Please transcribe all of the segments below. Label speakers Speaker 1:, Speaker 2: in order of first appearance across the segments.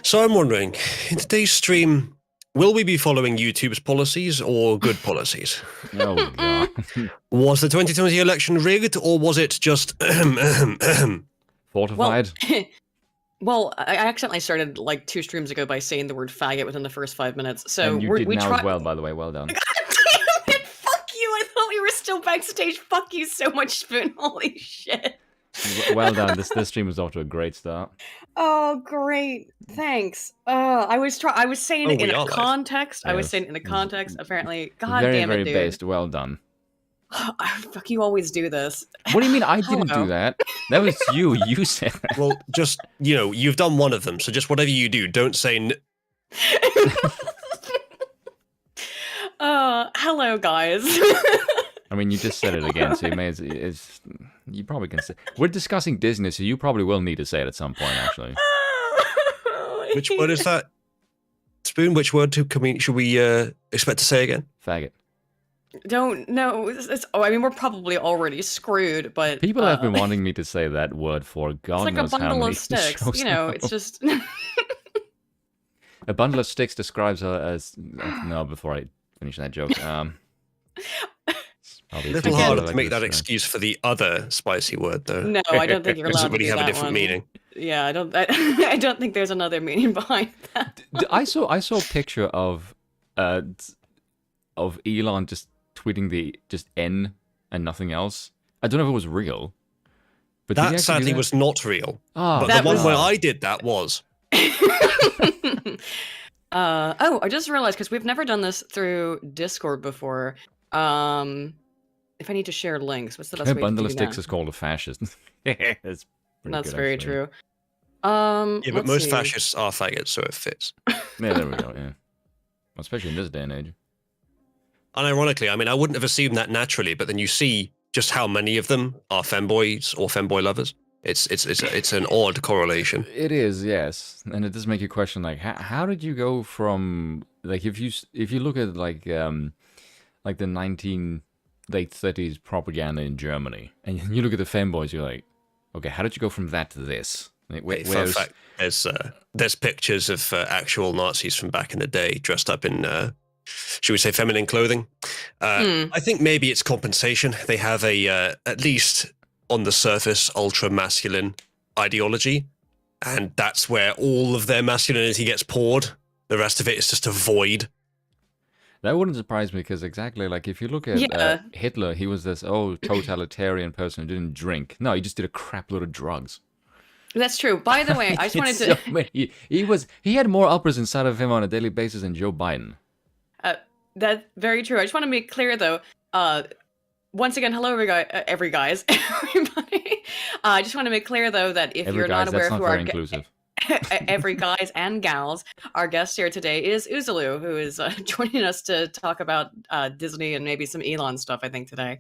Speaker 1: So I'm wondering, in today's stream, will we be following YouTube's policies or good policies?
Speaker 2: Oh, God.
Speaker 1: Was the 2020 election rigged, or was it just
Speaker 2: Fortified?
Speaker 3: Well, I accidentally started like 2 streams ago by saying the word faggot within the first 5 minutes. So
Speaker 2: and you did now as well, by the way. Well done.
Speaker 3: God damn it! Fuck you! I thought we were still backstage. Fuck you so much, Spoon. Holy shit.
Speaker 2: Well done. This stream was off to a great start.
Speaker 3: Oh, great. Thanks. I was saying it in a context.
Speaker 2: Yes.
Speaker 3: I was saying it in a context. Apparently, God
Speaker 2: very,
Speaker 3: damn it,
Speaker 2: very
Speaker 3: dude.
Speaker 2: based. Well done.
Speaker 3: Fuck, you always do this.
Speaker 2: What do you mean I didn't do that? That was you. You said that.
Speaker 1: Well, just, you've done one of them, so just whatever you do, don't say...
Speaker 3: Hello, guys.
Speaker 2: I mean, you just said it again, so you may you probably can say... We're discussing Disney, so you probably will need to say it at some point, actually.
Speaker 1: Which word is that? Spoon, which word should we expect to say again?
Speaker 2: Faggot.
Speaker 3: Don't know. I mean, we're probably already screwed, but
Speaker 2: people have been wanting me to say that word for God knows how many
Speaker 3: shows. It's like a bundle of sticks. It's just
Speaker 2: a bundle of sticks describes her as. No, before I finish that joke,
Speaker 1: a little harder to make that excuse for the other spicy word, though.
Speaker 3: No, I don't think you're allowed
Speaker 1: to really
Speaker 3: to do
Speaker 1: have
Speaker 3: that
Speaker 1: a different
Speaker 3: one.
Speaker 1: meaning.
Speaker 3: Yeah, I don't think there's another meaning behind that.
Speaker 2: I saw a picture of Elon just tweeting the N and nothing else. I don't know if it was real. But
Speaker 1: that sadly was not real.
Speaker 2: Oh,
Speaker 1: but the one where I did that was.
Speaker 3: I just realized, because we've never done this through Discord before. If I need to share links, what's the best way to do that?
Speaker 2: A bundle of sticks is called a fascist. That's
Speaker 3: very true.
Speaker 1: Yeah, but most fascists are faggots, so it fits.
Speaker 2: Yeah, there we go, yeah. Especially in this day and age.
Speaker 1: And ironically, I mean, I wouldn't have assumed that naturally, but then you see just how many of them are femboys or femboy lovers. It's an odd correlation.
Speaker 2: It is, yes, and it does make you question, like, how did you go from, like, if you look at like the late 30s propaganda in Germany, and you look at the femboys, you're like, okay, how did you go from that to this? Like,
Speaker 1: In fact, there's pictures of actual Nazis from back in the day dressed up in. Should we say feminine clothing? I think maybe it's compensation. They have a, at least on the surface, ultra-masculine ideology, and that's where all of their masculinity gets poured. The rest of it is just a void.
Speaker 2: That wouldn't surprise me, because exactly, like, if you look at Hitler, he was this, totalitarian person who didn't drink. No, he just did a crap load of drugs.
Speaker 3: That's true. By the way, I just wanted to...
Speaker 2: He had more uppers inside of him on a daily basis than Joe Biden.
Speaker 3: That's very true. I just want to make clear, though, once again, hello, everybody. I just want to make clear, though, that if you're not aware of who our every guys and gals, our guest here today is Uzalu, who is joining us to talk about Disney and maybe some Elon stuff, I think, today.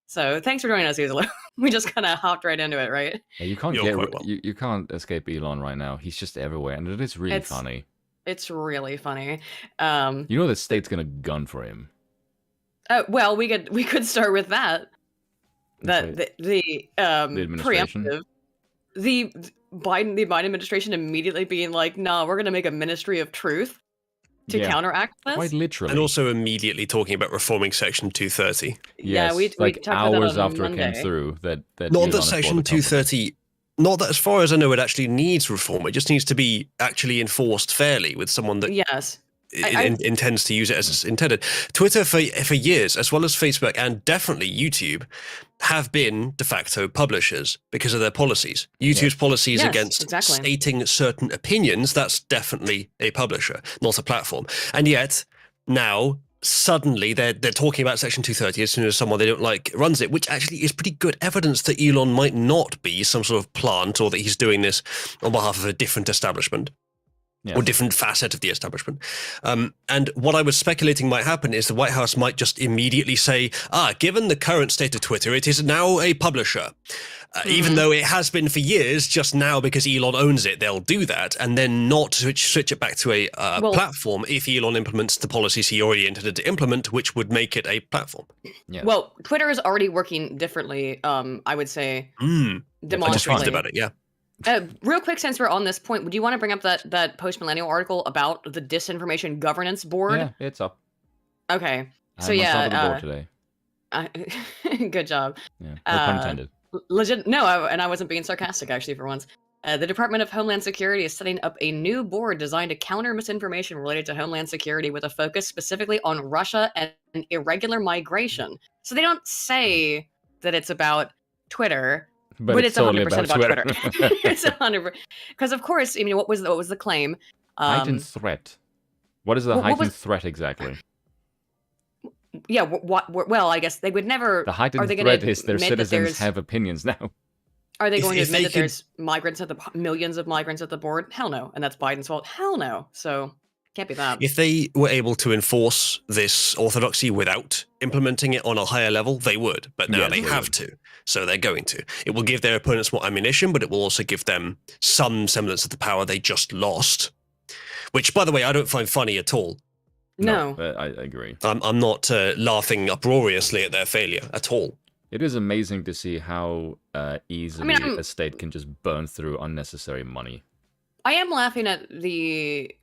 Speaker 3: So thanks for joining us, Uzalu. We just kind of hopped right into it, right?
Speaker 2: Yeah, you can't you can't escape Elon right now. He's just everywhere, and it is really funny.
Speaker 3: It's really funny.
Speaker 2: You know the state's gonna gun for him.
Speaker 3: Well, we could start with that. The preemptive, the Biden administration immediately being like, "No, we're gonna make a Ministry of Truth to counteract this."
Speaker 2: Quite literally,
Speaker 1: and also immediately talking about reforming Section 230.
Speaker 2: Yes,
Speaker 3: we
Speaker 2: like
Speaker 3: talked about
Speaker 2: hours
Speaker 3: that on
Speaker 2: after
Speaker 3: Monday.
Speaker 2: it came through. That
Speaker 1: not that Section 230. Not that, as far as I know, it actually needs reform. It just needs to be actually enforced fairly with someone that intends to use it as intended. Twitter, for years, as well as Facebook and definitely YouTube, have been de facto publishers because of their policies. YouTube's policies against stating certain opinions, that's definitely a publisher, not a platform. And yet, now... suddenly they're talking about Section 230 as soon as someone they don't like runs it, which actually is pretty good evidence that Elon might not be some sort of plant, or that he's doing this on behalf of a different establishment. Or different facet of the establishment. And what I was speculating might happen is the White House might just immediately say, given the current state of Twitter, it is now a publisher. Even though it has been for years, just now because Elon owns it, they'll do that, and then not switch it back to a platform if Elon implements the policies he already intended to implement, which would make it a platform.
Speaker 2: Yeah.
Speaker 3: Well, Twitter is already working differently, I would say.
Speaker 1: I just read about it, yeah.
Speaker 3: Real quick, since we're on this point, would you want to bring up that post-millennial article about the Disinformation Governance Board?
Speaker 2: Yeah, it's up.
Speaker 3: Okay. So
Speaker 2: I'm on top of the board
Speaker 3: today. Good job.
Speaker 2: Yeah, no pun intended.
Speaker 3: Legit. No, and I wasn't being sarcastic actually for once. The Department of Homeland Security is setting up a new board designed to counter misinformation related to Homeland Security with a focus specifically on Russia and irregular migration. So they don't say that it's about Twitter, but it's
Speaker 2: totally
Speaker 3: 100% about Twitter. It's 100%. Because of course, I mean, what was the claim?
Speaker 2: Heightened threat. What is the heightened threat exactly?
Speaker 3: Yeah, well, I guess they would never...
Speaker 2: The heightened threat is their citizens have opinions now.
Speaker 3: Are they going to admit that there's millions of migrants at the board? Hell no. And that's Biden's fault? Hell no. So, can't be that.
Speaker 1: If they were able to enforce this orthodoxy without implementing it on a higher level, they would. But now they have to. So they're going to. It will give their opponents more ammunition, but it will also give them some semblance of the power they just lost. Which, by the way, I don't find funny at all.
Speaker 3: No.
Speaker 2: I agree.
Speaker 1: I'm not laughing uproariously at their failure at all.
Speaker 2: It is amazing to see how easily a state can just burn through unnecessary money.
Speaker 3: I am laughing at the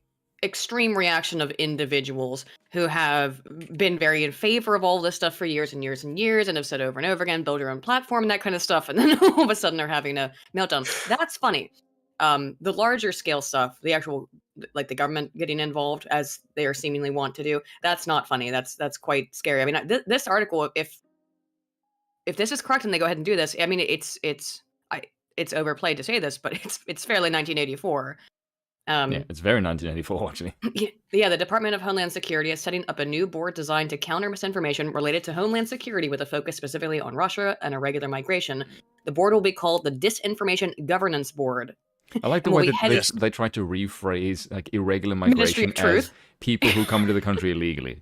Speaker 3: extreme reaction of individuals who have been very in favor of all this stuff for years and years and years and have said over and over again, build your own platform and that kind of stuff. And then all of a sudden they're having a meltdown. That's funny. The larger scale stuff, the actual, like the government getting involved as they are seemingly want to do, that's not funny. That's quite scary. I mean, this article, if this is correct and they go ahead and do this, I mean, it's overplayed to say this, but it's fairly 1984.
Speaker 2: Yeah, it's very 1984, actually.
Speaker 3: Yeah, the Department of Homeland Security is setting up a new board designed to counter misinformation related to Homeland Security with a focus specifically on Russia and irregular migration. The board will be called the Disinformation Governance Board.
Speaker 2: I like the way that they try to rephrase like irregular migration as people who come into the country illegally.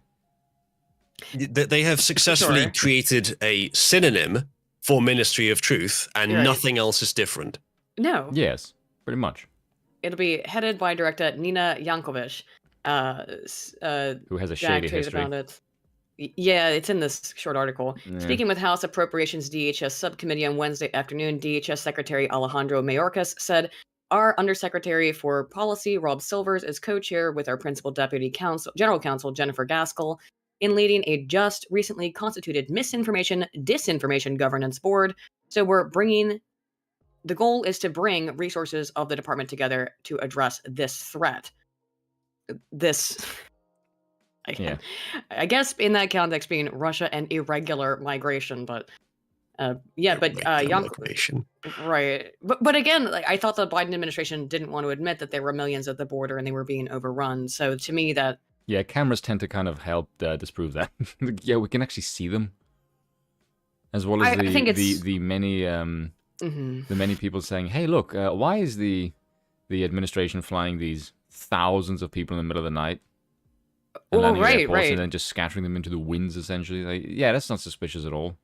Speaker 1: They have successfully created a synonym for Ministry of Truth, and nothing else is different.
Speaker 3: No.
Speaker 2: Yes, pretty much.
Speaker 3: It'll be headed by Director Nina Yankovic,
Speaker 2: who has a shady history.
Speaker 3: Yeah, it's in this short article. Yeah. Speaking with House Appropriations DHS Subcommittee on Wednesday afternoon, DHS Secretary Alejandro Mayorkas said, "Our Undersecretary for Policy, Rob Silvers, is co-chair with our Principal Deputy General Counsel, Jennifer Gaskell, in leading a just recently constituted Disinformation Governance Board. So the goal is to bring resources of the department together to address this threat." I guess in that context being Russia and irregular migration, but
Speaker 1: migration.
Speaker 3: Right. But again, like, I thought the Biden administration didn't want to admit that there were millions at the border and they were being overrun. So to me that...
Speaker 2: Yeah, cameras tend to kind of help disprove that. Yeah, we can actually see them. As well as the many the many people saying, "Hey, look, why is the administration flying these thousands of people in the middle of the night and landing at airports and then just scattering them into the winds, essentially?" Like, yeah, that's not suspicious at all.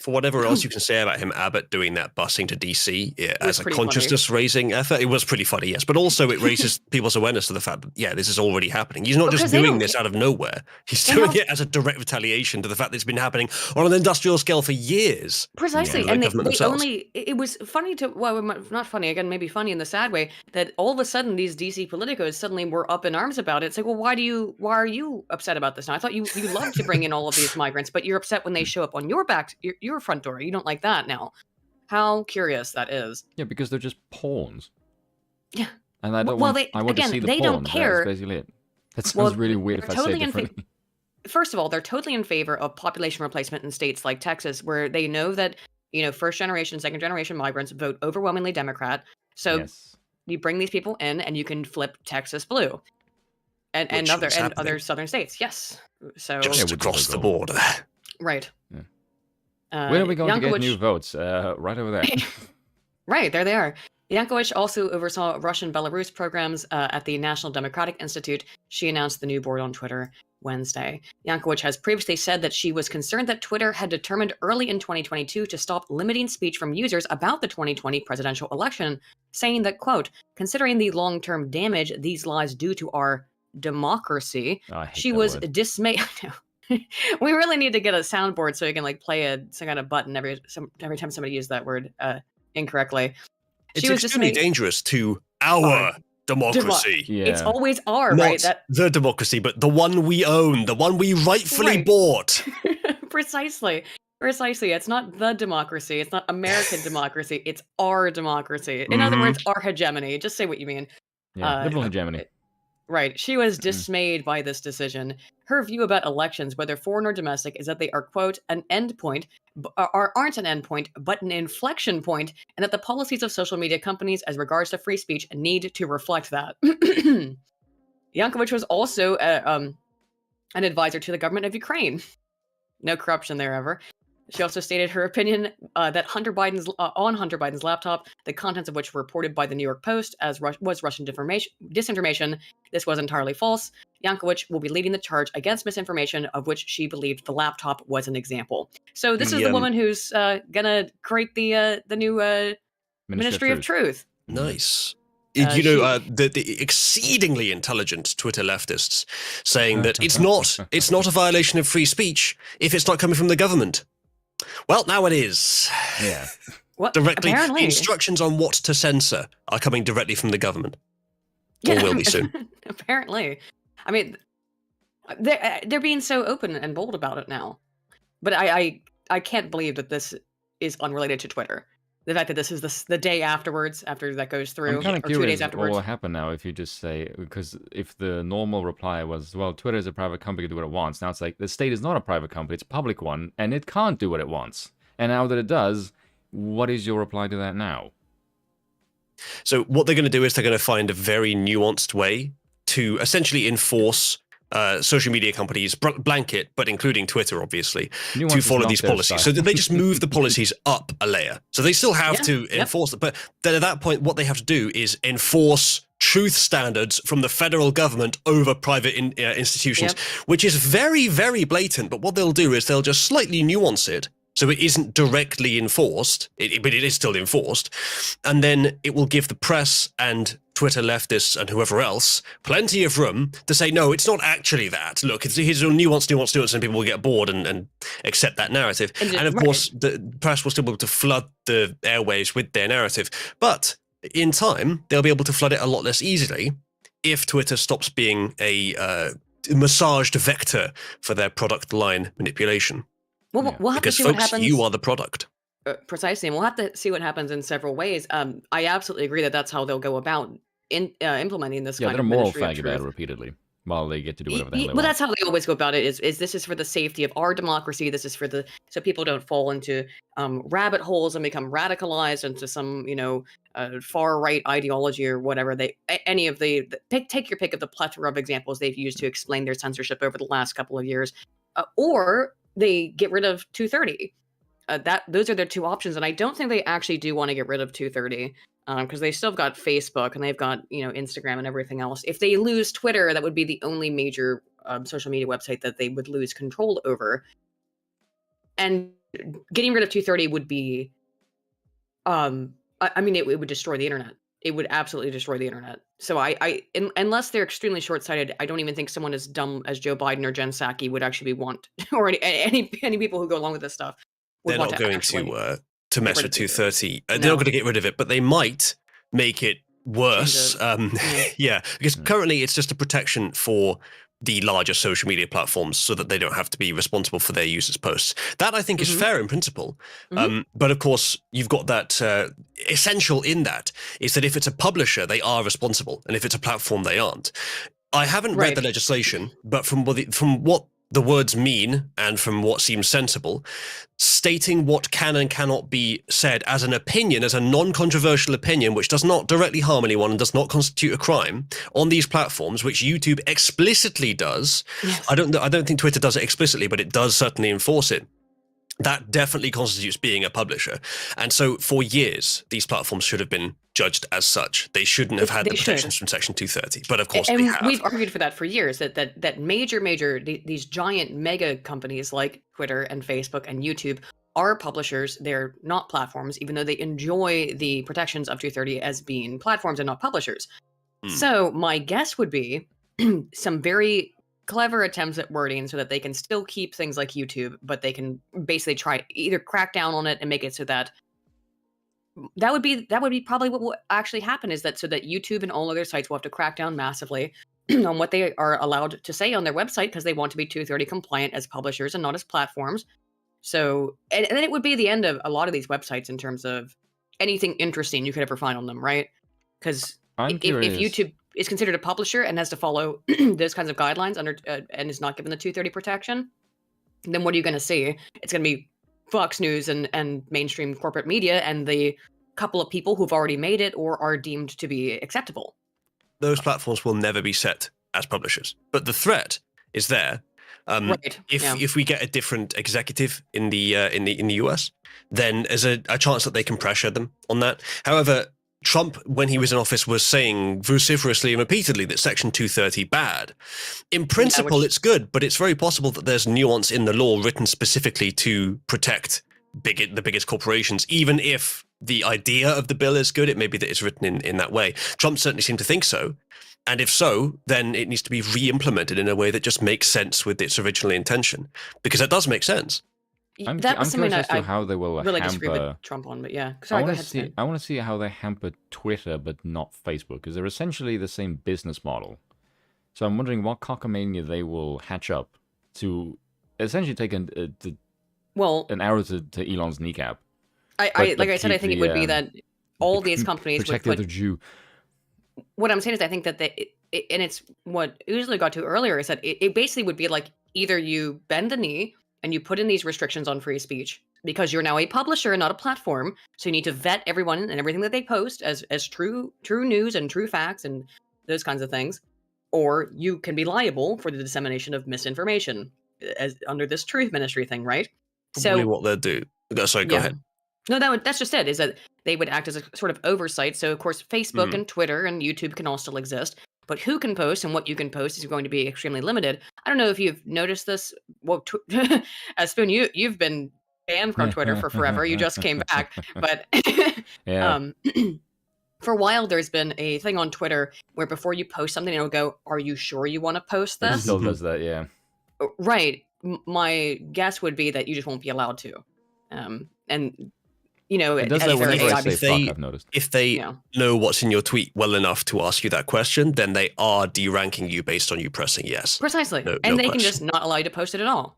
Speaker 1: For whatever else you can say about him, Abbott doing that busing to DC as a consciousness-raising effort, it was pretty funny, yes. But also it raises people's awareness to the fact that, this is already happening. He's not just doing this out of nowhere. He's doing it as a direct retaliation to the fact that it's been happening on an industrial scale for years.
Speaker 3: Precisely. And it was funny not funny, again, maybe funny in the sad way, that all of a sudden these DC politicos suddenly were up in arms about it. It's like, well, why are you upset about this now? I thought you love to bring in all of these migrants, but you're upset when they show up on your back, your front door. You don't like that now. How curious that is.
Speaker 2: Yeah, because they're just pawns.
Speaker 3: Yeah.
Speaker 2: And I don't want to see the pawns.
Speaker 3: Don't care.
Speaker 2: That's basically it. That sounds really weird if I say it differently.
Speaker 3: First of all, they're totally in favor of population replacement in states like Texas, where they know that, first generation, second generation migrants vote overwhelmingly Democrat. So you bring these people in and you can flip Texas blue. And other southern states. Yes. So
Speaker 1: just across the border.
Speaker 3: Right.
Speaker 2: Yeah. When are we going to get new votes? Right over there.
Speaker 3: Right, there they are. Yankovic also oversaw Russian-Belarus programs at the National Democratic Institute. She announced the new board on Twitter Wednesday. Yankovic has previously said that she was concerned that Twitter had determined early in 2022 to stop limiting speech from users about the 2020 presidential election, saying that, quote, "Considering the long-term damage these lies do to our democracy," she was dismayed. We really need to get a soundboard so you can play some kind of button every time somebody used that word incorrectly.
Speaker 1: It's extremely dangerous to our democracy.
Speaker 3: It's always our,
Speaker 1: not
Speaker 3: right?
Speaker 1: The democracy, but the one we own, the one we rightfully bought.
Speaker 3: Precisely. It's not the democracy. It's not American democracy. It's our democracy. In other words, our hegemony. Just say what you mean.
Speaker 2: Yeah, liberal hegemony.
Speaker 3: Right. She was dismayed by this decision. Her view about elections, whether foreign or domestic, is that they are, quote, an endpoint, aren't an endpoint, but an inflection point, and that the policies of social media companies as regards to free speech need to reflect that. Yankovic was also an advisor to the government of Ukraine. No corruption there ever. She also stated her opinion that Hunter Biden's laptop, the contents of which were reported by the New York Post as was Russian disinformation. This was entirely false. Yankovic will be leading the charge against misinformation, of which she believed the laptop was an example. So this is the woman who's gonna create the new Ministry of Truth.
Speaker 1: Nice. The exceedingly intelligent Twitter leftists saying that it's not a violation of free speech if it's not coming from the government. Well, now it is.
Speaker 2: Yeah.
Speaker 1: Directly, apparently. Instructions on what to censor are coming directly from the government. Or will be soon.
Speaker 3: Apparently. I mean, they're being so open and bold about it now. But I can't believe that this is unrelated to Twitter. The fact that this is the day afterwards, after that goes through,
Speaker 2: I'm kind of
Speaker 3: or 2 days
Speaker 2: curious
Speaker 3: afterwards.
Speaker 2: what will happen now if you just say, because if the normal reply was, well, Twitter is a private company, can do what it wants. Now it's like, the state is not a private company, it's a public one, and it can't do what it wants. And now that it does, what is your reply to that now?
Speaker 1: So what they're going to do is they're going to find a very nuanced way to essentially enforce social media companies, blanket, but including Twitter, obviously, to follow these policies. So they just move the policies up a layer. So they still have to enforce it. But then at that point, what they have to do is enforce truth standards from the federal government over private institutions, which is very, very blatant. But what they'll do is they'll just slightly nuance it so it isn't directly enforced, but it is still enforced. And then it will give the press and Twitter leftists and whoever else plenty of room to say, no, it's not actually that. Look, here's a nuance, and people will get bored and accept that narrative. And of course, the press will still be able to flood the airwaves with their narrative. But in time, they'll be able to flood it a lot less easily if Twitter stops being a massaged vector for their product line manipulation.
Speaker 3: Well, we'll have
Speaker 1: because
Speaker 3: to see
Speaker 1: folks,
Speaker 3: what happens.
Speaker 1: you are the product.
Speaker 3: Precisely, and we'll have to see what happens in several ways. I absolutely agree that that's how they'll go about implementing this kind of Ministry of Truth.
Speaker 2: Yeah, they're moral fag about it repeatedly while they get to do whatever the hell they want.
Speaker 3: Well, that's how they always go about it. Is this is for the safety of our democracy? This is for so people don't fall into rabbit holes and become radicalized into some far right ideology or whatever. Take your pick of the plethora of examples they've used to explain their censorship over the last couple of years, or they get rid of 230. Those are their two options, and I don't think they actually do want to get rid of 230 because they still have got Facebook and they've got Instagram and everything else. If they lose Twitter, that would be the only major social media website that they would lose control over. And getting rid of 230 would be, it would destroy the internet. It would absolutely destroy the internet. So unless they're extremely short-sighted, I don't even think someone as dumb as Joe Biden or Jen Psaki would actually want, or any people who go along with this stuff.
Speaker 1: They're not going to mess with 230. They're not going to get rid of it, but they might make it worse. Because currently it's just a protection for the larger social media platforms so that they don't have to be responsible for their users' posts. That I think is fair in principle. But of course, you've got that essential in that is that if it's a publisher, they are responsible. And if it's a platform, they aren't. I haven't read the legislation, but from what the words mean and from what seems sensible, stating what can and cannot be said as an opinion, as a non-controversial opinion, which does not directly harm anyone and does not constitute a crime on these platforms, which YouTube explicitly does. Yes. I don't think Twitter does it explicitly, but it does certainly enforce it. That definitely constitutes being a publisher. And so for years, these platforms should have been judged as such. They shouldn't have had the protections from Section 230. But of course they have.
Speaker 3: We've argued for that for years, that major, these giant mega companies like Twitter and Facebook and YouTube are publishers. They're not platforms, even though they enjoy the protections of 230 as being platforms and not publishers. So my guess would be some very clever attempts at wording so that they can still keep things like YouTube, but they can basically try either crack down on it and make it so that that would be probably what will actually happen, is that so that YouTube and all other sites will have to crack down massively on what they are allowed to say on their website, because they want to be 230 compliant as publishers and not as platforms. So, and then it would be the end of a lot of these websites in terms of anything interesting you could ever find on them, right? Because if YouTube is considered a publisher and has to follow those kinds of guidelines under and is not given the 230 protection, then what are you going to see? It's going to be Fox News and mainstream corporate media and the couple of people who've already made it or are deemed to be acceptable.
Speaker 1: Those platforms will never be set as publishers, but the threat is there.
Speaker 3: Right.
Speaker 1: If we get a different executive in the US, then there's a chance that they can pressure them on that. However, Trump, when he was in office, was saying vociferously and repeatedly that Section 230 bad. In principle, it's good, but it's very possible that there's nuance in the law written specifically to protect the biggest corporations. Even if the idea of the bill is good, it may be that it's written in that way. Trump certainly seemed to think so. And if so, then it needs to be re-implemented in a way that just makes sense with its original intention, because it does make sense.
Speaker 2: I'm curious as to how they will
Speaker 3: really
Speaker 2: hamper...
Speaker 3: disagree with Trump on, but yeah. Sorry, go ahead.
Speaker 2: I want to see how they hamper Twitter, but not Facebook, because they're essentially the same business model. So I'm wondering what cockamania they will hatch up to essentially take an arrow to Elon's kneecap.
Speaker 3: Like I said, I think it would be that all these companies
Speaker 2: protect the other Jew.
Speaker 3: What I'm saying is, I think that and it's what Uzalu got to earlier, is that it basically would be like either you bend the knee and you put in these restrictions on free speech because you're now a publisher and not a platform. So you need to vet everyone and everything that they post as true news and true facts and those kinds of things. Or you can be liable for the dissemination of misinformation as under this truth ministry thing, right?
Speaker 1: Probably what they'll do. Sorry, go ahead.
Speaker 3: No, that's just it, is that they would act as a sort of oversight. So, of course, Facebook and Twitter and YouTube can all still exist. But who can post and what you can post is going to be extremely limited. I don't know if you've noticed this. Well, Spoon, you've been banned from Twitter for forever. You just came back. But for a while, there's been a thing on Twitter where before you post something, it'll go, "Are you sure you want to post this?"
Speaker 2: It still does that, yeah.
Speaker 3: Right. My guess would be that you just won't be allowed to. And... You know,
Speaker 2: it does that whenever I say fuck, I've noticed.
Speaker 1: If they know what's in your tweet well enough to ask you that question, then they are de-ranking you based on you pressing yes.
Speaker 3: Precisely. And they can just not allow you to post it at all.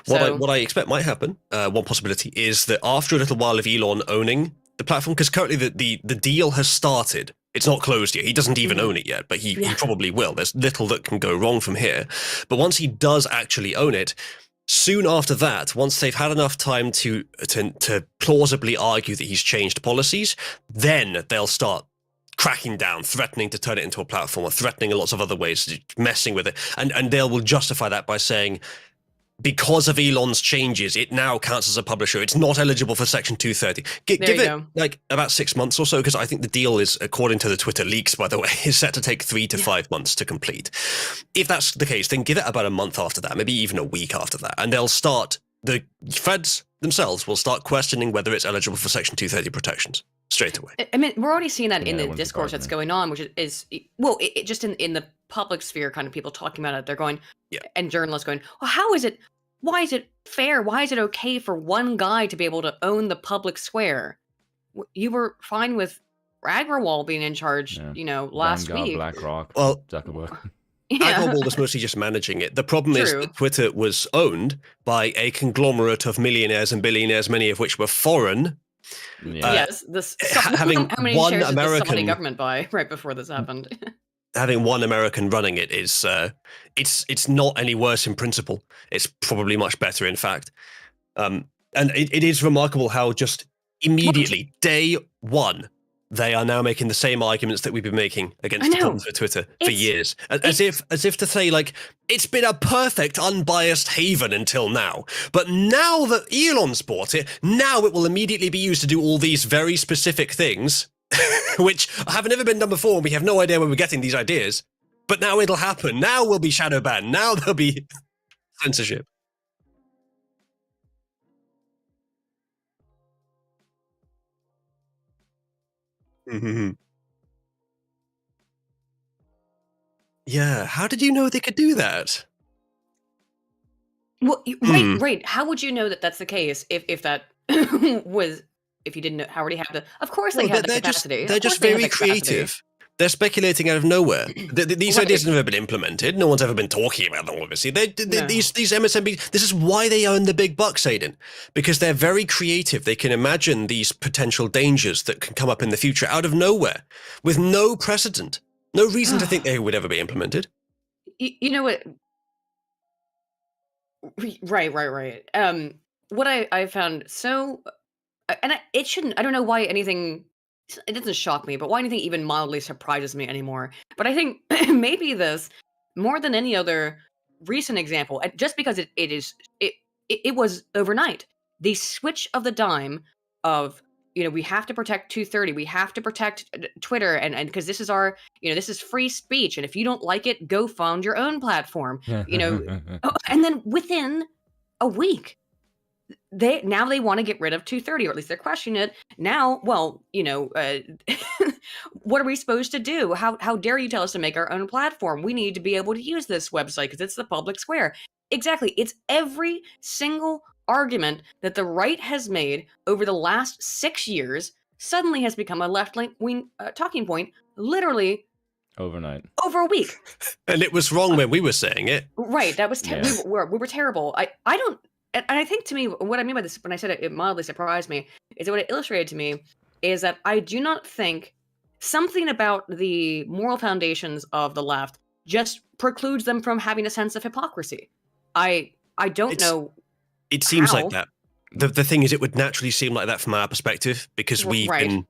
Speaker 1: What I expect might happen, one possibility, is that after a little while of Elon owning the platform, because currently the deal has started. It's not closed yet. He doesn't even own it yet, but he probably will. There's little that can go wrong from here. But once he does actually own it, soon after that, once they've had enough time to plausibly argue that he's changed policies, then they'll start cracking down, threatening to turn it into a platform, or threatening in lots of other ways, messing with it. And they will justify that by saying, because of Elon's changes, it now counts as a publisher. It's not eligible for Section 230. Give it like about 6 months or so, because I think the deal is, according to the Twitter leaks, by the way, is set to take 3 to 5 months to complete. If that's the case, then give it about a month after that, maybe even a week after that, and the feds themselves will start questioning whether it's eligible for Section 230 protections straight away.
Speaker 3: I mean, we're already seeing that in the discourse that's going on, which is just in the public sphere, kind of people talking about it. They're going, and journalists going, well, why is it fair? Why is it okay for one guy to be able to own the public square? You were fine with Agrawal being in charge, last week.
Speaker 2: BlackRock,
Speaker 1: well,
Speaker 2: Zuckerberg.
Speaker 1: Agrawal was mostly just managing it. The problem is that Twitter was owned by a conglomerate of millionaires and billionaires, many of which were foreign.
Speaker 3: Yes,
Speaker 1: having
Speaker 3: how many
Speaker 1: one
Speaker 3: shares did the
Speaker 1: American
Speaker 3: Saudi government buy right before this happened?
Speaker 1: Having one American running it is it's not any worse in principle. It's probably much better, in fact. And it is remarkable how just immediately, day one, they are now making the same arguments that we've been making against Twitter for years. As if to say, like, it's been a perfect, unbiased haven until now. But now that Elon's bought it, now it will immediately be used to do all these very specific things, which have never been done before. We have no idea where we're getting these ideas. But now it'll happen. Now we'll be shadow banned. Now there'll be censorship. Mm-hmm. Yeah, how did you know they could do that?
Speaker 3: Well, right. How would you know that that's the case if that was if you didn't already have the, of course they have the capacity.
Speaker 1: They're just very creative. They're speculating out of nowhere. These ideas have never been implemented. No one's ever been talking about them, obviously. These MSNBC, this is why they earn the big bucks, Aiden. Because they're very creative. They can imagine these potential dangers that can come up in the future out of nowhere with no precedent. No reason to think they would ever be implemented.
Speaker 3: You know what? Right. What I found so, and it shouldn't, I don't know why anything, it doesn't shock me, but why anything even mildly surprises me anymore. But I think maybe this, more than any other recent example, just because it was overnight, the switch of the dime of, we have to protect 230, we have to protect Twitter, and because this is our, this is free speech, and if you don't like it, go found your own platform, and then within a week, they want to get rid of 230, or at least they're questioning it now. Well, what are we supposed to do? How dare you tell us to make our own platform? We need to be able to use this website because it's the public square. Exactly. It's every single argument that the right has made over the last 6 years suddenly has become a left-wing talking point, literally
Speaker 2: overnight,
Speaker 3: over a week.
Speaker 1: And it was wrong when we were saying it.
Speaker 3: Right. That was we were terrible. I don't. And I think, to me, what I mean by this, when I said it mildly surprised me, is that what it illustrated to me is that I do not think something about the moral foundations of the left just precludes them from having a sense of hypocrisy. I don't know.
Speaker 1: It seems like that. The thing is, it would naturally seem like that from our perspective, because we've been,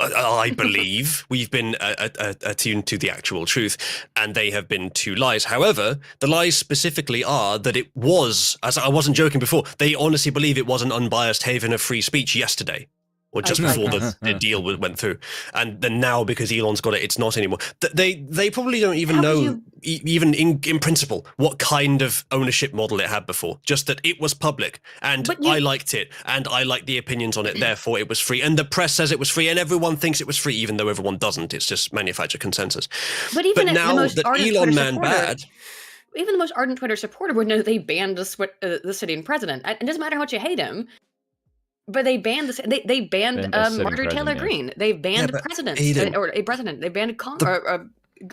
Speaker 1: I believe, we've been attuned to the actual truth, and they have been to lies. However, the lies specifically are that it was, as I wasn't joking before, they honestly believe it was an unbiased haven of free speech yesterday, or just before the deal went through. And then now, because Elon's got it, it's not anymore. They probably don't even know, even in principle, what kind of ownership model it had before. Just that it was public, and I liked it, and I liked the opinions on it, therefore it was free. And the press says it was free, and everyone thinks it was free, even though everyone doesn't. It's just manufactured consensus.
Speaker 3: But even
Speaker 1: now
Speaker 3: the most
Speaker 1: that
Speaker 3: ardent
Speaker 1: Elon
Speaker 3: Twitter
Speaker 1: man
Speaker 3: supporter,
Speaker 1: bad...
Speaker 3: even the most ardent Twitter supporter would know that they banned the sitting president. It doesn't matter how much you hate him. But they banned they banned Marjorie Taylor Greene. They banned presidents or a president. They banned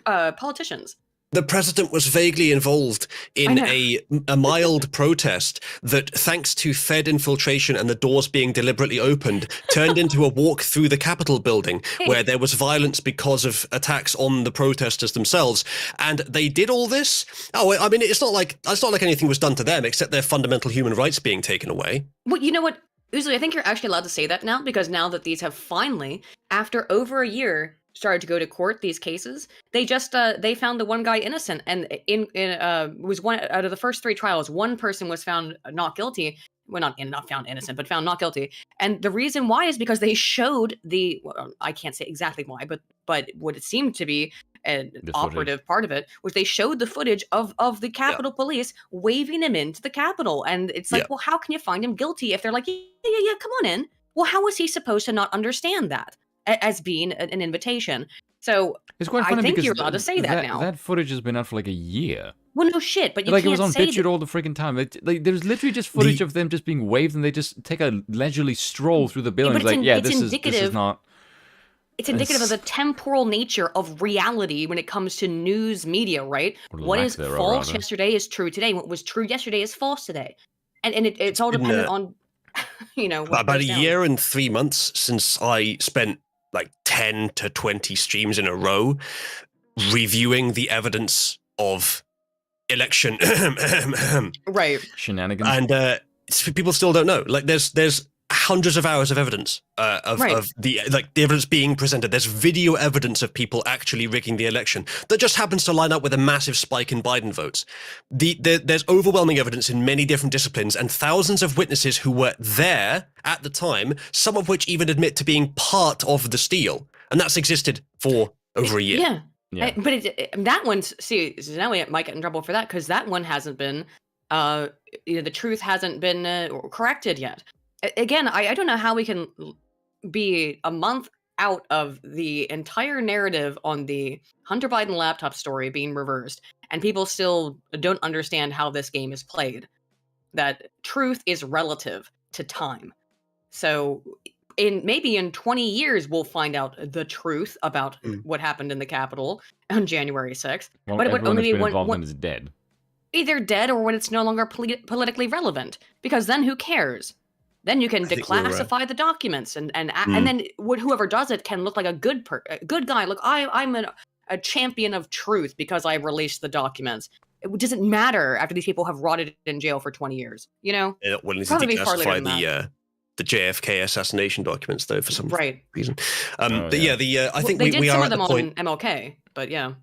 Speaker 3: politicians.
Speaker 1: The president was vaguely involved in a mild protest that, thanks to Fed infiltration and the doors being deliberately opened, turned into a walk through the Capitol building where there was violence because of attacks on the protesters themselves. And they did all this. Oh, I mean, it's not like anything was done to them except their fundamental human rights being taken away.
Speaker 3: Well, you know what? Uzalu, I think you're actually allowed to say that now, because now that these have finally, after over a year, started to go to court, these cases, they just they found the one guy innocent, and was one out of the first 3 trials, one person was found not guilty. Well, not found innocent, but found not guilty. And the reason why is because they showed I can't say exactly why, but what it seemed to be an operative part of it was they showed the footage of the Capitol Police waving him into the Capitol. And it's like, well, how can you find him guilty if they're like, yeah, come on in? Well, how was he supposed to not understand that as being an invitation? So
Speaker 2: it's quite funny,
Speaker 3: I think you're allowed to say that now.
Speaker 2: That footage has been out for like a year.
Speaker 3: Well, no shit, but you can't say
Speaker 2: it was on BitChute all the freaking time. There's literally just footage of them just being waved, and they just take a leisurely stroll through the building. This is not...
Speaker 3: It's indicative of the temporal nature of reality when it comes to news media, right? What is false yesterday is true today. What was true yesterday is false today. And it's all dependent on, what
Speaker 1: about a year and 3 months since I spent like 10 to 20 streams in a row reviewing the evidence of election
Speaker 2: shenanigans.
Speaker 1: And people still don't know. Like there's hundreds of hours of evidence of the evidence being presented. There's video evidence of people actually rigging the election that just happens to line up with a massive spike in Biden votes. There's overwhelming evidence in many different disciplines, and thousands of witnesses who were there at the time, some of which even admit to being part of the steal, and that's existed for over a year.
Speaker 3: Yeah. But that one's, now we might get in trouble for that, because that one hasn't been, the truth hasn't been corrected yet. Again, I don't know how we can be a month out of the entire narrative on the Hunter Biden laptop story being reversed, and people still don't understand how this game is played. That truth is relative to time. So maybe in 20 years we'll find out the truth about what happened in the Capitol on January 6th.
Speaker 2: Well, but everyone that's been involved in it is dead.
Speaker 3: Either dead or when it's no longer politically relevant, because then who cares? Then you can declassify the documents, and then whoever does it can look like a good guy. Look, I'm a champion of truth because I released the documents. It doesn't matter after these people have rotted in jail for 20 years. You know,
Speaker 1: they're not willing to declassify the JFK assassination documents, though, for some reason. I think
Speaker 3: they did
Speaker 1: we
Speaker 3: some
Speaker 1: are
Speaker 3: of them
Speaker 1: at the point.
Speaker 3: On MLK, but yeah.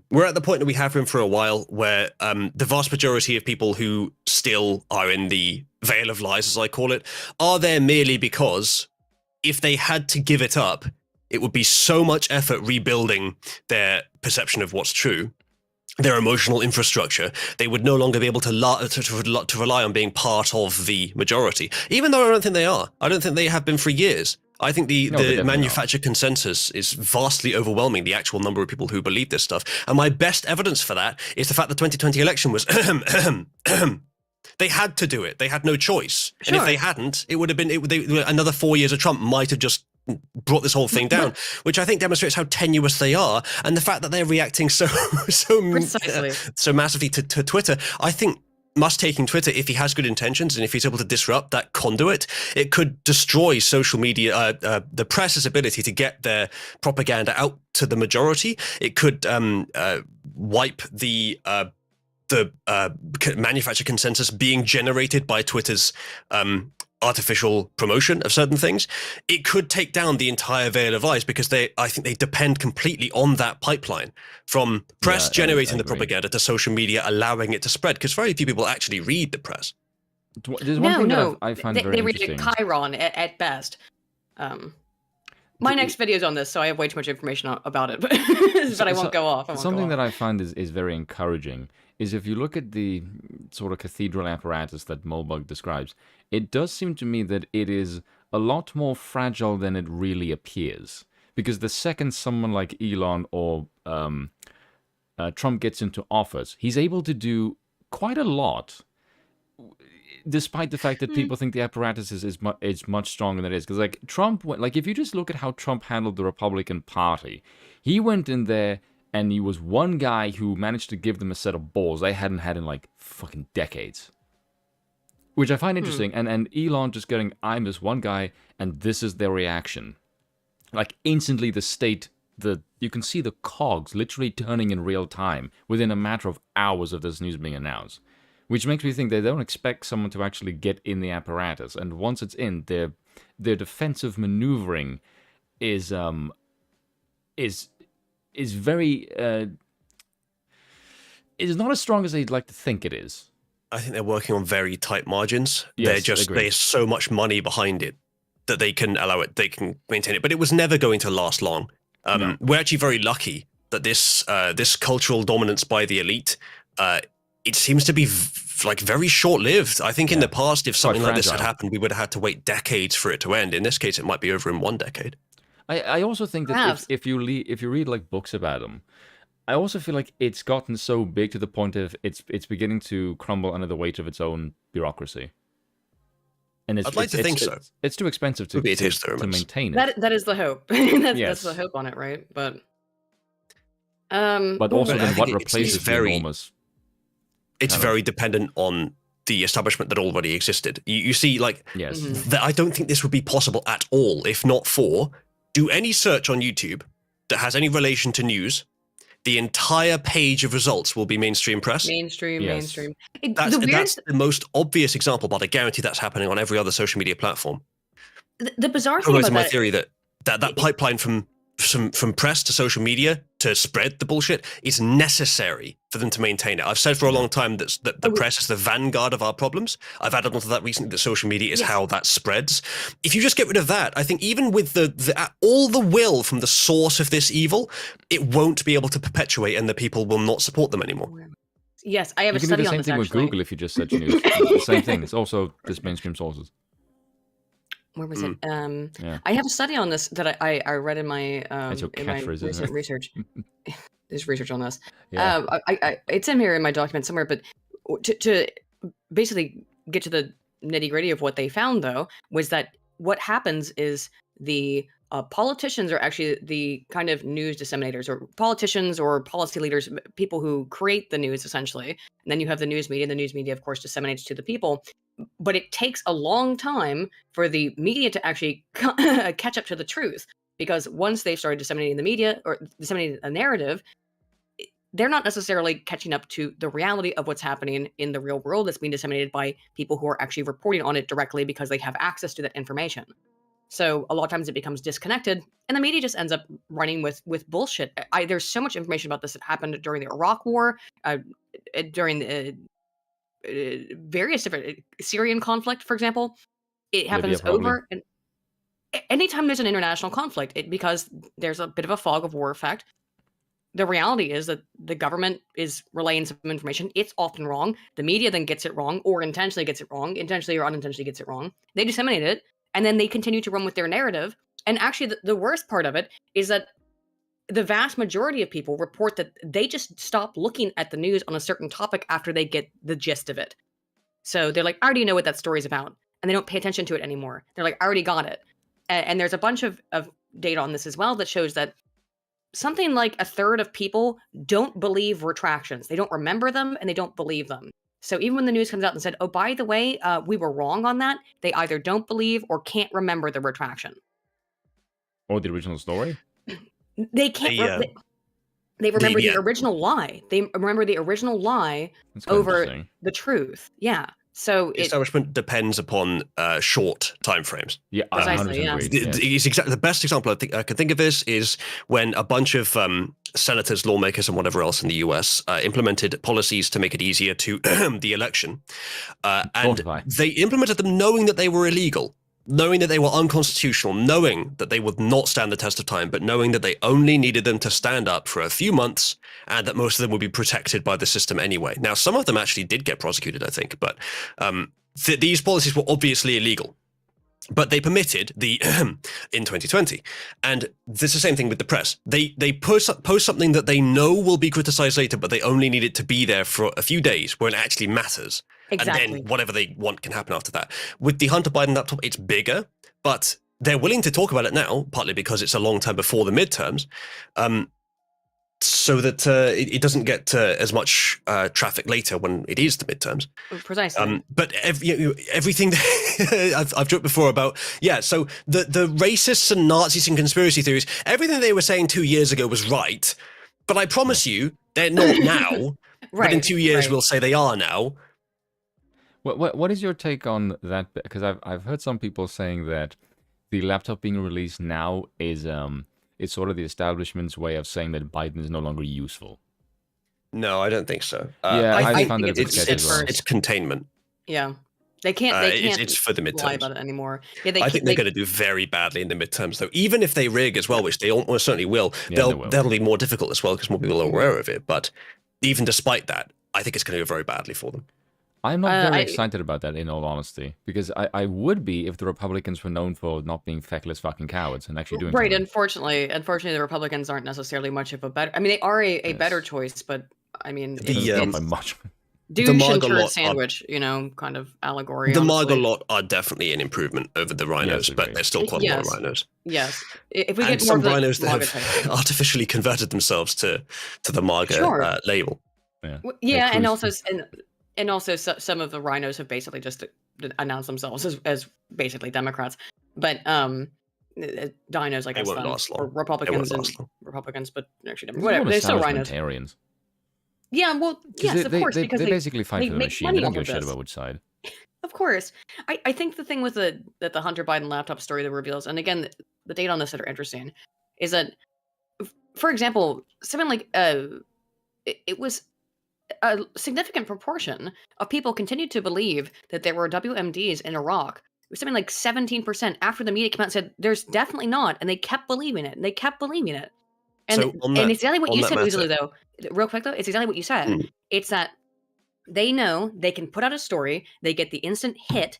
Speaker 1: We're at the point that we have been for a while where the vast majority of people who still are in the veil of lies, as I call it, are there merely because if they had to give it up, it would be so much effort rebuilding their perception of what's true, their emotional infrastructure. They would no longer be able to rely on being part of the majority, even though I don't think they are. I don't think they have been for years. I think the manufactured consensus is vastly overwhelming, the actual number of people who believe this stuff. And my best evidence for that is the fact the 2020 election was they had to do it. They had no choice. Sure. And if they hadn't, it would have been another 4 years of Trump might have just brought this whole thing down, which I think demonstrates how tenuous they are, and the fact that they're reacting so massively to Twitter. I think Musk taking Twitter, if he has good intentions and if he's able to disrupt that conduit, it could destroy social media, the press's ability to get their propaganda out to the majority. It could wipe the manufactured consensus being generated by Twitter's artificial promotion of certain things. It could take down the entire veil of lies because I think they depend completely on that pipeline from press generating the propaganda to social media allowing it to spread, because very few people actually read the press.
Speaker 2: There's one thing that I find very
Speaker 3: interesting. They read it Chiron at best. My next video is on this, so I have way too much information about it, but I won't go off.
Speaker 2: Something that I find is very encouraging is if you look at the sort of cathedral apparatus that Mulbug describes, it does seem to me that it is a lot more fragile than it really appears. Because the second someone like Elon or Trump gets into office, he's able to do quite a lot, despite the fact that people think the apparatus is much stronger than it is. Because like Trump, if you just look at how Trump handled the Republican Party, he went in there and he was one guy who managed to give them a set of balls they hadn't had in like fucking decades. Which I find interesting. And Elon just going, I'm this one guy and this is their reaction. Like instantly the state, you can see the cogs literally turning in real time within a matter of hours of this news being announced. Which makes me think they don't expect someone to actually get in the apparatus. And once it's in, their defensive maneuvering is very is not as strong as they'd like to think it is.
Speaker 1: I think they're working on very tight margins.
Speaker 2: Yes,
Speaker 1: there's so much money behind it that they can allow it, they can maintain it. But it was never going to last long. No. We're actually very lucky that this cultural dominance by the elite, it seems to be very short-lived. I think in the past, if something like this had happened, we would have had to wait decades for it to end. In this case, it might be over in 1 decade.
Speaker 2: I also think that if you read like books about them, I also feel like it's gotten so big to the point of it's beginning to crumble under the weight of its own bureaucracy. And
Speaker 1: I'd like to think so.
Speaker 2: It's too expensive to maintain it.
Speaker 3: That is the hope. That's the hope on it, right? But
Speaker 2: also then what replaces the enormous...
Speaker 1: It's very dependent on the establishment that already existed. You see, that I don't think this would be possible at all if not for... Do any search on YouTube that has any relation to news, the entire page of results will be mainstream press.
Speaker 3: Mainstream.
Speaker 1: That's the most obvious example, but I guarantee that's happening on every other social media platform.
Speaker 3: The bizarre thing about
Speaker 1: my theory that pipeline from press to social media to spread the bullshit is necessary for them to maintain it. I've said for a long time that the press is the vanguard of our problems. I've added onto that recently that social media is how that spreads. If you just get rid of that, I think even with all the will from the source of this evil, it won't be able to perpetuate and the people will not support them anymore.
Speaker 3: Yes, I have a study on this.
Speaker 2: You can do the same thing with Google if you just search news. It's the same thing. It's also just mainstream sources.
Speaker 3: Where was it? I have a study on this that I read in my recent research. There's research on this.
Speaker 2: Yeah.
Speaker 3: It's in here in my document somewhere, but to basically get to the nitty gritty of what they found, though, was that what happens is the politicians are actually the kind of news disseminators, or politicians or policy leaders, people who create the news, essentially. And then you have the news media. The news media, of course, disseminates to the people. But it takes a long time for the media to actually catch up to the truth, because once they've started disseminating the media or disseminating a narrative, they're not necessarily catching up to the reality of what's happening in the real world that's being disseminated by people who are actually reporting on it directly because they have access to that information. So a lot of times it becomes disconnected, and the media just ends up running with bullshit. There's so much information about this that happened during the Iraq War, during the various different Syrian conflict, for example. It happens over, and anytime there's an international conflict, because there's a bit of a fog of war effect. The reality is that the government is relaying some information. It's often wrong. The media then gets it wrong, or intentionally gets it wrong, intentionally or unintentionally gets it wrong. They disseminate it, and then they continue to run with their narrative. And actually, the worst part of it is that the vast majority of people report that they just stop looking at the news on a certain topic after they get the gist of it. So they're like, I already know what that story's about. And they don't pay attention to it anymore. They're like, I already got it. And there's a bunch of data on this as well that shows that something like a third of people don't believe retractions. They don't remember them, and they don't believe them. So even when the news comes out and said, oh, by the way, we were wrong on that, they either don't believe or can't remember the retraction.
Speaker 2: Or the original story?
Speaker 3: They can't. They remember the original lie. They remember the original lie over the truth. Yeah. So
Speaker 1: the establishment depends upon short time frames.
Speaker 2: Yeah, precisely. Yeah.
Speaker 1: The best example I can think of this is when a bunch of senators, lawmakers, and whatever else in the US implemented policies to make it easier to the election, and they implemented them knowing that they were illegal, knowing that they were unconstitutional, knowing that they would not stand the test of time, but knowing that they only needed them to stand up for a few months and that most of them would be protected by the system anyway. Now, some of them actually did get prosecuted, I think, but these policies were obviously illegal. But they permitted the in 2020, and this is the same thing with the press. They post something that they know will be criticized later, but they only need it to be there for a few days when it actually matters. Exactly. And then whatever they want can happen after that. With the Hunter Biden laptop, it's bigger, but they're willing to talk about it now, partly because it's a long time before the midterms, so that it doesn't get as much traffic later when it is the midterms.
Speaker 3: Precisely.
Speaker 1: But everything that I've joked before about, so the racists and Nazis and conspiracy theories, everything they were saying 2 years ago was right, but I promise you, they're not now. But in 2 years, we'll say they are now.
Speaker 2: What is your take on that? Because I've heard some people saying that the laptop being released now is it's sort of the establishment's way of saying that Biden is no longer useful.
Speaker 1: No, I don't think so.
Speaker 2: I found that
Speaker 1: it's containment.
Speaker 3: Yeah, they can't.
Speaker 1: It's for the midterms.
Speaker 3: Lie about it anymore. Yeah,
Speaker 1: I think they're going to do very badly in the midterms, though. Even if they rig as well, which they almost certainly will, that'll be more difficult as well because more people are aware of it. But even despite that, I think it's going to go very badly for them.
Speaker 2: I'm not very excited about that, in all honesty, because I would be if the Republicans were known for not being feckless fucking cowards and actually doing
Speaker 3: right. Something. Unfortunately, the Republicans aren't necessarily much of a better. I mean, they are a better choice, but I mean,
Speaker 2: by much.
Speaker 3: Douche and turd sandwich, kind of allegory.
Speaker 1: The MAGA lot are definitely an improvement over the rhinos, but there's still quite a lot of rhinos.
Speaker 3: Yes, if we get
Speaker 1: some
Speaker 3: more
Speaker 1: rhinos that have artificially converted themselves to the MAGA label.
Speaker 3: Yeah, and also some of the rhinos have basically just announced themselves as basically Democrats, but dinos, I guess, or Republicans, but actually whatever. They're still rhinos. Yeah, well, yes, of course, because
Speaker 2: they basically fight for the machine. They don't give a shit about which side.
Speaker 3: Of course, I think the thing with the Hunter Biden laptop story that reveals, and again, the data on this that are interesting, is that, for example, something like it was a significant proportion of people continued to believe that there were WMDs in Iraq. It was something like 17% after the media came out and said, there's definitely not. And they kept believing it. And it's exactly what you said, Uzalu, though. Real quick, though, it's exactly what you said. It's that they know they can put out a story. They get the instant hit.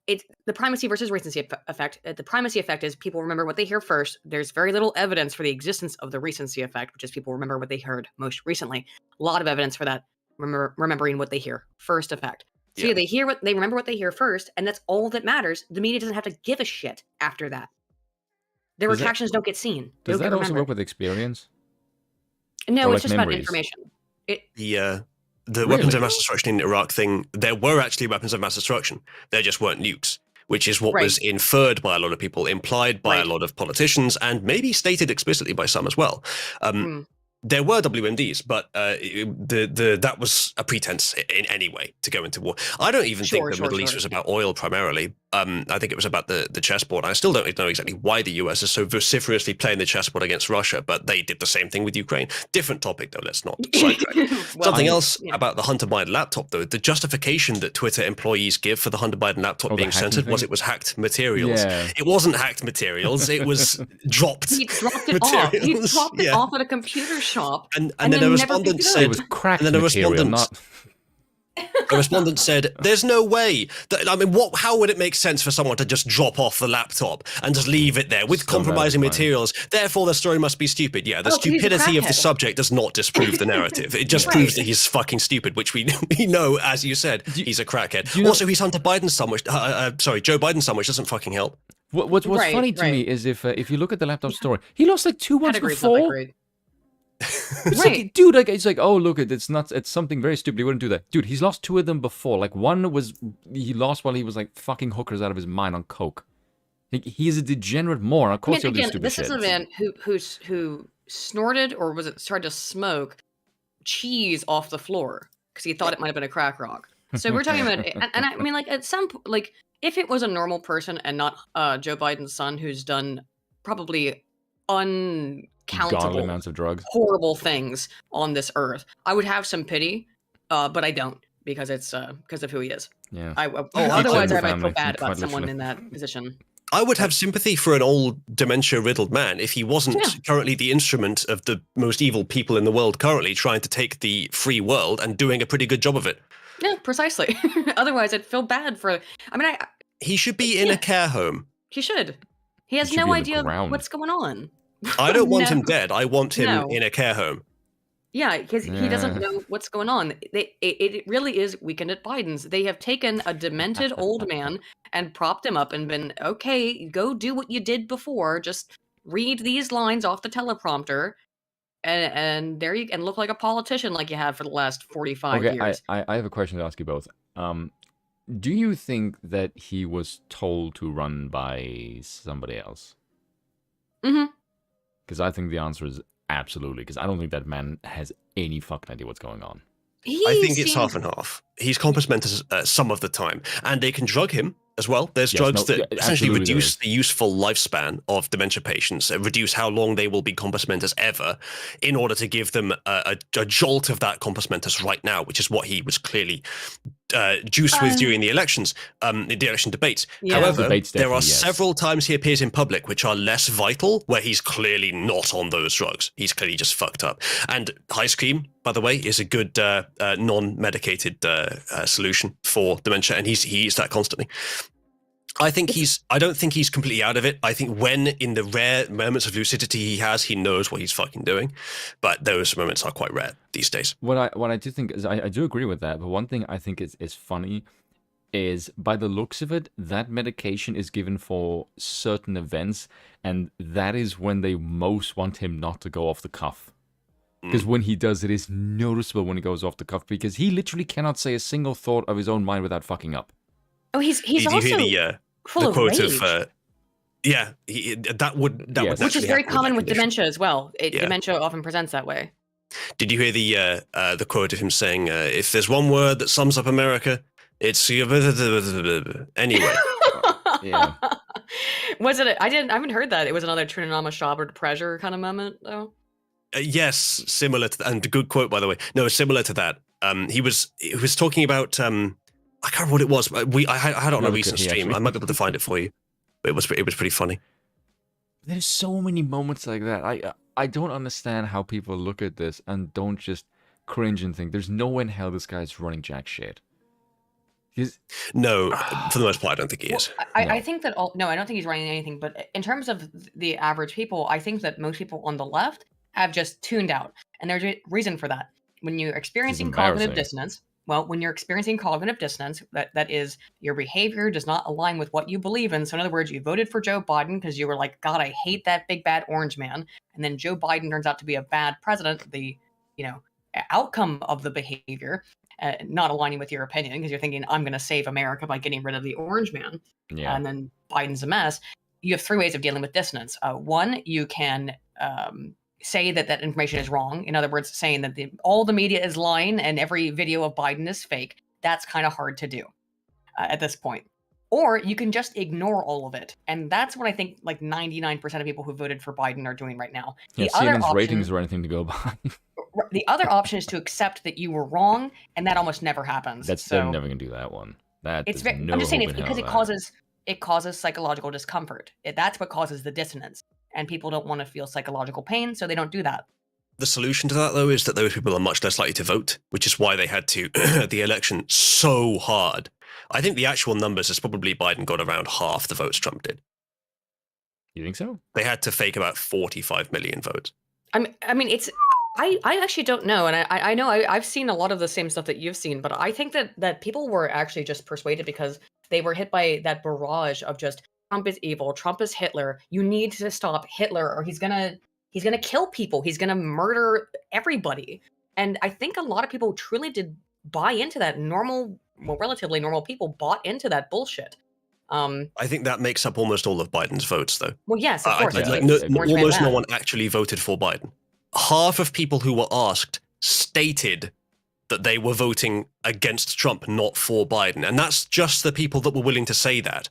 Speaker 3: It's the primacy versus recency effect. The primacy effect is people remember what they hear first. There's very little evidence for the existence of the recency effect, which is people remember what they heard most recently. A lot of evidence for that, remembering what they hear first effect. So they remember what they hear first, and that's all that matters. The media doesn't have to give a shit after that. Their retractions don't get seen.
Speaker 2: Does that also work with experience?
Speaker 3: No, it's just memories? About information.
Speaker 1: The weapons of mass destruction in Iraq thing, there were actually weapons of mass destruction. There just weren't nukes, which is what was inferred by a lot of people, implied by a lot of politicians, and maybe stated explicitly by some as well. There were WMDs, but that was a pretense in any way to go into war. I don't even think the Middle East was about oil primarily. I think it was about the chessboard. I still don't know exactly why the US is so vociferously playing the chessboard against Russia, but they did the same thing with Ukraine. Different topic, though. Let's not sidetrack. Something else about the Hunter Biden laptop, though. The justification that Twitter employees give for the Hunter Biden laptop being censored was it was hacked materials. Yeah. It wasn't hacked materials. It was dropped.
Speaker 3: He dropped it off. He dropped it off at a computer shop.
Speaker 1: And then a respondent said
Speaker 2: it was cracked material, not...
Speaker 1: The respondent said, "There's no way that. I mean, how would it make sense for someone to just drop off the laptop and just leave it there with compromising materials? Therefore, the story must be stupid." Yeah, the stupidity of the subject does not disprove the narrative. It just proves that he's fucking stupid, which we know, as you said, he's a crackhead. Also, he's Hunter Biden's son, which Joe Biden's son, which doesn't fucking help.
Speaker 2: What's funny to me is if you look at the laptop story, he lost like 2 months before. Like, dude, it's like, oh, look, it's something very stupid. He wouldn't do that. Dude, he's lost 2 of them before. Like, one was he lost while he was like fucking hookers out of his mind on coke. He's a degenerate moron. Of course, he'll do stupid shit.
Speaker 3: This is a man who snorted, or was it started to smoke cheese off the floor because he thought it might have been a crack rock. So we're talking about, and I mean, like at some like if it was a normal person and not Joe Biden's son who's done probably uncountable
Speaker 2: amounts of drugs,
Speaker 3: horrible things on this earth, I would have some pity, but I don't because it's because of who he is.
Speaker 2: Yeah.
Speaker 3: Otherwise, I might feel bad about someone in that position.
Speaker 1: I would have sympathy for an old dementia-riddled man if he wasn't currently the instrument of the most evil people in the world currently trying to take the free world and doing a pretty good job of it.
Speaker 3: Yeah, precisely. Otherwise, I'd feel bad for... I mean,
Speaker 1: he should be in a care home.
Speaker 3: He should. He has no idea what's going on.
Speaker 1: I don't want him dead. I want him in a care home.
Speaker 3: Yeah, because he doesn't know what's going on. It really is Weekend at Biden's. They have taken a demented old man and propped him up and been, okay, go do what you did before. Just read these lines off the teleprompter and there you can look like a politician like you have for the last 45 years.
Speaker 2: I have a question to ask you both. Do you think that he was told to run by somebody else?
Speaker 3: Mm-hmm.
Speaker 2: Because I think the answer is absolutely, because I don't think that man has any fucking idea what's going on.
Speaker 1: I think it's half and half. He's compass mentis some of the time, and they can drug him as well. There's drugs that essentially reduce the useful lifespan of dementia patients, reduce how long they will be compass mentis ever, in order to give them a jolt of that compass mentis right now, which is what he was clearly juiced with during the elections, the election debates. However, there are several times he appears in public which are less vital, where he's clearly not on those drugs. He's clearly just fucked up. And ice cream, by the way, is a good non-medicated solution for dementia, and he eats that constantly. I don't think he's completely out of it. I think when in the rare moments of lucidity he knows what he's fucking doing. But those moments are quite rare these days.
Speaker 2: What I do think is, I do agree with that. But one thing I think is funny is, by the looks of it, that medication is given for certain events. And that is when they most want him not to go off the cuff. Because when he does, it is noticeable when he goes off the cuff. Because he literally cannot say a single thought of his own mind without fucking up.
Speaker 3: Oh, he's also... full of rage.
Speaker 1: That would
Speaker 3: which is very common with dementia as well. Dementia often presents that way.
Speaker 1: Did you hear the quote of him saying, "If there's one word that sums up America, it's anyway."
Speaker 2: Yeah.
Speaker 3: Was it? I haven't heard that. It was another Trinoma Schaubert pressure kind of moment, though.
Speaker 1: Yes, similar to that, and a good quote, by the way. No, similar to that. He was talking about. I can't remember what it was. I had it on a recent stream. I might be able to find it for you. But it was pretty funny.
Speaker 2: There's so many moments like that. I don't understand how people look at this and don't just cringe and think, there's no way in hell this guy's running jack shit.
Speaker 1: No, for the most part, I don't think he is.
Speaker 3: I think that I don't think he's running anything. But in terms of the average people, I think that most people on the left have just tuned out, and there's a reason for that. When you're experiencing cognitive dissonance. Well, when you're experiencing cognitive dissonance, that is, your behavior does not align with what you believe in. So in other words, you voted for Joe Biden because you were like, God, I hate that big bad orange man. And then Joe Biden turns out to be a bad president. The, outcome of the behavior, not aligning with your opinion because you're thinking, I'm going to save America by getting rid of the orange man.
Speaker 2: Yeah.
Speaker 3: And then Biden's a mess. You have three ways of dealing with dissonance. One, you can say that information is wrong. In other words, saying that all the media is lying and every video of Biden is fake. That's kind of hard to do at this point. Or you can just ignore all of it. And that's what I think like 99% of people who voted for Biden are doing right now.
Speaker 2: Yeah, CNN's ratings or anything to go by.
Speaker 3: The other option is to accept that you were wrong, and that almost never happens.
Speaker 2: They're never going to do that one. I'm just saying
Speaker 3: because it causes psychological discomfort. That's what causes the dissonance. And people don't want to feel psychological pain, so they don't do that.
Speaker 1: The solution to that, though, is that those people are much less likely to vote, which is why they had to the election so hard. I think the actual numbers is probably Biden got around half the votes Trump did.
Speaker 2: You think so?
Speaker 1: They had to fake about 45 million votes.
Speaker 3: I mean, it's... I actually don't know, and I know I've seen a lot of the same stuff that you've seen, but I think that people were actually just persuaded because they were hit by that barrage of just Trump is evil, Trump is Hitler. You need to stop Hitler, or he's gonna kill people, he's gonna murder everybody. And I think a lot of people truly did buy into that. Relatively normal people bought into that bullshit.
Speaker 1: I think that makes up almost all of Biden's votes, though.
Speaker 3: Well, yes, of course.
Speaker 1: Almost no one actually voted for Biden. Half of people who were asked stated that they were voting against Trump, not for Biden. And that's just the people that were willing to say that.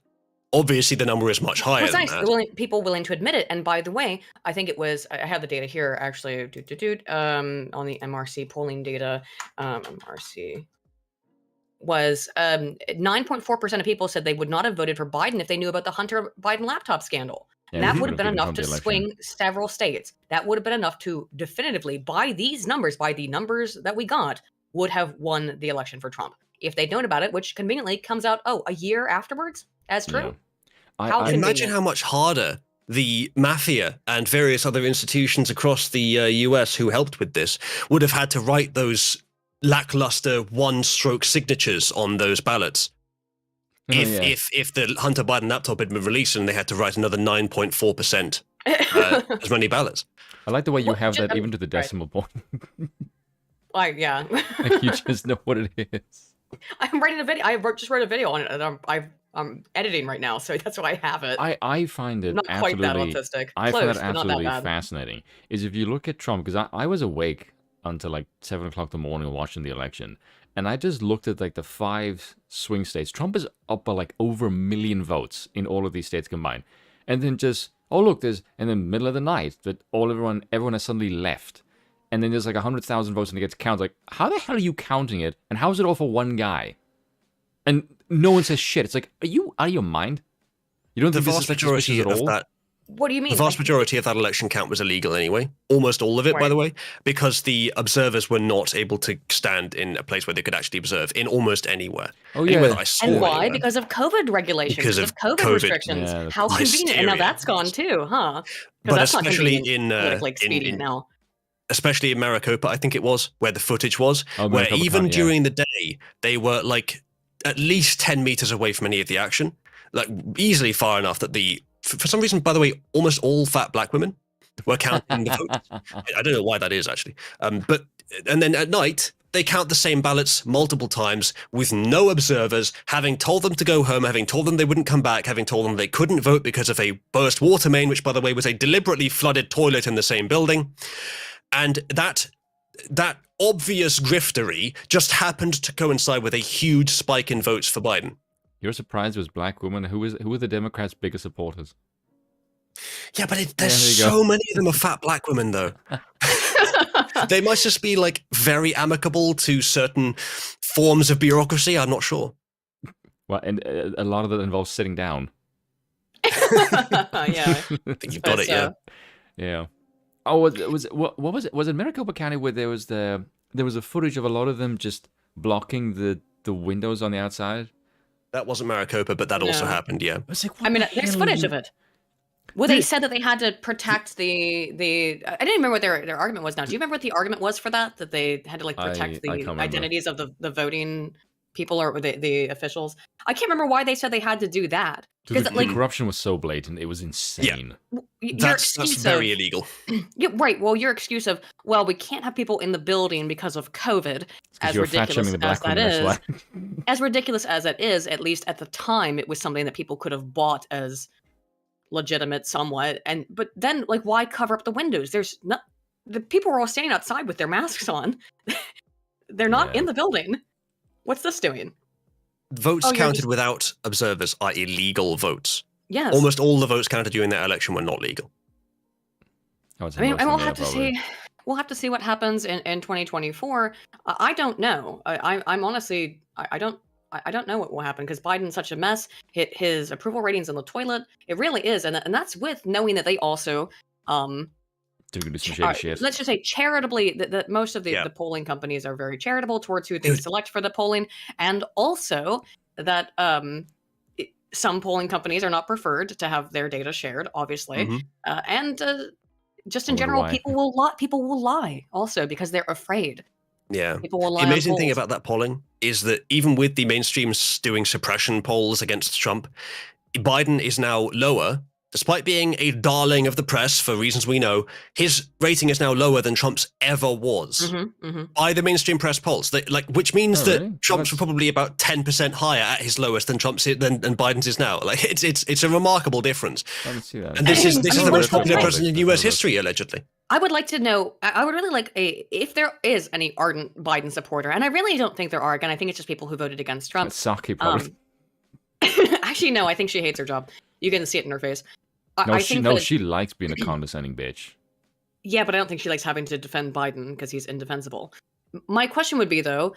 Speaker 1: Obviously, the number is much higher than that.
Speaker 3: People willing to admit it. And by the way, I think it was, I have the data here, actually, on the MRC polling data. MRC was 9.4% of people said they would not have voted for Biden if they knew about the Hunter Biden laptop scandal.
Speaker 2: Yeah,
Speaker 3: that would have been enough to swing several states. That would have been enough to definitively, by the numbers that we got, would have won the election for Trump. If they'd known about it, which conveniently comes out, a year afterwards as true.
Speaker 1: Yeah. I imagine how much harder the mafia and various other institutions across the US who helped with this would have had to write those lackluster one-stroke signatures on those ballots. If the Hunter Biden laptop had been released and they had to write another 9.4% as many ballots.
Speaker 2: I like the way you have that even to the decimal point.
Speaker 3: Yeah.
Speaker 2: Like you just know what it is.
Speaker 3: I'm writing a video. Just wrote a video on it, and I'm editing right now, so that's why I have it.
Speaker 2: I find it
Speaker 3: not quite that autistic.
Speaker 2: I find it absolutely fascinating. Is if you look at Trump, because I was awake until like 7 o'clock in the morning watching the election. And I just looked at like the 5 swing states. Trump is up by like over 1 million votes in all of these states combined. And then just, there's in the middle of the night that everyone has suddenly left. And then there's like 100,000 votes and it gets counted. Like, how the hell are you counting it? And how is it all for one guy? And no one says shit. It's like, are you out of your mind? You don't think this is suspicious at all?
Speaker 3: What do you mean?
Speaker 1: The vast majority of that election count was illegal anyway. Almost all of it, by the way, because the observers were not able to stand in a place where they could actually observe in almost anywhere.
Speaker 2: Oh, yeah.
Speaker 3: And why? Anywhere. Because of COVID regulations. Because of COVID restrictions. Yeah, how convenient. And now that's gone too, huh?
Speaker 1: But especially
Speaker 3: now.
Speaker 1: Especially in Maricopa, I think it was, where the footage was, where even during the day, they were like at least 10 meters away from any of the action. Like easily far enough that for some reason, by the way, almost all fat black women were counting the votes. I don't know why that is, actually. And then at night, they count the same ballots multiple times with no observers, having told them to go home, having told them they wouldn't come back, having told them they couldn't vote because of a burst water main, which, by the way, was a deliberately flooded toilet in the same building. And that obvious griftery just happened to coincide with a huge spike in votes for Biden.
Speaker 2: You're surprised it was black women. Who were the Democrats' biggest supporters?
Speaker 1: Yeah, but there's so many of them are fat black women, though. They must just be like very amicable to certain forms of bureaucracy. I'm not sure.
Speaker 2: Well, and a lot of that involves sitting down.
Speaker 3: Yeah,
Speaker 1: I think you've got it.
Speaker 2: Yeah. Oh, what was it? Was it Maricopa County where there was a footage of a lot of them just blocking the windows on the outside?
Speaker 1: That wasn't Maricopa, but that also happened, yeah.
Speaker 3: There's footage of it. Well, they said that they had to protect the. I didn't remember what their argument was now. Do you remember what the argument was for that? That they had to like protect the identities of the voting people or the officials? I can't remember why they said they had to do that.
Speaker 2: Because the corruption was so blatant, it was insane.
Speaker 1: Yeah. That's very illegal.
Speaker 3: Yeah, right. Well, your excuse of, well, we can't have people in the building because of COVID, as ridiculous as that is, as ridiculous as it is, at least at the time, it was something that people could have bought as legitimate somewhat. But then, like, why cover up the windows? The people were all standing outside with their masks on. They're not in the building. What's this doing?
Speaker 1: Votes counted without observers are illegal votes.
Speaker 3: Yes.
Speaker 1: Almost all the votes counted during that election were not legal.
Speaker 3: I mean, and we'll have to see. We'll have to see what happens in 2024. I don't know. I'm honestly, I don't know what will happen because Biden's such a mess. His approval ratings in the toilet. It really is, and that's with knowing that they also
Speaker 2: do some shady shit.
Speaker 3: Let's just say charitably that most of the polling companies are very charitable towards who they select for the polling, and also that some polling companies are not preferred to have their data shared, obviously, and just in general, people will lie also because they're afraid.
Speaker 1: Yeah.
Speaker 3: People will lie.
Speaker 1: The amazing thing about that polling is that even with the mainstreams doing suppression polls against Trump, Biden is now lower. Despite being a darling of the press for reasons we know, his rating is now lower than Trump's ever was by the mainstream press polls. Which means that Trump's probably about 10% higher at his lowest than Biden's is now. Like it's a remarkable difference. And this is the most popular president in U.S. history, allegedly.
Speaker 3: I would like to know. I would really like if there is any ardent Biden supporter, and I really don't think there are. Again, I think it's just people who voted against Trump.
Speaker 2: Psaki, probably.
Speaker 3: Actually, no. I think she hates her job. You can see it in her face.
Speaker 2: She likes being a condescending bitch.
Speaker 3: Yeah, but I don't think she likes having to defend Biden because he's indefensible. My question would be, though,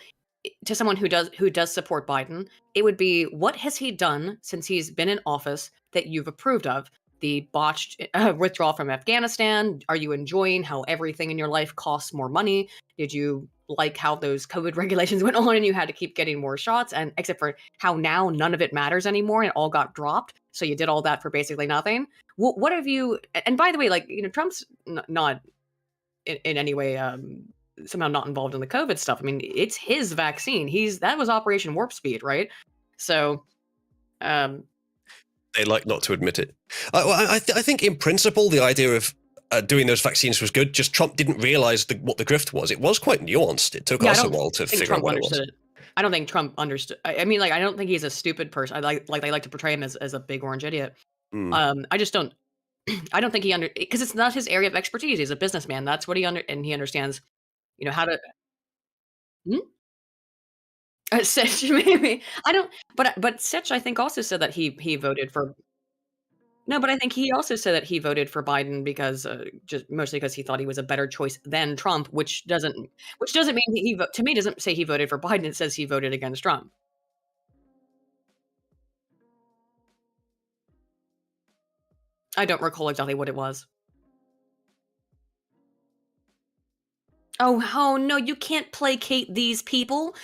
Speaker 3: to someone who does support Biden, it would be, what has he done since he's been in office that you've approved of? The botched withdrawal from Afghanistan? Are you enjoying how everything in your life costs more money? Did you like how those COVID regulations went on and you had to keep getting more shots? And except for how now none of it matters anymore and it all got dropped. So you did all that for basically nothing. What have you? And by the way, Trump's not in any way somehow not involved in the COVID stuff. I mean, it's his vaccine. That was Operation Warp Speed, right? So,
Speaker 1: they like not to admit it. I think in principle the idea of doing those vaccines was good. Just Trump didn't realize what the grift was. It was quite nuanced. It took us a while to figure out what it was.
Speaker 3: I don't think Trump understood. I mean, I don't think he's a stupid person. They like to portray him as a big orange idiot. I just don't. I don't think he because it's not his area of expertise. He's a businessman. That's what he understands. How to. Sitch, maybe. I don't. But Sitch, I think, also said that he voted for. No, but I think he also said that he voted for Biden because just mostly because he thought he was a better choice than Trump, which doesn't mean to me doesn't say he voted for Biden. It says he voted against Trump. I don't recall exactly what it was. Oh no, you can't placate these people.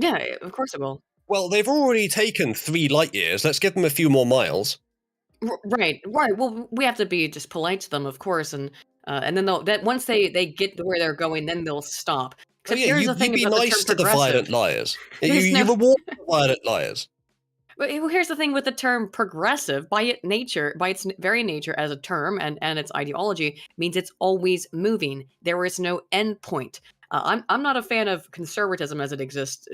Speaker 3: Yeah, of course it will.
Speaker 1: Well, they've already taken 3 light years. Let's give them a few more miles.
Speaker 3: Right. Well, we have to be just polite to them, of course, and then once they get to where they're going, then they'll stop.
Speaker 1: Here's the thing, you be nice to the violent liars. You reward the violent liars.
Speaker 3: But here's the thing with the term progressive, by its very nature as a term and its ideology, means it's always moving. There is no end point. I'm not a fan of conservatism as it exists,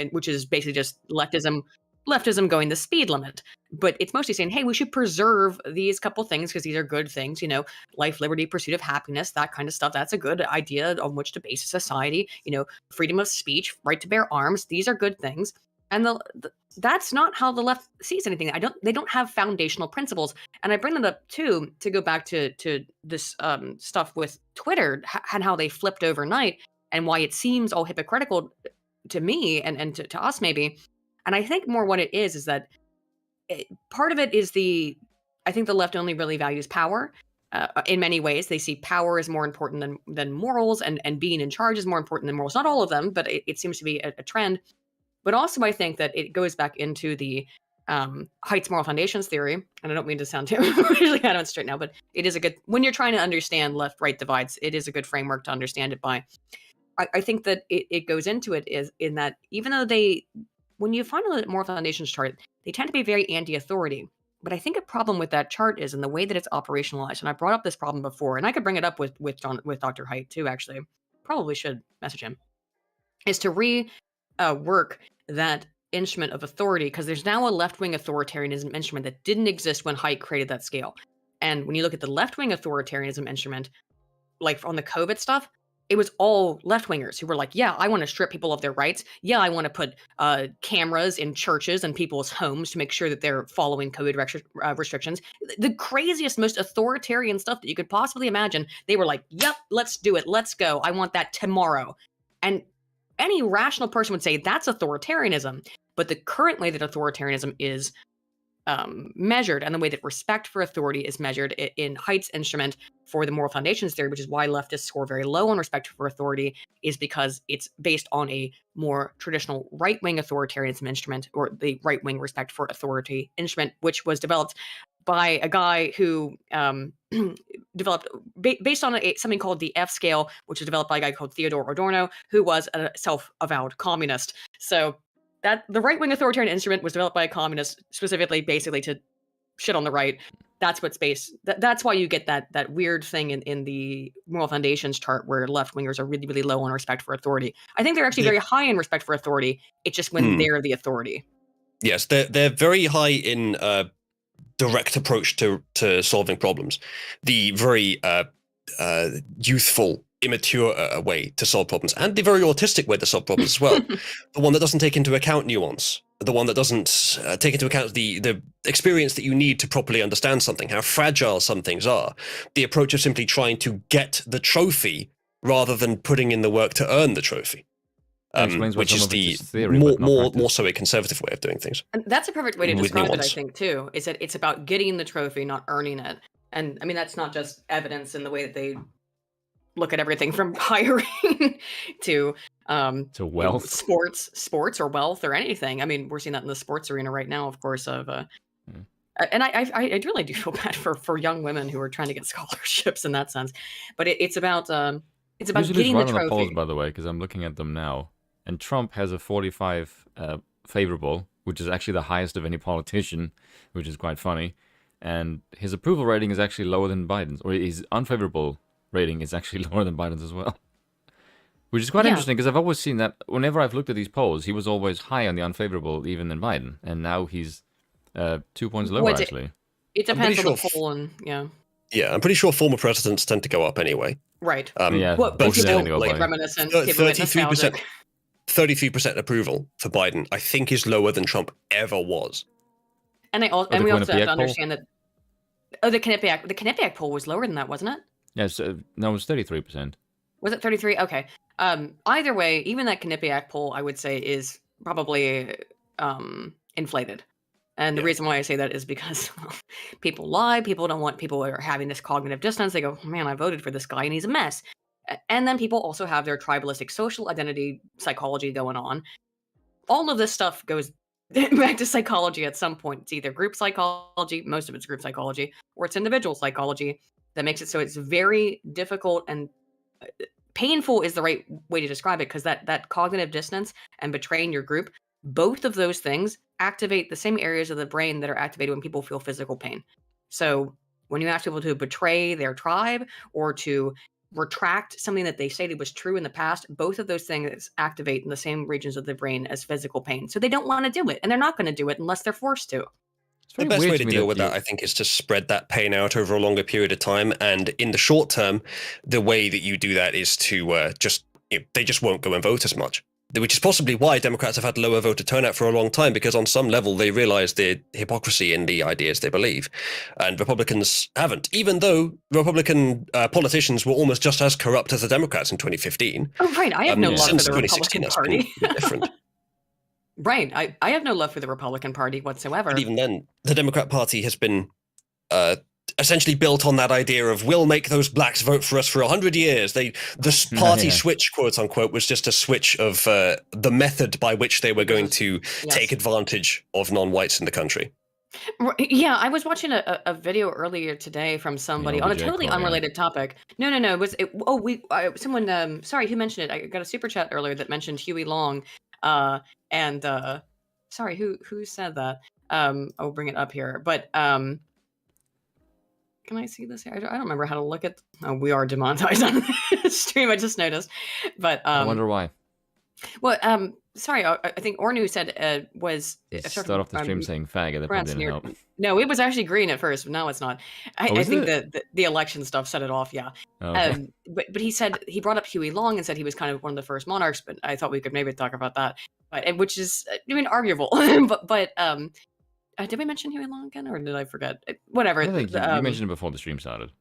Speaker 3: which is basically just leftism going the speed limit. But it's mostly saying, hey, we should preserve these couple things because these are good things, life, liberty, pursuit of happiness, that kind of stuff. That's a good idea on which to base a society, freedom of speech, right to bear arms. These are good things. And that's not how the left sees anything. They don't have foundational principles. And I bring that up too, to go back to this stuff with Twitter and how they flipped overnight and why it seems all hypocritical to me and to us maybe. And I think more what it is that part of it is I think the left only really values power. in many ways. They see power as more important than morals, and being in charge is more important than morals. Not all of them, but it seems to be a trend. But also, I think that it goes back into the Haidt's moral foundations theory. And I don't mean to sound too really out of it straight now, but it is a good, when you're trying to understand left-right divides, it is a good framework to understand it by. I think that it goes into it is in that even though when you find a moral foundations chart, they tend to be very anti-authority. But I think a problem with that chart is in the way that it's operationalized. And I brought up this problem before, and I could bring it up with Dr. Haidt too, actually. Probably should message him. Is to rework that instrument of authority, because there's now a left-wing authoritarianism instrument that didn't exist when Haidt created that scale. And when you look at the left-wing authoritarianism instrument, like on the COVID stuff, it was all left-wingers who were like, yeah, I want to strip people of their rights. Yeah, I want to put cameras in churches and people's homes to make sure that they're following COVID restrictions. The craziest, most authoritarian stuff that you could possibly imagine. They were like, yep, let's do it. Let's go. I want that tomorrow. And any rational person would say that's authoritarianism. But the current way that authoritarianism is measured, and the way that respect for authority is measured in Haidt's instrument for the moral foundations theory, which is why leftists score very low on respect for authority, is because it's based on a more traditional right-wing authoritarianism instrument, or the right-wing respect for authority instrument, which was developed by a guy who developed based on something called the F scale, which was developed by a guy called Theodore Adorno, who was a self-avowed communist. So that the right-wing authoritarian instrument was developed by a communist, specifically, basically to shit on the right. That's what's based. That's why you get that weird thing in the moral foundations chart where left-wingers are really, really low on respect for authority. I think they're actually very high in respect for authority. It's just when they're the authority.
Speaker 1: Yes, they're very high in direct approach to solving problems. The very youthful, immature way to solve problems, and the very autistic way to solve problems as well. The one that doesn't take into account nuance, the one that doesn't take into account the experience that you need to properly understand something, how fragile some things are. The approach of simply trying to get the trophy rather than putting in the work to earn the trophy. Which is the theory, more so a conservative way of doing things.
Speaker 3: And that's a perfect way to describe it, I think, too, is that it's about getting the trophy, not earning it. And I mean, that's not just evidence in the way that they look at everything from hiring to
Speaker 2: wealth,
Speaker 3: sports or wealth or anything. I mean, we're seeing that in the sports arena right now, of course, and I really do feel bad for young women who are trying to get scholarships in that sense. But it's about getting the trophy.
Speaker 2: On the polls, by the way, because I'm looking at them now, and Trump has a 45 favorable, which is actually the highest of any politician, which is quite funny. And his approval rating is actually lower than Biden's, or his unfavorable rating is actually lower than Biden's as well. Which is quite interesting, because I've always seen that whenever I've looked at these polls, he was always high on the unfavorable, even than Biden. And now he's 2 points lower, actually.
Speaker 3: It depends on the poll, and
Speaker 1: Yeah, I'm pretty sure former presidents tend to go up anyway.
Speaker 3: Right.
Speaker 1: But
Speaker 3: people like reminiscent,
Speaker 1: 33% approval for Biden, I think, is lower than Trump ever was.
Speaker 3: And we also have to understand that the Quinnipiac poll was lower than that, wasn't it?
Speaker 2: Yes, no, it was 33%.
Speaker 3: Was it 33? Okay. Either way, even that Quinnipiac poll, I would say, is probably inflated. And the reason why I say that is because people lie. People don't want people who are having this cognitive dissonance. They go, man, I voted for this guy and he's a mess. And then people also have their tribalistic social identity psychology going on. All of this stuff goes back to psychology at some point. It's either group psychology, most of it's group psychology, or it's individual psychology that makes it so it's very difficult and painful is the right way to describe it, because that cognitive dissonance and betraying your group, both of those things activate the same areas of the brain that are activated when people feel physical pain. So when you ask people to betray their tribe or to retract something that they stated was true in the past, both of those things activate in the same regions of the brain as physical pain. So they don't want to do it, and they're not going to do it unless they're forced to.
Speaker 1: The best way to deal with that, I think, is to spread that pain out over a longer period of time. And in the short term, the way that you do that is to they just won't go and vote as much. Which is possibly why Democrats have had lower voter turnout for a long time, because on some level they realize the hypocrisy in the ideas they believe. And Republicans haven't, even though Republican politicians were almost just as corrupt as the Democrats in 2015.
Speaker 3: Oh, right. I have no love for the Republican Party.
Speaker 1: Different.
Speaker 3: Right. I have no love for the Republican Party whatsoever.
Speaker 1: But even then, the Democrat Party has been essentially built on that idea of we'll make those blacks vote for us for 100 years. The party switch, quote unquote, was just a switch of the method by which they were going to take advantage of non-whites in the country.
Speaker 3: Yeah, I was watching a video earlier today from somebody on a totally unrelated topic. No. Someone, sorry, who mentioned it? I got a super chat earlier that mentioned Huey Long. Sorry, who said that? I'll bring it up here. But can I see this here? I don't remember how to look at. Oh, we are demonetized on the stream. I just noticed. But
Speaker 2: I wonder why.
Speaker 3: Well, sorry, I think Ornu said was
Speaker 2: start off the stream saying faggot. That probably didn't help.
Speaker 3: No, it was actually green at first, but now it's not. I think the election stuff set it off. Yeah. Okay. But he said he brought up Huey Long and said he was kind of one of the first monarchs. But I thought we could maybe talk about that. But which is arguable. but did we mention Huey Long again, or did I forget? Whatever.
Speaker 2: I think you mentioned it before the stream started.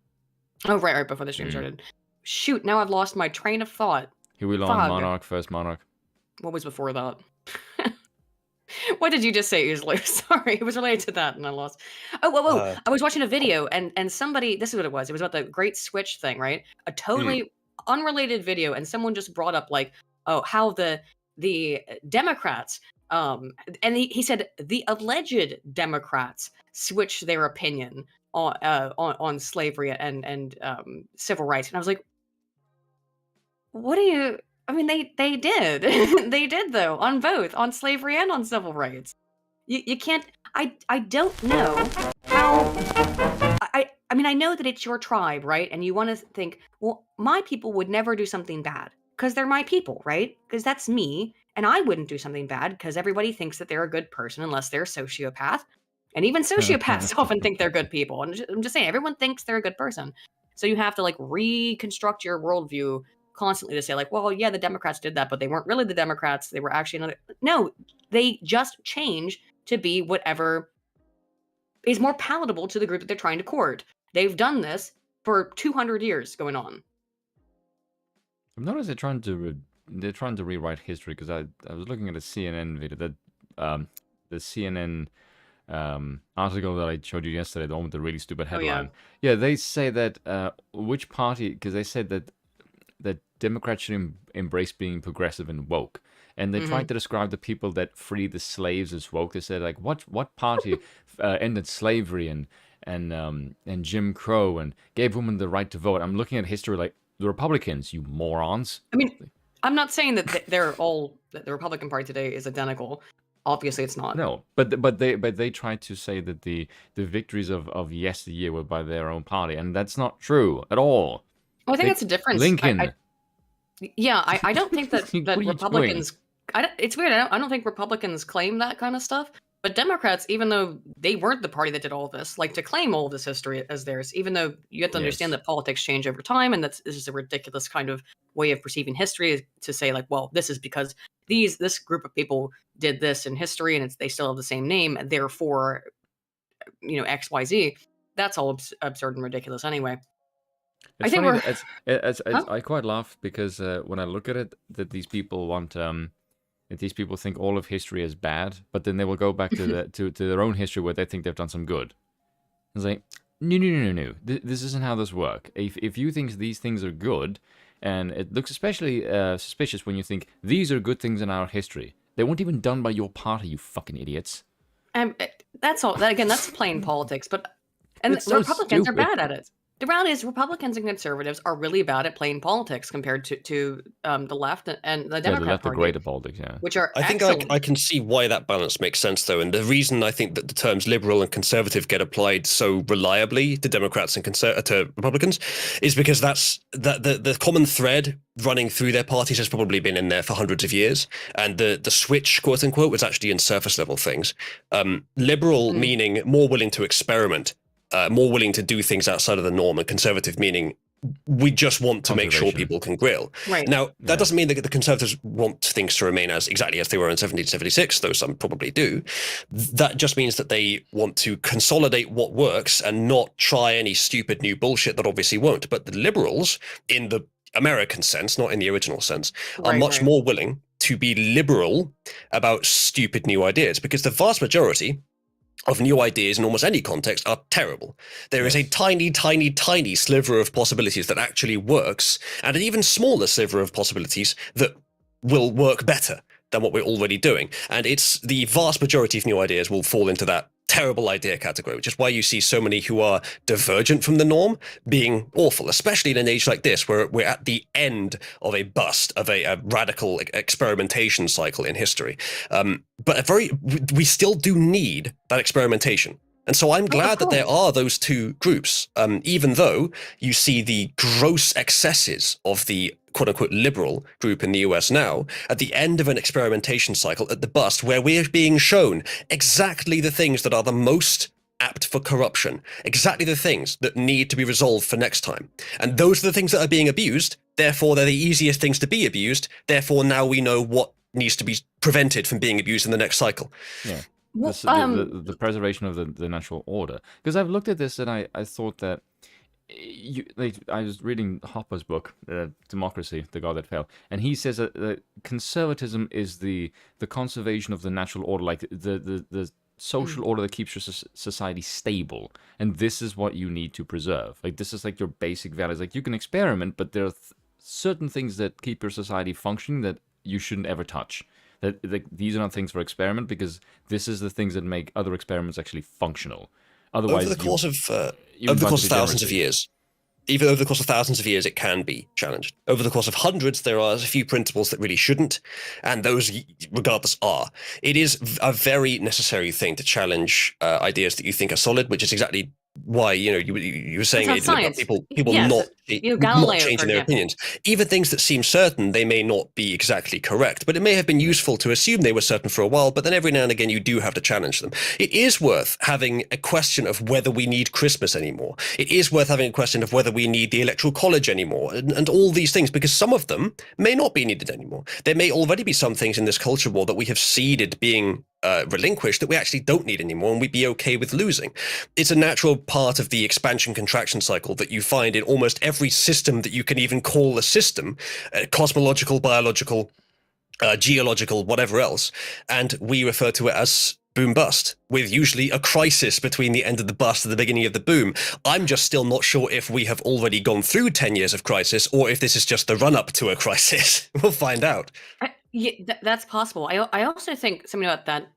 Speaker 3: Oh, right before the stream started. Shoot! Now I've lost my train of thought.
Speaker 2: Huey Long, monarch, first monarch.
Speaker 3: What was before that? What did you just say, Uzalu? Sorry, it was related to that, and I lost. Oh, I was watching a video, and somebody. This is what it was. It was about the Great Switch thing, right? A totally unrelated video, and someone just brought up like, how the Democrats, and he said the alleged Democrats switched their opinion on slavery and civil rights, and I was like, what do you? I mean, they did. They did, though, on both, on slavery and on civil rights. You can't... I don't know how... I mean, I know that it's your tribe, right? And you want to think, well, my people would never do something bad because they're my people, right? Because that's me, and I wouldn't do something bad because everybody thinks that they're a good person unless they're a sociopath. And even sociopaths often think they're good people. And I'm just saying, everyone thinks they're a good person. So you have to, like, reconstruct your worldview constantly to say like, well, yeah, the Democrats did that, but they weren't really the Democrats. They were actually another. No, they just change to be whatever is more palatable to the group that they're trying to court. They've done this for 200 years going on.
Speaker 2: I've noticed they're trying to rewrite history because I was looking at a CNN video that the CNN article that I showed you yesterday, the one with the really stupid headline. Yeah, they say that which party, because they said that Democrats should embrace being progressive and woke. And they tried to describe the people that freed the slaves as woke. They said, like, what party ended slavery and Jim Crow and gave women the right to vote? I'm looking at history like, the Republicans, you morons.
Speaker 3: I mean, I'm not saying that that the Republican Party today is identical. Obviously, it's not.
Speaker 2: No, but they tried to say that the victories of yesteryear were by their own party, and that's not true at all.
Speaker 3: Well, I think that's a difference.
Speaker 2: Lincoln.
Speaker 3: I don't think that Republicans. It's weird. I don't think Republicans claim that kind of stuff. But Democrats, even though they weren't the party that did all this, like to claim all of this history as theirs. Even though you have to understand that politics change over time, and this is a ridiculous kind of way of perceiving history to say like, well, this is because this group of people did this in history, and they still have the same name, and therefore, X, Y, Z. That's all absurd and ridiculous anyway.
Speaker 2: It's funny. I quite laugh because when I look at it, that these people want, that these people think all of history is bad, but then they will go back to to their own history where they think they've done some good. It's like, no. This isn't how this works. If you think these things are good, and it looks especially suspicious when you think these are good things in our history, they weren't even done by your party, you fucking idiots.
Speaker 3: That's all. That's plain politics. And the Republicans are bad at it. The reality is Republicans and conservatives are really bad at playing politics compared to the left and the Democrat
Speaker 2: the left
Speaker 3: Party.
Speaker 2: Are great at politics, yeah.
Speaker 3: Which are
Speaker 1: I think I can see why that balance makes sense, though. And the reason I think that the terms liberal and conservative get applied so reliably to Democrats and to Republicans is because that's the common thread running through their parties has probably been in there for hundreds of years. And the switch, quote unquote, was actually in surface level things. Liberal meaning more willing to experiment. More willing to do things outside of the norm, and conservative meaning we just want to make sure people can grill.
Speaker 3: Right.
Speaker 1: Now, that doesn't mean that the conservatives want things to remain exactly as they were in 1776, though some probably do. That just means that they want to consolidate what works and not try any stupid new bullshit that obviously won't. But the liberals, in the American sense, not in the original sense, are much more willing to be liberal about stupid new ideas, because the vast majority of new ideas in almost any context are terrible. There is a tiny, tiny, tiny sliver of possibilities that actually works, and an even smaller sliver of possibilities that will work better than what we're already doing. And it's the vast majority of new ideas will fall into that terrible idea category, which is why you see so many who are divergent from the norm being awful, especially in an age like this where we're at the end of a bust of a radical experimentation cycle in history. But we still do need that experimentation. And so I'm glad that there are those two groups, even though you see the gross excesses of the quote-unquote liberal group in the US now, at the end of an experimentation cycle at the bust, where we're being shown exactly the things that are the most apt for corruption, exactly the things that need to be resolved for next time. And those are the things that are being abused, therefore they're the easiest things to be abused, therefore now we know what needs to be prevented from being abused in the next cycle.
Speaker 2: Yeah. The preservation of the natural order. Because I've looked at this and I thought that I was reading Hopper's book, Democracy, The God That Fell, and he says that conservatism is the conservation of the natural order, like the social order that keeps your society stable, and this is what you need to preserve. Like, this is like your basic values. Like, you can experiment, but there are certain things that keep your society functioning that you shouldn't ever touch. That these are not things for experiment, because this is the things that make other experiments actually functional. Otherwise,
Speaker 1: over the course of thousands of years, even over the course of thousands of years, it can be challenged. Over the course of hundreds, there are a few principles that really shouldn't, and those, regardless, are. It is a very necessary thing to challenge ideas that you think are solid, which is exactly why, you were saying about people yes, not changing their opinions. Even things that seem certain, they may not be exactly correct, but it may have been useful to assume they were certain for a while, but then every now and again you do have to challenge them. It is worth having a question of whether we need Christmas anymore. It is worth having a question of whether we need the Electoral College anymore, and all these things, because some of them may not be needed anymore. There may already be some things in this culture war that we have ceded being relinquished that we actually don't need anymore, and we'd be okay with losing. It's a natural part of the expansion-contraction cycle that you find in almost every system that you can even call a system, cosmological, biological, geological, whatever else, and we refer to it as boom-bust, with usually a crisis between the end of the bust and the beginning of the boom. I'm just still not sure if we have already gone through 10 years of crisis, or if this is just the run-up to a crisis. We'll find out.
Speaker 3: Yeah, that's possible. I also think something about that.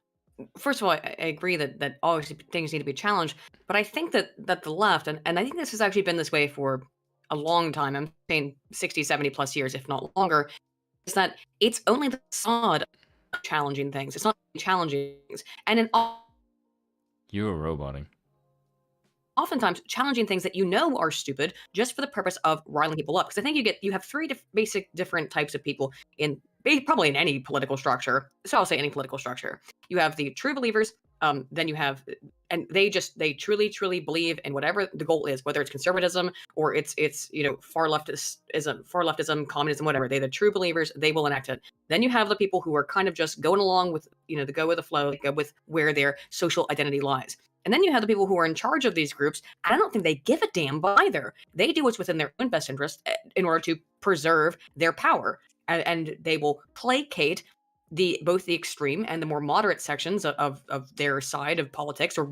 Speaker 3: First of all, I agree that obviously things need to be challenged, but I think that the left, and I think this has actually been this way for a long time, I'm saying 60, 70 plus years, if not longer, is that it's only the facade of challenging things. It's not challenging things. And in
Speaker 2: you're roboting.
Speaker 3: Oftentimes challenging things that you know are stupid just for the purpose of riling people up. Because I think you have three basic different types of people in probably in any political structure. So I'll say any political structure. You have the true believers. Then you have, and they truly believe in whatever the goal is, whether it's conservatism or it's far leftism, communism, whatever. They're the true believers. They will enact it. Then you have the people who are kind of just going along with the go with the flow, go with where their social identity lies. And then you have the people who are in charge of these groups, and I don't think they give a damn either. They do what's within their own best interest in order to preserve their power, and they will placate both the extreme and the more moderate sections of their side of politics, or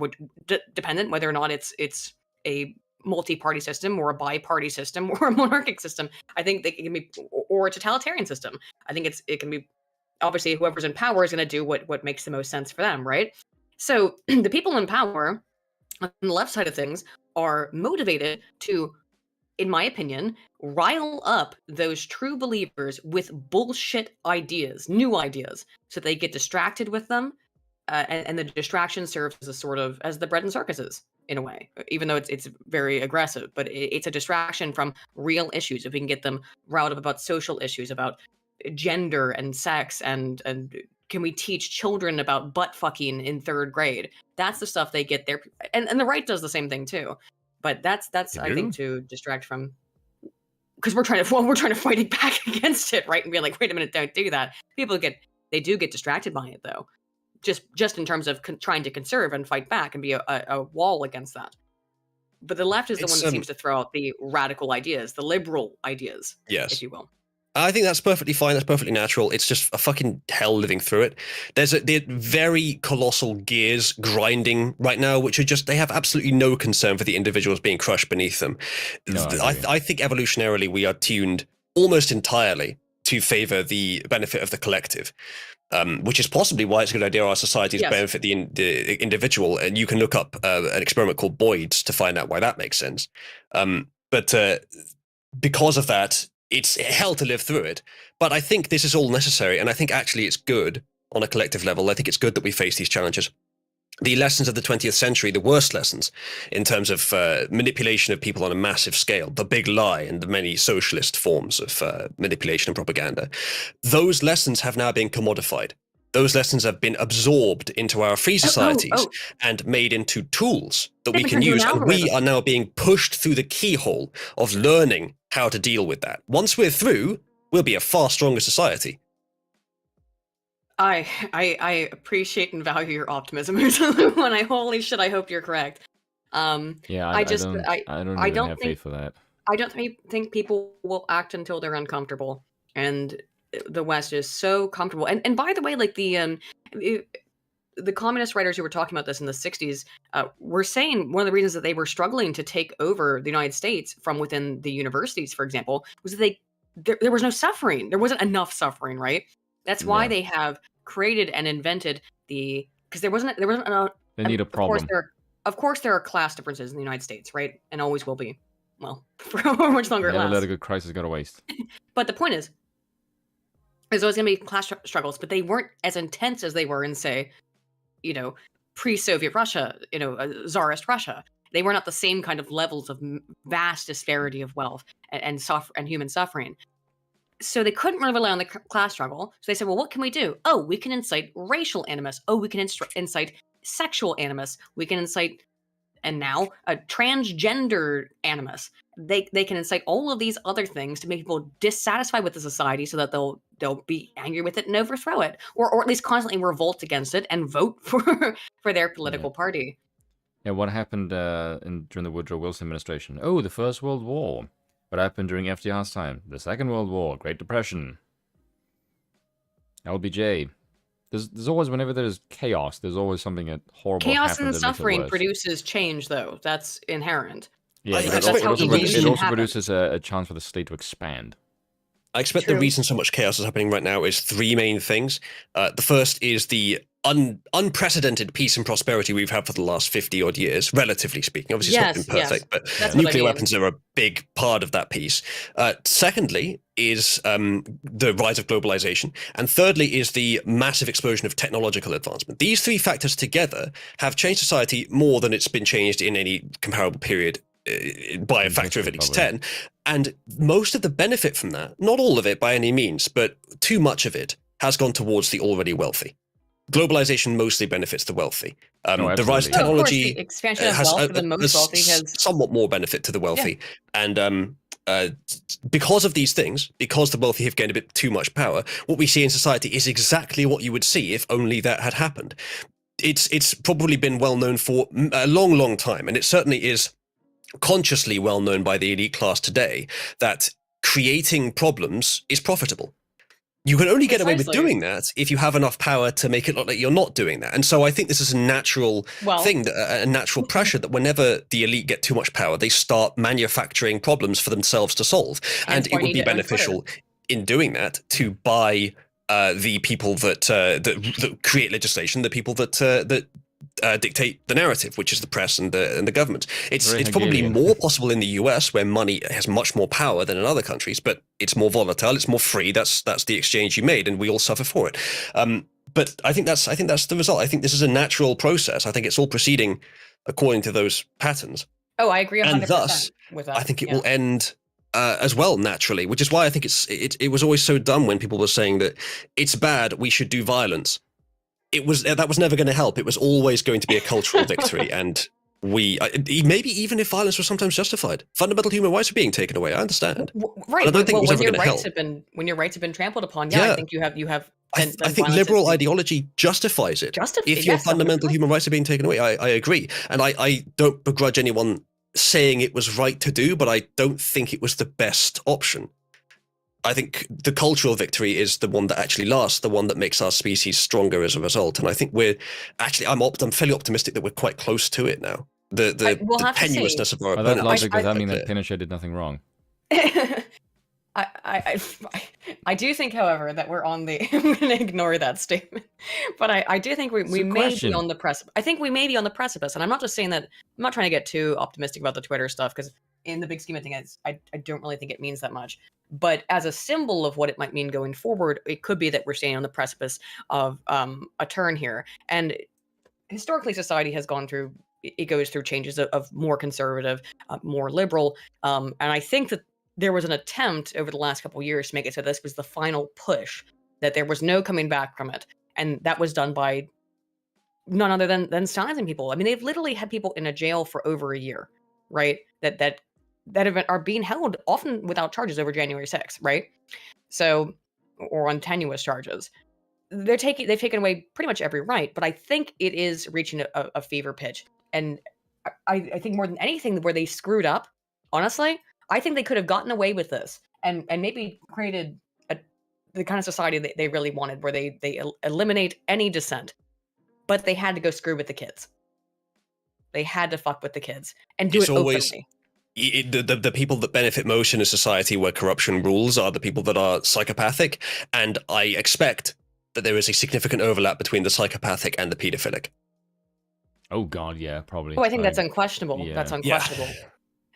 Speaker 3: dependent whether or not it's a multi-party system or a bi-party system or a monarchic system. I think it can be, or a totalitarian system. I think it can be, obviously whoever's in power is going to do what makes the most sense for them, right? So the people in power on the left side of things are motivated to, in my opinion, rile up those true believers with bullshit ideas, new ideas, so they get distracted with them, and the distraction serves as a sort of as the bread and circuses in a way, even though it's very aggressive, but it's a distraction from real issues. If we can get them riled up about social issues, about gender and sex, and can we teach children about butt fucking in 3rd grade? That's the stuff they get there, and the right does the same thing too. But that's I think to distract from, because we're trying to fight it back against it, right? And be like, wait a minute, don't do that. People do get distracted by it though, just in terms of trying to conserve and fight back and be a wall against that. But the left is the one that seems to throw out the radical ideas, the liberal ideas,
Speaker 1: yes,
Speaker 3: if you will.
Speaker 1: I think that's perfectly fine. That's perfectly natural. It's just a fucking hell living through it. There's very colossal gears grinding right now, which are just, they have absolutely no concern for the individuals being crushed beneath them. No, I think evolutionarily we are tuned almost entirely to favor the benefit of the collective. Which is possibly why it's a good idea our societies benefit the individual. And you can look up an experiment called Boyd's to find out why that makes sense. But because of that, it's hell to live through it. But I think this is all necessary, and I think actually it's good on a collective level. I think it's good that we face these challenges. The lessons of the 20th century, the worst lessons in terms of manipulation of people on a massive scale, the big lie and the many socialist forms of manipulation and propaganda, those lessons have now been commodified. Those lessons have been absorbed into our free societies and made into tools that we can use. And we are now being pushed through the keyhole of learning how to deal with that. Once we're through, we'll be a far stronger society.
Speaker 3: I appreciate and value your optimism, Uzalu, and holy shit, I hope you're correct.
Speaker 2: I don't have faith for that.
Speaker 3: I don't think people will act until they're uncomfortable, and the West is so comfortable. And by the way, like the communist writers who were talking about this in the 60s were saying one of the reasons that they were struggling to take over the United States from within the universities, for example, was that there was no suffering. There wasn't enough suffering, right? That's why they have created and invented because there wasn't enough.
Speaker 2: They need a problem.
Speaker 3: Of course, there are class differences in the United States, right? And always will be. Well, for how much longer it lasts.
Speaker 2: Never let a good crisis go to waste.
Speaker 3: But the point is, there's always going to be class struggles, but they weren't as intense as they were in, say, pre-Soviet Russia, Tsarist Russia. They were not the same kind of levels of vast disparity of wealth and human suffering. So they couldn't really rely on the class struggle. So they said, well, what can we do? Oh, we can incite racial animus. Oh, we can incite sexual animus. We can incite, and now, a transgender animus. They can incite all of these other things to make people dissatisfied with the society so that they'll be angry with it and overthrow it. Or at least constantly revolt against it and vote for their political party.
Speaker 2: Yeah, what happened during the Woodrow Wilson administration? Oh, the First World War. What happened during FDR's time? The Second World War, Great Depression, LBJ. There's always, whenever there's chaos, there's always something horrible.
Speaker 3: Chaos and suffering produces change, though. That's inherent.
Speaker 2: Yeah, it also produces a chance for the state to expand.
Speaker 1: I expect the reason so much chaos is happening right now is three main things. The first is the unprecedented peace and prosperity we've had for the last 50-odd years, relatively speaking. Obviously, it's not been perfect, but nuclear weapons are a big part of that peace. Secondly is the rise of globalization. And thirdly is the massive explosion of technological advancement. These three factors together have changed society more than it's been changed in any comparable period by a factor of at least 10. And most of the benefit from that, not all of it by any means, but too much of it has gone towards the already wealthy. Globalization mostly benefits the wealthy. The rise of technology
Speaker 3: the expansion of wealth for the most wealthy has
Speaker 1: somewhat more benefit to the wealthy. And because of these things, because the wealthy have gained a bit too much power, what we see in society is exactly what you would see if only that had happened. It's probably been well known for a long, long time, and it certainly is consciously well known by the elite class today that creating problems is profitable. You can only get away with doing that if you have enough power to make it look like you're not doing that. And so I think this is a natural thing, a natural pressure that whenever the elite get too much power, they start manufacturing problems for themselves to solve. And it would be beneficial in doing that to buy the people that create legislation, the people that dictate the narrative, which is the press and the government. It's probably more possible in the US, where money has much more power than in other countries, but it's more volatile, it's more free. That's the exchange you made, and we all suffer for it. But I think that's the result. I think this is a natural process. I think it's all proceeding according to those patterns.
Speaker 3: Oh, I agree 100%
Speaker 1: and thus,
Speaker 3: with that.
Speaker 1: I think it will end as well naturally, which is why I think it was always so dumb when people were saying that it's bad, we should do violence. That was never going to help. It was always going to be a cultural victory, and maybe even if violence was sometimes justified, fundamental human rights are being taken away. I understand,
Speaker 3: right? I don't think it was ever going to help. When your rights have been trampled upon, I think you have.
Speaker 1: I think liberal ideology justifies it. If your fundamental human rights are being taken away, I agree, and I don't begrudge anyone saying it was right to do, but I don't think it was the best option. I think the cultural victory is the one that actually lasts, the one that makes our species stronger as a result. And I think I'm fairly optimistic that we're quite close to it now. The tenuousness of our opponent.
Speaker 2: That logic, does that mean that Pinochet did nothing wrong?
Speaker 3: I do think, however, that we're on the. I'm going to ignore that statement, but I do think we may be on the precipice. I think we may be on the precipice, and I'm not just saying that. I'm not trying to get too optimistic about the Twitter stuff because, in the big scheme of things, I don't really think it means that much. But as a symbol of what it might mean going forward, it could be that we're standing on the precipice of a turn here. And historically, society has gone through. It goes through changes of more conservative, more liberal, and I think that there was an attempt over the last couple of years to make it so this was the final push, that there was no coming back from it. And that was done by none other than silencing people. I mean, they've literally had people in a jail for over a year, right? That are being held often without charges over January 6th, right? So, or on tenuous charges. They've taken away pretty much every right, but I think it is reaching a fever pitch. And I think more than anything where they screwed up, honestly, I think they could have gotten away with this and maybe created the kind of society that they really wanted, where they eliminate any dissent, but they had to go screw with the kids. They had to fuck with the kids and do it openly.
Speaker 1: The people that benefit most in a society where corruption rules are the people that are psychopathic, and I expect that there is a significant overlap between the psychopathic and the pedophilic.
Speaker 2: Oh God, yeah, probably.
Speaker 3: Oh, I think that's unquestionable. Yeah. That's unquestionable. Yeah.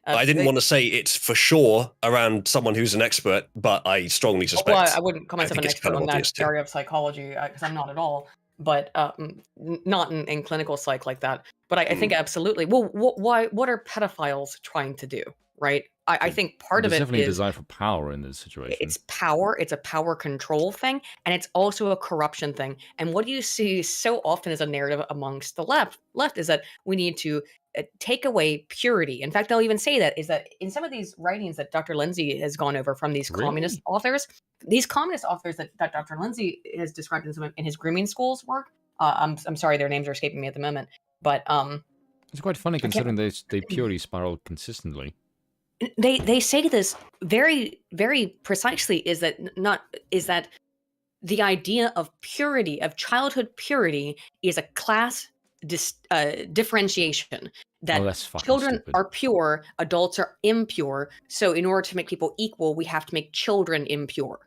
Speaker 1: I didn't want to say it's for sure around someone who's an expert, but I strongly suspect.
Speaker 3: Well, I wouldn't call myself an expert on that area of psychology because I'm not at all, but not in clinical psych like that. But I think absolutely. Well, what are pedophiles trying to do, right? I think part of it is
Speaker 2: definitely designed for power in this situation.
Speaker 3: It's power. It's a power control thing, and it's also a corruption thing. And what you see so often as a narrative amongst the left is that we need to take away purity. In fact, they'll even say that is that in some of these writings that Dr. Lindsay has gone over from these communist authors, that Dr. Lindsay has described in his grooming schools work. I'm sorry, their names are escaping me at the moment, but
Speaker 2: it's quite funny considering they purity spiral consistently.
Speaker 3: They say this very, very precisely is that the idea of purity, of childhood purity, is a class differentiation, that children are pure, adults are impure. So in order to make people equal, we have to make children impure.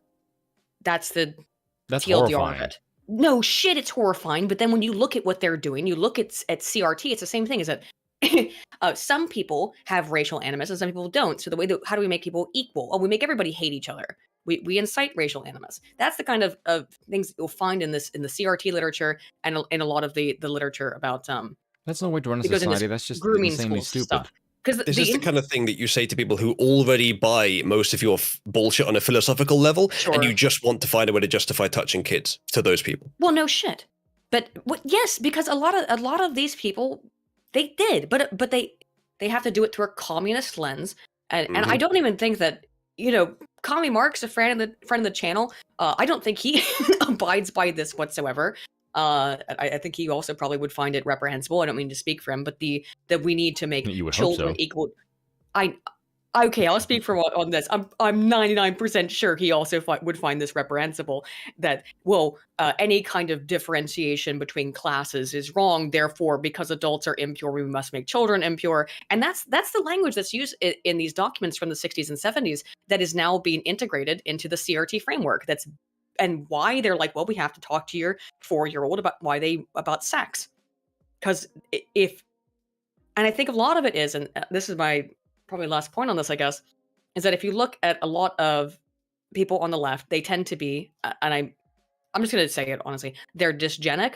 Speaker 3: That's TLDR of it. No shit, it's horrifying. But then when you look at what they're doing, you look at CRT, it's the same thing. Is that some people have racial animus and some people don't. So how do we make people equal? Oh, we make everybody hate each other. We incite racial animus. That's the kind of things you'll find in the CRT literature and in a lot of the literature about
Speaker 2: that's no way to run a society. That's just insanely stupid.
Speaker 1: This is the kind of thing that you say to people who already buy most of your bullshit on a philosophical level, and you just want to find a way to justify touching kids to those people.
Speaker 3: Well, no shit. But yes, because a lot of these people, they did, but they have to do it through a communist lens, and I don't even think that Commie Mark's a friend of the channel. I don't think he abides by this whatsoever. I think he also probably would find it reprehensible. I don't mean to speak for him, but that we need to make children equal. Okay, I'll speak for on this. I'm 99% sure he also would find this reprehensible. That any kind of differentiation between classes is wrong. Therefore, because adults are impure, we must make children impure. And that's the language that's used in these documents from the 60s and 70s that is now being integrated into the CRT framework. And why they're like, well, we have to talk to your 4-year-old about sex, because and I think a lot of it is, and this is my probably last point on this, I guess, is that if you look at a lot of people on the left, they tend to be, and I'm just going to say it honestly, they're dysgenic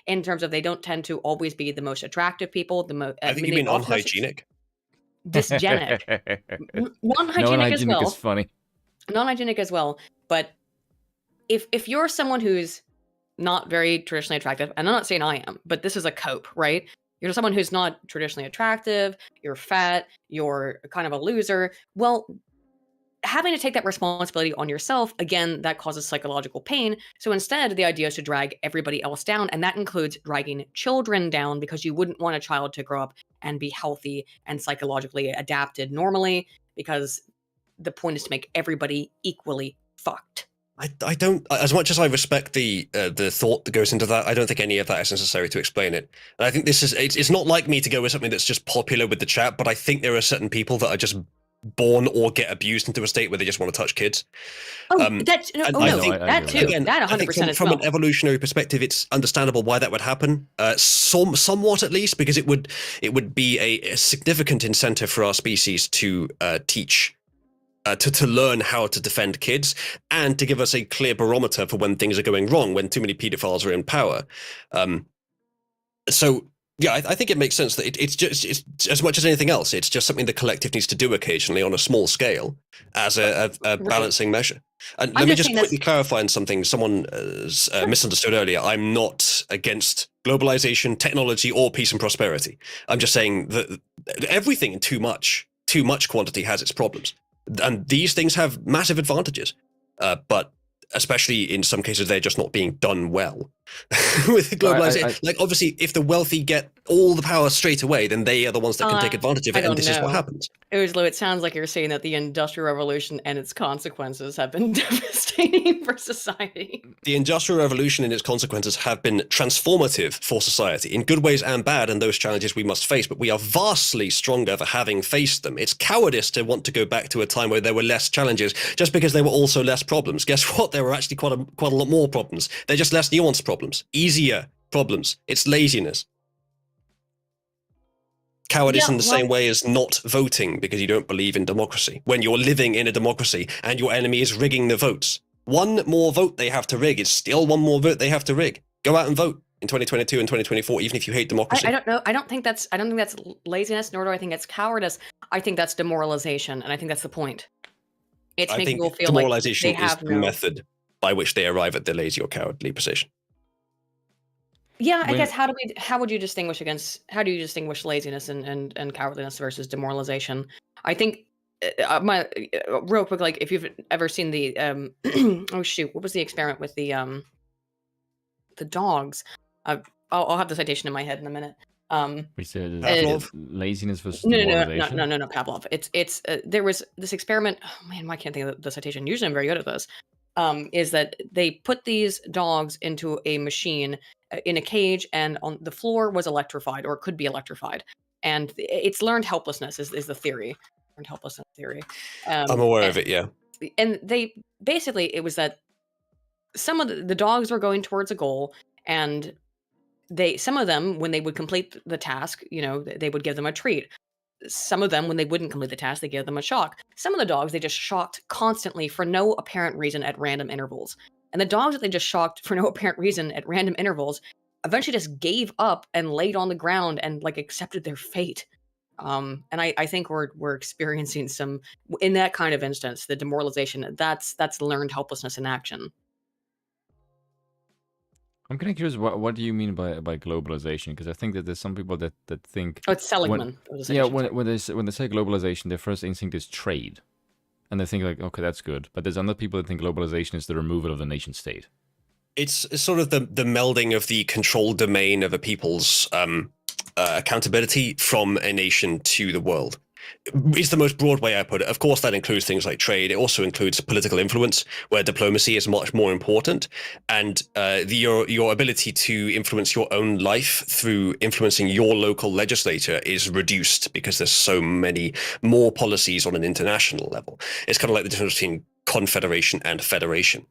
Speaker 3: in terms of they don't tend to always be the most attractive people.
Speaker 1: I think you mean unhygienic.
Speaker 3: Dysgenic. Non-hygienic as well.
Speaker 2: Is funny.
Speaker 3: Non-hygienic as well. But if you're someone who's not very traditionally attractive, and I'm not saying I am, but this is a cope, right? You're someone who's not traditionally attractive, you're fat, you're kind of a loser. Well, having to take that responsibility on yourself, again, that causes psychological pain. So instead, the idea is to drag everybody else down, and that includes dragging children down, because you wouldn't want a child to grow up and be healthy and psychologically adapted normally, because the point is to make everybody equally fucked.
Speaker 1: I don't, as much as I respect the thought that goes into that, I don't think any of that is necessary to explain it. And I think it's not like me to go with something that's just popular with the chat, but I think there are certain people that are just born or get abused into a state where they just want to touch kids.
Speaker 3: That too. Again, that 100%
Speaker 1: from an evolutionary perspective, it's understandable why that would happen. Somewhat at least, because it would be a significant incentive for our species to teach. To learn how to defend kids and to give us a clear barometer for when things are going wrong, when too many pedophiles are in power. So yeah, I think it makes sense that it's as much as anything else, it's just something the collective needs to do occasionally on a small scale as a balancing measure. And let me just quickly clarify on something someone misunderstood earlier. I'm not against globalization, technology, or peace and prosperity. I'm just saying that everything in too much quantity has its problems. And these things have massive advantages, but especially in some cases, they're just not being done well with globalization. Like, obviously, if the wealthy get all the power straight away, then they are the ones that can take advantage of it, and this is what happens.
Speaker 3: Uzalu, it sounds like you're saying that the Industrial Revolution and its consequences have been devastating for society.
Speaker 1: The Industrial Revolution and its consequences have been transformative for society, in good ways and bad, and those challenges we must face, but we are vastly stronger for having faced them. It's cowardice to want to go back to a time where there were less challenges, just because there were also less problems. Guess what? There were actually quite a lot more problems. They're just less nuanced problems, easier problems. It's laziness. Cowardice in the same way as not voting because you don't believe in democracy. When you're living in a democracy and your enemy is rigging the votes. One more vote they have to rig. It's still one more vote they have to rig. Go out and vote in 2022 and 2024, even if you hate democracy.
Speaker 3: I don't know. I don't think that's laziness, nor do I think it's cowardice. I think that's demoralization, and I think that's the point. It's making people feel like they have
Speaker 1: the method by which they arrive at the lazy or cowardly position.
Speaker 3: Yeah, I guess how do you distinguish laziness and cowardliness versus demoralization? I think real quick, like if you've ever seen the oh shoot, what was the experiment with the dogs? I'll have the citation in my head in a minute.
Speaker 2: We said laziness versus demoralization.
Speaker 3: No, Pavlov. It's there was this experiment. Oh man, I can't think of the citation. Usually I'm very good at this. Is that they put these dogs into a machine in a cage, and on the floor was electrified, or could be electrified, and it's learned helplessness is the theory. Learned helplessness theory.
Speaker 1: I'm aware of it, yeah.
Speaker 3: And they basically, it was that some of the dogs were going towards a goal, and some of them, when they would complete the task, they would give them a treat. Some of them, when they wouldn't complete the task, they give them a shock. Some of the dogs, they just shocked constantly for no apparent reason at random intervals. And the dogs that they just shocked for no apparent reason at random intervals eventually just gave up and laid on the ground and accepted their fate. And I think we're experiencing some, in that kind of instance, the demoralization. That's learned helplessness in action.
Speaker 2: I'm kind of curious, what do you mean by globalization? Because I think that there's some people that think...
Speaker 3: Oh, it's Seligman.
Speaker 2: When they say globalization, their first instinct is trade. And they think like, okay, that's good. But there's other people that think globalization is the removal of the nation state.
Speaker 1: It's sort of the melding of the control domain of a people's accountability from a nation to the world. It's the most broad way I put it. Of course, that includes things like trade. It also includes political influence, where diplomacy is much more important. And your ability to influence your own life through influencing your local legislature is reduced because there's so many more policies on an international level. It's kind of like the difference between confederation and federation.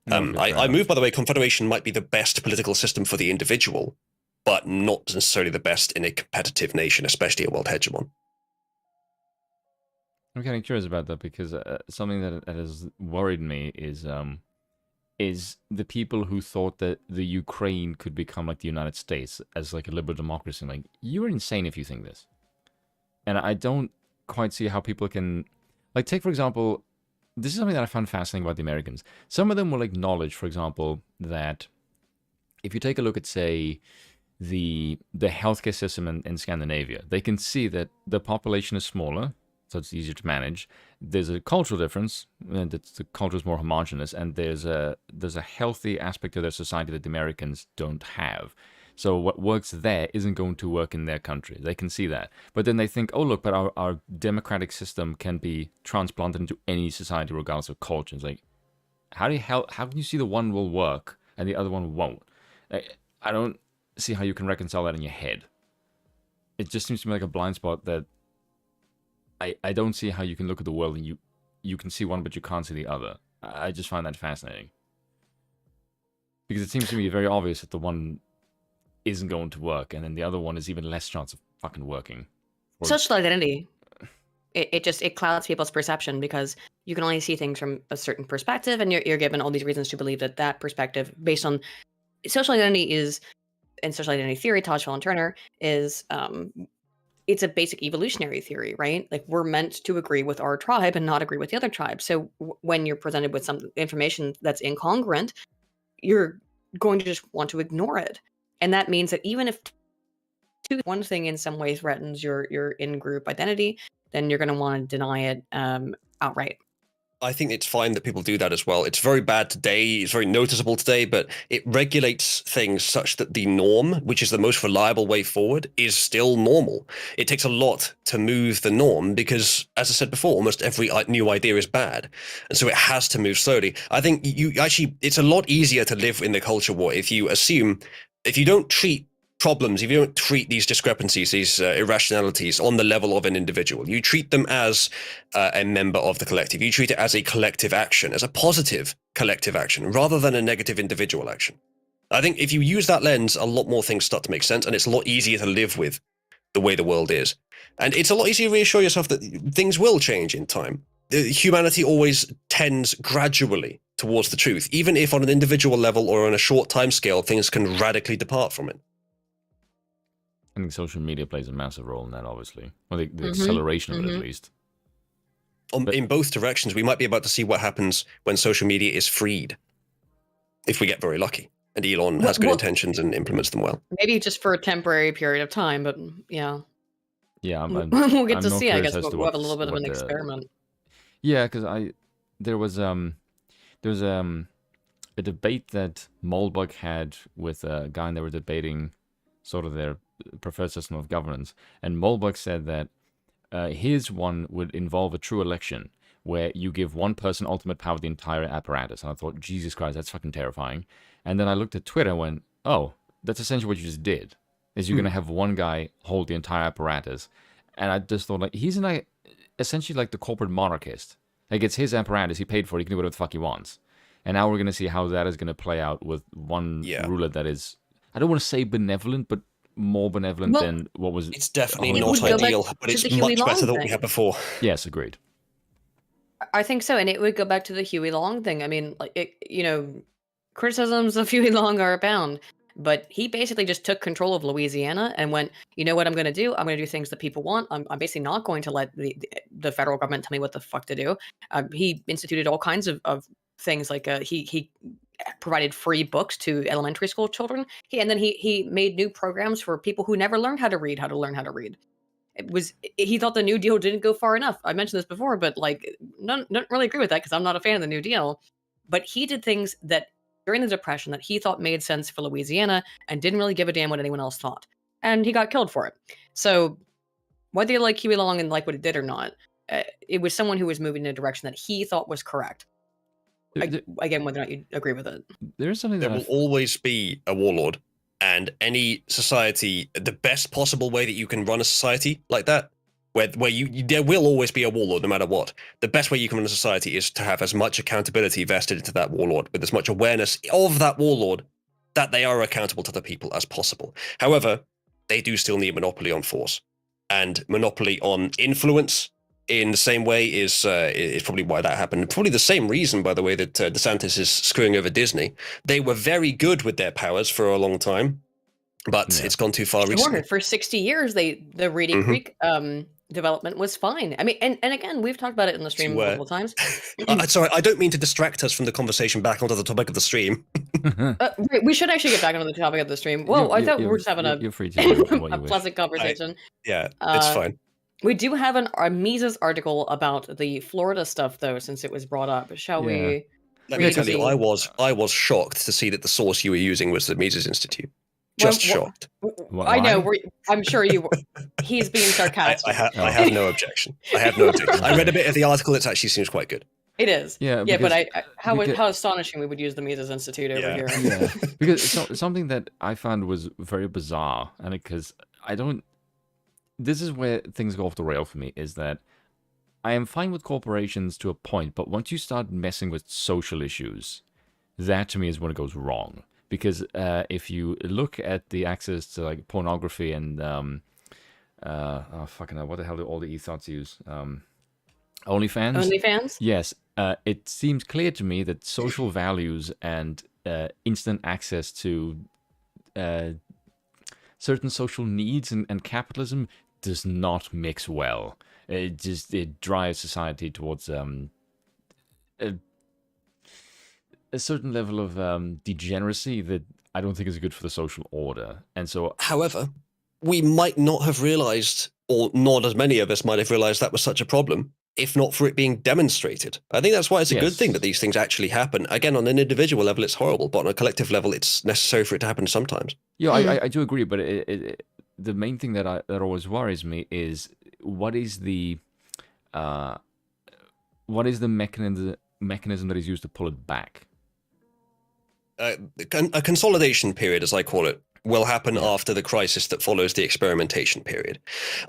Speaker 1: I move, by the way, confederation might be the best political system for the individual, but not necessarily the best in a competitive nation, especially a world hegemon.
Speaker 2: I'm kind of curious about that because something that has worried me is the people who thought that the Ukraine could become like the United States as like a liberal democracy. Like, you are insane if you think this. And I don't quite see how people can, like, take for example, this is something that I found fascinating about the Americans. Some of them will acknowledge, for example, that if you take a look at, say, the healthcare system in Scandinavia, they can see that the population is smaller, so it's easier to manage. There's a cultural difference, and the culture is more homogenous, and there's a healthy aspect of their society that the Americans don't have. So what works there isn't going to work in their country. They can see that. But then they think, oh, look, but our democratic system can be transplanted into any society regardless of culture. It's like, how can you see the one will work and the other one won't? I don't see how you can reconcile that in your head. It just seems to me like a blind spot that I don't see how you can look at the world and you can see one but you can't see the other. I just find that fascinating. Because it seems to me very obvious that the one isn't going to work, and then the other one is even less chance of fucking working.
Speaker 3: Social identity. It clouds people's perception because you can only see things from a certain perspective, and you're given all these reasons to believe that perspective, based on social identity, is, and social identity theory, Tajfel and Turner, is it's a basic evolutionary theory, right? Like, we're meant to agree with our tribe and not agree with the other tribe. So when you're presented with some information that's incongruent, you're going to just want to ignore it. And that means that even if one thing in some way threatens your in-group identity, then you're going to want to deny it outright.
Speaker 1: I think it's fine that people do that as well. It's very bad today. It's very noticeable today, but it regulates things such that the norm, which is the most reliable way forward, is still normal. It takes a lot to move the norm because, as I said before, almost every new idea is bad. And so it has to move slowly. I think it's a lot easier to live in the culture war if you don't treat problems, if you don't treat these discrepancies, these irrationalities on the level of an individual. You treat them as a member of the collective. You treat it as a collective action, as a positive collective action, rather than a negative individual action. I think if you use that lens, a lot more things start to make sense, and it's a lot easier to live with the way the world is. And it's a lot easier to reassure yourself that things will change in time. Humanity always tends gradually towards the truth, even if on an individual level or on a short time scale, things can radically depart from it.
Speaker 2: I think social media plays a massive role in that, obviously. Well, the acceleration of it, at least.
Speaker 1: In both directions, we might be about to see what happens when social media is freed, if we get very lucky, and Elon has good intentions and implements them well.
Speaker 3: Maybe just for a temporary period of time, but yeah.
Speaker 2: Yeah,
Speaker 3: we'll get to see. I guess we'll have a little bit of an experiment.
Speaker 2: Yeah, because there was a debate that Molbug had with a guy, and they were debating sort of their preferred system of governance, and Molbug said that his one would involve a true election where you give one person ultimate power of the entire apparatus. And I thought, Jesus Christ, that's fucking terrifying. And then I looked at Twitter and went, oh, that's essentially what you just did, is you're going to have one guy hold the entire apparatus. And I just thought, like, he's essentially like the corporate monarchist. Like, it's his apparatus, he paid for it, he can do whatever the fuck he wants. And now we're going to see how that is going to play out with one ruler that is, I don't want to say benevolent, but more benevolent than what was.
Speaker 1: It's definitely not ideal, but it's much better than what we had before.
Speaker 2: Yes, agreed.
Speaker 3: I think so, and it would go back to the Huey Long thing. I mean, like, criticisms of Huey Long are abound, but he basically just took control of Louisiana and went, you know what I'm going to do? I'm going to do things that people want. I'm basically not going to let the federal government tell me what the fuck to do. He instituted all kinds of things, like he provided free books to elementary school children. He made new programs for people who never learned how to read, how to learn how to read. He thought the New Deal didn't go far enough. I mentioned this before, but like, don't really agree with that because I'm not a fan of the New Deal. But he did things that during the Depression that he thought made sense for Louisiana and didn't really give a damn what anyone else thought. And he got killed for it. So whether you like Huey Long and like what he did or not, it was someone who was moving in a direction that he thought was correct. Again, whether or not you agree with it.
Speaker 2: There's something
Speaker 1: there will always be a warlord, and any society, the best possible way that you can run a society like that, where there will always be a warlord no matter what. The best way you can run a society is to have as much accountability vested into that warlord, with as much awareness of that warlord that they are accountable to the people as possible. However, they do still need monopoly on force, and monopoly on influence in the same way is probably why that happened. Probably the same reason, by the way, that Desantis is screwing over Disney. They were very good with their powers for a long time, but it's gone too far recently.
Speaker 3: For 60 years, the Reading Creek development was fine. I mean, and again, we've talked about it in the stream multiple times.
Speaker 1: Sorry, I don't mean to distract us from the conversation back onto the topic of the stream.
Speaker 3: We should actually get back onto the topic of the stream. Well, I thought we were just having
Speaker 2: you're free to
Speaker 3: a pleasant conversation.
Speaker 1: It's fine.
Speaker 3: We do have a Mises article about the Florida stuff, though, since it was brought up. Shall we?
Speaker 1: Let me tell you, I was shocked to see that the source you were using was the Mises Institute. Just shocked.
Speaker 3: I know. I'm sure you were. He's being sarcastic.
Speaker 1: I have no objection. I have no objection. I read a bit of the article. It actually seems quite good.
Speaker 3: It is.
Speaker 2: Yeah,
Speaker 3: because, but how astonishing we would use the Mises Institute over here.
Speaker 2: Yeah, because something that I found was very bizarre, and because I don't... This is where things go off the rail for me, is that I am fine with corporations to a point, but once you start messing with social issues, that to me is when it goes wrong. Because if you look at the access to like pornography and fucking hell, what the hell do all the e-thoughts use? OnlyFans?
Speaker 3: OnlyFans?
Speaker 2: Yes. It seems clear to me that social values and instant access to certain social needs and capitalism does not mix well. It drives society towards a certain level of degeneracy that I don't think is good for the social order. And so,
Speaker 1: however, we might not have realized, or not as many of us might have realized, that was such a problem, if not for it being demonstrated. I think that's why it's a good thing that these things actually happen. Again, on an individual level, it's horrible, but on a collective level, it's necessary for it to happen sometimes.
Speaker 2: Yeah, I do agree, but the main thing that always worries me is what is the mechanism that is used to pull it back?
Speaker 1: A consolidation period, as I call it, will happen after the crisis that follows the experimentation period.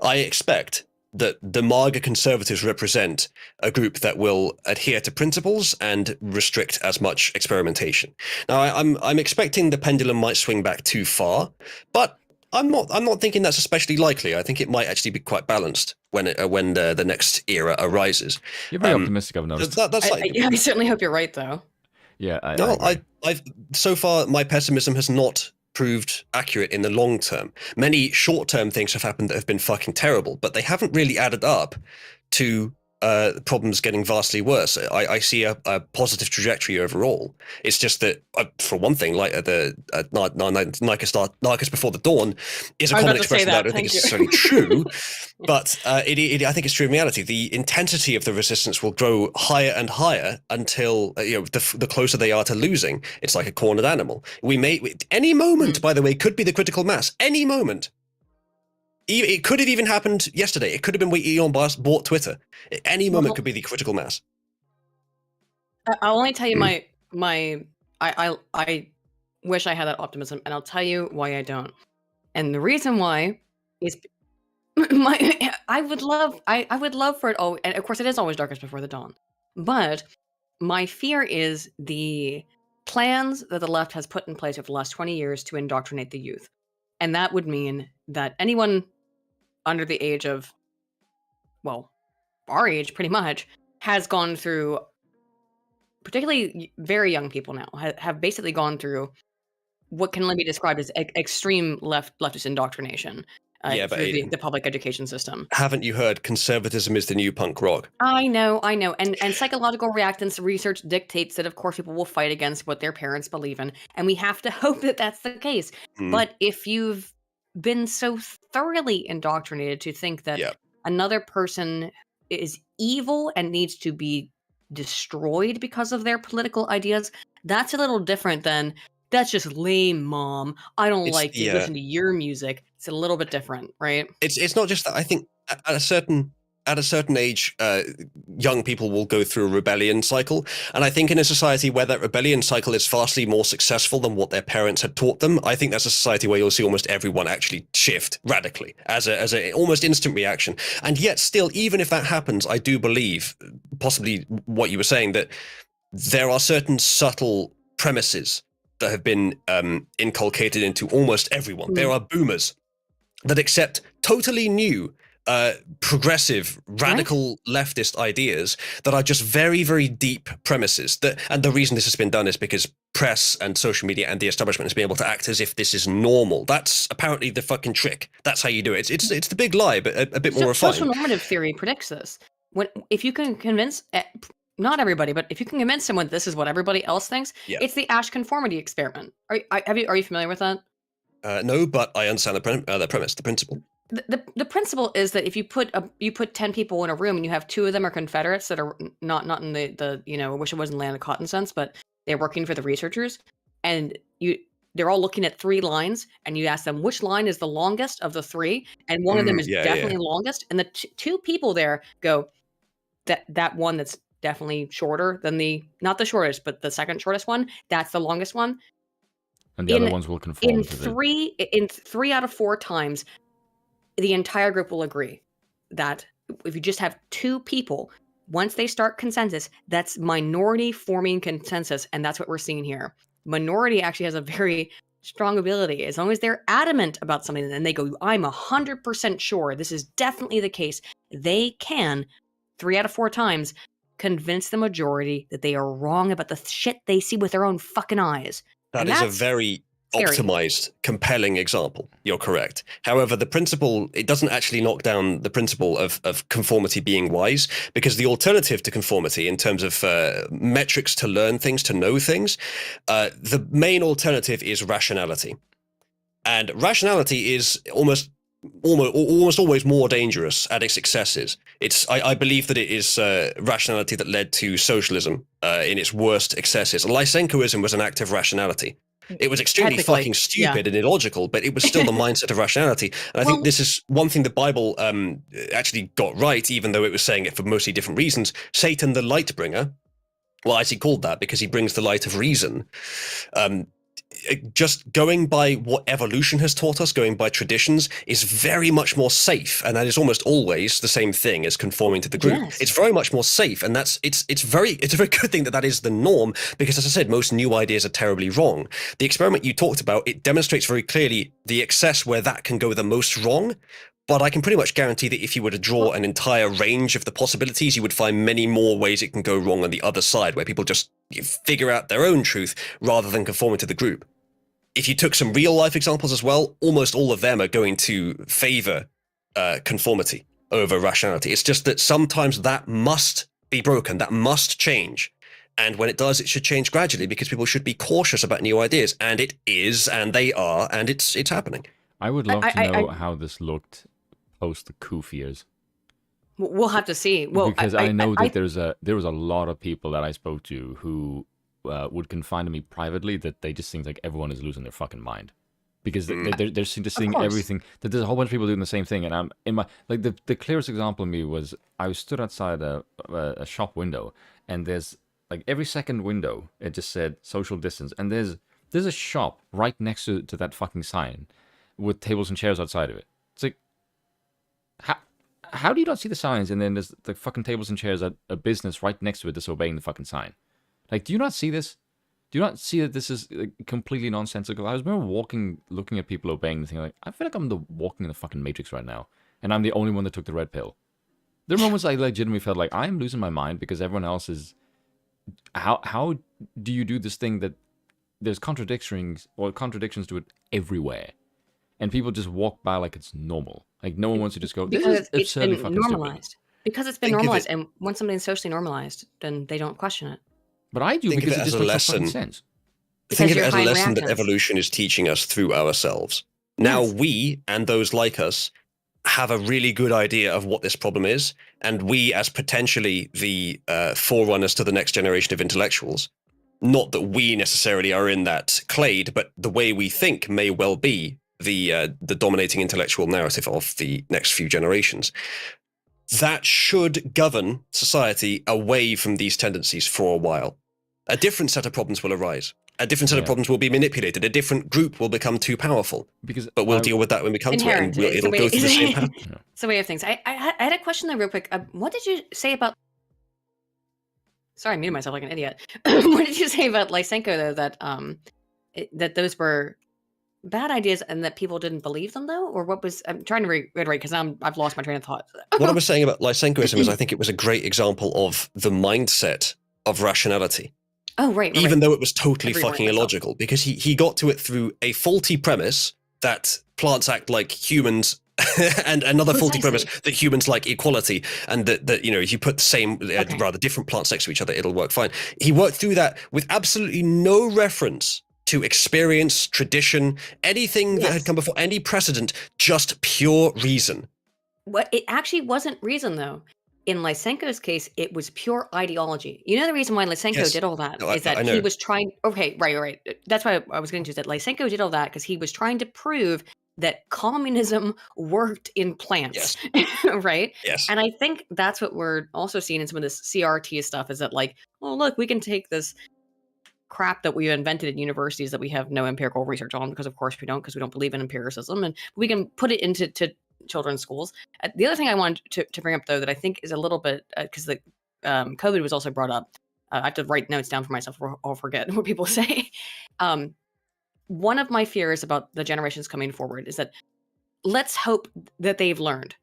Speaker 1: I expect that the MAGA conservatives represent a group that will adhere to principles and restrict as much experimentation. Now, I'm expecting the pendulum might swing back too far, but I'm not thinking that's especially likely. I think it might actually be quite balanced when the next era arises.
Speaker 2: You're very optimistic, I've noticed.
Speaker 3: I certainly hope you're right, though.
Speaker 2: Yeah,
Speaker 1: I've so far my pessimism has not proved accurate in the long term. Many short-term things have happened that have been fucking terrible, but they haven't really added up to problems getting vastly worse. I see a positive trajectory overall. It's just that, for one thing, like Narcus Before the Dawn is a common expression that I don't think is necessarily true, but I think it's true in reality. The intensity of the resistance will grow higher and higher until the closer they are to losing. It's like a cornered animal. Any moment, by the way, could be the critical mass. Any moment. It could have even happened yesterday. It could have been when Elon bought Twitter. At any moment could be the critical mass.
Speaker 3: I'll only tell you I wish I had that optimism, and I'll tell you why I don't. And the reason why is I would love for it all, and of course it is always darkest before the dawn. But my fear is the plans that the left has put in place over the last 20 years to indoctrinate the youth. And that would mean that anyone under the age of, well, our age pretty much, has gone through, particularly very young people now, have basically gone through what can only be described as extreme leftist indoctrination through the public education system.
Speaker 1: Haven't you heard conservatism is the new punk rock?
Speaker 3: I know. And psychological reactance research dictates that, of course, people will fight against what their parents believe in, and we have to hope that that's the case. But if you've been so thoroughly indoctrinated to think that another person is evil and needs to be destroyed because of their political ideas, that's a little different than, that's just lame, Mom. I don't like to listen to your music. It's a little bit different, right?
Speaker 1: It's not just that. I think at a certain age, young people will go through a rebellion cycle. And I think in a society where that rebellion cycle is vastly more successful than what their parents had taught them, I think that's a society where you'll see almost everyone actually shift radically as a almost instant reaction. And yet still, even if that happens, I do believe, possibly what you were saying, that there are certain subtle premises that have been inculcated into almost everyone. There are boomers that accept totally new progressive, radical leftist ideas that are just very, very deep premises. And the reason this has been done is because press and social media and the establishment has been able to act as if this is normal. That's apparently the fucking trick. That's how you do it. It's the big lie, but a bit more refined.
Speaker 3: Social normative theory predicts this. If you can convince, not everybody, but if you can convince someone this is what everybody else thinks, it's the Asch conformity experiment. Are you familiar with that?
Speaker 1: No, but I understand the premise, the principle.
Speaker 3: The principle is that if you put 10 people in a room and you have 2 of them are Confederates that are not in the I wish it wasn't land of cotton sense, but they're working for the researchers, and they're all looking at 3 lines, and you ask them which line is the longest of the 3, and one of them is definitely longest, and the 2 people there go, that one that's definitely shorter than not the shortest, but the second shortest one, that's the longest one.
Speaker 2: And the other ones will conform
Speaker 3: in 3 out of 4 times, the entire group will agree that if you just have 2 people, once they start consensus, that's minority forming consensus, and that's what we're seeing here. Minority actually has a very strong ability. As long as they're adamant about something, and they go, I'm 100% sure this is definitely the case, they can, 3 out of 4 times, convince the majority that they are wrong about the shit they see with their own fucking eyes.
Speaker 1: That is a very optimized, compelling example. You're correct. However, the principle, it doesn't actually knock down the principle of conformity being wise, because the alternative to conformity in terms of metrics to learn things, to know things, the main alternative is rationality. And rationality is almost always more dangerous at its excesses. I believe that it is rationality that led to socialism in its worst excesses. Lysenkoism was an act of rationality. It was extremely fucking stupid and illogical, but it was still the mindset of rationality. And I think this is one thing the Bible actually got right, even though it was saying it for mostly different reasons. Satan, the light bringer, well, as he called that, because he brings the light of reason. Just going by what evolution has taught us, going by traditions, is very much more safe, and that is almost always the same thing as conforming to the group. Yes. It's very much more safe, and it's a very good thing that is the norm, because, as I said, most new ideas are terribly wrong. The experiment you talked about, it demonstrates very clearly the excess where that can go the most wrong. But I can pretty much guarantee that if you were to draw an entire range of the possibilities, you would find many more ways it can go wrong on the other side, where people just figure out their own truth rather than conforming to the group. If you took some real life examples as well, almost all of them are going to favor conformity over rationality. It's just that sometimes that must be broken, that must change. And when it does, it should change gradually, because people should be cautious about new ideas. And it is, and they are, and it's happening.
Speaker 2: I would love to know how this looked post the coup fears.
Speaker 3: We'll have to see. Well,
Speaker 2: because I know that there was a lot of people that I spoke to who would confide to me privately that they just think like everyone is losing their fucking mind, because they're just seeing everything, that there's a whole bunch of people doing the same thing. And I'm in my, like, the clearest example of me was I was stood outside a shop window, and there's like every second window it just said social distance, and there's a shop right next to that fucking sign with tables and chairs outside of it. It's like, how do you not see the signs, and then there's the fucking tables and chairs at a business right next to it disobeying the fucking sign? Like, do you not see this? Do you not see that this is like completely nonsensical? I was looking at people obeying the thing, like, I feel like I'm walking in the fucking Matrix right now, and I'm the only one that took the red pill. There are moments I legitimately felt like I'm losing my mind because everyone else is. How do you do this thing that there's contradictions to it everywhere, and people just walk by like it's normal? Like, no one wants to just go, this is absurdly fucking
Speaker 3: normalized.
Speaker 2: stupid.
Speaker 3: Because it's been normalized, and once something's socially normalized, then they don't question it.
Speaker 2: But I do, because it just makes fucking sense.
Speaker 1: Think of it as a lesson that evolution is teaching us through ourselves. Now we, and those like us, have a really good idea of what this problem is, and we, as potentially the forerunners to the next generation of intellectuals, not that we necessarily are in that clade, but the way we think may well be the dominating intellectual narrative of the next few generations. That should govern society away from these tendencies for a while. A different set of problems will arise. A different set of problems will be manipulated. A different group will become too powerful. But we'll deal with that when we come to it, and it'll go through the same path.
Speaker 3: It's a way of things. I had a question though, real quick. What did you say about... Sorry, I muted myself like an idiot. What did you say about Lysenko, though, that those were bad ideas and that people didn't believe them, though? Or what was... I'm trying to reiterate, because I've lost my train of thought.
Speaker 1: What I was saying about Lysenkoism is I think it was a great example of the mindset of rationality.
Speaker 3: Oh, right.
Speaker 1: Even though it was totally fucking illogical, because he got to it through a faulty premise that plants act like humans, and another faulty premise that humans like equality, and that you know, if you put the same, rather different plants next to each other, it'll work fine. He worked through that with absolutely no reference to experience, tradition, anything that had come before, any precedent, just pure reason.
Speaker 3: What it actually wasn't reason, though. in Lysenko's case, it was pure ideology. You know the reason why Lysenko did all that is that he was trying. Okay, right. That's why I was getting to is that Lysenko did all that because he was trying to prove that communism worked in plants, right?
Speaker 1: Yes.
Speaker 3: And I think that's what we're also seeing in some of this CRT stuff is that like, oh look, we can take this crap that we've invented at universities that we have no empirical research on because of course we don't believe in empiricism, and we can put it into children's schools. The other thing I wanted to bring up though that I think is a little bit because the COVID was also brought up. I have to write notes down for myself or I'll forget what people say. One of my fears about the generations coming forward is that let's hope that they've learned.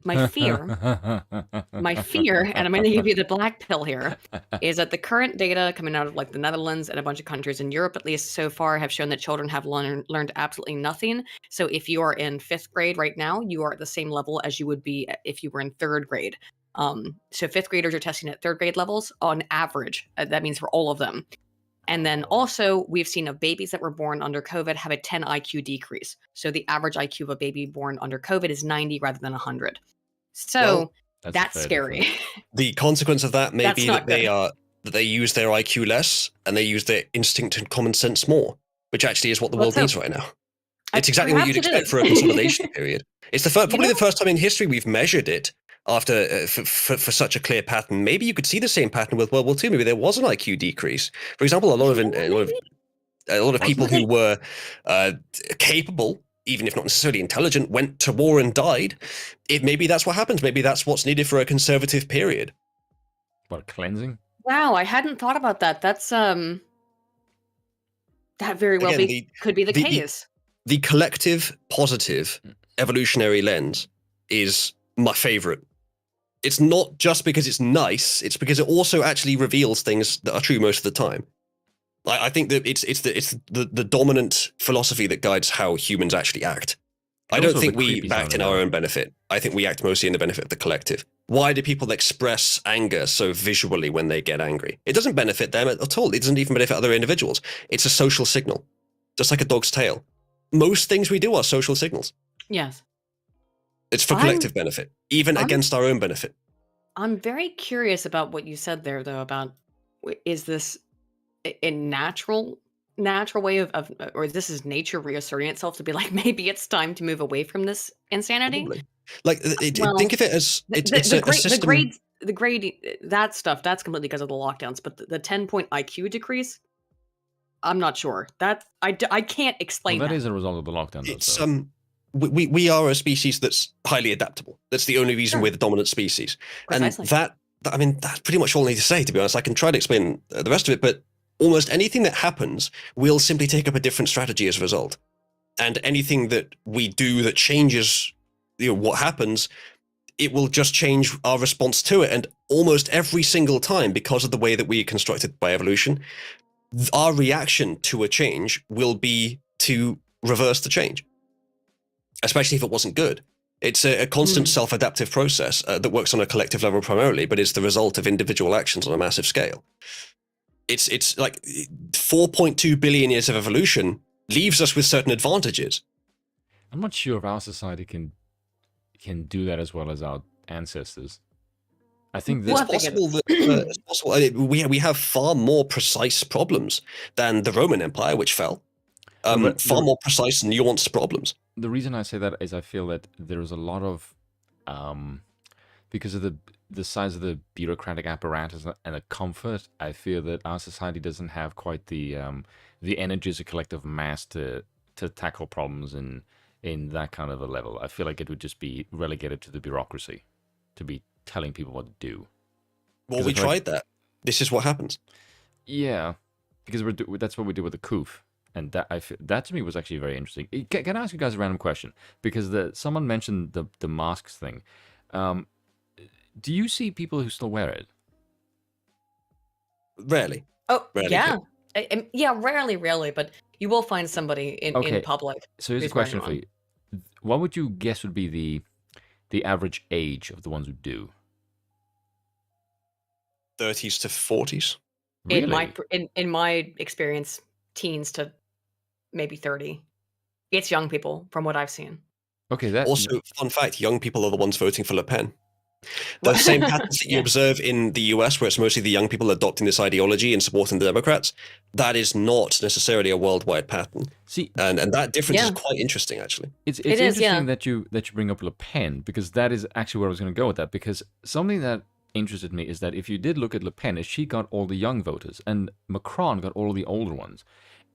Speaker 3: My fear, and I'm going to give you the black pill here, is that the current data coming out of like the Netherlands and a bunch of countries in Europe, at least so far, have shown that children have learned absolutely nothing. So if you are in 5th grade right now, you are at the same level as you would be if you were in 3rd grade. So 5th graders are testing at 3rd grade levels on average. That means for all of them. And then also we've seen of babies that were born under COVID have a 10 IQ decrease. So the average IQ of a baby born under COVID is 90 rather than 100. So that's scary.
Speaker 1: The consequence of that may be that they use their IQ less and they use their instinct and common sense more, which actually is what the world needs right now. It's exactly what you'd expect for a consolidation period. It's probably the first time in history we've measured it after for such a clear pattern. Maybe you could see the same pattern with World War II. Maybe there was an IQ decrease. For example, a lot of people who were capable, even if not necessarily intelligent, went to war and died. Maybe that's what happens. Maybe that's what's needed for a conservative period.
Speaker 2: What, cleansing?
Speaker 3: Wow, I hadn't thought about that. That's that very well could be the case.
Speaker 1: The collective positive evolutionary lens is my favorite. It's not just because it's nice, it's because it also actually reveals things that are true most of the time. I think that it's the dominant philosophy that guides how humans actually act. I don't think we act in our own benefit. I think we act mostly in the benefit of the collective. Why do people express anger so visually when they get angry? It doesn't benefit them at all. It doesn't even benefit other individuals. It's a social signal, just like a dog's tail. Most things we do are social signals.
Speaker 3: Yes.
Speaker 1: It's for collective benefit, even against our own benefit.
Speaker 3: I'm very curious about what you said there, though, about is this a natural way of or this is nature reasserting itself to be like, maybe it's time to move away from this insanity?
Speaker 1: Probably. Like, think of it as it's a system.
Speaker 3: The grade, that stuff, that's completely because of the lockdowns, but the 10-point IQ decrease, I'm not sure. That I can't explain
Speaker 2: that. That is a result of the lockdown.
Speaker 1: It's we are a species that's highly adaptable. That's the only reason we're the dominant species. Precisely. And that's pretty much all I need to say, to be honest. I can try to explain the rest of it, but almost anything that happens will simply take up a different strategy as a result. And anything that we do that changes what happens, it will just change our response to it. And almost every single time, because of the way that we are constructed by evolution, our reaction to a change will be to reverse the change. Especially if it wasn't good. It's a constant self-adaptive process that works on a collective level primarily, but is the result of individual actions on a massive scale. It's like 4.2 billion years of evolution leaves us with certain advantages.
Speaker 2: I'm not sure if our society can do that as well as our ancestors. I think this
Speaker 1: it's possible. We have far more precise problems than the Roman Empire, which fell. Far more precise, nuanced problems.
Speaker 2: The reason I say that is I feel that there's a lot of, because of the size of the bureaucratic apparatus and the comfort, I feel that our society doesn't have quite the energy as a collective mass to tackle problems in that kind of a level. I feel like it would just be relegated to the bureaucracy, to be telling people what to do.
Speaker 1: Well, we tried that. This is what happens.
Speaker 2: Yeah, because that's what we do with the coup. And that to me was actually very interesting. Can I ask you guys a random question? Because someone mentioned the masks thing. Do you see people who still wear it?
Speaker 1: Rarely.
Speaker 3: Oh, rarely. Yeah, rarely, but you will find somebody in public.
Speaker 2: So here's a question for you. What would you guess would be the average age of the ones who do?
Speaker 1: 30s to 40s.
Speaker 2: Really?
Speaker 3: In my experience, teens to maybe 30. It's young people from what I've seen.
Speaker 2: Okay,
Speaker 1: also, fun fact, young people are the ones voting for Le Pen. The same patterns that you observe in the US, where it's mostly the young people adopting this ideology and supporting the Democrats, that is not necessarily a worldwide pattern.
Speaker 2: See,
Speaker 1: and that difference is quite interesting, actually.
Speaker 2: It's interesting that you bring up Le Pen, because that is actually where I was going to go with that. Because something that interested me is that if you did look at Le Pen, she got all the young voters, and Macron got all the older ones.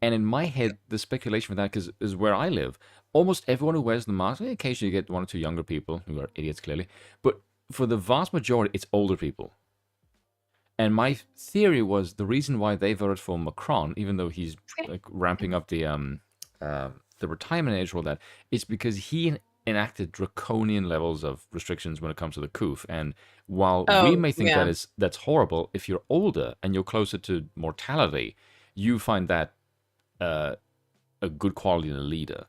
Speaker 2: And in my head, the speculation for that, because is where I live, almost everyone who wears the mask, occasionally you get one or two younger people who are idiots, clearly, but for the vast majority, it's older people. And my theory was the reason why they voted for Macron, even though he's like ramping up the retirement age, all that, is because he enacted draconian levels of restrictions when it comes to the COOF. And while we may think that's horrible, if you're older and you're closer to mortality, you find that a good quality in a leader.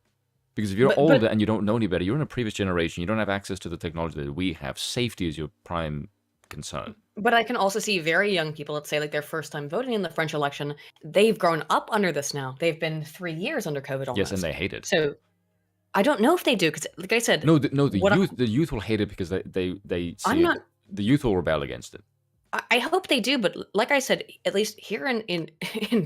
Speaker 2: Because if you're older and you don't know any better, you're in a previous generation, you don't have access to the technology that we have. Safety is your prime concern.
Speaker 3: But I can also see very young people, let's say like their first time voting in the French election, they've grown up under this now. They've been 3 years under COVID almost.
Speaker 2: Yes, and they hate it.
Speaker 3: So I don't know if they do, because like I said...
Speaker 2: The youth will hate it because they see it. The youth will rebel against it.
Speaker 3: I hope they do, but like I said, at least here in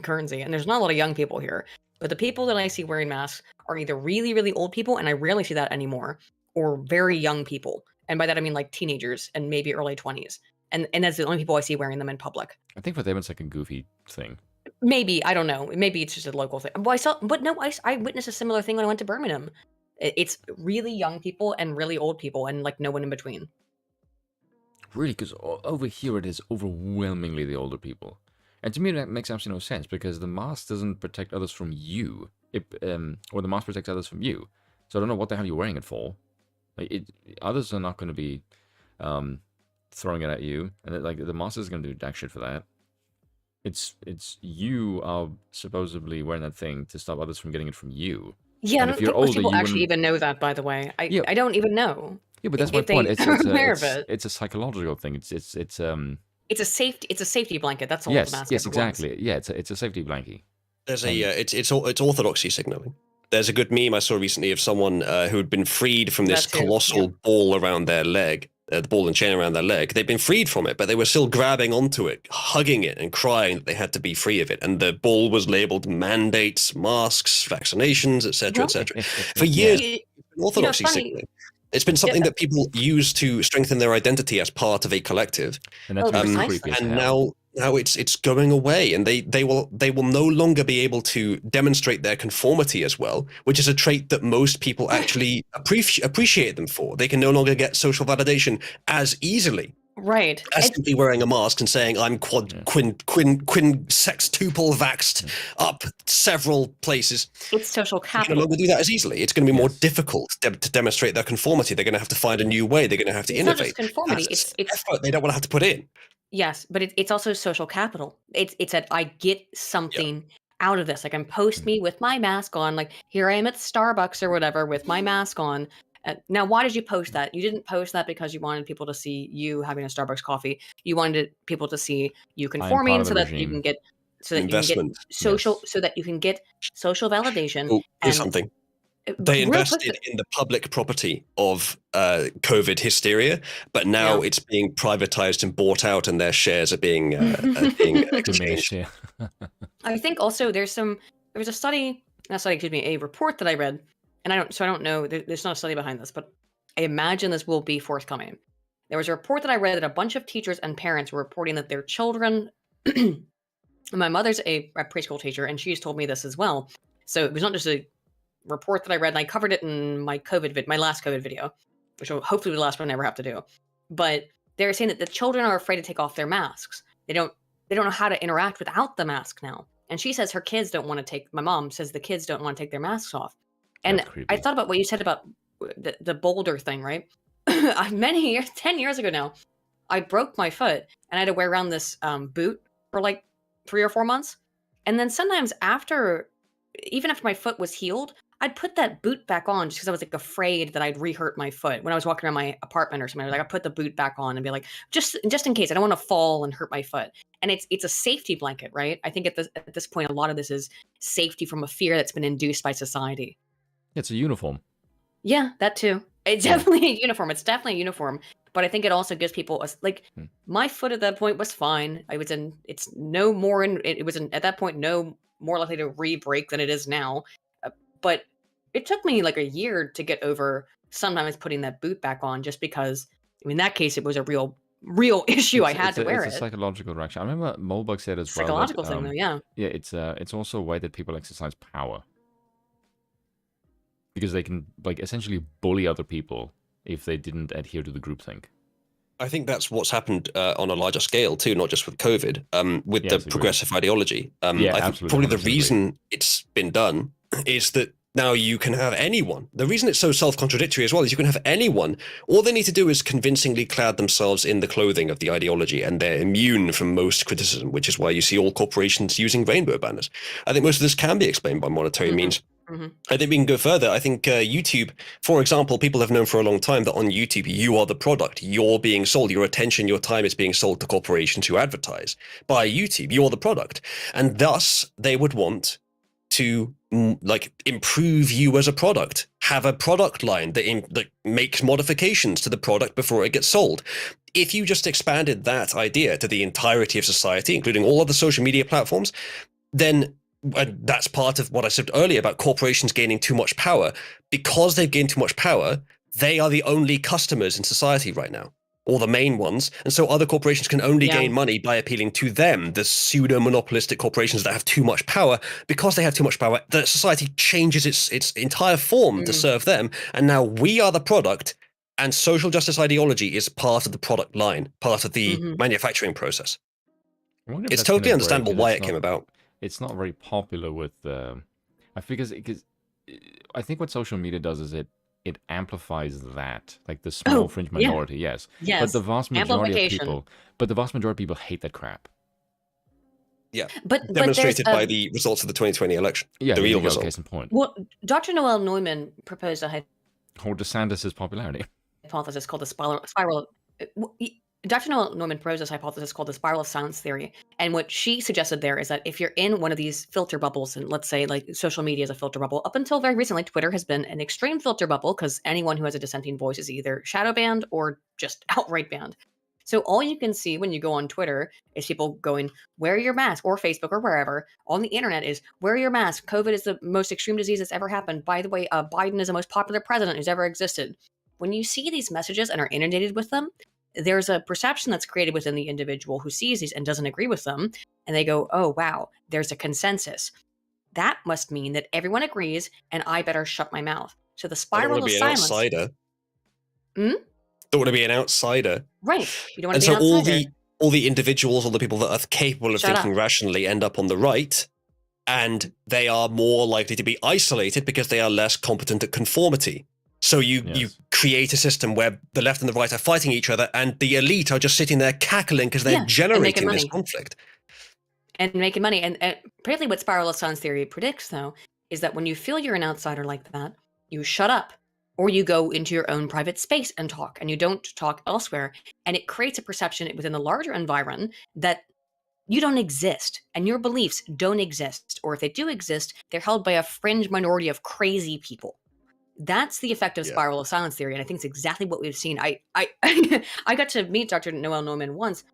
Speaker 3: Guernsey, and there's not a lot of young people here, but the people that I see wearing masks are either really, really old people, and I rarely see that anymore, or very young people. And by that I mean like teenagers and maybe early 20s. And that's the only people I see wearing them in public.
Speaker 2: I think for them it's like a goofy thing.
Speaker 3: Maybe, I don't know. Maybe it's just a local thing. Well, I witnessed a similar thing when I went to Birmingham. It's really young people and really old people, and like no one in between.
Speaker 2: Really, because over here it is overwhelmingly the older people. And to me that makes absolutely no sense, because the mask doesn't protect others from you. Or the mask protects others from you. So I don't know what the hell you're wearing it for. Like others are not going to be throwing it at you, and like the mask is going to do jack shit for that. It's you are supposedly wearing that thing to stop others from getting it from you.
Speaker 3: Yeah, and I don't think most people actually even know that, by the way. I don't even know.
Speaker 2: Yeah, but that's my point. It's a psychological thing. It's a
Speaker 3: safety blanket. That's all.
Speaker 2: Yes, exactly. Yeah, it's a safety blanket.
Speaker 1: There's it's orthodoxy signaling. There's a good meme I saw recently of someone who had been freed from this colossal ball around their leg, the ball and chain around their leg. They'd been freed from it, but they were still grabbing onto it, hugging it, and crying that they had to be free of it. And the ball was labeled mandates, masks, vaccinations, etc., etc. For years, orthodoxy signaling. It's been something that people use to strengthen their identity as part of a collective.
Speaker 2: And that's creepy as hell.
Speaker 1: Now it's going away, and they will no longer be able to demonstrate their conformity as well, which is a trait that most people actually appreciate them for. They can no longer get social validation as easily.
Speaker 3: Right.
Speaker 1: As simply wearing a mask and saying I'm quin sextuple vaxxed up several places.
Speaker 3: It's social capital.
Speaker 1: You can no longer do that as easily. It's going to be more difficult to demonstrate their conformity. They're going to have to find a new way. They're going to have to innovate.
Speaker 3: Not just conformity. It's
Speaker 1: effort they don't want to have to put in.
Speaker 3: Yes, but it's also social capital. It's that I get something out of this. Like, I'm post me with my mask on. Like, here I am at Starbucks or whatever with my mask on. Now, why did you post that? You didn't post that because you wanted people to see you having a Starbucks coffee. You wanted people to see you conforming so that you can get social, so that you can get social validation.
Speaker 1: Oh, here's something. They invested in the public property of COVID hysteria, but now it's being privatized and bought out, and their shares are being exchanged.
Speaker 3: I think also there was a report that I read, and I don't know. There's not a study behind this, but I imagine this will be forthcoming. There was a report that I read that a bunch of teachers and parents were reporting that their children. My mother's a preschool teacher, and she's told me this as well. So it was not just a report that I read, and I covered it in my last COVID video, which will hopefully be the last one I ever have to do. But they're saying that the children are afraid to take off their masks. They don't know how to interact without the mask now. And she says her kids don't want to my mom says the kids don't want to take their masks off. And I thought about what you said about the boulder thing, right? 10 years ago now, I broke my foot and I had to wear around this boot for like 3 or 4 months. And then sometimes even after my foot was healed, I'd put that boot back on just because I was like afraid that I'd re-hurt my foot when I was walking around my apartment or something. Like I put the boot back on and be like, just in case I don't want to fall and hurt my foot. And it's a safety blanket, right? I think at this point, a lot of this is safety from a fear that's been induced by society.
Speaker 2: It's a uniform.
Speaker 3: Yeah, that too. It's definitely a uniform. It's definitely a uniform. But I think it also gives people my foot at that point was fine. It was at that point no more likely to re-break than it is now. But it took me like a year to get over sometimes putting that boot back on, just because in that case it was a real issue. I had to wear it.
Speaker 2: It's a psychological reaction. I remember Molbug said as well.
Speaker 3: Psychological thing though, yeah.
Speaker 2: Yeah, it's also a way that people exercise power. Because they can essentially bully other people if they didn't adhere to the groupthink.
Speaker 1: I think that's what's happened on a larger scale too, not just with COVID, with the progressive ideology. I think probably the reason it's been done is that now you can have anyone. The reason it's so self-contradictory as well is you can have anyone. All they need to do is convincingly clad themselves in the clothing of the ideology, and they're immune from most criticism, which is why you see all corporations using rainbow banners. I think most of this can be explained by monetary means. I think we can go further. I think YouTube, for example, people have known for a long time that on YouTube, you are the product. You're being sold. Your attention, your time is being sold to corporations who advertise. By YouTube, you're the product. And thus, they would want to improve you as a product, have a product line that makes modifications to the product before it gets sold. If you just expanded that idea to the entirety of society, including all other social media platforms, then that's part of what I said earlier about corporations gaining too much power. Because they've gained too much power, they are the only customers in society right now, or the main ones. And so other corporations can only gain money by appealing to them, the pseudo-monopolistic corporations that have too much power. Because they have too much power, the society changes its entire form to serve them. And now we are the product, and social justice ideology is part of the product line, part of the manufacturing process. It's totally understandable why it came about.
Speaker 2: It's not very popular with because I think what social media does is it amplifies that, like the small fringe minority, yes. But the vast majority of people hate that crap.
Speaker 1: Yeah, but demonstrated by the results of the 2020 election.
Speaker 2: Yeah,
Speaker 1: the real result.
Speaker 2: Case in point.
Speaker 3: Well, Dr. Noel Neumann proposed a
Speaker 2: Desantis' popularity
Speaker 3: hypothesis called the spiral. Dr. Noel Neumann proposed this hypothesis called the spiral of silence theory. And what she suggested there is that if you're in one of these filter bubbles, and let's say like social media is a filter bubble, up until very recently, Twitter has been an extreme filter bubble because anyone who has a dissenting voice is either shadow banned or just outright banned. So all you can see when you go on Twitter is people going, wear your mask, or Facebook or wherever. On the internet is, wear your mask. COVID is the most extreme disease that's ever happened. By the way, Biden is the most popular president who's ever existed. When you see these messages and are inundated with them, there's a perception that's created within the individual who sees these and doesn't agree with them. And they go, oh, wow, there's a consensus. That must mean that everyone agrees and I better shut my mouth. So the spiral of silence.
Speaker 1: Outsider. Don't want to be an outsider.
Speaker 3: Right. You don't want to be an outsider.
Speaker 1: All the individuals, all the people that are capable of thinking rationally end up on the right. And they are more likely to be isolated because they are less competent at conformity. So you create a system where the left and the right are fighting each other, and the elite are just sitting there cackling because they're generating this conflict.
Speaker 3: And making money. And apparently what spiral of silence theory predicts, though, is that when you feel you're an outsider like that, you shut up, or you go into your own private space and talk, and you don't talk elsewhere. And it creates a perception within the larger environment that you don't exist, and your beliefs don't exist. Or if they do exist, they're held by a fringe minority of crazy people. That's the effect of spiral of silence theory, and I think it's exactly what we've seen. I got to meet Dr. Noel Neumann once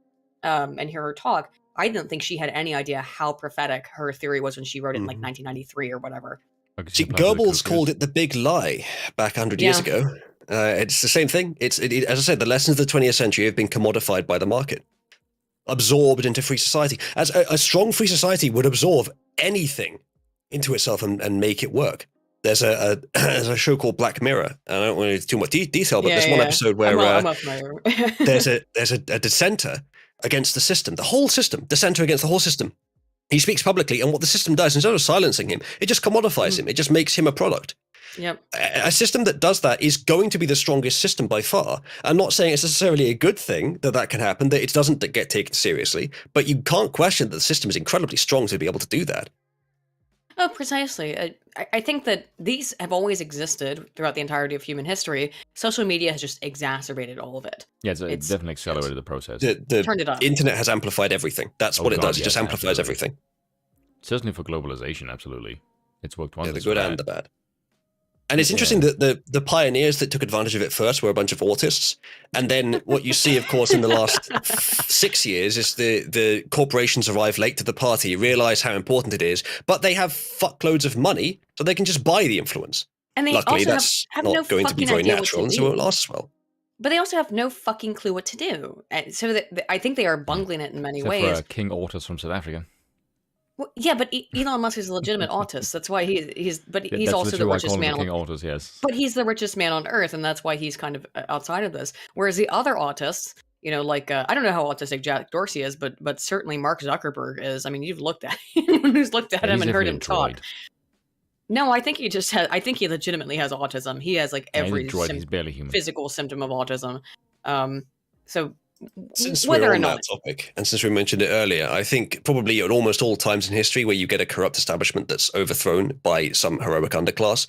Speaker 3: and hear her talk. I didn't think she had any idea how prophetic her theory was when she wrote it in like 1993 or whatever.
Speaker 1: See, Goebbels called it the big lie back 100 years ago. It's the same thing. As I said, the lessons of the 20th century have been commodified by the market, absorbed into free society. As a strong free society would absorb anything into itself and make it work. There's a show called Black Mirror. I don't want to do too much detail, but there's one episode where there's a dissenter against the system, the whole system, dissenter against the whole system. He speaks publicly, and what the system does, instead of silencing him, it just commodifies him. It just makes him a product.
Speaker 3: Yep.
Speaker 1: A system that does that is going to be the strongest system by far. I'm not saying it's necessarily a good thing that can happen, that it doesn't get taken seriously, but you can't question that the system is incredibly strong to be able to do that.
Speaker 3: Oh, precisely. I think that these have always existed throughout the entirety of human history. Social media has just exacerbated all of it.
Speaker 2: Yeah, it's definitely accelerated the process.
Speaker 3: Turned it on.
Speaker 1: Internet has amplified everything. That's what it does. It just amplifies everything.
Speaker 2: Certainly for globalization, absolutely. It's worked wonders.
Speaker 1: The good and the bad. And it's interesting that the pioneers that took advantage of it first were a bunch of autists. And then what you see, of course, in the last 6 years is the corporations arrive late to the party, realize how important it is, but they have fuckloads of money, so they can just buy the influence.
Speaker 3: And they
Speaker 1: luckily,
Speaker 3: also
Speaker 1: that's
Speaker 3: have
Speaker 1: not
Speaker 3: no
Speaker 1: going to be very natural, and so it won't last as well.
Speaker 3: But they also have no fucking clue what to do. So I think they are bungling it in many ways.
Speaker 2: For King Autist from South Africa.
Speaker 3: Well, yeah, but Elon Musk is a legitimate autist. That's why he's also the richest man
Speaker 2: on Earth. Yes.
Speaker 3: But he's the richest man on Earth, and that's why he's kind of outside of this. Whereas the other autists, like I don't know how autistic Jack Dorsey is, but certainly Mark Zuckerberg is. I mean, you've looked at him, who's looked at him and heard him talk. No, I think he legitimately has autism. He has like every
Speaker 2: he's barely human.
Speaker 3: Physical symptom of autism. So.
Speaker 1: Since we're on that topic, and since we mentioned it earlier, I think probably at almost all times in history where you get a corrupt establishment that's overthrown by some heroic underclass,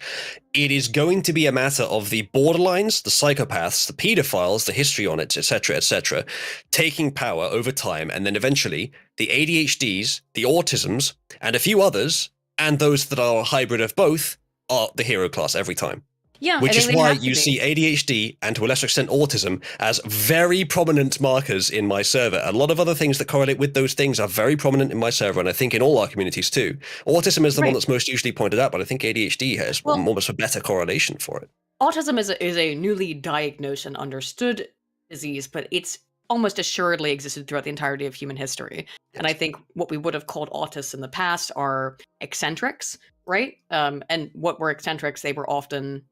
Speaker 1: it is going to be a matter of the borderlines, the psychopaths, the pedophiles, the history on it, etc., taking power over time, and then eventually the ADHDs, the autisms, and a few others, and those that are a hybrid of both, are the hero class every time.
Speaker 3: Yeah,
Speaker 1: which is why you see ADHD and to a lesser extent autism as very prominent markers in my server. A lot of other things that correlate with those things are very prominent in my server, and I think in all our communities too. Autism is the one that's most usually pointed out, but I think ADHD has almost a better correlation for it.
Speaker 3: Autism is a newly diagnosed and understood disease, but it's almost assuredly existed throughout the entirety of human history. Yes. And I think what we would have called autists in the past are eccentrics, right? And what were eccentrics? They were often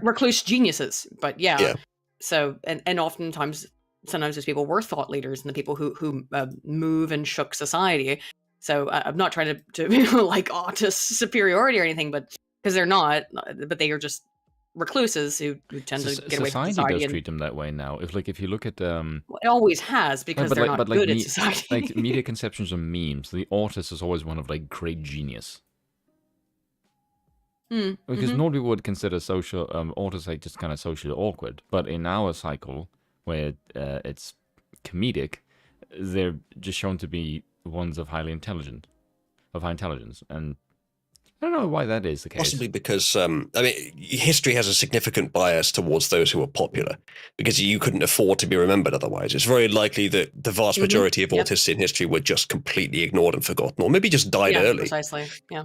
Speaker 3: recluse geniuses, but so and oftentimes sometimes those people were thought leaders and the people who move and shook society. So I'm not trying to be like autist superiority or anything, but because they're not, but they are just recluses who tend to get away from society.
Speaker 2: Society does treat them that way now. If you look at
Speaker 3: it always has, because they're not good at society.
Speaker 2: Like media conceptions and memes, the autist is always one of like great genius. Because nobody would consider social autists like just kind of socially awkward, but in our cycle where it's comedic, they're just shown to be ones of high intelligence, and I don't know why that is the case.
Speaker 1: Possibly because history has a significant bias towards those who are popular, because you couldn't afford to be remembered otherwise. It's very likely that the vast majority of autists in history were just completely ignored and forgotten, or maybe just died early.
Speaker 3: Precisely. Yeah.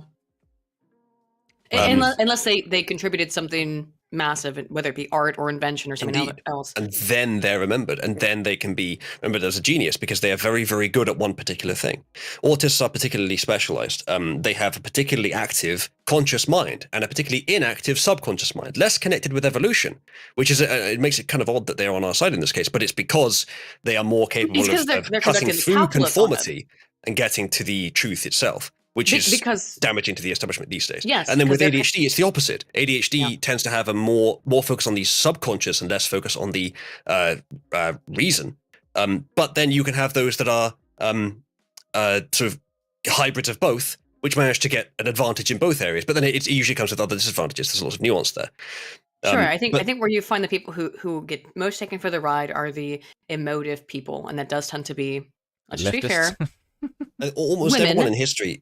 Speaker 3: Unless they contributed something massive, whether it be art or invention or something else.
Speaker 1: And then they're remembered, and then they can be remembered as a genius because they are very, very good at one particular thing. Autists are particularly specialized. They have a particularly active conscious mind and a particularly inactive subconscious mind, less connected with evolution, which is it makes it kind of odd that they're on our side in this case, but it's because they are more capable of cutting through conformity and getting to the truth itself, which is damaging to the establishment these days.
Speaker 3: Yes,
Speaker 1: and then with ADHD, it's the opposite. ADHD tends to have a more focus on the subconscious and less focus on the reason. But then you can have those that are sort of hybrids of both, which manage to get an advantage in both areas. But then it usually comes with other disadvantages. There's a lot of nuance there.
Speaker 3: Sure, I think where you find the people who get most taken for the ride are the emotive people, and that does tend to be, let's just be fair,
Speaker 1: almost
Speaker 3: women.
Speaker 1: Everyone in history.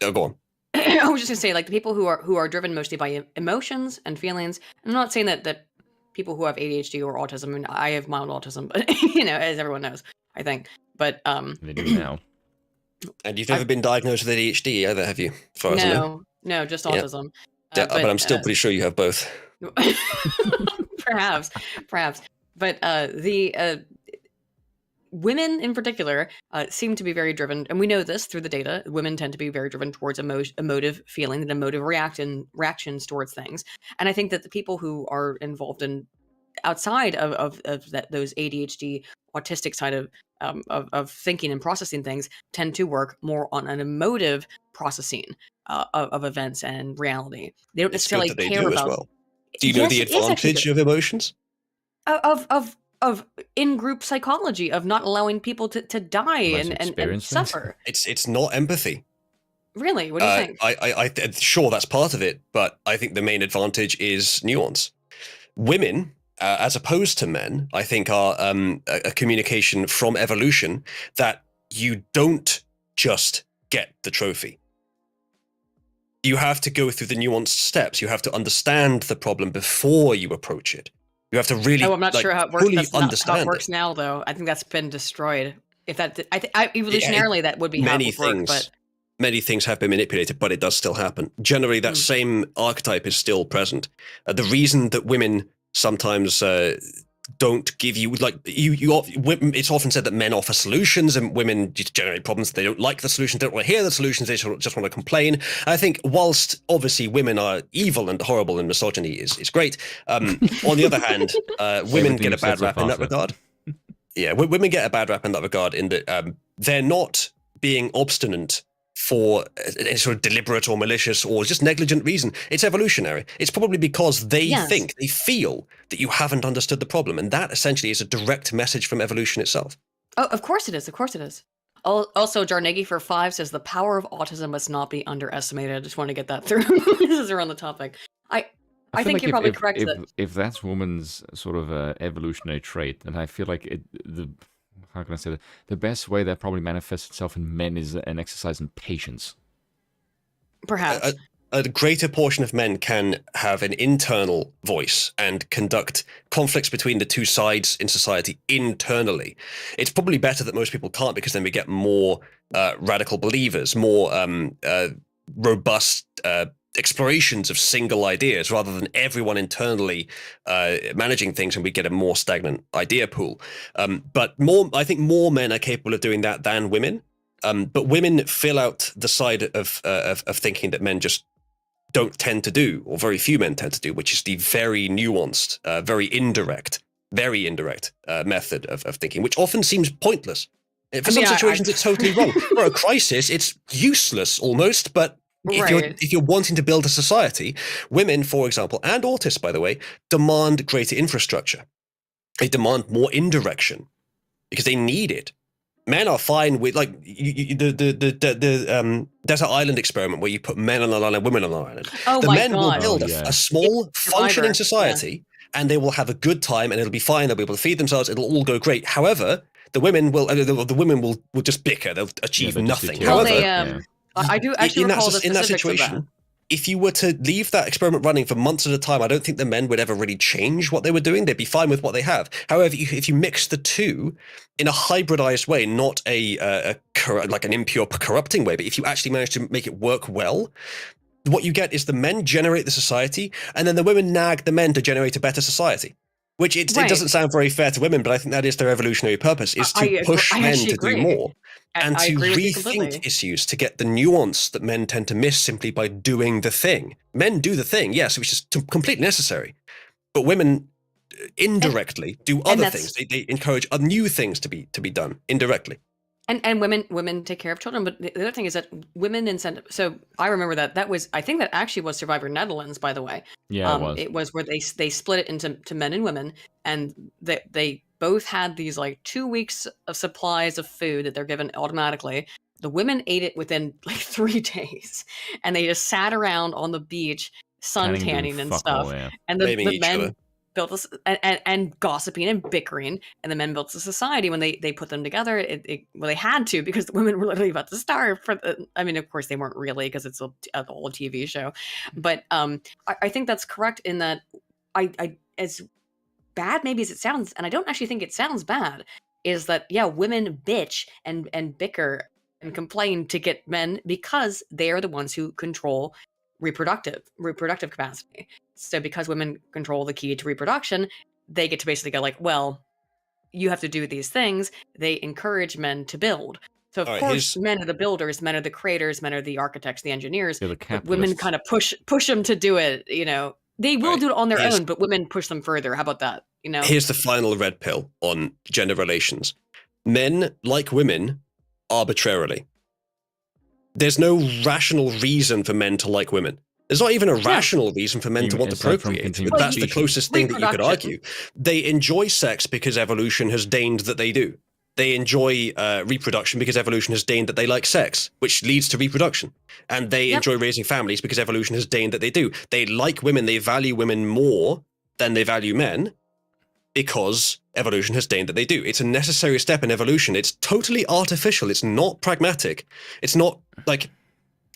Speaker 1: Oh, go on.
Speaker 3: I was just gonna say, like, the people who are driven mostly by emotions and feelings. I'm not saying that people who have ADHD or autism. I mean, I have mild autism, but as everyone knows, I think. But
Speaker 2: they do now.
Speaker 1: And you've never been diagnosed with ADHD either, have you? As far as I know.
Speaker 3: No, just autism.
Speaker 1: But I'm still pretty sure you have both.
Speaker 3: Perhaps. But the women in particular seem to be very driven, and we know this through the data. Women tend to be very driven towards emotive feeling and emotive reactions towards things. And I think that the people who are involved in outside of those ADHD autistic side of thinking and processing things tend to work more on an emotive processing of events and reality. They don't necessarily care about. Well.
Speaker 1: Do you know the advantage of emotions?
Speaker 3: Of in-group psychology, of not allowing people to die and suffer.
Speaker 1: It's not empathy.
Speaker 3: Really? What do you think?
Speaker 1: I sure that's part of it, but I think the main advantage is nuance. Women, as opposed to men, I think are a communication from evolution that you don't just get the trophy. you have to go through the nuanced steps. You have to understand the problem before you approach it. You have to really.
Speaker 3: I'm not sure how it works. That's not how it works now, though. I think that's been destroyed. If that, evolutionarily, that would be how it would work. But
Speaker 1: many things have been manipulated, but it does still happen. Generally, that same archetype is still present. The reason that women sometimes don't give you it's often said that men offer solutions and women just generate problems. They don't like the solutions, they don't want to hear the solutions, they just want to complain. I think whilst obviously women are evil and horrible and misogyny is great, on the other hand, women get a bad rap in that regard. Yeah, women get a bad rap in that regard in that they're not being obstinate for a sort of deliberate or malicious or just negligent reason. It's evolutionary. It's probably because they feel that you haven't understood the problem. And that essentially is a direct message from evolution itself.
Speaker 3: Oh, of course it is. Of course it is. Also, Jarnegi for 5 says the power of autism must not be underestimated. I just want to get that through. This is around the topic. I think like you're probably correct.
Speaker 2: If that's woman's sort of evolutionary trait, then I feel like how can I say that? The best way that probably manifests itself in men is an exercise in patience.
Speaker 3: Perhaps.
Speaker 1: A greater portion of men can have an internal voice and conduct conflicts between the two sides in society internally. It's probably better that most people can't, because then we get more radical believers, more robust explorations of single ideas, rather than everyone internally managing things, and we get a more stagnant idea pool. But I think more men are capable of doing that than women. But women fill out the side of thinking that men just don't tend to do, or very few men tend to do, which is the very nuanced, very indirect method of thinking, which often seems pointless. For some situations, it's totally wrong. For a crisis, it's useless almost, but if you're wanting to build a society, women, for example, and autists, by the way, demand greater infrastructure. They demand more indirection because they need it. Men are fine with, like, the desert island experiment where you put men on an island, women on an island.
Speaker 3: Oh,
Speaker 1: the
Speaker 3: my
Speaker 1: men
Speaker 3: God.
Speaker 1: will build a small functioning society, and they will have a good time, and it'll be fine. They'll be able to feed themselves. It'll all go great. However, the women will just bicker. They'll achieve nothing. However,
Speaker 3: I do actually recall the
Speaker 1: in that
Speaker 3: specifics
Speaker 1: situation.
Speaker 3: of that.
Speaker 1: If you were to leave that experiment running for months at a time, I don't think the men would ever really change what they were doing. They'd be fine with what they have. However, if you mix the two in a hybridized way, not like an impure, corrupting way, but if you actually manage to make it work well, what you get is the men generate the society, and then the women nag the men to generate a better society. Which it doesn't sound very fair to women, but I think that is their evolutionary purpose, is to push men to do more. And to rethink issues, to get the nuance that men tend to miss simply by doing the thing. Men do the thing, yes, which is completely necessary. But women indirectly do other things. They encourage new things to be done indirectly.
Speaker 3: And women take care of children. But the other thing is that women incentive. So I remember that was, I think that actually was Survivor Netherlands, by the way.
Speaker 2: Yeah,
Speaker 3: it was where they split it into men and women, and they both had these like 2 weeks of supplies of food that they're given automatically. The women ate it within like 3 days, and they just sat around on the beach sun tanning and stuff. And the men built this and gossiping and bickering, and the men built a society when they put them together. Well, they had to, because the women were literally about to starve. I mean, of course they weren't really, because it's a whole TV show. But I think that's correct in that I as bad maybe as it sounds, and I don't actually think it sounds bad, is that women bitch and bicker and complain to get men because they are the ones who control reproductive capacity. So because women control the key to reproduction, they get to basically go like, well, you have to do these things. They encourage men to build. So of course, men are the builders, men are the creators, men are the architects, the engineers. But women kind of push them to do it. They will do it on their own, but women push them further. How about that?
Speaker 1: Here's the final red pill on gender relations. Men like women arbitrarily. There's no rational reason for men to like women. There's not even a rational reason for men to want to procreate, but that's the closest thing that you could argue. They enjoy sex because evolution has deigned that they do. They enjoy reproduction because evolution has deigned that they like sex, which leads to reproduction. And they enjoy raising families because evolution has deigned that they do. They like women, they value women more than they value men because evolution has deigned that they do. It's a necessary step in evolution. It's totally artificial. It's not pragmatic. It's not like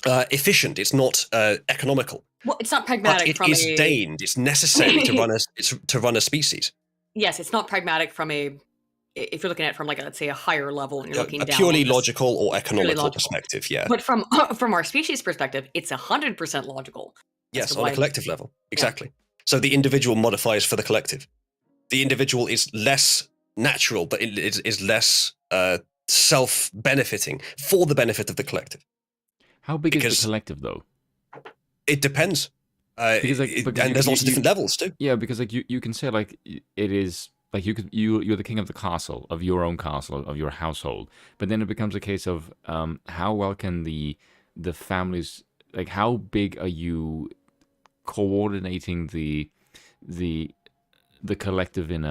Speaker 1: efficient. It's not economical.
Speaker 3: Well, it's not pragmatic.
Speaker 1: But it is deigned. It's necessary to run a species.
Speaker 3: Yes, it's not pragmatic from if you're looking at it from let's say a higher level and you're looking down.
Speaker 1: A purely logical or economical perspective, yeah.
Speaker 3: But from our species perspective, it's 100% logical.
Speaker 1: Yes, on a collective level, exactly. Yeah. So the individual modifies for the collective. The individual is less natural, but it is less self-benefiting for the benefit of the collective.
Speaker 2: How big is the collective, though?
Speaker 1: It depends. Because there's lots of different levels too.
Speaker 2: Yeah, because you can say it is you're the king of the castle, of your own castle, of your household, but then it becomes a case of how well can the families, how big are you coordinating the collective in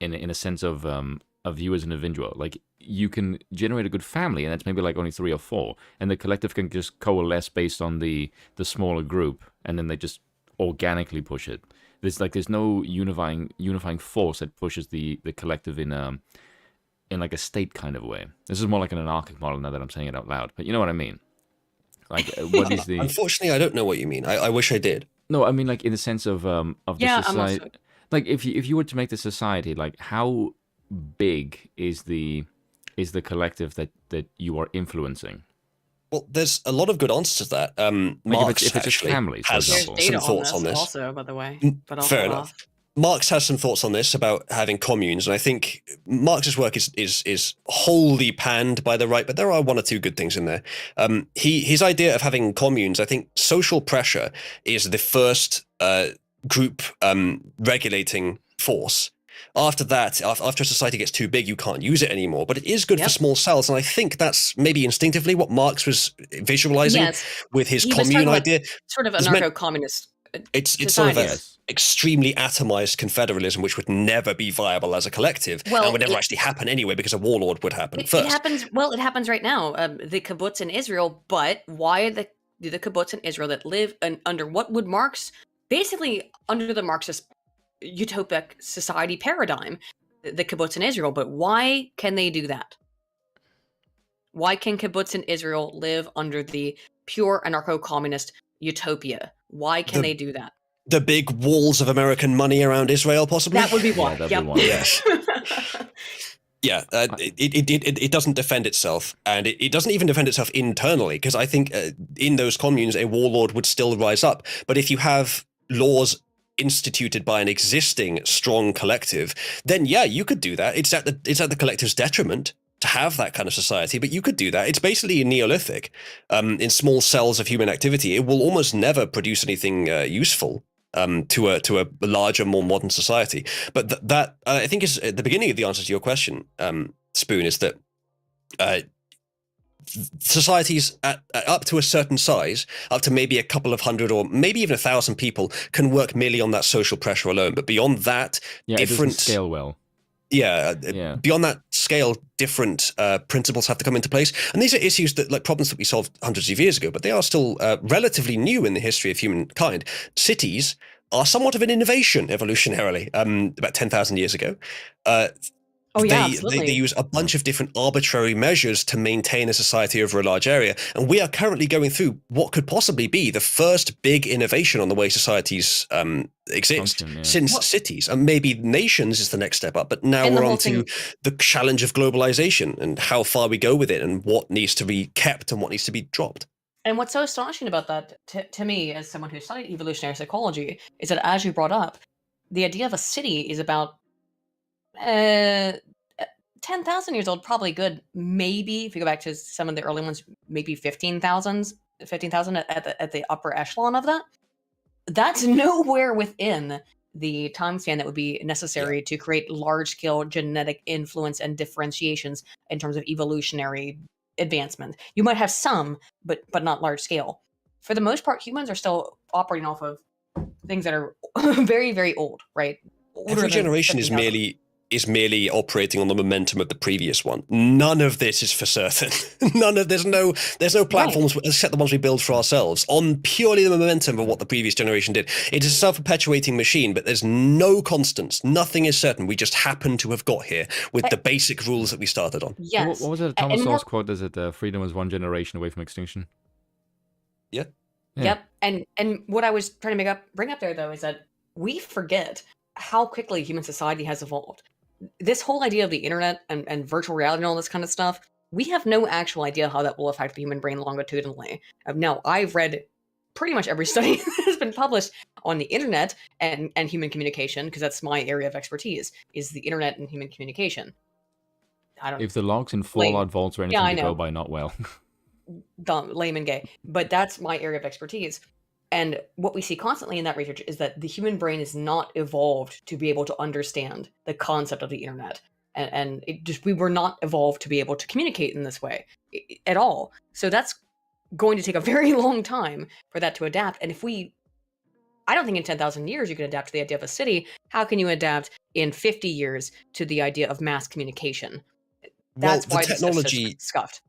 Speaker 2: a sense of you as an individual. You can generate a good family, and that's maybe only 3 or 4, and the collective can just coalesce based on the smaller group, and then they just organically push it. There's no unifying force that pushes the collective in a state kind of way. This is more like an anarchic model now that I'm saying it out loud, but you know what I mean. What is the?
Speaker 1: Unfortunately, I don't know what you mean. I wish I did.
Speaker 2: No, I mean in the sense of the society. If you were to make the society, how big is the collective that you are influencing?
Speaker 1: Well, there's a lot of good answers to that. Marx
Speaker 2: if it's just families,
Speaker 1: has some thoughts on this.
Speaker 3: Also, by the way, but also
Speaker 1: fair enough. Marx has some thoughts on this about having communes, and I think Marx's work is wholly panned by the right, but there are 1 or 2 good things in there. His idea of having communes, I think social pressure is the first group regulating force. After that, after a society gets too big, you can't use it anymore. But it is good for small cells, and I think that's maybe instinctively what Marx was visualizing with his commune idea.
Speaker 3: Sort of anarcho-communist.
Speaker 1: It's sort of an extremely atomized confederalism, which would never be viable as a collective, and would never actually happen anyway because a warlord would happen first.
Speaker 3: It happens right now. The kibbutz in Israel, but why the kibbutz in Israel that live under what would Marx, basically under the Marxist utopic society paradigm, the kibbutz in Israel, but why can they do that? Why can kibbutz in Israel live under the pure anarcho-communist utopia? Why can they do that?
Speaker 1: The big walls of American money around Israel, possibly?
Speaker 3: That would be one.
Speaker 2: Yeah, that'd be one.
Speaker 1: Yes. Yeah, it doesn't defend itself, and it doesn't even defend itself internally, because I think in those communes, a warlord would still rise up. But if you have laws instituted by an existing strong collective, then you could do that. It's at the collective's detriment to have that kind of society, but you could do that. It's basically Neolithic. In small cells of human activity, it will almost never produce anything useful to a larger, more modern society. But that I think is at the beginning of the answer to your question, Spoon, is that societies up to a certain size, up to maybe a couple of hundred or maybe even 1,000 people, can work merely on that social pressure alone. But beyond that,
Speaker 2: it doesn't scale well.
Speaker 1: Beyond that scale, different principles have to come into place. And these are issues that, problems that we solved hundreds of years ago, but they are still relatively new in the history of humankind. Cities are somewhat of an innovation evolutionarily, about 10,000 years ago. They use a bunch of different arbitrary measures to maintain a society over a large area. And we are currently going through what could possibly be the first big innovation on the way societies exist since cities. And maybe nations is the next step up. But now we're on to the challenge of globalization and how far we go with it and what needs to be kept and what needs to be dropped.
Speaker 3: And what's so astonishing about that, to me, as someone who studied evolutionary psychology, is that, as you brought up, the idea of a city is about 10,000 years old, probably good. Maybe if you go back to some of the early ones, maybe 15,000 at the upper echelon of that. That's nowhere within the time span that would be necessary to create large-scale genetic influence and differentiations in terms of evolutionary advancement. You might have some, but not large scale. For the most part, humans are still operating off of things that are very, very old, right?
Speaker 1: Every generation is merely operating on the momentum of the previous one. None of this is for certain. There's no platforms except the ones we build for ourselves on purely the momentum of what the previous generation did. It is a self-perpetuating machine, but there's no constants. Nothing is certain. We just happen to have got here with the basic rules that we started on.
Speaker 3: Yes.
Speaker 2: What was it? Thomas Sowell's quote? Is it freedom is one generation away from extinction?
Speaker 1: Yeah.
Speaker 3: Yep. And what I was trying to bring up there, though, is that we forget how quickly human society has evolved. This whole idea of the internet and virtual reality and all this kind of stuff, we have no actual idea how that will affect the human brain longitudinally. Now, I've read pretty much every study that has been published on the internet and human communication, because that's my area of expertise, is the internet and human communication. I don't know.
Speaker 2: If the logs in Fallout vaults or anything to go by, not well.
Speaker 3: Dumb, lame and gay. But that's my area of expertise. And what we see constantly in that research is that the human brain is not evolved to be able to understand the concept of the internet. And we were not evolved to be able to communicate in this way at all. So that's going to take a very long time for that to adapt. And I don't think in 10,000 years you can adapt to the idea of a city. How can you adapt in 50 years to the idea of mass communication? That's why the technology is scuffed.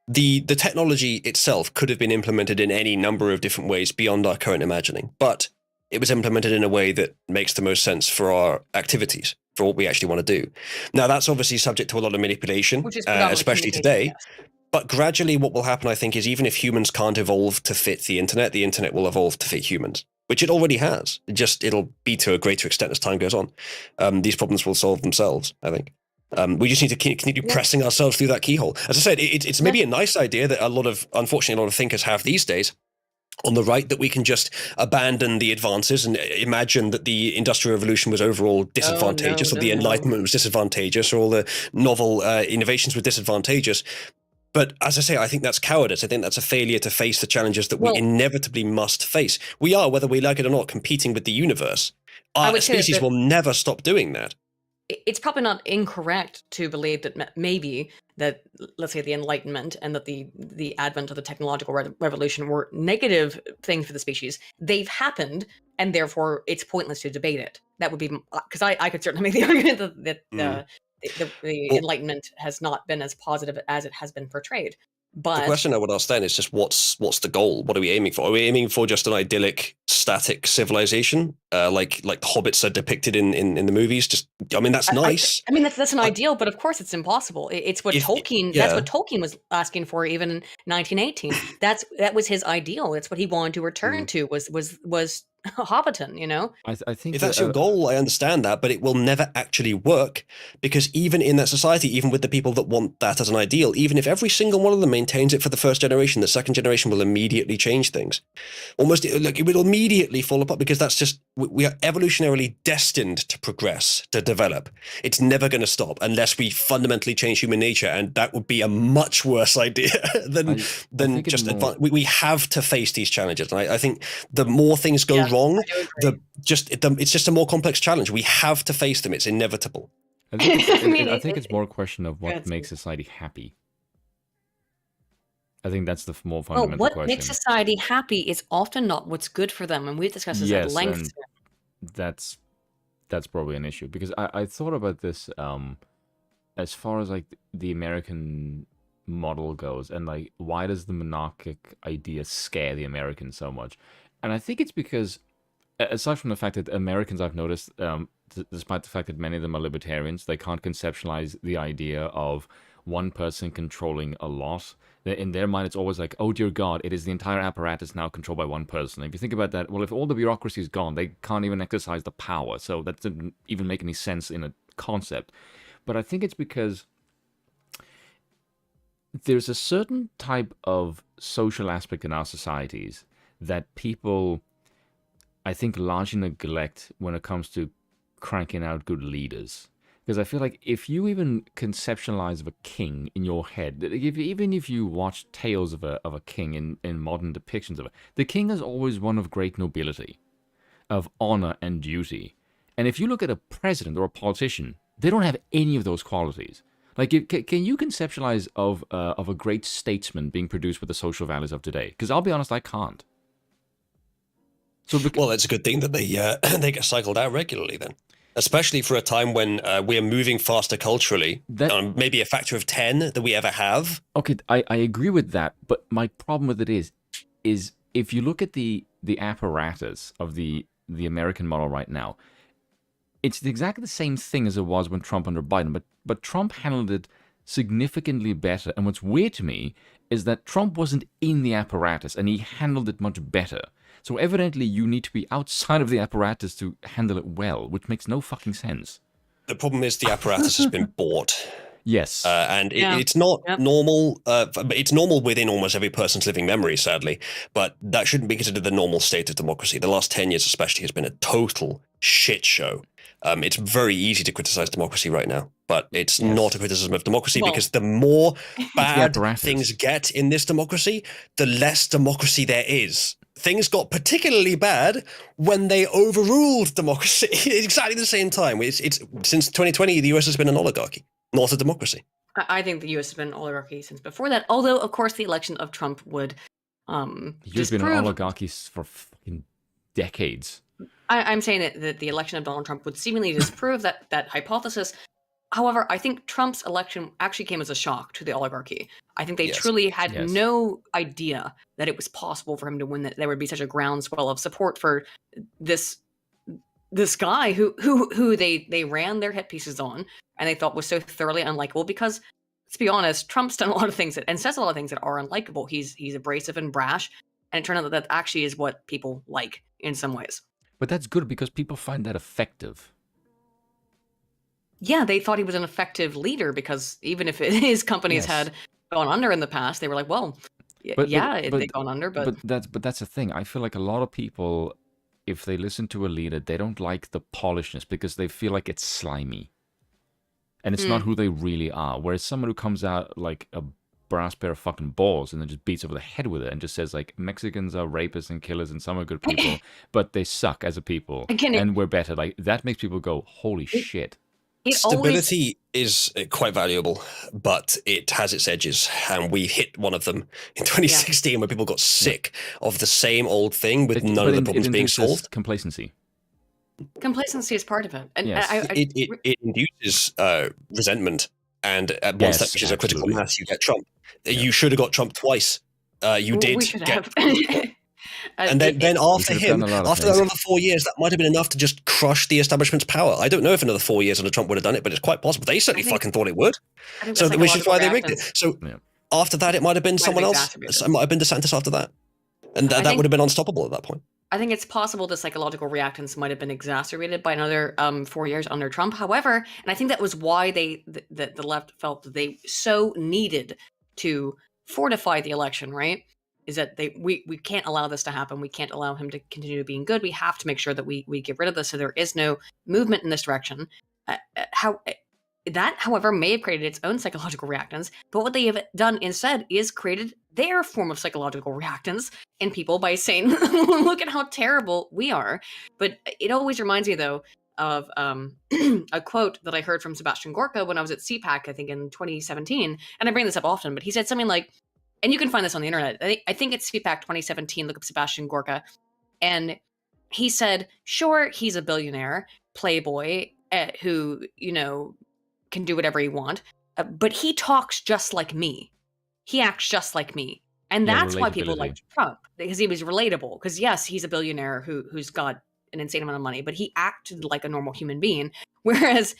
Speaker 1: The technology itself could have been implemented in any number of different ways beyond our current imagining, but it was implemented in a way that makes the most sense for our activities, for what we actually want to do. Now, that's obviously subject to a lot of manipulation, especially today. Yes. But gradually what will happen, I think, is even if humans can't evolve to fit the internet will evolve to fit humans, which it already has. It'll be to a greater extent as time goes on. These problems will solve themselves, I think. We just need to continue pressing ourselves through that keyhole. As I said, it's maybe a nice idea that unfortunately, a lot of thinkers have these days on the right, that we can just abandon the advances and imagine that the Industrial Revolution was overall disadvantageous, or the Enlightenment was disadvantageous, or all the novel innovations were disadvantageous. But as I say, I think that's cowardice. I think that's a failure to face the challenges that we inevitably must face. We are, whether we like it or not, competing with the universe. Our species will never stop doing that.
Speaker 3: It's probably not incorrect to believe that maybe that, let's say, the Enlightenment and that the advent of the technological revolution were negative things for the species. They've happened, and therefore it's pointless to debate it. That would be, because I could certainly make the argument that the Enlightenment has not been as positive as it has been portrayed. But
Speaker 1: the question I would ask then is just what's the goal? What are we aiming for? Are we aiming for just an idyllic, static civilization, like the hobbits are depicted in the movies? That's nice.
Speaker 3: That's an ideal, but of course it's impossible. It's what Tolkien. Yeah. That's what Tolkien was asking for, even in 1918. That was his ideal. It's what he wanted to return to. Was Hobbiton,
Speaker 2: I think
Speaker 1: if that's your goal, I understand that, but it will never actually work, because even in that society, even with the people that want that as an ideal, even if every single one of them maintains it for the first generation, the second generation will immediately change things. Almost, it will immediately fall apart, because that's just, we are evolutionarily destined to progress, to develop. It's never going to stop unless we fundamentally change human nature, and that would be a much worse idea than just advance. We have to face these challenges, and I think the more things go wrong, it's just a more complex challenge. We have to face them. It's inevitable.
Speaker 2: I think it's more a question of what makes society happy. I think that's the more fundamental question.
Speaker 3: What makes society happy is often not what's good for them, and we've discussed this at length.
Speaker 2: That's probably an issue, because I thought about this as far as like the American model goes, and like, why does the monarchic idea scare the Americans so much? And I think it's because, aside from the fact that Americans, I've noticed, despite the fact that many of them are libertarians, they can't conceptualize the idea of one person controlling a lot. In their mind, it's always like, oh dear God, it is the entire apparatus now controlled by one person. If you think about that, well, if all the bureaucracy is gone, they can't even exercise the power. So that doesn't even make any sense in a concept. But I think it's because there's a certain type of social aspect in our societies that people, I think, largely neglect when it comes to cranking out good leaders. Because I feel like if you even conceptualize of a king in your head, even if you watch tales of a king in modern depictions of it, the king is always one of great nobility, of honor and duty. And if you look at a president or a politician, they don't have any of those qualities. Like, can you conceptualize of a great statesman being produced with the social values of today? Because I'll be honest, I can't.
Speaker 1: Well, it's a good thing that they get cycled out regularly then, especially for a time when we are moving faster culturally, maybe a factor of 10 than we ever have.
Speaker 2: Okay, I agree with that, but my problem with it is if you look at the apparatus of the American model right now, it's exactly the same thing as it was when Trump under Biden, but Trump handled it significantly better. And what's weird to me is that Trump wasn't in the apparatus and he handled it much better. So evidently you need to be outside of the apparatus to handle it well, which makes no fucking sense.
Speaker 1: The problem is the apparatus has been bought.
Speaker 2: Yes.
Speaker 1: And it's not normal. It's normal within almost every person's living memory, sadly. But that shouldn't be considered the normal state of democracy. The last 10 years especially has been a total shit show. It's very easy to criticize democracy right now, but it's not a criticism of democracy because the more bad things get in this democracy, the less democracy there is. Things got particularly bad when they overruled democracy at exactly the same time. It's since 2020, the US has been an oligarchy, not a democracy.
Speaker 3: I think the US has been an oligarchy since before that, although, of course, the election of Trump would
Speaker 2: You've been an oligarchy for fucking decades.
Speaker 3: I'm saying that the election of Donald Trump would seemingly disprove that hypothesis. However, I think Trump's election actually came as a shock to the oligarchy. I think they truly had no idea that it was possible for him to win, that there would be such a groundswell of support for this guy who they ran their hit pieces on and they thought was so thoroughly unlikable because, let's be honest, Trump's done a lot of things and says a lot of things that are unlikable. He's abrasive and brash, and it turned out that actually is what people like in some ways.
Speaker 2: But that's good because people find that effective.
Speaker 3: Yeah, they thought he was an effective leader because even if his companies had gone under in the past, they were like, well, they've gone under. But
Speaker 2: that's the thing. I feel like a lot of people, if they listen to a leader, they don't like the polishness because they feel like it's slimy. And it's not who they really are. Whereas someone who comes out like a brass pair of fucking balls and then just beats over the head with it and just says like Mexicans are rapists and killers and some are good people, but they suck as a people and we're better. Like that makes people go, holy shit.
Speaker 1: Stability is quite valuable, but it has its edges, and we hit one of them in 2016 where people got sick of the same old thing with none of the problems being solved.
Speaker 2: Complacency
Speaker 3: is part of it, and
Speaker 1: it induces resentment, and at one step, which is a critical mass, you get Trump. You should have got Trump twice. You did get. And then after him, after another 4 years, that might have been enough to just crush the establishment's power. I don't know if another 4 years under Trump would have done it, but it's quite possible. They certainly fucking thought it would. So which is why they rigged it. So after that, it might have been someone else. It might have been DeSantis after that. And that would have been unstoppable at that point.
Speaker 3: I think it's possible the psychological reactance might have been exacerbated by another 4 years under Trump. However, and I think that was why the left felt that they so needed to fortify the election, right? Is that we can't allow this to happen. We can't allow him to continue being good. We have to make sure that we get rid of this so there is no movement in this direction. That, however, may have created its own psychological reactance, but what they have done instead is created their form of psychological reactance in people by saying, look at how terrible we are. But it always reminds me, though, of a quote that I heard from Sebastian Gorka when I was at CPAC, I think in 2017. And I bring this up often, but he said something like, and you can find this on the internet. I think it's CPAC 2017. Look up Sebastian Gorka. And he said, sure, he's a billionaire, playboy, who, can do whatever he wants. But he talks just like me. He acts just like me. And that's why people liked Trump, because he was relatable. Because yes, he's a billionaire who's got an insane amount of money, but he acted like a normal human being. Whereas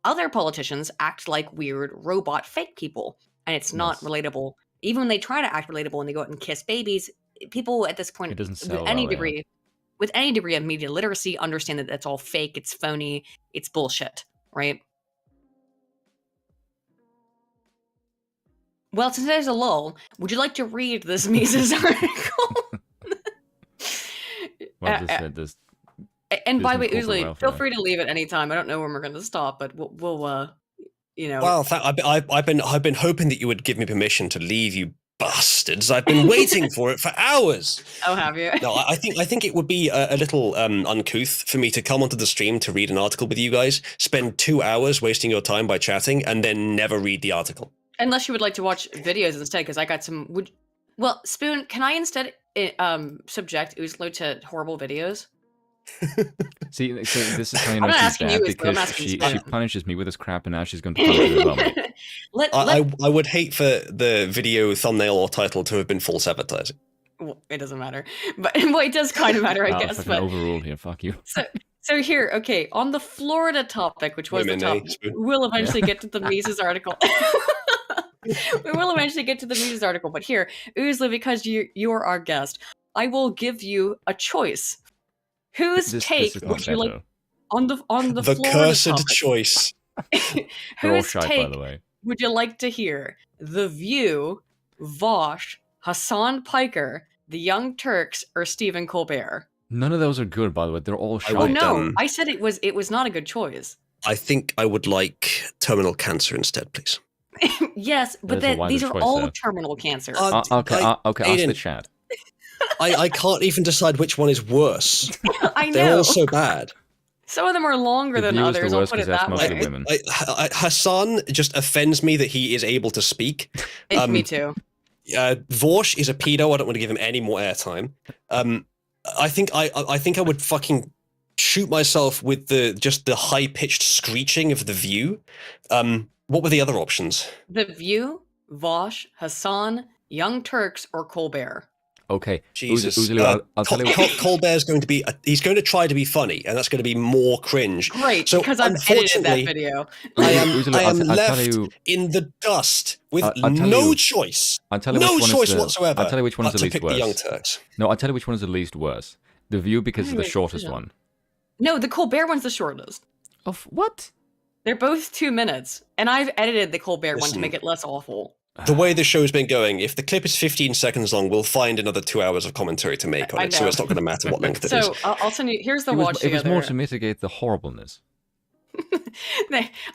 Speaker 3: other politicians act like weird robot fake people. And it's not relatable. Even when they try to act relatable and they go out and kiss babies, people at this point, with any degree of media literacy, understand that that's all fake, it's phony, it's bullshit, right? Well, since there's a lull, would you like to read this Mises article? And by the way, Uzalu, feel free to leave at any time. I don't know when we're going to stop, but we'll
Speaker 1: Well, I've been hoping that you would give me permission to leave, you bastards. I've been waiting for it for hours.
Speaker 3: Oh, have you?
Speaker 1: No, I think it would be a little uncouth for me to come onto the stream to read an article with you guys, spend 2 hours wasting your time by chatting, and then never read the article.
Speaker 3: Unless you would like to watch videos instead, because I got some. Spoon, can I instead subject Uzalu to horrible videos?
Speaker 2: See, this is how you know she's bad, because she punishes me with this crap, and now she's going to punish me as well.
Speaker 1: I would hate for the video thumbnail or title to have been false advertising.
Speaker 3: Well, it doesn't matter, but it does kind of matter, I guess.
Speaker 2: But overruled here. Fuck you.
Speaker 3: So here, okay, on the Florida topic, which was the topic, we'll eventually get to the Mises article. We will eventually get to the Mises article, but here, Uzalu, because you're our guest, I will give you a choice. Whose take would you like on the Florida
Speaker 1: cursed
Speaker 3: topic?
Speaker 1: Choice?
Speaker 3: Whose take by the way. Would you like to hear? The View, Vosh, Hassan Piker, The Young Turks, or Stephen Colbert?
Speaker 2: None of those are good, by the way. They're all shite.
Speaker 3: Oh no, I said it was not a good choice.
Speaker 1: I think I would like terminal cancer instead, please.
Speaker 3: Yes, but these are all terminal cancer.
Speaker 2: Okay, ask the chat.
Speaker 1: I can't even decide which one is worse.
Speaker 3: I know.
Speaker 1: They're all so bad.
Speaker 3: Some of them are longer than others. I'll put it that way.
Speaker 1: Hassan just offends me that he is able to speak.
Speaker 3: Me too.
Speaker 1: Vorsh is a pedo. I don't want to give him any more airtime. I think I would fucking shoot myself with the high pitched screeching of The View. What were the other options?
Speaker 3: The View, Vosh, Hassan, Young Turks, or Colbert.
Speaker 2: Okay,
Speaker 1: Jesus.
Speaker 2: Uzalu, I'll tell you what.
Speaker 1: Colbert's going to be he's going to try to be funny, and that's going to be more cringe.
Speaker 3: Great, so because I've edited that video.
Speaker 1: I am left in the dust with no choice.
Speaker 2: I'll tell you
Speaker 1: no choice whatsoever.
Speaker 2: I'll tell you which one is the least worse.
Speaker 1: The Young Turks.
Speaker 2: No, I'll tell you which one is the least worse. The View, because it's the shortest one.
Speaker 3: No, the Colbert one's the shortest.
Speaker 2: Of what?
Speaker 3: They're both 2 minutes, and I've edited the Colbert one to make it less awful.
Speaker 1: The way the show's been going, if the clip is 15 seconds long, we'll find another 2 hours of commentary to make on it, so it's not going to matter what length it is.
Speaker 3: So I'll send you. Here's the watch together.
Speaker 2: It was more to mitigate the horribleness.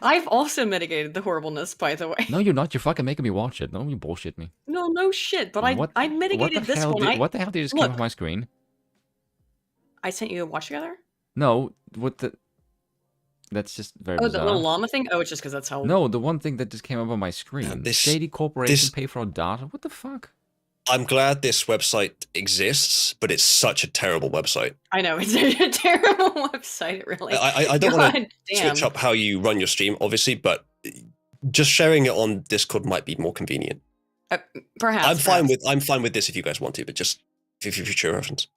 Speaker 3: I've also mitigated the horribleness, by the way.
Speaker 2: No, you're not. You're fucking making me watch it. Don't you bullshit me.
Speaker 3: No shit. But I mitigated this one.
Speaker 2: What the hell did you just come off my screen?
Speaker 3: I sent you a watch together?
Speaker 2: No, what the... That's just very bizarre.
Speaker 3: The little llama thing? Oh, it's just because that's how...
Speaker 2: No, the one thing that just came up on my screen. Shady corporation pay for our data? What the fuck?
Speaker 1: I'm glad this website exists, but it's such a terrible website.
Speaker 3: I know, it's a terrible website, really.
Speaker 1: I don't want to switch up how you run your stream, obviously, but just sharing it on Discord might be more convenient.
Speaker 3: Perhaps.
Speaker 1: I'm fine with this if you guys want to, but just for future reference.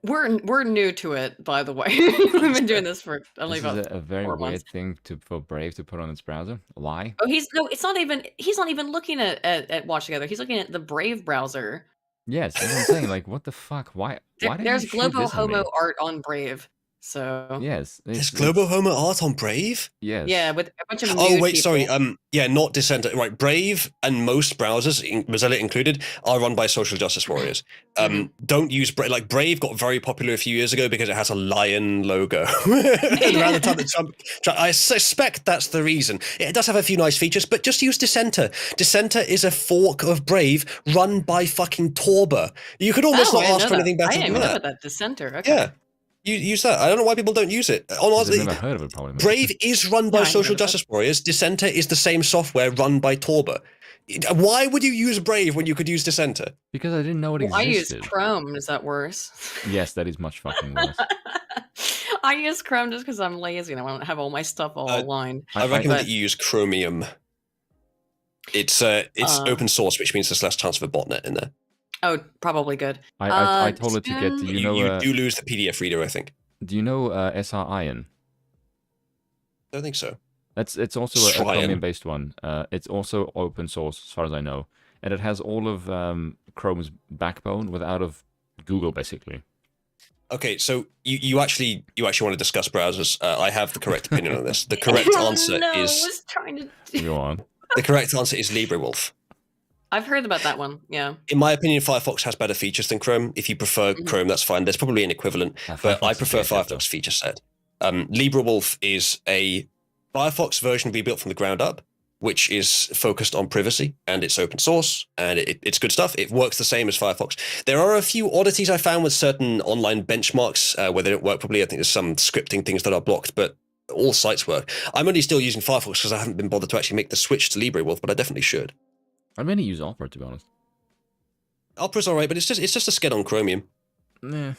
Speaker 3: We're new to it, by the way. We've been doing this for only about 4 months.
Speaker 2: This is a very weird thing for Brave to put on its browser. Why?
Speaker 3: Oh, he's not even looking at Watch Together. He's looking at the Brave browser.
Speaker 2: Yes, that's what I'm saying. Like, what the fuck? Why?
Speaker 3: There's Globo Homo art on Brave. So
Speaker 2: yes,
Speaker 1: there's Globo Homo art on Brave.
Speaker 2: Yes.
Speaker 3: Yeah, with a bunch of
Speaker 1: sorry. Yeah, not Dissenter. Right, Brave and most browsers, Mozilla included, are run by social justice warriors. Don't use Brave. Like Brave got very popular a few years ago because it has a lion logo. Around the time that Trump, I suspect that's the reason. It does have a few nice features, but just use Dissenter. Dissenter is a fork of Brave run by fucking Torba. You could almost not ask for anything better than that. I didn't know that.
Speaker 3: Dissenter. Okay.
Speaker 1: Yeah. You use that. I don't know why people don't use it. Honestly,
Speaker 2: I've never heard of it, probably.
Speaker 1: Brave is run by social justice warriors. Dissenter is the same software run by Torba. Why would you use Brave when you could use Dissenter?
Speaker 2: Because I didn't know it existed.
Speaker 3: I use Chrome. Is that worse?
Speaker 2: Yes, that is much fucking worse.
Speaker 3: I use Chrome just because I'm lazy and I want to have all my stuff all aligned.
Speaker 1: I recommend that you use Chromium. It's open source, which means there's less chance of a botnet in there.
Speaker 3: Oh, probably good.
Speaker 2: I told her to get.
Speaker 1: You do lose the PDF reader, I think.
Speaker 2: Do you know SR Iron?
Speaker 1: I don't think so.
Speaker 2: It's also a Chromium-based one. It's also open source, as far as I know, and it has all of Chrome's backbone without of Google, basically.
Speaker 1: Okay, so you actually want to discuss browsers. I have the correct opinion on this. The correct answer is.
Speaker 2: Go on.
Speaker 1: The correct answer is LibreWolf.
Speaker 3: I've heard about that one, yeah.
Speaker 1: In my opinion, Firefox has better features than Chrome. If you prefer Chrome, that's fine. There's probably an equivalent, but I prefer Firefox feature set. LibreWolf is a Firefox version rebuilt from the ground up, which is focused on privacy, and it's open source, and it's good stuff. It works the same as Firefox. There are a few oddities I found with certain online benchmarks where they don't work properly. I think there's some scripting things that are blocked, but all sites work. I'm only still using Firefox because I haven't been bothered to actually make the switch to LibreWolf, but I definitely should.
Speaker 2: I mainly use Opera, to be honest.
Speaker 1: Opera's alright, but it's just a skid on Chromium.
Speaker 2: Nah.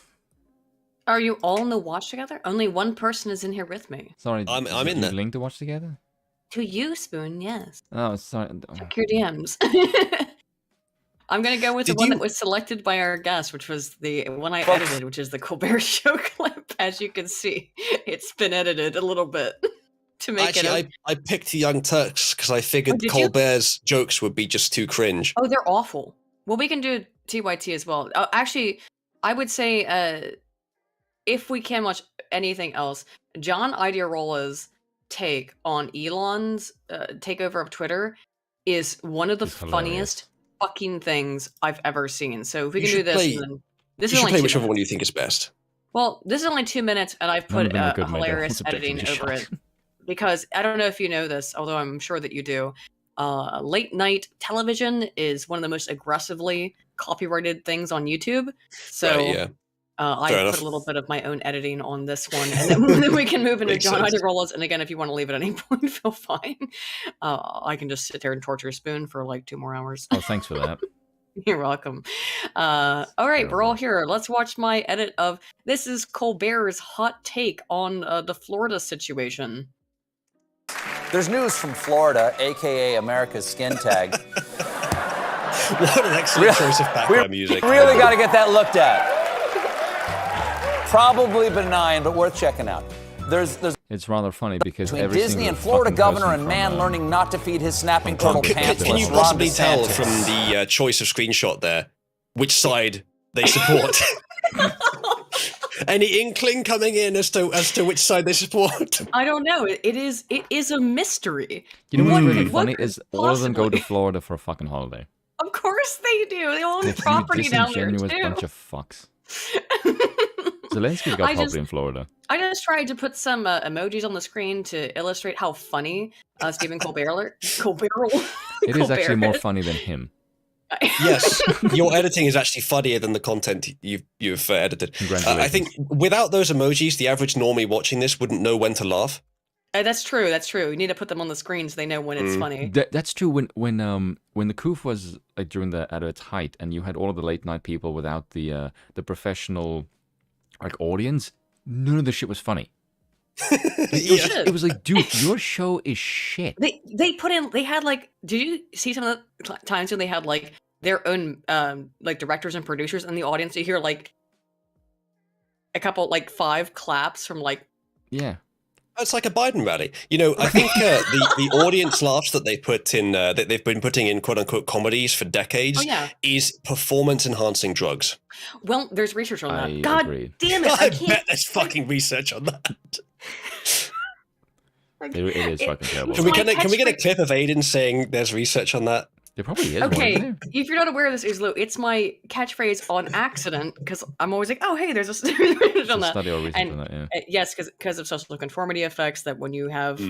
Speaker 3: Are you all in the watch together? Only one person is in here with me.
Speaker 2: Sorry,
Speaker 1: I'm in there.
Speaker 2: Link to watch together?
Speaker 3: To you, Spoon, yes.
Speaker 2: Oh, sorry.
Speaker 3: Check your DMs. I'm gonna go with the one that was selected by our guest, which was the one I edited, which is the Colbert Show clip. as you can see, it's been edited a little bit to make it.
Speaker 1: I picked the Young Turks because I figured Colbert's jokes would be just too cringe.
Speaker 3: Oh, they're awful. Well, we can do TYT as well. Actually, I would say if we can watch anything else, John Idearola's take on Elon's takeover of Twitter is one of the funniest fucking things I've ever seen. So if we can do this, this is only
Speaker 1: play whichever one you think is best.
Speaker 3: Well, this is only 2 minutes, and I've put a hilarious editing over it. Because I don't know if you know this, although I'm sure that you do. Late night television is one of the most aggressively copyrighted things on YouTube. So I put a little bit of my own editing on this one, and then we can move into John Idearola's. And again, if you want to leave at any point, feel fine. I can just sit there and torture Spoon for like 2 more hours.
Speaker 2: Oh, thanks for that.
Speaker 3: You're welcome. All right, we're all here. Let's watch my edit of this is Colbert's hot take on the Florida situation.
Speaker 4: There's news from Florida, aka America's skin tag.
Speaker 1: What an excellent choice of background music.
Speaker 4: Really got to get that looked at. Probably benign, but worth checking out.
Speaker 2: It's rather funny because
Speaker 4: between Disney and Florida governor and man learning not to feed his snapping turtle pants.
Speaker 1: Can you possibly tell from the choice of screenshot there which side they support? Any inkling coming in as to which side they support?
Speaker 3: I don't know. It is a mystery.
Speaker 2: You know what's really funny is all of them go to Florida for a fucking holiday.
Speaker 3: Of course they do. They own property down there too.
Speaker 2: Bunch of fucks. Zelensky's got property in Florida.
Speaker 3: I just tried to put some emojis on the screen to illustrate how funny Stephen Colbert.
Speaker 2: It is actually more funny than him.
Speaker 1: Yes, your editing is actually funnier than the content you've edited. I think without those emojis, the average normie watching this wouldn't know when to laugh.
Speaker 3: That's true. That's true. You need to put them on the screen so they know when it's funny.
Speaker 2: That's true. When the coup was like during at its height, and you had all of the late night people without the professional like audience, none of the shit was funny. It was like, dude, your show is shit.
Speaker 3: They put in. They had like. Did you see some of the times when they had like their own like directors and producers in the audience? You hear like a couple, like 5 claps from like.
Speaker 2: Yeah.
Speaker 1: It's like a Biden rally. You know, I think the audience laughs that they put in, that they've been putting in quote unquote comedies for decades, is performance enhancing drugs.
Speaker 3: Well, there's research on that.
Speaker 2: I
Speaker 3: God
Speaker 2: agree.
Speaker 3: damn it!
Speaker 1: I bet there's fucking research on that.
Speaker 2: It is fucking terrible.
Speaker 1: Can we get a clip of Aiden saying there's research on that?
Speaker 2: There probably is.
Speaker 3: Okay, if you're not aware of this, Uzalu, it's my catchphrase on accident because I'm always like, oh, hey, there's a study on that.
Speaker 2: Study or research on that, yeah.
Speaker 3: Yes, because of social conformity effects, that when you have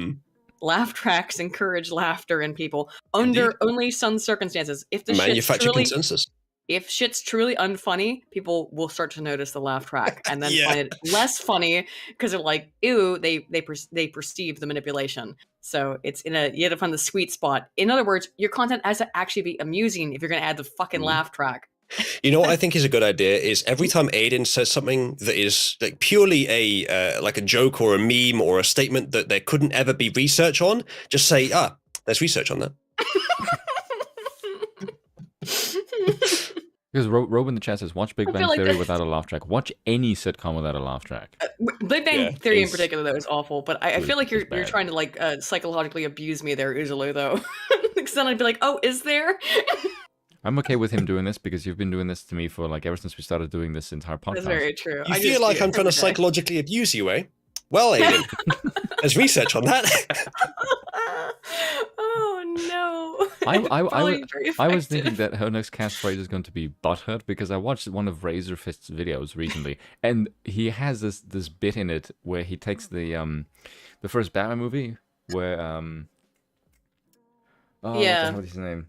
Speaker 3: laugh tracks encourage laughter in people under only some circumstances. If the
Speaker 1: manufacture consensus.
Speaker 3: If shit's truly unfunny, people will start to notice the laugh track and then find it less funny because they're like, ew, they perceive the manipulation. So it's you have to find the sweet spot. In other words, your content has to actually be amusing if you're going to add the fucking laugh track.
Speaker 1: You know what I think is a good idea is every time Aiden says something that is like purely like a joke or a meme or a statement that there couldn't ever be research on, just say, there's research on that.
Speaker 2: Because Rob in the chat says, watch Big Bang Theory without a laugh track. Watch any sitcom without a laugh track.
Speaker 3: Big Bang Theory in particular, though, is awful. But I feel like you're trying to like psychologically abuse me there, Uzalu, though. Because then I'd be like, oh, is there?
Speaker 2: I'm okay with him doing this because you've been doing this to me for like ever since we started doing this entire podcast.
Speaker 3: That's very true.
Speaker 1: You feel like I'm trying to psychologically abuse you, eh? Well, Aiden, there's research on that.
Speaker 3: Oh no!
Speaker 2: I was thinking that her next catchphrase is going to be butthurt because I watched one of Razorfist's videos recently, and he has this bit in it where he takes the first Batman movie where what's his name?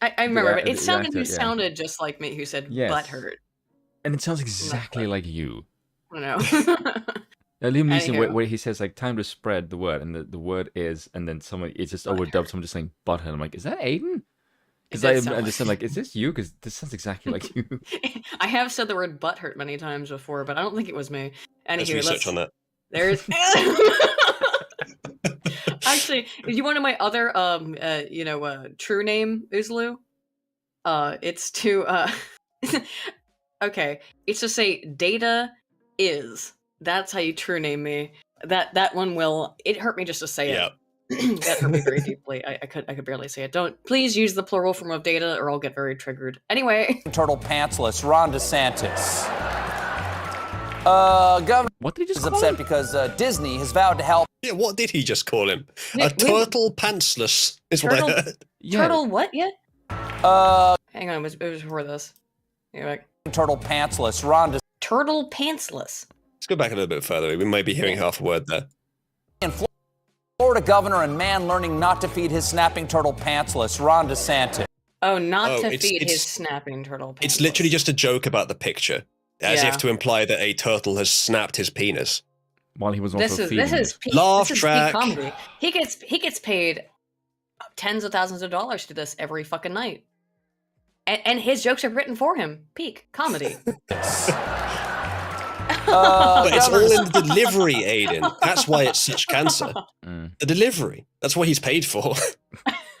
Speaker 3: I remember, but it sounded just like me who said butthurt,
Speaker 2: and it sounds exactly like you.
Speaker 3: I don't know.
Speaker 2: Liam Neeson, where he says like time to spread the word, and the word is, and then it's just overdubbed. Someone just saying butthead. I'm like, is that Aiden? Because I just said like, is this you? Because this sounds exactly like you.
Speaker 3: I have said the word butthurt many times before, but I don't think it was me.
Speaker 1: There's research on that.
Speaker 3: There's actually, you want to my other true name, Uzalu? It's to okay. It's to say data is. That's how you true name me. That one will. It hurt me just to say it. That hurt me very deeply. I could barely say it. Don't please use the plural form of data, or I'll get very triggered. Anyway.
Speaker 4: Turtle pantsless Ron DeSantis. Governor
Speaker 2: what did he just
Speaker 4: is upset because Disney has vowed to help.
Speaker 1: Yeah, what did he just call him? A turtle pantsless is what I heard.
Speaker 3: Turtle what? Yeah. Hang on, it was before this. Anyway.
Speaker 4: Turtle pantsless Ron.
Speaker 3: Turtle pantsless.
Speaker 1: Let's go back a little bit further. We might be hearing half a word there.
Speaker 4: Florida governor and man learning not to feed his snapping turtle pantsless Ron DeSantis.
Speaker 3: Oh, not to feed his snapping turtle pantsless.
Speaker 1: It's literally just a joke about the picture. As if to imply that a turtle has snapped his penis.
Speaker 2: While he was also feeding it.
Speaker 1: Laugh track.
Speaker 3: Comedy. He gets paid tens of thousands of dollars to do this every fucking night. And his jokes are written for him. Peak comedy.
Speaker 1: But it's all in the delivery, Aiden. That's why it's such cancer. The delivery. That's what he's paid for.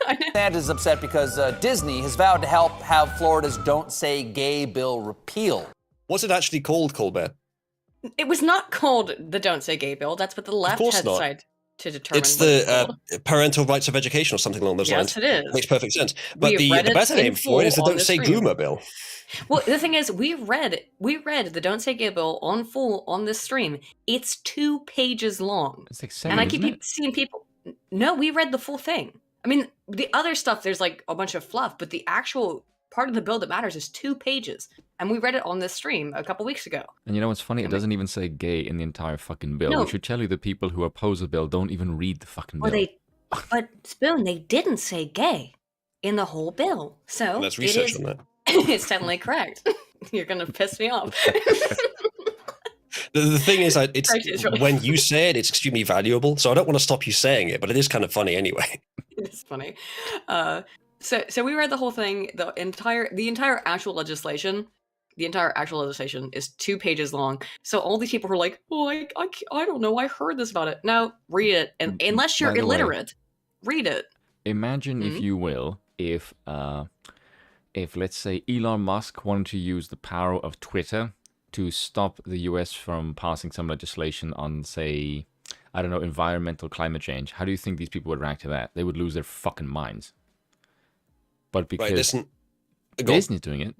Speaker 4: DeSantis is upset because Disney has vowed to help have Florida's Don't Say Gay bill repealed.
Speaker 1: What's it actually called, Colbert?
Speaker 3: It was not called the Don't Say Gay bill. That's what the left has decided to determine.
Speaker 1: It's the Parental Rights of Education or something along those lines.
Speaker 3: Yes, it is.
Speaker 1: Makes perfect sense. But the better name for it is the Don't Say Groomer bill.
Speaker 3: Well, the thing is, we read the Don't Say Gay bill on full on this stream. It's 2 pages long.
Speaker 2: It's like 7,
Speaker 3: and I keep seeing people. No, we read the full thing. I mean, the other stuff, there's like a bunch of fluff, but the actual part of the bill that matters is 2 pages. And we read it on this stream a couple weeks ago.
Speaker 2: And you know what's funny? It doesn't even say gay in the entire fucking bill. We should tell you the people who oppose the bill don't even read the fucking bill.
Speaker 3: But Spoon, they didn't say gay in the whole bill. So
Speaker 1: let's research on that.
Speaker 3: It's technically correct. You're going to piss me off.
Speaker 1: The thing is, when you say it, it's extremely valuable. So I don't want to stop you saying it, but it is kind of funny anyway.
Speaker 3: It's funny. So we read the whole thing. The entire actual legislation. The entire actual legislation is 2 pages long. So all these people who are like, oh, I don't know. I heard this about it. Now read it. And unless you're illiterate, read it.
Speaker 2: Imagine, if you will, if let's say Elon Musk wanted to use the power of Twitter to stop the US from passing some legislation on, say, I don't know, environmental climate change. How do you think these people would react to that? They would lose their fucking minds. But because Disney's doing it.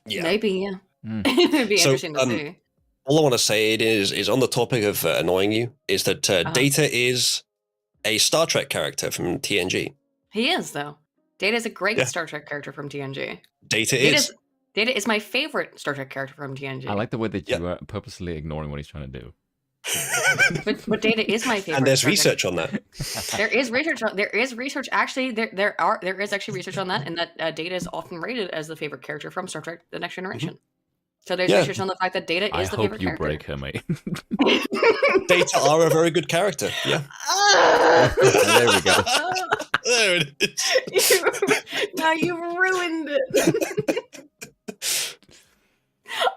Speaker 1: Yeah.
Speaker 3: Maybe, yeah. It'd be interesting to see.
Speaker 1: All I want to say is on the topic of annoying you, is that Data is a Star Trek character from TNG.
Speaker 3: He is, though. Data is a great Star Trek character from TNG.
Speaker 1: Data
Speaker 3: is my favorite Star Trek character from TNG.
Speaker 2: I like the way that you are purposely ignoring what he's trying to do.
Speaker 3: but Data is my favorite.
Speaker 1: And there's research on that.
Speaker 3: There is research. Actually, there is actually research on that, and that Data is often rated as the favorite character from Star Trek: The Next Generation. So there's research on the fact that Data is the favorite character.
Speaker 2: I hope you break her, mate.
Speaker 1: Data are a very good character. Yeah.
Speaker 2: There we go.
Speaker 1: There it is.
Speaker 3: Now you've ruined it.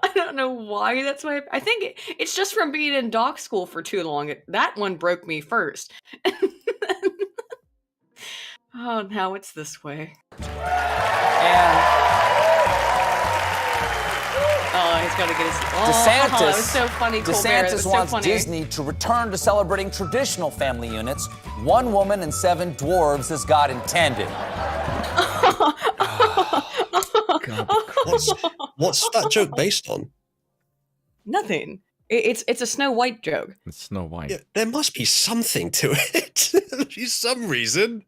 Speaker 3: I don't know why that's why. I think it's just from being in doc school for too long. That one broke me first. Oh, now it's this way. He's got to get his.
Speaker 4: DeSantis.
Speaker 3: That was so funny.
Speaker 4: DeSantis wants Disney to return to celebrating traditional family units. 1 woman and 7 dwarves as God intended.
Speaker 1: God. What's that joke based on?
Speaker 3: Nothing. It's a Snow White joke.
Speaker 2: It's Snow White.
Speaker 1: Yeah, there must be something to it. There's some reason.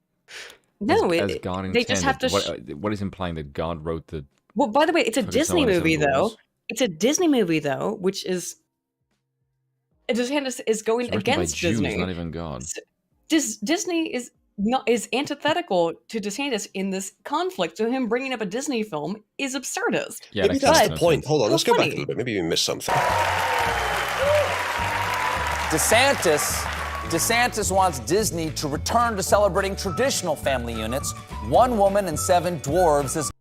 Speaker 3: No,
Speaker 2: as God intended.
Speaker 3: They just have to.
Speaker 2: What is implying that God wrote the?
Speaker 3: Well, by the way, it's a Disney movie, though. It's a Disney movie, though, which is. DeSantis is going against
Speaker 2: Jews,
Speaker 3: Disney.
Speaker 2: Not even God.
Speaker 3: Disney is antithetical to DeSantis in this conflict. So him bringing up a Disney film is absurdist.
Speaker 2: Yeah,
Speaker 1: maybe that's the point. Hold on, let's go back a little bit. Maybe we missed something.
Speaker 4: DeSantis wants Disney to return to celebrating traditional family units. 1 woman and 7 dwarves as.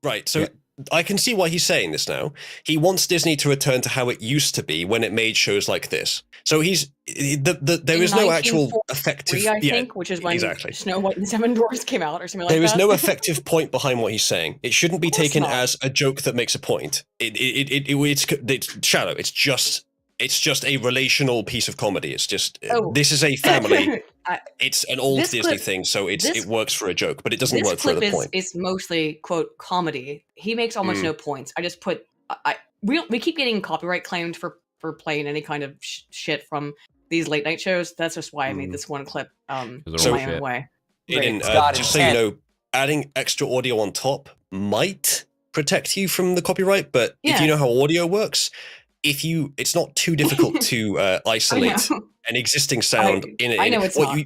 Speaker 1: Right. So I can see why he's saying this now. He wants Disney to return to how it used to be when it made shows like this. So there is no actual effective,
Speaker 3: I think, which is when Snow White and the Seven Dwarfs came out, or something like that.
Speaker 1: There is no effective point behind what he's saying. It shouldn't be taken as a joke that makes a point. It's shallow. It's just a relational piece of comedy. It's just this is a family. It's an old Disney thing, so it works for a joke, but it doesn't work for the point.
Speaker 3: It's mostly quote comedy. He makes almost no points. I just put we keep getting copyright claimed for playing any kind of shit from these late night shows. That's just why I made this one clip my own way.
Speaker 1: Just so you know, adding extra audio on top might protect you from the copyright, but if you know how audio works, it's not too difficult to isolate an existing sound in it.
Speaker 3: I know it's not.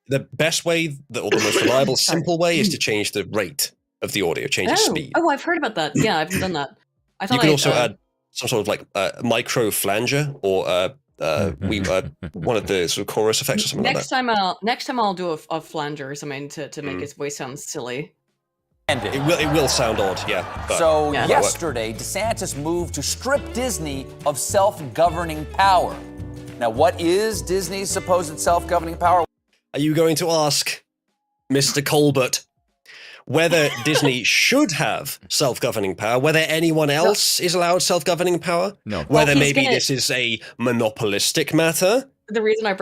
Speaker 1: The best way, or the most reliable, simple way, is to change the rate of the audio, change the speed.
Speaker 3: Oh, I've heard about that. Yeah, I've done that. I thought
Speaker 1: you can also add some sort of like micro flanger or one of the sort of chorus effects or something like that.
Speaker 3: Next time I'll do a flanger or something to make his voice sound silly.
Speaker 1: It will sound odd, yeah.
Speaker 4: So yesterday, Desantis moved to strip Disney of self-governing power. Now, what is Disney's supposed self-governing power?
Speaker 1: Are you going to ask Mr. Colbert whether Disney should have self-governing power, whether anyone else is allowed self-governing power?
Speaker 2: No.
Speaker 1: Whether maybe this is a monopolistic matter?
Speaker 3: The reason I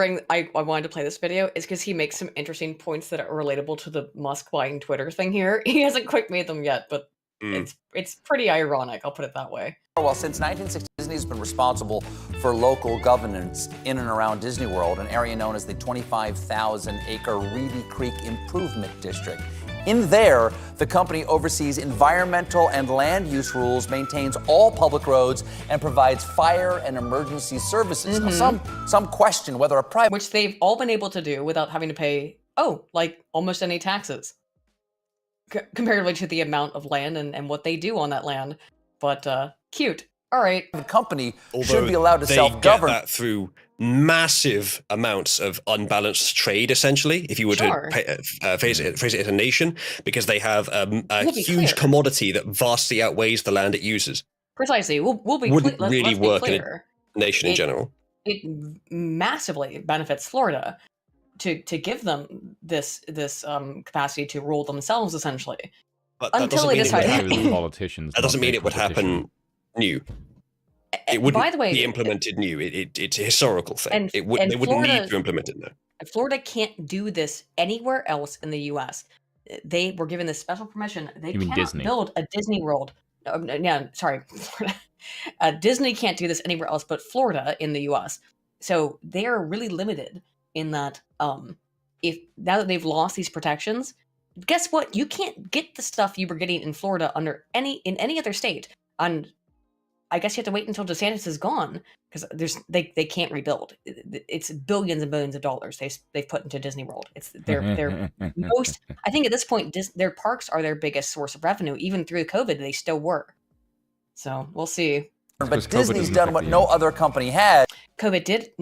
Speaker 3: wanted to play this video is because he makes some interesting points that are relatable to the Musk buying Twitter thing here. He hasn't quite made them yet, but it's pretty ironic, I'll put it that way.
Speaker 4: Well, since 1960, Disney's been responsible for local governance in and around Disney World, an area known as the 25,000-acre Reedy Creek Improvement District. In there, the company oversees environmental and land use rules, maintains all public roads, and provides fire and emergency services. Now, some question whether a private...
Speaker 3: Which they've all been able to do without having to pay, like almost any taxes. Comparatively to the amount of land and what they do on that land. But, cute. All right.
Speaker 4: The company should be allowed to self-govern.
Speaker 1: They get that through massive amounts of unbalanced trade, essentially, if you were to phrase it as a nation, because they have a huge commodity that vastly outweighs the land it uses.
Speaker 3: Precisely. We'll be
Speaker 1: wouldn't really work in a nation in general.
Speaker 3: It massively benefits Florida to give them this capacity to rule themselves, essentially.
Speaker 1: But until they decide politicians. That doesn't mean it would happen new. It wouldn't be implemented new. It's a historical thing. They wouldn't need to implement it now.
Speaker 3: Florida can't do this anywhere else in the U.S. They were given this special permission. They can't build a Disney World. Sorry, Florida. Disney can't do this anywhere else but Florida in the U.S. So they are really limited in that. If now that they've lost these protections, guess what? You can't get the stuff you were getting in Florida in any other state. And I guess you have to wait until DeSantis is gone because they can't rebuild. It's billions and billions of dollars they've put into Disney World. It's their most. I think at this point, their parks are their biggest source of revenue. Even through COVID, they still were. So we'll see.
Speaker 4: But Disney's done what no other company had.
Speaker 3: COVID did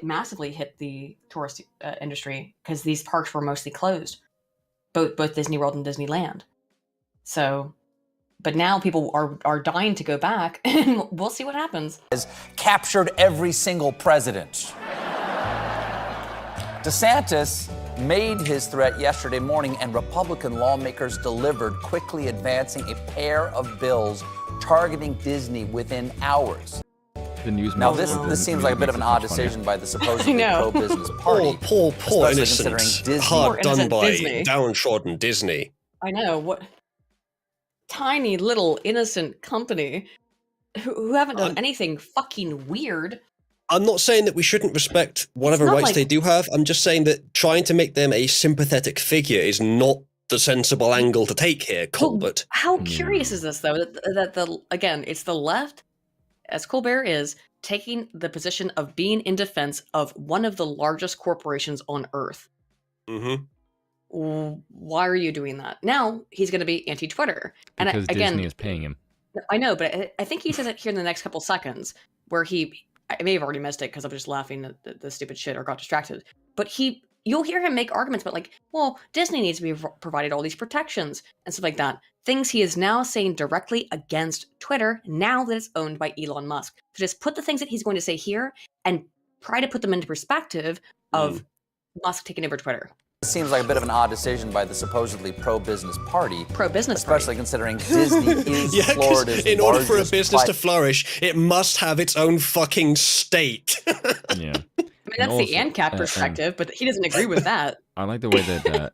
Speaker 3: massively hit the tourist industry because these parks were mostly closed, both Disney World and Disneyland. So. But now people are dying to go back, and we'll see what happens.
Speaker 4: Has captured every single president. DeSantis made his threat yesterday morning, and Republican lawmakers delivered, quickly advancing a pair of bills targeting Disney within hours.
Speaker 2: The news
Speaker 4: now, this seems like a bit of an odd decision by the supposedly pro-business party.
Speaker 1: Poor innocent, hard done by Disney. Downtrodden Disney.
Speaker 3: I know, what... Tiny little innocent company who haven't done anything fucking weird.
Speaker 1: I'm not saying that we shouldn't respect whatever rights they do have. I'm just saying that trying to make them a sympathetic figure is not the sensible angle to take here, Colbert.
Speaker 3: How curious is this, though, that again, it's the left, as Colbert is, taking the position of being in defense of one of the largest corporations on Earth.
Speaker 1: Mm-hmm.
Speaker 3: Why are you doing that? Now he's going to be anti-Twitter.
Speaker 2: Because Disney is paying him.
Speaker 3: I know, but I think he says it here in the next couple seconds, where I may have already missed it because I'm just laughing at the stupid shit or got distracted. But he you'll hear him make arguments about like, well, Disney needs to be provided all these protections and stuff like that. Things he is now saying directly against Twitter now that it's owned by Elon Musk. So just put the things that he's going to say here and try to put them into perspective of Musk taking over Twitter.
Speaker 4: It seems like a bit of an odd decision by the supposedly pro-business party.
Speaker 3: Pro-business
Speaker 4: especially
Speaker 3: party.
Speaker 4: Considering Disney is Florida's
Speaker 1: in order for a business to flourish, it must have its own fucking state.
Speaker 2: Yeah.
Speaker 3: I mean, that's the ANCAP perspective, but he doesn't agree with that.
Speaker 2: I like the way that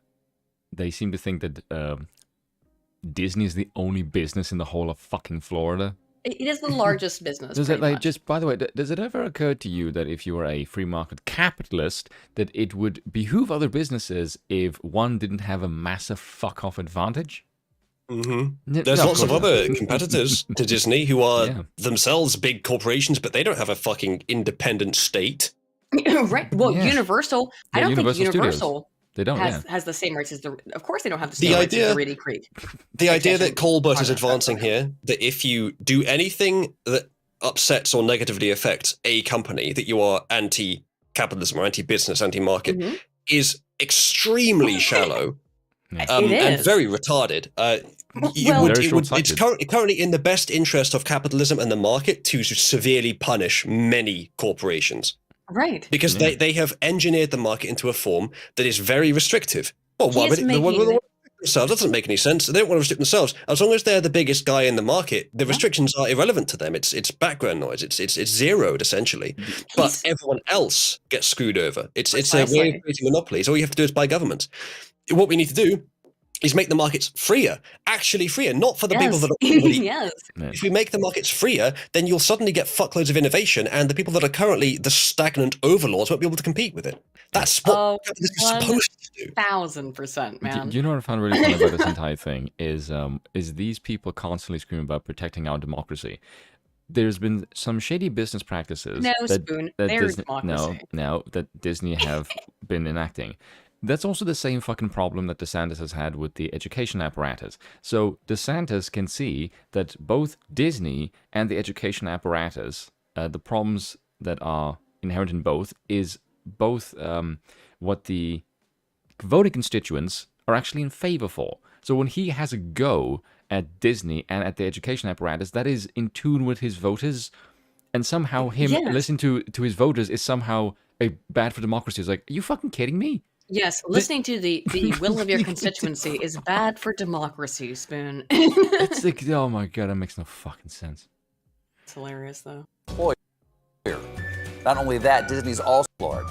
Speaker 2: they seem to think that Disney is the only business in the whole of fucking Florida.
Speaker 3: It is the largest business.
Speaker 2: Does it like just by the way? Does it ever occur to you that if you were a free market capitalist, that it would behoove other businesses if one didn't have a massive fuck off advantage?
Speaker 1: Mm-hmm. There's lots of other competitors to Disney who are themselves big corporations, but they don't have a fucking independent state.
Speaker 3: Right. Well, Universal. I don't think Universal.
Speaker 2: They don't
Speaker 3: has the same rights as of course they don't have the same rights as the Reedy Creek.
Speaker 1: The idea that Colbert is advancing here, that if you do anything that upsets or negatively affects a company, that you are anti-capitalism or anti-business, anti-market, is extremely shallow and very retarded. It's currently in the best interest of capitalism and the market to severely punish many corporations.
Speaker 3: Right.
Speaker 1: Because they have engineered the market into a form that is very restrictive. Well, why would it themselves? That doesn't make any sense. They don't want to restrict themselves. As long as they're the biggest guy in the market, the restrictions are irrelevant to them. It's background noise. It's zeroed, essentially. But everyone else gets screwed over. It's a way of creating monopolies. All you have to do is buy governments. What we need to do is make the markets freer, actually freer, not for the people that are already. If we make the markets freer, then you'll suddenly get fuckloads of innovation, and the people that are currently the stagnant overlords won't be able to compete with it. That's what this is supposed to do.
Speaker 3: 1000%, man.
Speaker 2: You know what I found really funny about this entire thing is these people constantly screaming about protecting our democracy. There's been some shady business practices that Disney have been enacting. That's also the same fucking problem that Desantis has had with the education apparatus. So Desantis can see that both Disney and the education apparatus, the problems that are inherent in both, is both what the voting constituents are actually in favor for. So when he has a go at Disney and at the education apparatus, that is in tune with his voters, and somehow him listening to his voters is somehow bad for democracy. It's like, are you fucking kidding me?
Speaker 3: Yes, listening to the will of your constituency is bad for democracy, Spoon.
Speaker 2: It's like, oh my god, that makes no fucking sense.
Speaker 3: It's hilarious, though.
Speaker 4: Boy, not only that, Disney's also Florida.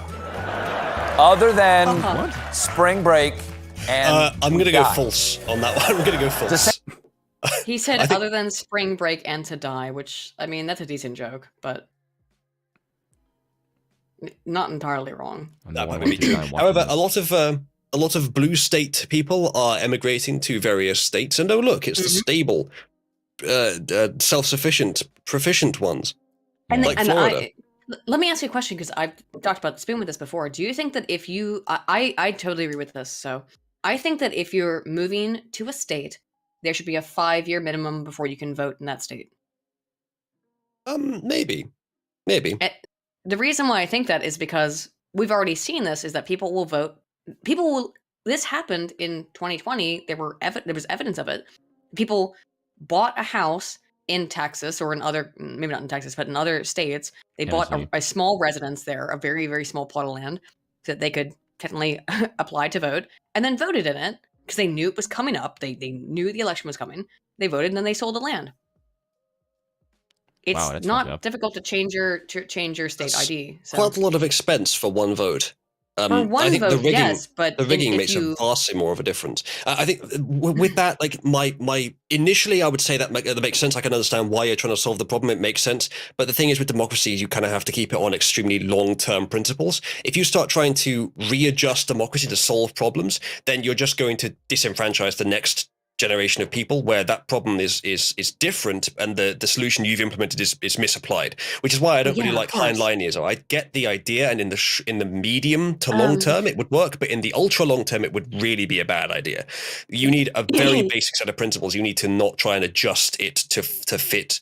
Speaker 4: Other than spring break and
Speaker 1: I'm going to go false on that one. I'm going to go false.
Speaker 3: He said other than spring break and to die, which, I mean, that's a decent joke, but not entirely wrong.
Speaker 1: However, a lot of blue state people are emigrating to various states, and look, it's the stable, self-sufficient, proficient ones, like Florida.
Speaker 3: Let me ask you a question, because I've talked about Spoon with this before. Do you think that if you, I totally agree with this. So I think that if you're moving to a state, there should be a 5-year minimum before you can vote in that state.
Speaker 1: Maybe.
Speaker 3: The reason why I think that is because we've already seen this, is that people will vote. This happened in 2020. There was evidence of it. People bought a house in Texas, or in other, maybe not in Texas, but in other states. They bought a small residence there, a very, very small plot of land, so that they could technically apply to vote, and then voted in it because they knew it was coming up. They knew the election was coming. They voted, and then they sold the land. It's not difficult to change your state ID. So.
Speaker 1: Quite a lot of expense for one vote.
Speaker 3: For one vote, the rigging, yes, but
Speaker 1: the rigging makes a vastly more of a difference. I think with that, like my initially, I would say that makes sense. I can understand why you're trying to solve the problem. It makes sense. But the thing is, with democracy, you kind of have to keep it on extremely long-term principles. If you start trying to readjust democracy to solve problems, then you're just going to disenfranchise the next generation of people, where that problem is different, and the solution you've implemented is misapplied, which is why I don't really like Heinleinianism. I get the idea, and in the medium to long term it would work, but in the ultra long term it would really be a bad idea. You need a very basic set of principles. You need to not try and adjust it to fit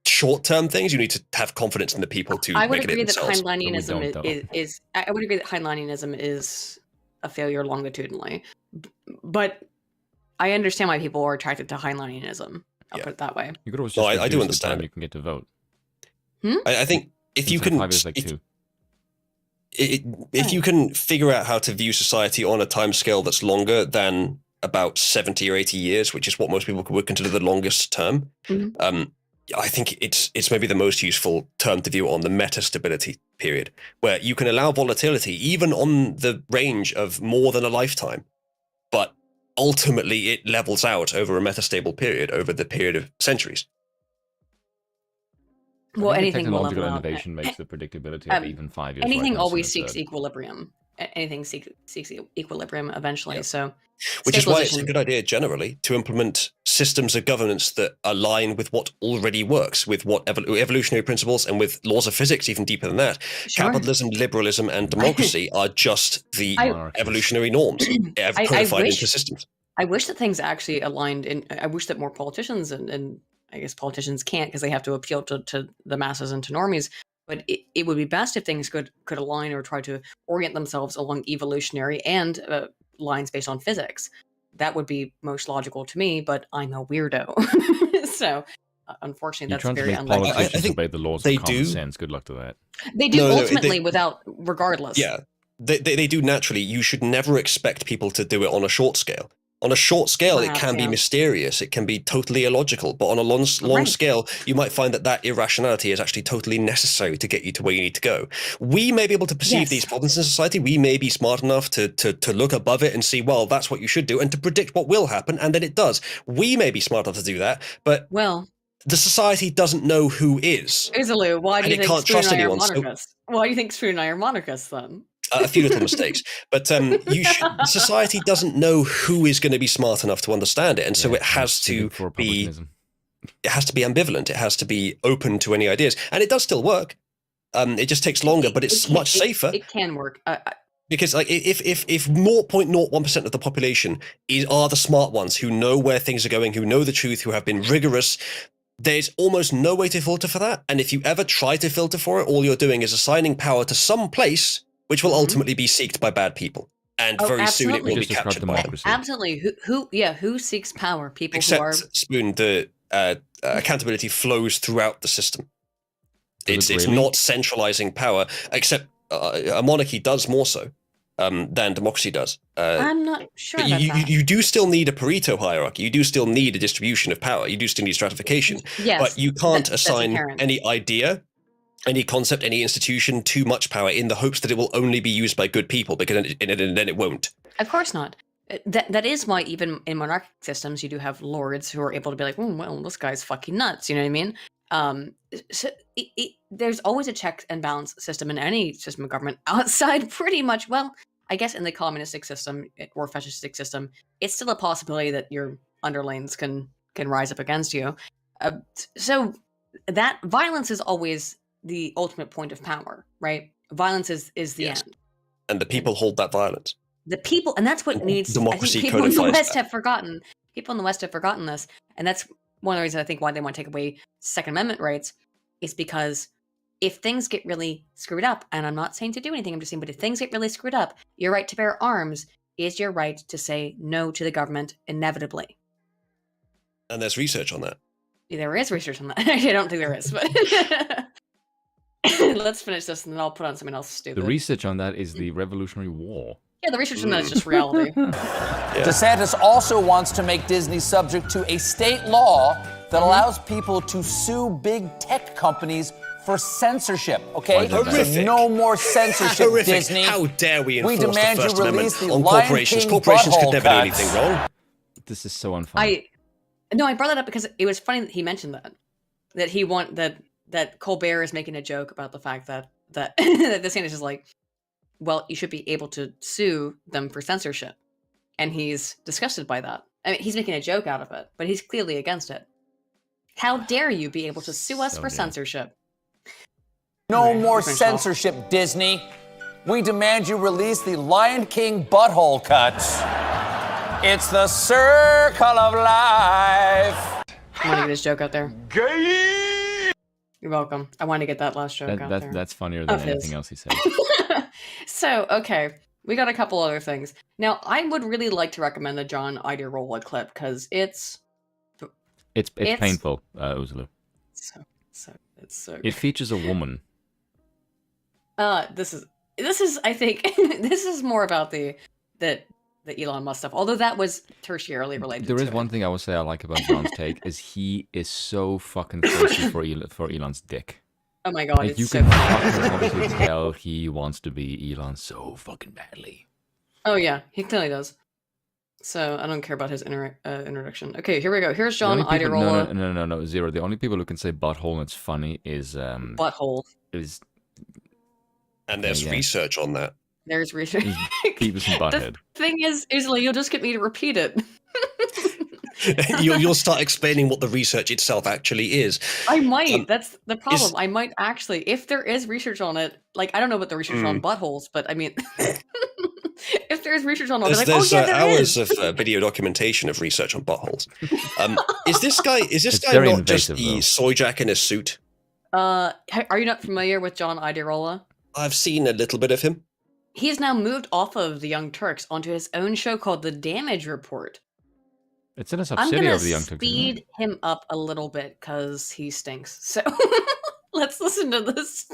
Speaker 1: short-term things. You need to have confidence in the people to
Speaker 3: I would
Speaker 1: make
Speaker 3: agree
Speaker 1: it
Speaker 3: that
Speaker 1: themselves.
Speaker 3: Heinleinianism I would agree that Heinleinianism is a failure longitudinally. But I understand why people are attracted to Heinleinianism. I'll put it that way.
Speaker 2: You could always just
Speaker 1: I do understand.
Speaker 2: You can get to vote.
Speaker 1: I think if you can,
Speaker 2: 5 years like 2.
Speaker 1: If you can figure out how to view society on a timescale that's longer than about 70 or 80 years, which is what most people would consider the longest term, I think it's maybe the most useful term to view on the meta-stability period, where you can allow volatility even on the range of more than a lifetime, but ultimately it levels out over a metastable period, over the period of centuries.
Speaker 3: Well, anything
Speaker 2: technological innovation makes the predictability of even 5 years.
Speaker 3: Anything always seeks equilibrium. Anything seeks equilibrium eventually. So,
Speaker 1: which is why it's a good idea generally to implement systems of governance that align with what already works, with what evolutionary principles and with laws of physics, even deeper than that. Sure. Capitalism, liberalism, and democracy are just the evolutionary norms codified into systems.
Speaker 3: I wish that things actually aligned, I wish that more politicians and I guess politicians can't because they have to appeal to the masses and to normies. But it would be best if things could align or try to orient themselves along evolutionary and lines based on physics. That would be most logical to me, but I'm a weirdo. So, unfortunately, that's very unlikely.
Speaker 2: I think obey the laws of common sense. Good luck to that.
Speaker 3: They do ultimately regardless.
Speaker 1: Yeah, they do naturally. You should never expect people to do it on a short scale. On a short scale, it can be mysterious. It can be totally illogical. But on a long scale, you might find that irrationality is actually totally necessary to get you to where you need to go. We may be able to perceive these problems in society. We may be smart enough to look above it and see, well, that's what you should do, and to predict what will happen, and then it does. We may be smart enough to do that, but the society doesn't know who is.
Speaker 3: Uzalu, why do you think Spoon and I are monarchists? Why do you think Spoon and I are monarchists then?
Speaker 1: A few little mistakes, but society doesn't know who is going to be smart enough to understand it, and so it has to be ambivalent. It has to be open to any ideas, and it does still work. It just takes longer, but it's much safer.
Speaker 3: It can work
Speaker 1: because, like, if 0.01% of the population are the smart ones who know where things are going, who know the truth, who have been rigorous. There's almost no way to filter for that, and if you ever try to filter for it, all you're doing is assigning power to some place which will ultimately be seeked by bad people, and very soon it will be captured by them.
Speaker 3: Absolutely. Who seeks power? People
Speaker 1: Except,
Speaker 3: who are
Speaker 1: Spoon, the accountability flows throughout the system. It's not centralizing power, except a monarchy does more so than democracy does.
Speaker 3: I'm not sure about that.
Speaker 1: You do still need a Pareto hierarchy. You do still need a distribution of power. You do still need stratification.
Speaker 3: Yes,
Speaker 1: but you can't assign any idea, any concept, any institution too much power in the hopes that it will only be used by good people, because then it won't.
Speaker 3: Of course not. That is why even in monarchic systems you do have lords who are able to be like, well, this guy's fucking nuts. You know what I mean? So there's always a check and balance system in any system of government outside pretty much. Well, I guess in the communistic system or fascistic system, it's still a possibility that your underlings can rise up against you. So that violence is always the ultimate point of power, right? Violence is the end.
Speaker 1: And the people hold that violence.
Speaker 3: The people, and that's what needs.
Speaker 1: Democracy
Speaker 3: I think people in the West have forgotten. People in the West have forgotten this, and that's one of the reasons I think why they want to take away Second Amendment rights, is because if things get really screwed up, and I'm not saying to do anything, I'm just saying, but if things get really screwed up, your right to bear arms is your right to say no to the government inevitably.
Speaker 1: And there's research on that.
Speaker 3: There is research on that. I don't think there is, but let's finish this and then I'll put on something else stupid.
Speaker 2: The research on that is the Revolutionary War.
Speaker 3: Yeah, the research on that is just reality.
Speaker 4: DeSantis also wants to make Disney subject to a state law that allows people to sue big tech companies for censorship, okay? So no more censorship, Disney.
Speaker 1: How dare we enforce
Speaker 4: demand
Speaker 1: the First
Speaker 4: you
Speaker 1: Amendment
Speaker 4: release the
Speaker 1: on
Speaker 4: Lion
Speaker 1: corporations?
Speaker 4: King
Speaker 1: Corporations could never do
Speaker 4: cuts.
Speaker 1: anything wrong.
Speaker 2: This is so unfunny.
Speaker 3: I brought that up because it was funny that he mentioned that Colbert is making a joke about the fact that DeSantis is like, well, you should be able to sue them for censorship. And he's disgusted by that. I mean, he's making a joke out of it, but he's clearly against it. How dare you be able to sue us for censorship?
Speaker 4: No more censorship, Disney. We demand you release the Lion King butthole cuts. It's the circle of life.
Speaker 3: I want to get this joke out there.
Speaker 4: Gay!
Speaker 3: You're welcome. I wanted to get that last joke out there.
Speaker 2: That's funnier than anything else he said.
Speaker 3: So, okay. We got a couple other things. Now, I would really like to recommend the John Iderola clip because it's
Speaker 2: painful, Uzalu.
Speaker 3: It's so
Speaker 2: it features a woman.
Speaker 3: This is I think this is more about the Elon Musk stuff. Although that was tertiarily related.
Speaker 2: There is one thing I would say I like about John's take is he is so fucking thirsty for Elon's dick.
Speaker 3: Oh my god,
Speaker 2: like,
Speaker 3: it's
Speaker 2: you
Speaker 3: so
Speaker 2: can fucking obviously tell he wants to be Elon so fucking badly.
Speaker 3: Oh yeah, he clearly does. So I don't care about his introduction. Okay, here we go. Here's John Iderola.
Speaker 2: No, Zero. The only people who can say butthole and it's funny is
Speaker 3: butthole.
Speaker 1: And there's research on that.
Speaker 3: There's research.
Speaker 2: Beavis and Butthead.
Speaker 3: The thing is, you'll just get me to repeat it.
Speaker 1: You'll start explaining what the research itself actually is.
Speaker 3: I might. That's the problem. I might actually, if there is research on it, like I don't know about the research on buttholes, but I mean, if there is research on it,
Speaker 1: there's hours of video documentation of research on buttholes. Is this guy not just the soy jack in a suit?
Speaker 3: Are you not familiar with John Iderola?
Speaker 1: I've seen a little bit of him.
Speaker 3: He has now moved off of the Young Turks onto his own show called The Damage Report.
Speaker 2: It's in a subsidiary of the Young Turks.
Speaker 3: I'm going to speed him up a little bit because he stinks. So let's listen to this.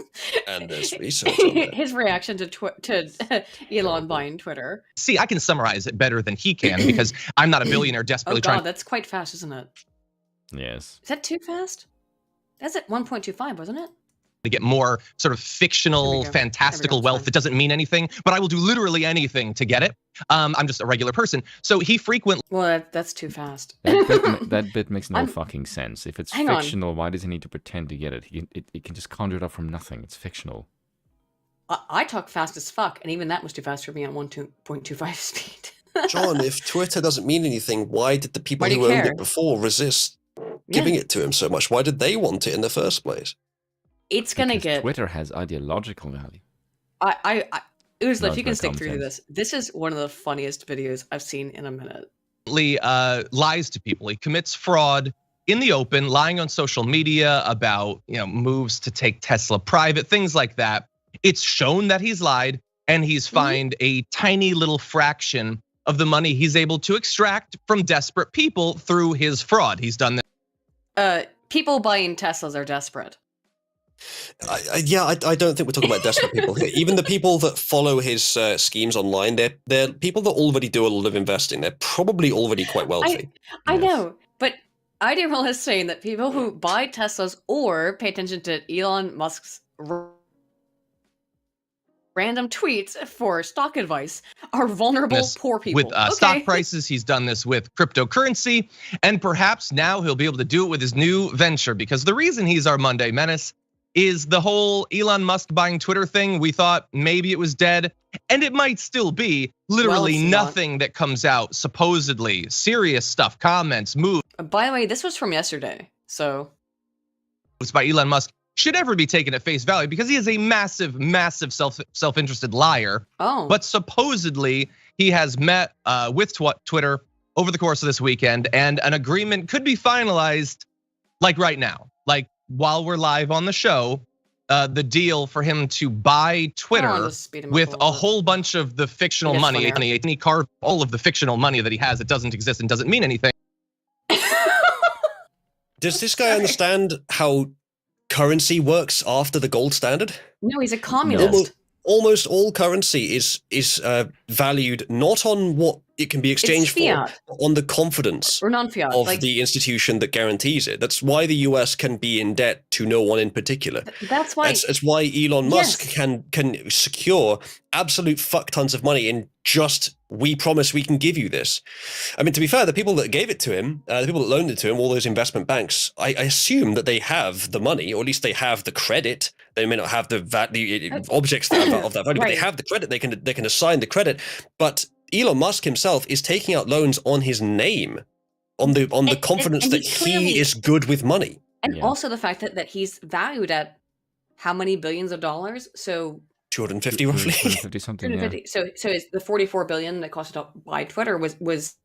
Speaker 1: And there's research on that.
Speaker 3: His reaction to Elon buying Twitter.
Speaker 5: See, I can summarize it better than he can because I'm not a billionaire desperately trying.
Speaker 3: Oh god, that's quite fast, isn't it?
Speaker 2: Yes.
Speaker 3: Is that too fast? That's at 1.25, wasn't it?
Speaker 5: To get more sort of fictional, fantastical wealth that doesn't mean anything, but I will do literally anything to get it. I'm just a regular person. So he frequently...
Speaker 3: Well, that's too fast.
Speaker 2: That bit makes no fucking sense. If it's fictional, why does he need to pretend to get it? He can just conjure it up from nothing. It's fictional.
Speaker 3: I talk fast as fuck, and even that was too fast for me on 1.25 speed.
Speaker 1: John, if Twitter doesn't mean anything, why did the people who owned it before resist giving it to him so much? Why did they want it in the first place?
Speaker 3: It's gonna get.
Speaker 2: Twitter has ideological value.
Speaker 3: Uzalu, if you can stick through this. This is one of the funniest videos I've seen in a minute.
Speaker 5: Lies to people. He commits fraud in the open, lying on social media about moves to take Tesla private, things like that. It's shown that he's lied, and he's fined a tiny little fraction of the money he's able to extract from desperate people through his fraud. He's done
Speaker 3: this. People buying Teslas are desperate.
Speaker 1: I don't think we're talking about desperate people here. Even the people that follow his schemes online, they're people that already do a lot of investing. They're probably already quite wealthy.
Speaker 3: I know, but Iderola is saying that people who buy Teslas or pay attention to Elon Musk's random tweets for stock advice are vulnerable, poor people.
Speaker 5: With stock prices, he's done this with cryptocurrency, and perhaps now he'll be able to do it with his new venture, because the reason he's our Monday Menace is the whole Elon Musk buying Twitter thing. We thought maybe it was dead, and it might still be. Literally nothing that comes out, supposedly serious stuff, comments, moves.
Speaker 3: By the way, this was from yesterday, so.
Speaker 5: It's by Elon Musk. Should ever be taken at face value because he is a massive, massive self-interested liar.
Speaker 3: Oh.
Speaker 5: But supposedly he has met with Twitter over the course of this weekend, and an agreement could be finalized like right now. Like while we're live on the show, the deal for him to buy Twitter with a whole bunch of the fictional money, and he carved all of the fictional money that he has that doesn't exist and doesn't mean anything.
Speaker 1: Does this guy understand how currency works after the gold standard?
Speaker 3: No, he's a communist.
Speaker 1: Almost all currency is valued not on what it can be exchanged for, but on the confidence
Speaker 3: or non-fiat
Speaker 1: of the institution that guarantees it. That's why the US can be in debt to no one in particular.
Speaker 3: That's why.
Speaker 1: That's why Elon Musk can secure absolute fuck tons of money in just, we promise we can give you this. I mean, to be fair, the people that gave it to him, the people that loaned it to him, all those investment banks, I assume that they have the money, or at least they have the credit. They may not have the objects of that value, but they have the credit. They can assign the credit. But Elon Musk himself is taking out loans on his name, on the confidence that he is good with money,
Speaker 3: and also the fact that he's valued at how many billions of dollars? So
Speaker 1: 250 roughly.
Speaker 2: 250 something. 250.
Speaker 3: So it's the 44 billion that cost to buy Twitter was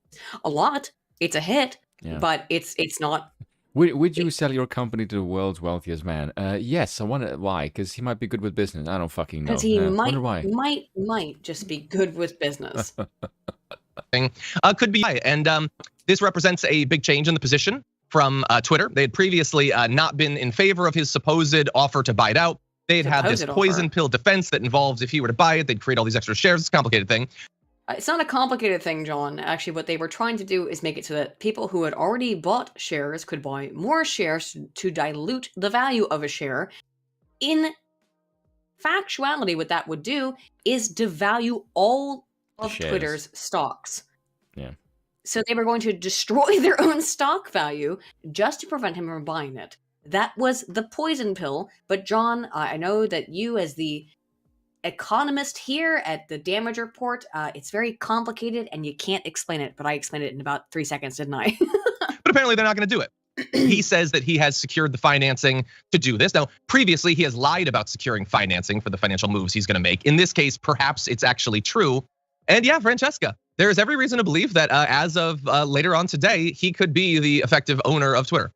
Speaker 3: a lot. It's a hit, but it's not
Speaker 2: Would you sell your company to the world's wealthiest man? Yes. I wonder why. Because he might be good with business. I don't fucking know.
Speaker 3: Because he
Speaker 2: might
Speaker 3: just be good with business.
Speaker 5: Could be. And this represents a big change in the position from Twitter. They had previously not been in favor of his supposed offer to buy it out. They'd have this poison pill defense that involves if he were to buy it, they'd create all these extra shares. It's a complicated thing.
Speaker 3: It's not a complicated thing, John. Actually, what they were trying to do is make it so that people who had already bought shares could buy more shares to dilute the value of a share. In factuality, what that would do is devalue all of Twitter's stocks.
Speaker 2: Yeah.
Speaker 3: So they were going to destroy their own stock value just to prevent him from buying it. That was the poison pill. But John, I know that you as the economist here at the damage report, it's very complicated and you can't explain it, but I explained it in about 3 seconds, didn't I?
Speaker 5: But apparently they're not going to do it. He says that he has secured the financing to do this. Now, previously he has lied about securing financing for the financial moves he's going to make. In this case, perhaps it's actually true. And yeah, Francesca, there is every reason to believe that as of later on today, he could be the effective owner of Twitter.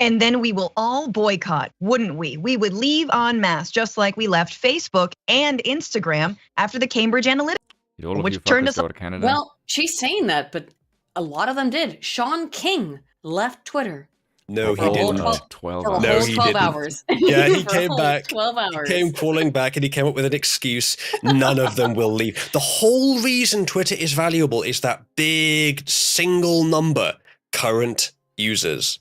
Speaker 6: And then we will all boycott, wouldn't we? We would leave en masse, just like we left Facebook and Instagram after the Cambridge Analytica, which turned us
Speaker 2: to Canada.
Speaker 3: Well, she's saying that, but a lot of them did. Sean King left Twitter.
Speaker 1: No, he didn't.
Speaker 2: 12
Speaker 3: hours.
Speaker 1: No, he
Speaker 3: 12
Speaker 1: didn't.
Speaker 3: hours.
Speaker 1: Yeah, he came back.
Speaker 3: 12 hours.
Speaker 1: He came crawling back and he came up with an excuse. None of them will leave. The whole reason Twitter is valuable is that big single number, current users.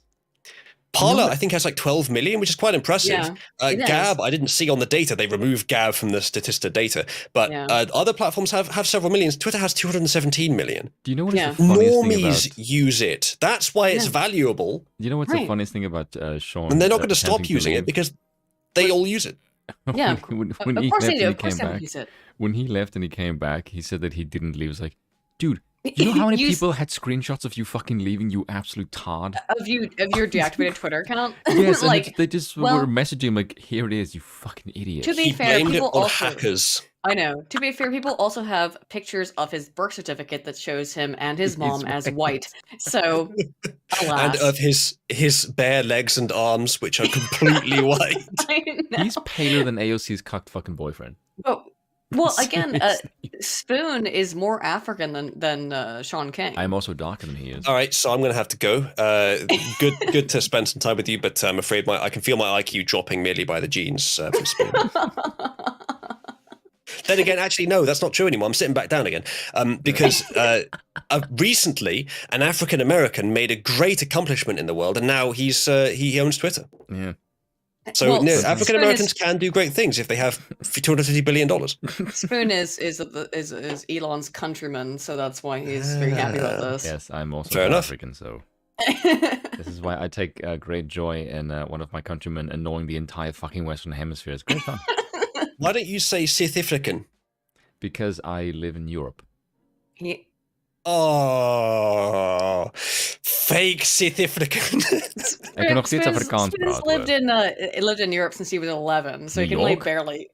Speaker 1: Parler, I think, has like 12 million, which is quite impressive.
Speaker 3: Yeah,
Speaker 1: Gab, I didn't see on the data. They removed Gab from the Statista data. But other platforms have several millions. Twitter has 217 million.
Speaker 2: Do you know what is the funniest thing
Speaker 1: Normies use it. That's why it's valuable.
Speaker 2: You know what's the funniest thing about Sean?
Speaker 1: And they're not going to stop using it because they all use it.
Speaker 3: Yeah,
Speaker 2: when
Speaker 3: of course they do. Of course they use it.
Speaker 2: When he left and he came back, he said that he didn't leave. He was like, dude, you know how many people had screenshots of you fucking leaving, you absolute tard?
Speaker 3: Of your deactivated Twitter account?
Speaker 2: Yes, like, they just were messaging him like, here it is, you fucking idiot.
Speaker 3: To be fair,
Speaker 1: blamed
Speaker 3: people
Speaker 1: it on
Speaker 3: also,
Speaker 1: hackers.
Speaker 3: I know. To be fair, people also have pictures of his birth certificate that shows him and his mom as white. So, alas.
Speaker 1: And of his bare legs and arms, which are completely white.
Speaker 3: I know.
Speaker 2: He's paler than AOC's cucked fucking boyfriend.
Speaker 3: Oh. Well, again, Spoon is more African than Sean King.
Speaker 2: I'm also darker than he is.
Speaker 1: All right, so I'm going to have to go. Good to spend some time with you, but I'm afraid I can feel my IQ dropping merely by the genes from Spoon. Then again, actually, no, that's not true anymore. I'm sitting back down again because recently an African American made a great accomplishment in the world, and now he owns Twitter.
Speaker 2: Yeah.
Speaker 1: So African Americans can do great things if they have $250 billion.
Speaker 3: Spoon is Elon's countryman, so that's why he's very happy about this.
Speaker 2: Yes, I'm also
Speaker 1: Fair enough.
Speaker 2: African, so this is why I take great joy in one of my countrymen annoying the entire fucking Western Hemisphere. It's great fun.
Speaker 1: Why don't you say South African?
Speaker 2: Because I live in Europe.
Speaker 1: Oh, fake South African.
Speaker 2: Ik kan nog steeds Afrikaans praten.
Speaker 3: lived in Europe since he was 11, so he can like barely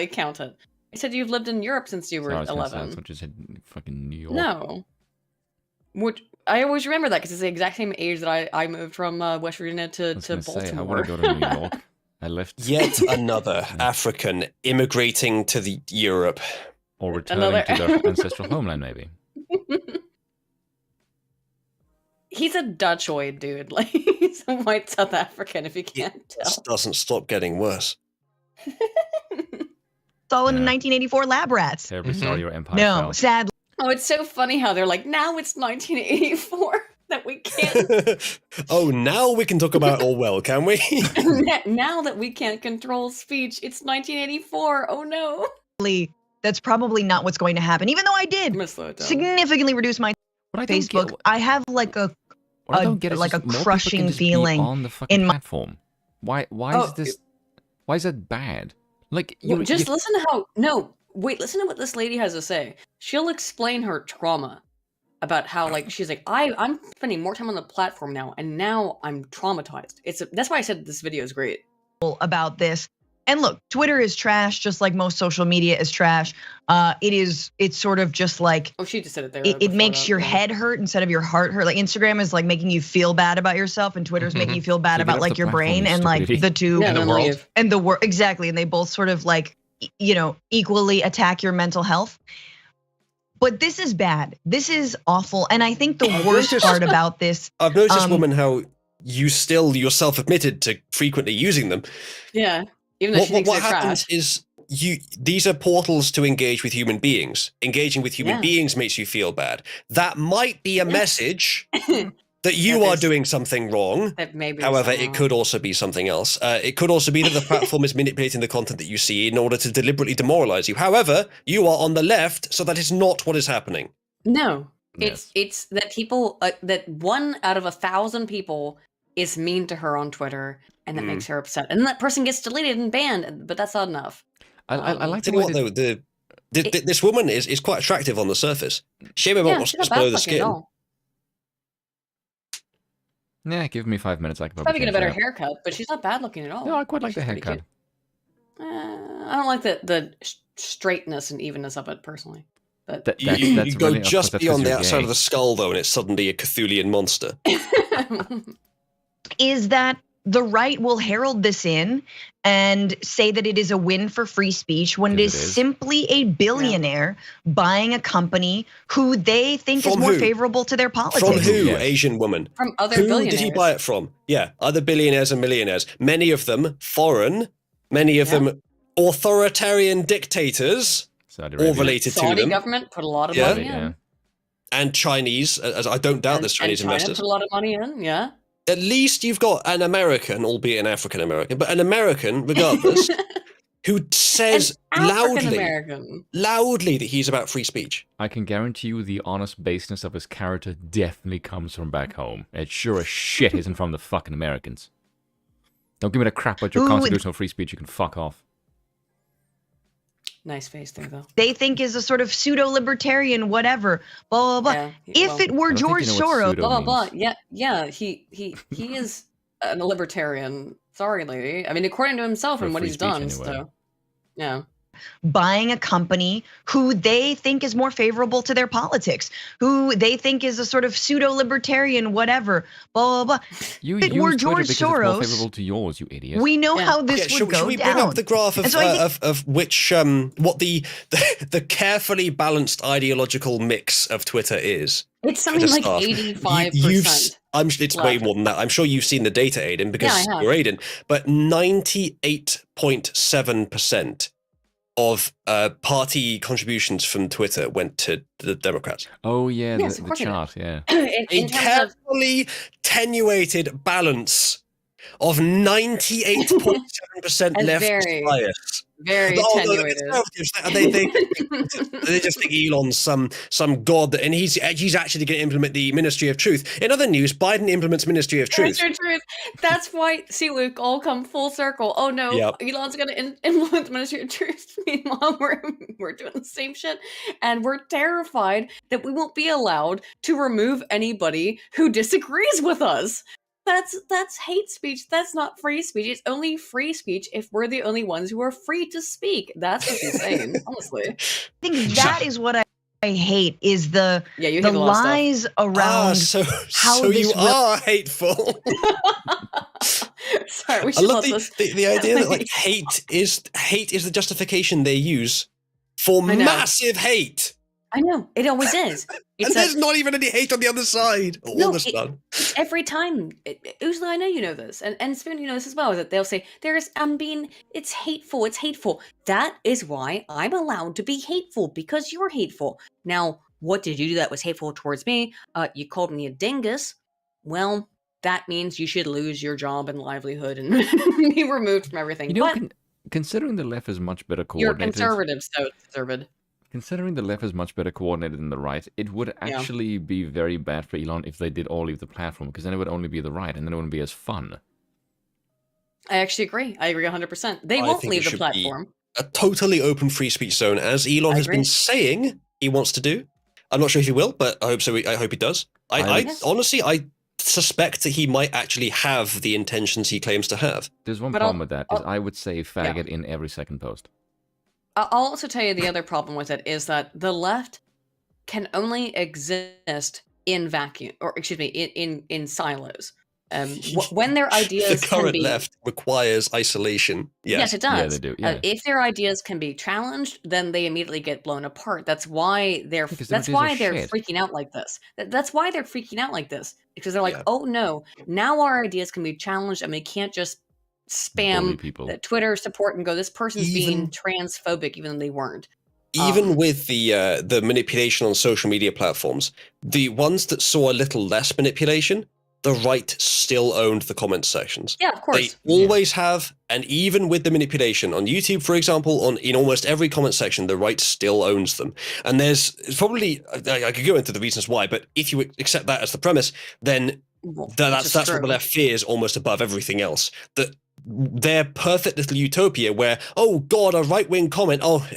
Speaker 3: count it. I said you've lived in Europe since you were 11.
Speaker 2: That's what you said, fucking New York.
Speaker 3: No. I always remember that because it's the exact same age that I moved from West Virginia to Baltimore.
Speaker 2: I want to go to New York. I left.
Speaker 1: Yet another African immigrating to Europe.
Speaker 2: Or returning to their ancestral homeland, maybe.
Speaker 3: He's a Dutchoid, dude. Like, he's a white South African, if you can't tell.
Speaker 1: It doesn't stop getting worse.
Speaker 6: It's all in the 1984 lab rats.
Speaker 2: Terribly sorry your empire
Speaker 6: fell. Sadly.
Speaker 3: Oh, it's so funny how they're like, now it's 1984 that we can't.
Speaker 1: Oh, now we can talk about Orwell, can we?
Speaker 3: Now that we can't control speech, it's 1984. Oh no.
Speaker 6: That's probably not what's going to happen. Even though I did significantly reduce my Facebook, I have like a crushing feeling
Speaker 2: on the fucking platform. Why is this? Why is that bad? Like,
Speaker 3: listen to how. No, wait. Listen to what this lady has to say. She'll explain her trauma about how, like, she's like, I'm spending more time on the platform now, and now I'm traumatized. That's why I said this video is great.
Speaker 6: About this, And look, Twitter is trash, just like most social media is trash. It's sort of just like,
Speaker 3: oh, she just said it there.
Speaker 6: It makes your head hurt instead of your heart hurt. Like Instagram is like making you feel bad about yourself, and Twitter's making you feel bad about like your brain, and like the two
Speaker 5: and the world
Speaker 6: and the world exactly. And they both sort of like, equally attack your mental health. But this is bad. This is awful. And I think the worst part about this,
Speaker 1: I've noticed this woman how you still yourself admitted to frequently using them.
Speaker 3: Yeah. Even though
Speaker 1: what happens is these are portals to engage with human beings. Engaging with human beings makes you feel bad. That might be a message that you are doing something wrong. However, it could also be something else. It could also be that the platform is manipulating the content that you see in order to deliberately demoralize you. However, you are on the left, so that is not what is happening.
Speaker 3: No, it's that people, that 1 out of 1,000 people is mean to her on Twitter, and that makes her upset. And that person gets deleted and banned, but that's not enough.
Speaker 2: I like
Speaker 1: the way though, this woman is quite attractive on the surface. Shame about what's just below the skin.
Speaker 2: Yeah, give me 5 minutes. I could
Speaker 3: probably get a better haircut, but she's not bad looking at all.
Speaker 2: No, I quite like the haircut.
Speaker 3: I don't like the straightness and evenness of it personally. But
Speaker 1: you go really, just beyond the outside of the skull, though, and it's suddenly a Cthulian monster.
Speaker 6: Is that the right will herald this in and say that it is a win for free speech when it is simply a billionaire buying a company who they think is more favorable to their politics.
Speaker 1: From who? Asian woman.
Speaker 3: From other billionaires.
Speaker 1: Who did he buy it from? Yeah, other billionaires and millionaires. Many of them foreign, many of them authoritarian dictators, all related to them.
Speaker 3: Saudi government put a lot of money in.
Speaker 1: And Chinese, as I don't doubt there's Chinese investors.
Speaker 3: Put a lot of money in,
Speaker 1: At least you've got an American, albeit an African American, but an American, regardless, who says loudly that he's about free speech.
Speaker 2: I can guarantee you the honest baseness of his character definitely comes from back home. It sure as shit isn't from the fucking Americans. Don't give me the crap about your constitutional free speech. You can fuck off.
Speaker 3: Nice face there, though.
Speaker 6: They think is a sort of pseudo-libertarian, whatever, blah, blah, blah. If it were George Soros...
Speaker 3: Blah, blah, blah. Yeah, he is a libertarian. Sorry, lady. I mean, according to himself and what he's done, anyway. So, yeah.
Speaker 6: Buying a company who they think is more favorable to their politics, who they think is a sort of pseudo-libertarian, whatever, blah, blah, blah.
Speaker 2: You if it were George Soros, it's more favorable to yours, you idiot.
Speaker 6: We know how this would go down.
Speaker 1: Should we bring up the graph of which, what the carefully balanced ideological mix of Twitter is?
Speaker 3: It's something like 85%.
Speaker 1: It's way more than that. I'm sure you've seen the data, Aiden, because you're Aiden. But 98.7% of party contributions from Twitter went to the Democrats.
Speaker 2: Oh yeah, the chart,
Speaker 1: a carefully attenuated balance of 98.7% left bias.
Speaker 3: Very attenuated.
Speaker 1: They just think Elon's some god, and he's actually going to implement the Ministry of Truth. In other news, Biden implements Ministry of Truth.
Speaker 3: That's why, see, we've all come full circle. Oh no, Elon's going to implement the Ministry of Truth. Meanwhile, we're doing the same shit, and we're terrified that we won't be allowed to remove anybody who disagrees with us. That's hate speech. That's not free speech. It's only free speech if we're the only ones who are free to speak. That's what she's saying, honestly.
Speaker 6: I think that is what I hate is the lies around
Speaker 1: how this are hateful.
Speaker 3: Sorry,
Speaker 1: I love the idea that like hate is the justification they use for massive hate.
Speaker 3: I know, it always is.
Speaker 1: And there's not even any hate on the other side.
Speaker 3: Every time, Uzalu, I know you know this, and Spoon, you know this as well, that they'll say, it's hateful. That is why I'm allowed to be hateful, because you're hateful. Now, what did you do that was hateful towards me? You called me a dingus. Well, that means you should lose your job and livelihood and be removed from everything.
Speaker 2: You know, considering the left is much better coordinated...
Speaker 3: You're conservative, so it's conservative.
Speaker 2: Considering the left is much better coordinated than the right, it would actually be very bad for Elon if they did all leave the platform, because then it would only be the right, and then it wouldn't be as fun.
Speaker 3: I actually agree. I agree 100%. They won't leave the platform.
Speaker 1: A totally open free speech zone, as Elon has been saying he wants to do. I'm not sure if he will, but I hope so. I hope he does. I honestly, suspect that he might actually have the intentions he claims to have.
Speaker 2: There's one problem with that, is I would say faggot in every second post.
Speaker 3: I'll also tell you the other problem with it is that the left can only exist in vacuum, or excuse me, in silos. When their ideas
Speaker 1: the current left requires isolation.
Speaker 3: Yes, it does.
Speaker 2: Yeah, they do. Yeah.
Speaker 3: If their ideas can be challenged, then they immediately get blown apart. That's why they're freaking out like this. That's why they're freaking out like this, because they're like, oh no, now our ideas can be challenged, and we can't just spam the Twitter support and go, this person's being transphobic, even though they weren't.
Speaker 1: Even with the manipulation on social media platforms, the ones that saw a little less manipulation, the right still owned the comment sections.
Speaker 3: Yeah, of course.
Speaker 1: They always have, and even with the manipulation on YouTube, for example, in almost every comment section, the right still owns them. And there's probably, I could go into the reasons why, but if you accept that as the premise, then that's what the left fears almost above everything else. That their perfect little utopia where, oh God, a right-wing comment, oh,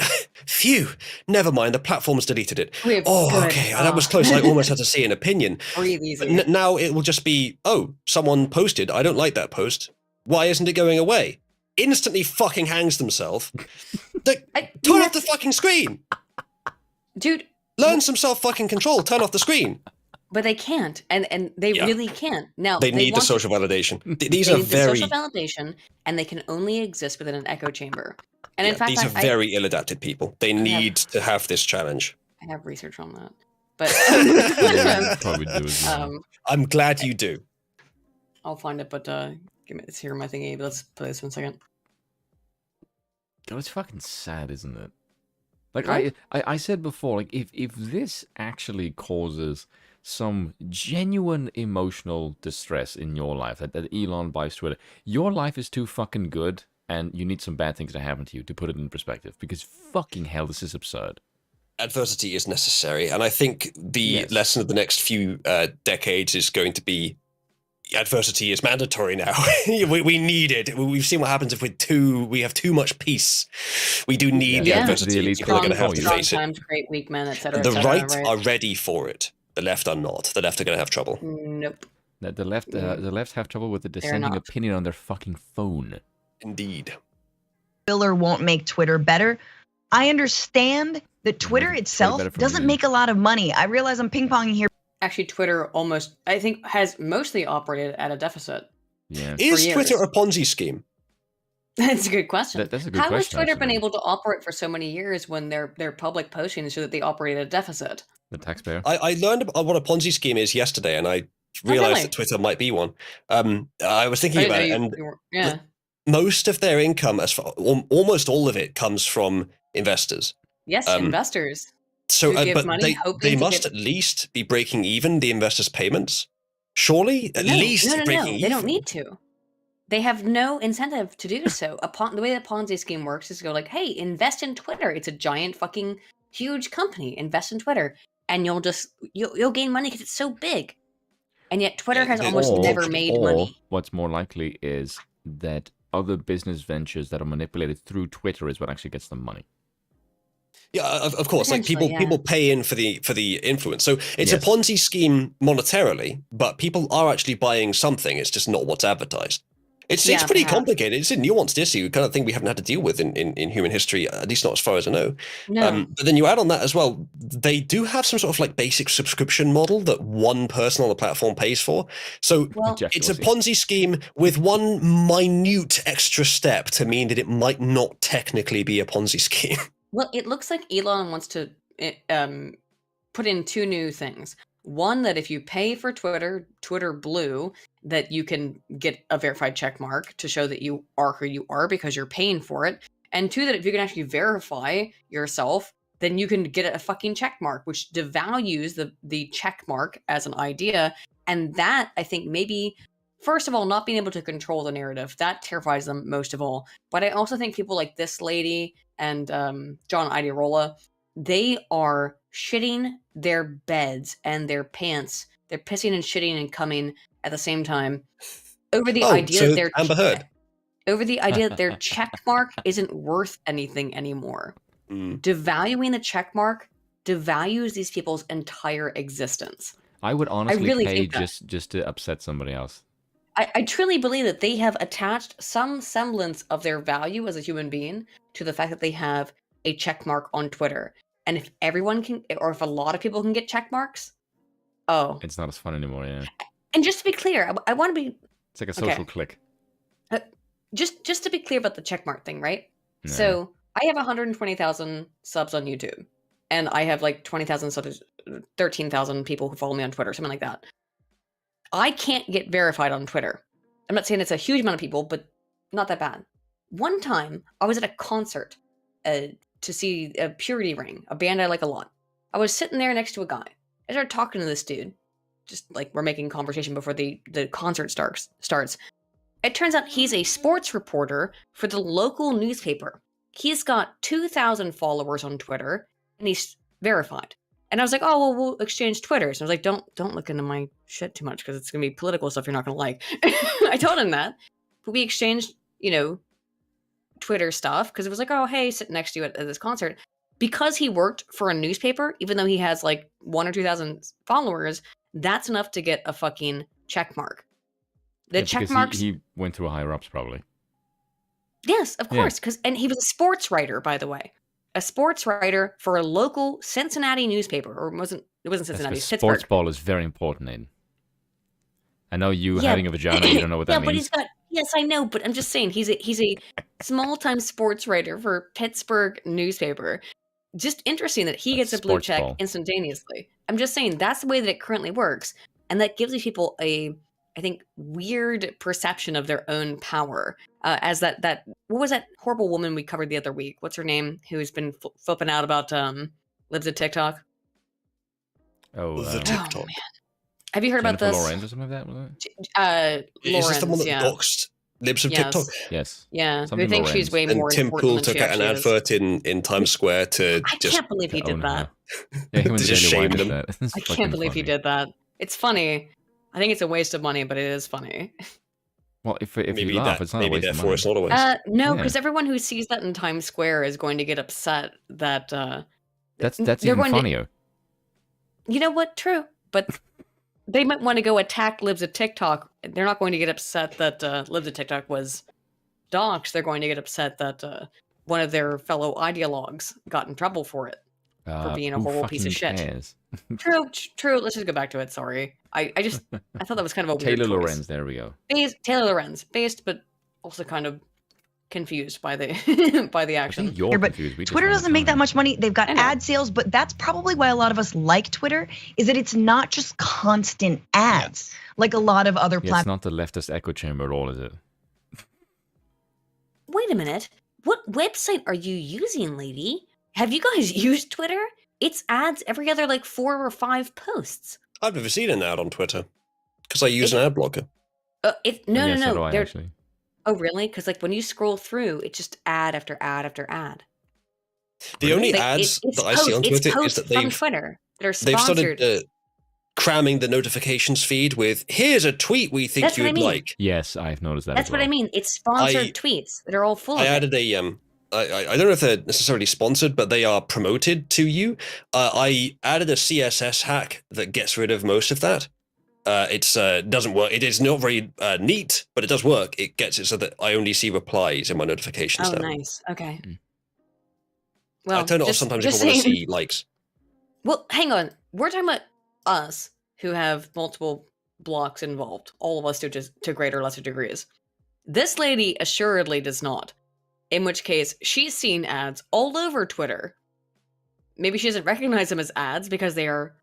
Speaker 1: phew, never mind, the platform's deleted it. Okay, that was close, I almost had to say an opinion. Now it will just be, oh, someone posted, I don't like that post, why isn't it going away? Instantly fucking hangs themselves. Turn off the fucking screen!
Speaker 3: Dude.
Speaker 1: Learn some self-fucking control, turn off the screen.
Speaker 3: But they can't, and they really can't. Now
Speaker 1: they need the social validation. These are very
Speaker 3: social validation, and they can only exist within an echo chamber. And in fact,
Speaker 1: these are very ill-adapted people. They need to have this challenge.
Speaker 3: I have research on that, but
Speaker 2: probably do as well.
Speaker 1: I'm glad you do.
Speaker 3: I'll find it, but give me this here, my thingy. Let's play this 1 second.
Speaker 2: God, it's fucking sad, isn't it? Like I said before, like if this actually causes some genuine emotional distress in your life, that Elon buys Twitter, your life is too fucking good, and you need some bad things to happen to you to put it in perspective, because fucking hell, this is absurd.
Speaker 1: Adversity is necessary, and I think the lesson of the next few decades is going to be adversity is mandatory now. we need it. We've seen what happens if we have too much peace. We do need the adversity. People are going to have to face it.
Speaker 3: Great weak men, etc.
Speaker 1: The right are ready for it. The left are not. The left are going to have trouble.
Speaker 3: Nope.
Speaker 2: The left have trouble with the dissenting opinion on their fucking phone.
Speaker 1: Indeed.
Speaker 6: Filler won't make Twitter better. I understand that Twitter itself doesn't make a lot of money. I realize I'm ping-ponging here.
Speaker 3: Actually, Twitter I think, has mostly operated at a deficit.
Speaker 2: Yeah.
Speaker 1: Is Twitter a Ponzi scheme?
Speaker 3: That's a good question.
Speaker 2: That's a good question.
Speaker 3: How has Twitter been able to operate for so many years when their public postings show that they operate at a deficit?
Speaker 2: The taxpayer.
Speaker 1: I learned about what a Ponzi scheme is yesterday, and I realized that Twitter might be one. I was thinking about it, and most of their income, almost all of it, comes from investors.
Speaker 3: Yes, investors.
Speaker 1: So, but they must at least be breaking even the investors' payments. Surely, at least breaking even.
Speaker 3: They don't need to. They have no incentive to do so. The way the Ponzi scheme works is to go like, hey, invest in Twitter. It's a giant fucking huge company. Invest in Twitter. And you'll gain money because it's so big. And yet Twitter has almost never made money.
Speaker 2: What's more likely is that other business ventures that are manipulated through Twitter is what actually gets them money.
Speaker 1: Yeah, of course. Like people pay in for the influence. So it's a Ponzi scheme monetarily, but people are actually buying something. It's just not what's advertised. It's pretty complicated. It's a nuanced issue, kind of thing we haven't had to deal with in human history, at least not as far as I know.
Speaker 3: No.
Speaker 1: But then you add on that as well, they do have some sort of like basic subscription model that one person on the platform pays for. So it's a Ponzi scheme with one minute extra step to mean that it might not technically be a Ponzi scheme.
Speaker 3: Well, it looks like Elon wants to put in two new things. One, that if you pay for Twitter Blue, that you can get a verified check mark to show that you are who you are because you're paying for it. And two, that if you can actually verify yourself, then you can get a fucking check mark, which devalues the check mark as an idea. And that, I think, maybe, first of all, not being able to control the narrative, that terrifies them most of all. But I also think people like this lady and John Iderola, they are shitting their beds and their pants. They're pissing and shitting and coming at the same time over the idea that their check mark isn't worth anything anymore. Devaluing the check mark devalues these people's entire existence.
Speaker 2: I would honestly pay just to upset somebody else.
Speaker 3: I truly believe that they have attached some semblance of their value as a human being to the fact that they have a check mark on Twitter. And if everyone can, or if a lot of people can get check marks,
Speaker 2: it's not as fun anymore. Yeah.
Speaker 3: And just to be clear, I want to be.
Speaker 2: It's like a social click.
Speaker 3: Just to be clear about the check mark thing, right? Yeah. So I have 120,000 subs on YouTube, and I have like 20,000 subs, 13,000 people who follow me on Twitter, something like that. I can't get verified on Twitter. I'm not saying it's a huge amount of people, but not that bad. One time, I was at a concert to see a Purity Ring, a band I like a lot. I was sitting there next to a guy. I started talking to this dude. Just like we're making conversation before the concert starts. It turns out he's a sports reporter for the local newspaper. He's got 2,000 followers on Twitter, and he's verified. And I was like, oh, well, we'll exchange Twitters. And I was like, don't look into my shit too much because it's going to be political stuff you're not going to like. I told him that. But we exchanged, Twitter stuff because it was like, oh, hey, sitting next to you at this concert. Because he worked for a newspaper, even though he has like 1,000 or 2,000 followers, that's enough to get a fucking check mark. The check marks.
Speaker 2: He went through higher ups probably.
Speaker 3: Yes, of course. And he was a sports writer, by the way. A sports writer for a local Cincinnati newspaper, or it wasn't Cincinnati, Pittsburgh.
Speaker 2: Sports ball is very important, Aiden. I know you having a vagina, you don't know what that means.
Speaker 3: But he's got. Yes, I know, but I'm just saying he's a small-time sports writer for Pittsburgh newspaper. Just interesting that he gets a blue check instantaneously. I'm just saying that's the way that it currently works, and that gives these people a, I think, weird perception of their own power. As that what was that horrible woman we covered the other week? What's her name? Who's been flipping out about lives at TikTok?
Speaker 1: The TikTok.
Speaker 3: Oh, man. Have you heard
Speaker 2: Jennifer
Speaker 3: about this?
Speaker 2: Lawrence or something like that? Was
Speaker 3: it?
Speaker 1: Is this the one that doxed libs of TikTok?
Speaker 2: Yes.
Speaker 3: Yeah. Who thinks she's way more
Speaker 1: Tim
Speaker 3: important
Speaker 1: Pool
Speaker 3: than
Speaker 1: took
Speaker 3: she
Speaker 1: out an advert in Times Square to
Speaker 3: I can't believe he did that.
Speaker 2: Yeah, he
Speaker 1: just shamed them.
Speaker 3: I can't believe he did that. It's funny. I think it's a waste of money, but it is funny.
Speaker 2: Well, if you laugh, it's not a waste of money.
Speaker 1: It's not a waste.
Speaker 3: No, because everyone who sees that in Times Square is going to get upset that
Speaker 2: that's even funnier.
Speaker 3: You know what? True, but they might want to go attack Libs of TikTok. They're not going to get upset that Libs of TikTok was doxxed. They're going to get upset that one of their fellow ideologues got in trouble for it. For being a horrible piece of shit. True. Let's just go back to it. Sorry. I thought that was kind of a weird
Speaker 2: Taylor
Speaker 3: choice.
Speaker 2: Lorenz, there we go.
Speaker 3: Taylor Lorenz. Based, but also kind of confused by the by the action.
Speaker 2: You're confused.
Speaker 6: Twitter doesn't make that much money. They've got ad sales, but that's probably why a lot of us like Twitter, is that it's not just constant ads like a lot of other platforms.
Speaker 2: It's not the leftist echo chamber at all, is it?
Speaker 3: Wait a minute. What website are you using, lady? Have you guys used Twitter? It's ads every other 4 or 5 posts.
Speaker 1: I've never seen an ad on Twitter because I use an ad blocker.
Speaker 3: No.
Speaker 2: So do I, actually.
Speaker 3: Oh, really? Because when you scroll through, it's just ad after ad after ad.
Speaker 1: The only ads that I see on Twitter is that they've started cramming the notifications feed with, here's a tweet we think you'd like.
Speaker 2: Yes, I've noticed that.
Speaker 3: That's what I mean. It's sponsored tweets that are all full of it.
Speaker 1: I added a I don't know if they're necessarily sponsored, but they are promoted to you. I added a CSS hack that gets rid of most of that. It doesn't work. It is not very neat, but it does work. It gets it so that I only see replies in my notifications now.
Speaker 3: Oh, nice. Okay. Well,
Speaker 1: I turn it off sometimes if I want to see likes.
Speaker 3: Well, hang on. We're talking about us who have multiple blocks involved. All of us do just to greater or lesser degrees. This lady assuredly does not. In which case, she's seen ads all over Twitter. Maybe she doesn't recognize them as ads because they are...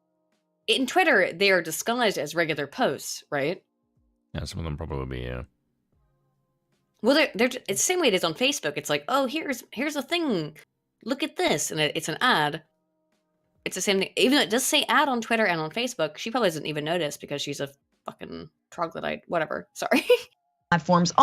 Speaker 3: In Twitter, they are disguised as regular posts, right?
Speaker 2: Yeah, some of them probably, yeah.
Speaker 3: Well, it's the same way it is on Facebook. It's like, oh, here's a thing. Look at this. And it's an ad. It's the same thing. Even though it does say ad on Twitter and on Facebook, she probably doesn't even notice because she's a fucking troglodyte. Whatever. Sorry.
Speaker 6: Platforms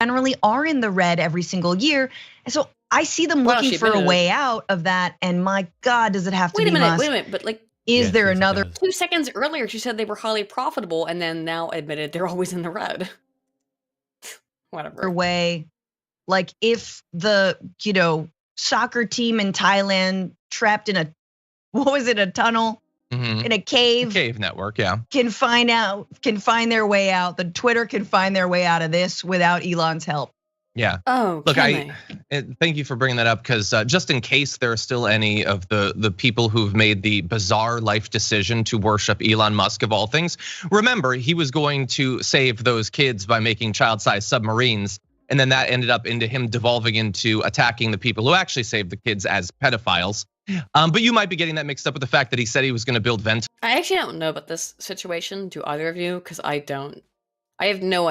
Speaker 6: generally are in the red every single year. And so I see them looking for a way out of that. And my God, does it have to be Musk?
Speaker 3: Wait a minute. But
Speaker 6: is there another
Speaker 3: 2 seconds earlier she said they were highly profitable and then now admitted they're always in the red. Whatever
Speaker 6: way, if the soccer team in Thailand trapped in a tunnel in a cave
Speaker 5: network, yeah,
Speaker 6: can find their way out. The Twitter can find their way out of this without Elon's help.
Speaker 5: Yeah.
Speaker 3: Oh,
Speaker 5: look, thank you for bringing that up, because just in case there are still any of the people who've made the bizarre life decision to worship Elon Musk of all things, remember he was going to save those kids by making child-sized submarines, and then that ended up into him devolving into attacking the people who actually saved the kids as pedophiles. But you might be getting that mixed up with the fact that he said he was going to build vent.
Speaker 3: I actually don't know about this situation. Do either of you? Because I have no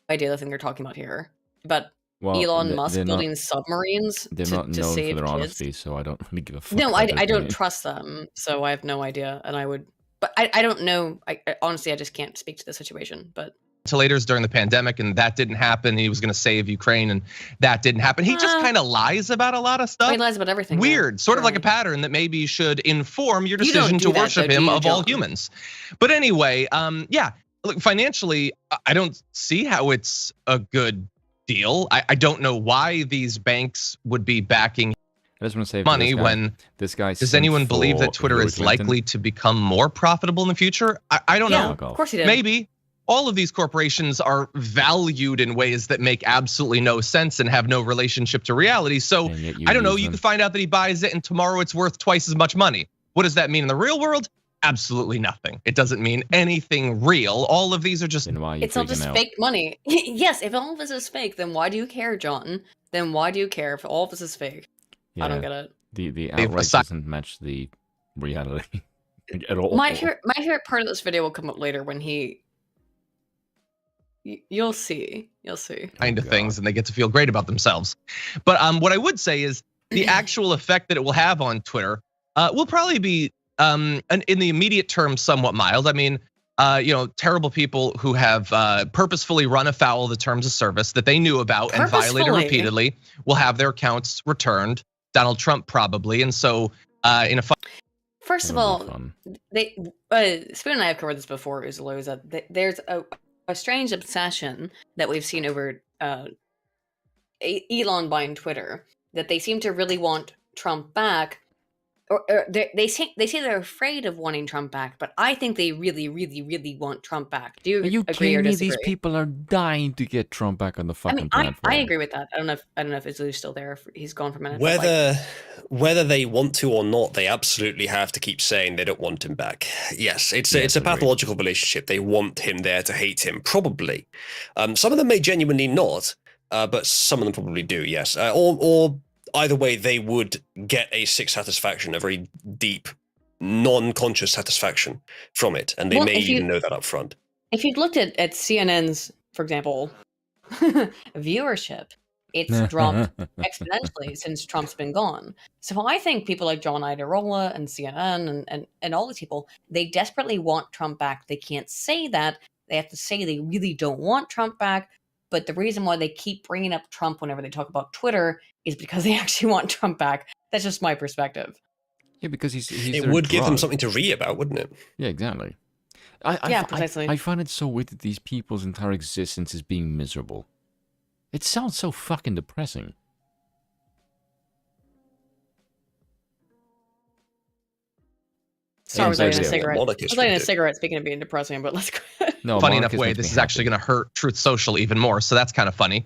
Speaker 3: idea the thing they're talking about here. But Elon Musk building submarines
Speaker 2: they're not known
Speaker 3: save
Speaker 2: for their
Speaker 3: kids.
Speaker 2: Honesty, so I don't really give a fuck.
Speaker 3: No, I don't trust them, so I have no idea, and but I don't know. Honestly, I just can't speak to the situation. But
Speaker 5: ventilators during the pandemic, and that didn't happen. He was going to save Ukraine, and that didn't happen. He just kind of lies about a lot of stuff.
Speaker 3: He lies about everything.
Speaker 5: Weird, sort of like a pattern that maybe should inform your decision to worship him of all humans. But anyway, yeah, look, financially, I don't see how it's a good deal. I don't know why these banks would be backing
Speaker 2: I just want to say
Speaker 5: money when
Speaker 2: this guy.
Speaker 5: Does anyone believe that Twitter is likely to become more profitable in the future? I don't know.
Speaker 3: Of course he did.
Speaker 5: Maybe. All of these corporations are valued in ways that make absolutely no sense and have no relationship to reality. So I don't know, you can find out that he buys it and tomorrow it's worth twice as much money. What does that mean in the real world? Absolutely nothing. It doesn't mean anything real. All of these are just.
Speaker 3: It's all just fake money. Yes, if all of this is fake, then why do you care, John? Then why do you care if all of this is fake? Yeah, I don't get it.
Speaker 2: The outright doesn't match the reality at all.
Speaker 3: My favorite part of this video will come up later when he. You'll see.
Speaker 5: Kind of things, and they get to feel great about themselves. But what I would say is the actual effect that it will have on Twitter will probably be in the immediate term somewhat mild. I mean, terrible people who have purposefully run afoul of the terms of service that they knew about and violated repeatedly will have their accounts returned. Donald Trump probably, and so in a.
Speaker 3: First of all, Spoon and I have covered this before. Uzalu, is that there's a strange obsession that we've seen over Elon buying Twitter, that they seem to really want Trump back, or they say they're afraid of wanting Trump back, but I think they really, really, really want Trump back. Do you agree or disagree?
Speaker 2: These people are dying to get Trump back on the fucking platform.
Speaker 3: I agree with that. I don't know if Uzalu's still there. If he's gone for a minute.
Speaker 1: Whether they want to or not, they absolutely have to keep saying they don't want him back. Yes, it's a pathological relationship. They want him there to hate him, probably. Some of them may genuinely not, but some of them probably do. Yes, or either way, they would get a sick satisfaction, a very deep, non-conscious satisfaction from it, and they may even know that up front.
Speaker 3: If you've looked at CNN's, for example, viewership, it's dropped exponentially since Trump's been gone. So I think people like John Iadarola and CNN and all these people, they desperately want Trump back. They can't say that. They have to say they really don't want Trump back. But the reason why they keep bringing up Trump whenever they talk about Twitter is because they actually want Trump back. That's just my perspective.
Speaker 2: Yeah, because he's
Speaker 1: it would give them something to read about, wouldn't it?
Speaker 2: Yeah, exactly.
Speaker 3: Precisely.
Speaker 2: I find it so weird that these people's entire existence is being miserable. It sounds so fucking depressing.
Speaker 3: Sorry, I was lighting a cigarette. I was lighting a cigarette, speaking of being depressing, but let's go.
Speaker 5: No, funny enough way, this is actually going to hurt Truth Social even more, so that's kind of funny.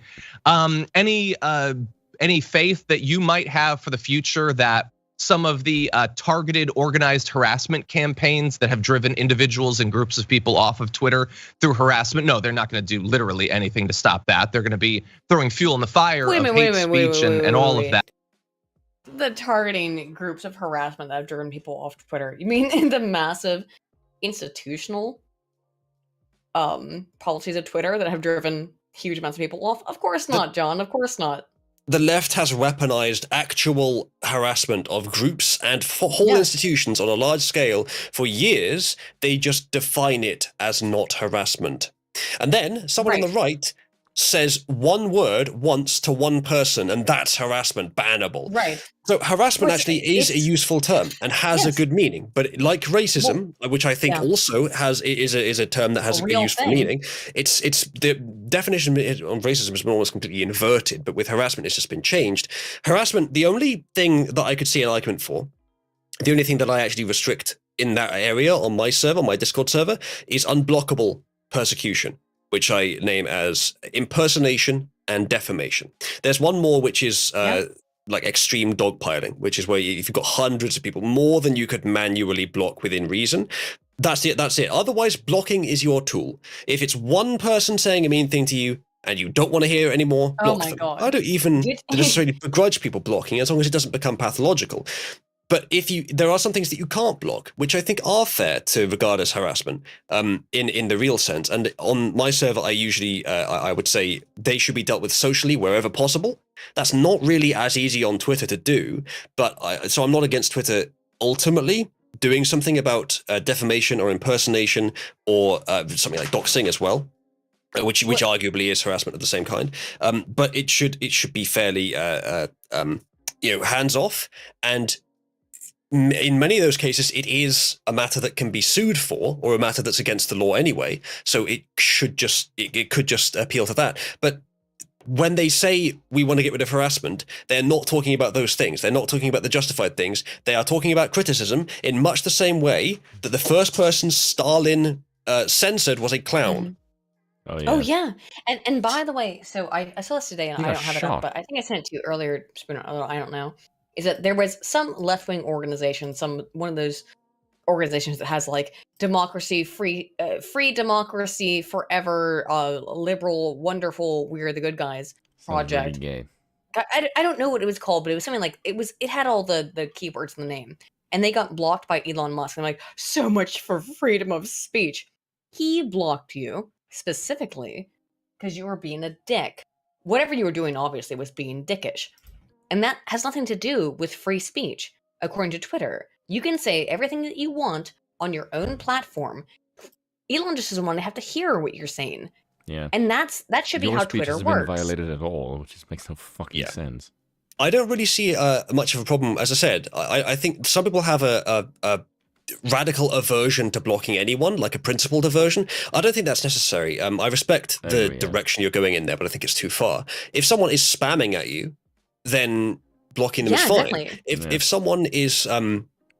Speaker 5: Any faith that you might have for the future that some of the targeted organized harassment campaigns that have driven individuals and groups of people off of Twitter through harassment, no, they're not going to do literally anything to stop that. They're going to be throwing fuel in the fire of hate speech and all of that.
Speaker 3: The targeting groups of harassment that have driven people off Twitter. You mean in the massive institutional policies of Twitter that have driven huge amounts of people off? Of course not, John. Of course not.
Speaker 1: The left has weaponized actual harassment of groups and whole institutions on a large scale for years. They just define it as not harassment. And then someone on the right says one word once to one person, and that's harassment, bannable.
Speaker 3: Right.
Speaker 1: So harassment actually is a useful term and has a good meaning, but like racism, which I think also is a term that has a useful meaning. It's the definition on racism has been almost completely inverted, but with harassment, it's just been changed. Harassment, the only thing that I could see an argument for, the only thing that I actually restrict in that area on my server, my Discord server, is unblockable persecution, which I name as impersonation and defamation. There's one more, which is like extreme dogpiling, which is where if you've got hundreds of people, more than you could manually block within reason. That's it. Otherwise, blocking is your tool. If it's one person saying a mean thing to you and you don't want to hear it anymore, block them. God. I don't even necessarily begrudge people blocking as long as it doesn't become pathological. But there are some things that you can't block, which I think are fair to regard as harassment in the real sense. And on my server, I usually, I would say they should be dealt with socially wherever possible. That's not really as easy on Twitter to do, so I'm not against Twitter ultimately doing something about defamation or impersonation or something like doxing as well, which arguably is harassment of the same kind. But it should be fairly hands off. And in many of those cases, it is a matter that can be sued for, or a matter that's against the law anyway. So it could just appeal to that. But when they say we want to get rid of harassment, they're not talking about those things. They're not talking about the justified things. They are talking about criticism in much the same way that the first person Stalin censored was a clown.
Speaker 3: Oh yeah. And by the way, so I saw this today, and I don't have it up, but I think I sent it to you earlier, Spooner, I don't know. Is that there was some left-wing organization, one of those organizations that has like democracy, free democracy forever, liberal, wonderful, we're the good guys project.
Speaker 2: Gay.
Speaker 3: I don't know what it was called, but it was something like it had all the keywords in the name, and they got blocked by Elon Musk. I'm like, so much for freedom of speech. He blocked you specifically because you were being a dick. Whatever you were doing, obviously, was being dickish. And that has nothing to do with free speech, according to Twitter. You can say everything that you want on your own platform. Elon just doesn't want to have to hear what you're saying.
Speaker 2: Yeah.
Speaker 3: And that should be how Twitter works.
Speaker 2: Your speech hasn't been violated at all, which just makes no fucking sense.
Speaker 1: I don't really see much of a problem. As I said, I think some people have a radical aversion to blocking anyone, like a principled aversion. I don't think that's necessary. I respect the direction you're going in there, but I think it's too far. If someone is spamming at you, then blocking them is fine. Exactly. If someone is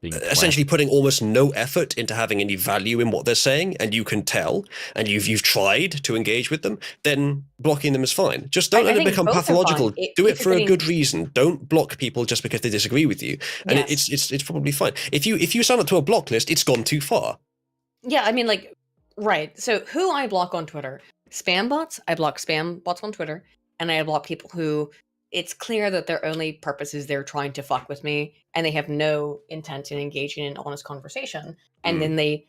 Speaker 1: essentially putting almost no effort into having any value in what they're saying, and you can tell, and you've tried to engage with them, then blocking them is fine. Just don't let it become pathological. Do it for a good reason. Don't block people just because they disagree with you, and it's probably fine. If you sign up to a block list, it's gone too far.
Speaker 3: Yeah, I mean, like, right. So who I block on Twitter? Spam bots. I block spam bots on Twitter, and I block people who it's clear that their only purpose is they're trying to fuck with me, and they have no intent in engaging in honest conversation. And then they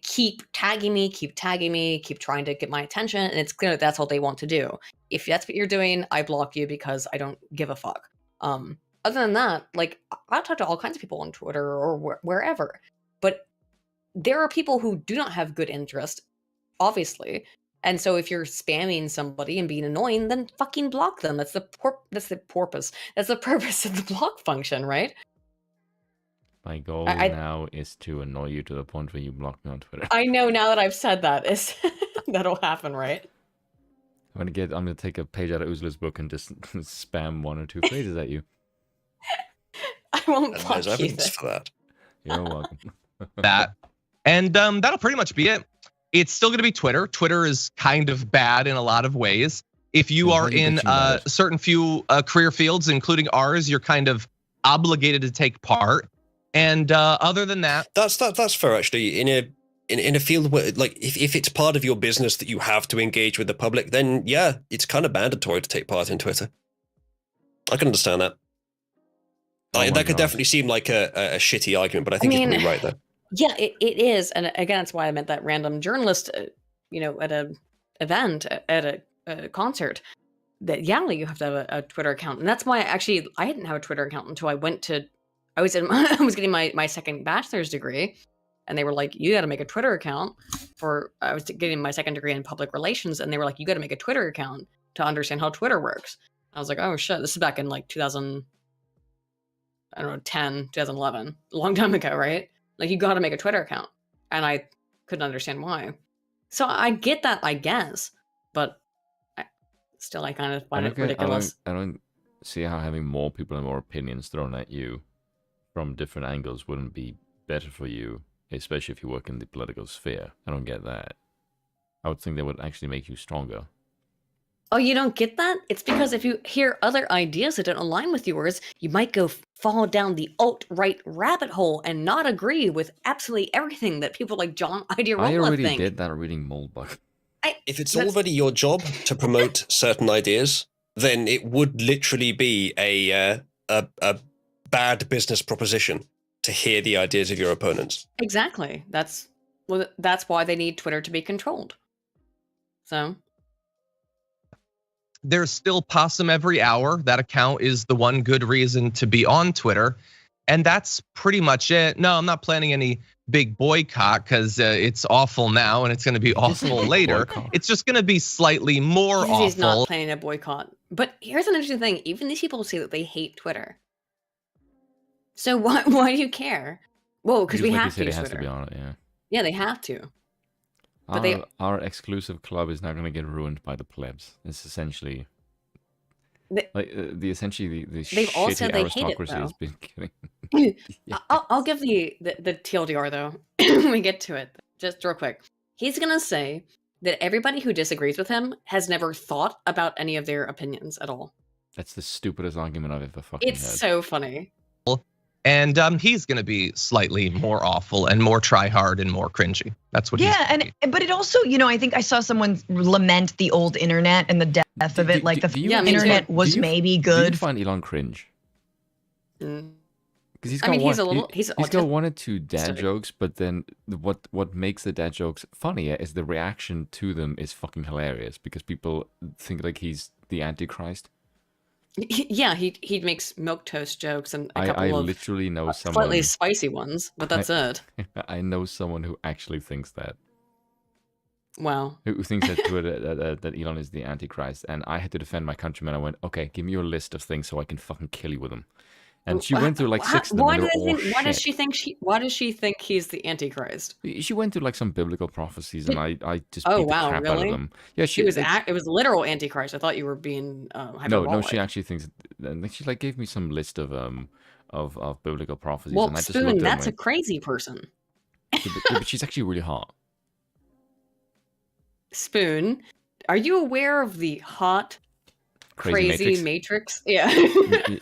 Speaker 3: keep tagging me, keep trying to get my attention, and it's clear that that's all they want to do. If that's what you're doing, I block you because I don't give a fuck. Other than that, like, I'll talk to all kinds of people on Twitter or wherever, but there are people who do not have good interest, obviously. And so if you're spamming somebody and being annoying, then fucking block them. That's the purpose. That's the purpose of the block function, right?
Speaker 2: My goal now is to annoy you to the point where you block me on Twitter.
Speaker 3: I know now that I've said that, that'll happen, right?
Speaker 2: I'm gonna take a page out of Uzalu's book and just spam one or two phrases at you.
Speaker 3: I won't block
Speaker 1: There's evidence for that.
Speaker 2: You're welcome.
Speaker 5: That'll pretty much be it. It's still going to be Twitter. Twitter is kind of bad in a lot of ways. If you are in certain few career fields, including ours, you're kind of obligated to take part. And other than that,
Speaker 1: that's fair actually. In a field where, like, if it's part of your business that you have to engage with the public, then yeah, it's kind of mandatory to take part in Twitter. I can understand that. That could definitely seem like a shitty argument, but I think you're probably right there.
Speaker 3: Yeah, it is, and again, that's why I meant that random journalist, at a event, at a concert, that you have to have a Twitter account, and that's why I didn't have a Twitter account until I was getting my second bachelor's degree, and they were like, you got to make a Twitter account I was getting my second degree in public relations, and they were like, you got to make a Twitter account to understand how Twitter works. I was like, oh shit, this is back in like 2010, 2011, a long time ago, right? Like, you got to make a Twitter account, and I couldn't understand why. So I get that, I guess, but I kind of find it ridiculous.
Speaker 2: I don't see how having more people and more opinions thrown at you from different angles wouldn't be better for you, especially if you work in the political sphere. I don't get that. I would think they would actually make you stronger.
Speaker 3: Oh, you don't get that? It's because if you hear other ideas that don't align with yours, you might go fall down the alt-right rabbit hole and not agree with absolutely everything that people like John Idearola think.
Speaker 2: I already did that reading Moldbug.
Speaker 1: If it's already your job to promote certain ideas, then it would literally be a bad business proposition to hear the ideas of your opponents.
Speaker 3: Exactly. That's why they need Twitter to be controlled. So...
Speaker 5: There's still Possum every hour. That account is the one good reason to be on Twitter. And that's pretty much it. No, I'm not planning any big boycott because it's awful now and it's going to be awful later. It's just going to be slightly more awful.
Speaker 3: He's not planning a boycott. But here's an interesting thing. Even these people say that they hate Twitter. So why do you care? Well, because we have to use Twitter.
Speaker 2: To be on it, yeah.
Speaker 3: Yeah, they have to.
Speaker 2: But our exclusive club is now going to get ruined by the plebs. It's essentially the
Speaker 3: they've all said they hate it,
Speaker 2: has been getting.
Speaker 3: Yes. I'll give the TLDR though when we get to it. Just real quick, he's gonna say that everybody who disagrees with him has never thought about any of their opinions at all.
Speaker 2: That's the stupidest argument I've ever fucking heard.
Speaker 3: It's so funny.
Speaker 5: And he's going to be slightly more awful and more try hard and more cringy. That's what.
Speaker 6: But it also, I think I saw someone lament the old internet and the death of it. Like the internet was maybe good.
Speaker 2: Do you find Elon cringe? Because he's got
Speaker 3: he's
Speaker 2: got one or two dad jokes, but then what makes the dad jokes funnier is the reaction to them is fucking hilarious because people think like he's the Antichrist.
Speaker 3: Yeah, he makes milquetoast jokes and a couple of
Speaker 2: literally know someone
Speaker 3: slightly spicy ones, but that's it.
Speaker 2: I know someone who actually thinks that.
Speaker 3: Wow.
Speaker 2: Who thinks that Twitter that Elon is the Antichrist, and I had to defend my countrymen. I went, okay, give me your list of things so I can fucking kill you with them. And she went through like 6 of them.
Speaker 3: Why does she think he's the Antichrist?
Speaker 2: She went through like some biblical prophecies, and I just beat the crap out of them. Yeah,
Speaker 3: it was literal Antichrist. I thought you were being hyperbolic.
Speaker 2: No, she actually thinks. She like gave me some list of biblical prophecies.
Speaker 3: Well,
Speaker 2: and I just
Speaker 3: Spoon,
Speaker 2: looked at
Speaker 3: that's a crazy person.
Speaker 2: But she's actually really hot.
Speaker 3: Spoon, are you aware of the hot? Crazy Matrix? Yeah.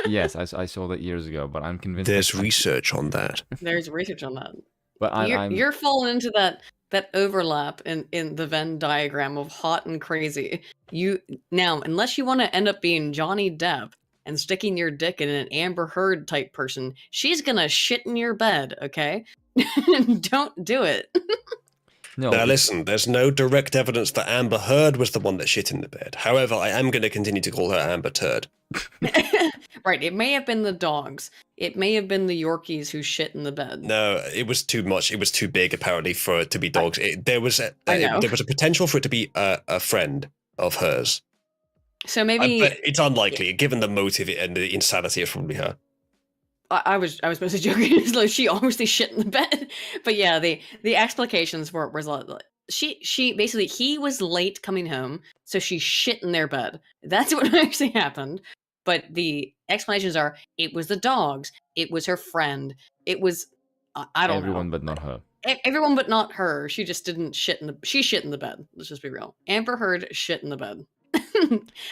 Speaker 2: Yes, I saw that years ago, but I'm convinced.
Speaker 1: There's research on that.
Speaker 3: There's research on that.
Speaker 2: But
Speaker 3: you're falling into that overlap in the Venn diagram of hot and crazy. Now, unless you want to end up being Johnny Depp and sticking your dick in an Amber Heard type person, she's gonna shit in your bed, okay? Don't do it.
Speaker 1: No. Now listen, there's no direct evidence that Amber Heard was the one that shit in the bed. However, I am going to continue to call her Amber Turd.
Speaker 3: Right, it may have been the dogs. It may have been the Yorkies who shit in the bed.
Speaker 1: No, it was too much. It was too big, apparently, for it to be dogs. There was a potential for it to be a friend of hers.
Speaker 3: So maybe...
Speaker 1: but it's unlikely, given the motive and the insanity of probably her.
Speaker 3: I was mostly joking. Like she obviously shit in the bed, but yeah, the explications were she basically he was late coming home, so she shit in their bed. That's what actually happened. But the explanations are it was the dogs, it was her friend, it was I don't know.
Speaker 2: Everyone but not her.
Speaker 3: Everyone but not her. She just didn't shit in the. She shit in the bed. Let's just be real. Amber Heard shit in the bed.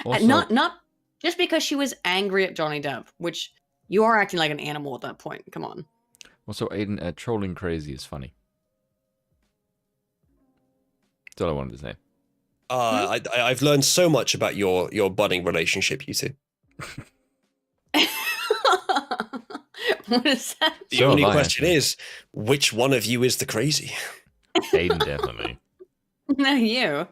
Speaker 3: Also, not just because she was angry at Johnny Depp, which. You are acting like an animal at that point. Come on.
Speaker 2: Also, Aiden, trolling crazy is funny. That's all I wanted to say.
Speaker 1: I've learned so much about your budding relationship, you two.
Speaker 3: What is that?
Speaker 1: The only question is, which one of you is the crazy?
Speaker 2: Aiden, definitely.
Speaker 3: No, you.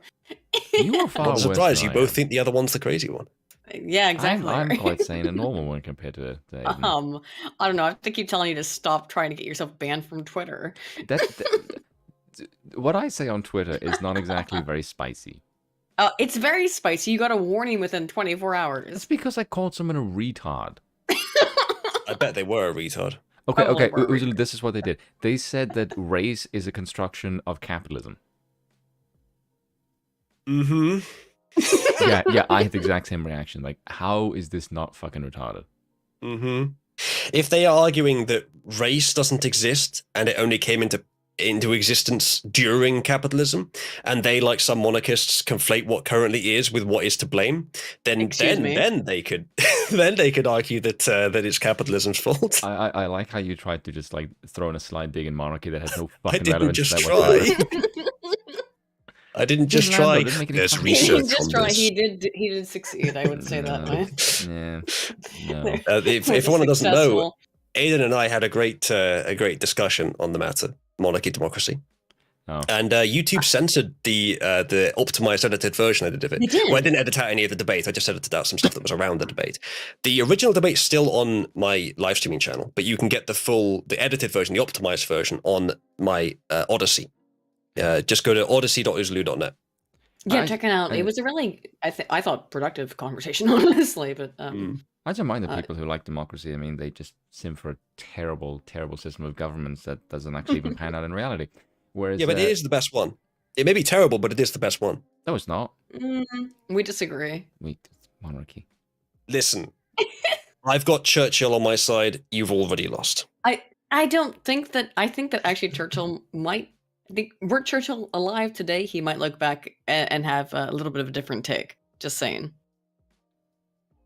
Speaker 2: You are far worse.
Speaker 1: Surprised you both think the other one's the crazy one.
Speaker 3: Yeah, exactly.
Speaker 2: I'm quite sane and normal when compared to Aiden.
Speaker 3: I don't know. I have to keep telling you to stop trying to get yourself banned from Twitter.
Speaker 2: What I say on Twitter is not exactly very spicy.
Speaker 3: It's very spicy. You got a warning within 24 hours.
Speaker 2: That's because I called someone a retard.
Speaker 1: I bet they were a retard.
Speaker 2: Okay. Uzalu, this is what they did. They said that race is a construction of capitalism.
Speaker 1: Mm-hmm.
Speaker 2: Yeah, I had the exact same reaction. Like, how is this not fucking retarded?
Speaker 1: Mm-hmm. if they are arguing that race doesn't exist and it only came into existence during capitalism, and they, like some monarchists, conflate what currently is with what is to blame, then they could then they could argue that that it's capitalism's fault.
Speaker 2: I like how you tried to just like throw in a slight dig in monarchy that has no fucking
Speaker 1: relevance. I didn't just try. There's research on this.
Speaker 3: He did succeed. I would say that way.
Speaker 2: Yeah. No.
Speaker 1: If one doesn't know, Aidan and I had a great discussion on the matter, monarchy, democracy.
Speaker 2: Oh.
Speaker 1: And YouTube censored the optimized edited version I did of it. Well, I didn't edit out any of the debate. I just edited out some stuff that was around the debate. The original debate's still on my live streaming channel, but you can get the edited version, the optimized version, on my Odyssey. Just go to odyssey.uzalu.net.
Speaker 3: Yeah, check it out. It was a really, I thought, productive conversation, honestly. But
Speaker 2: I don't mind the people who like democracy. I mean, they just sim for a terrible, terrible system of governments that doesn't actually even pan out in reality. Whereas,
Speaker 1: yeah, but it is the best one. It may be terrible, but it is the best one.
Speaker 2: No, it's not.
Speaker 3: We disagree.
Speaker 2: Monarchy.
Speaker 1: Listen, I've got Churchill on my side. You've already lost.
Speaker 3: I don't think that. I think that actually Churchill might. Were Churchill alive today, he might look back and have a little bit of a different take. Just saying.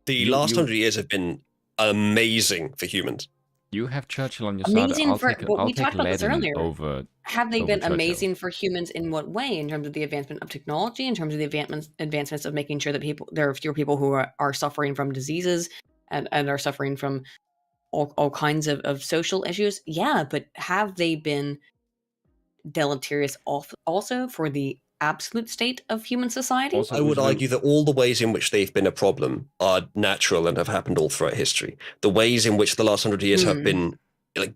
Speaker 1: The last 100 years have been amazing for humans.
Speaker 2: You have Churchill on your
Speaker 3: amazing
Speaker 2: side.
Speaker 3: We talked about this earlier. Have they been
Speaker 2: Churchill.
Speaker 3: Amazing for humans in what way? In terms of the advancement of technology, in terms of the advancements of making sure that there are fewer people who are suffering from diseases and are suffering from all kinds of social issues? Yeah, but have they been deleterious also for the absolute state of human society?
Speaker 1: I would argue that all the ways in which they've been a problem are natural and have happened all throughout history. The ways in which the last 100 years have been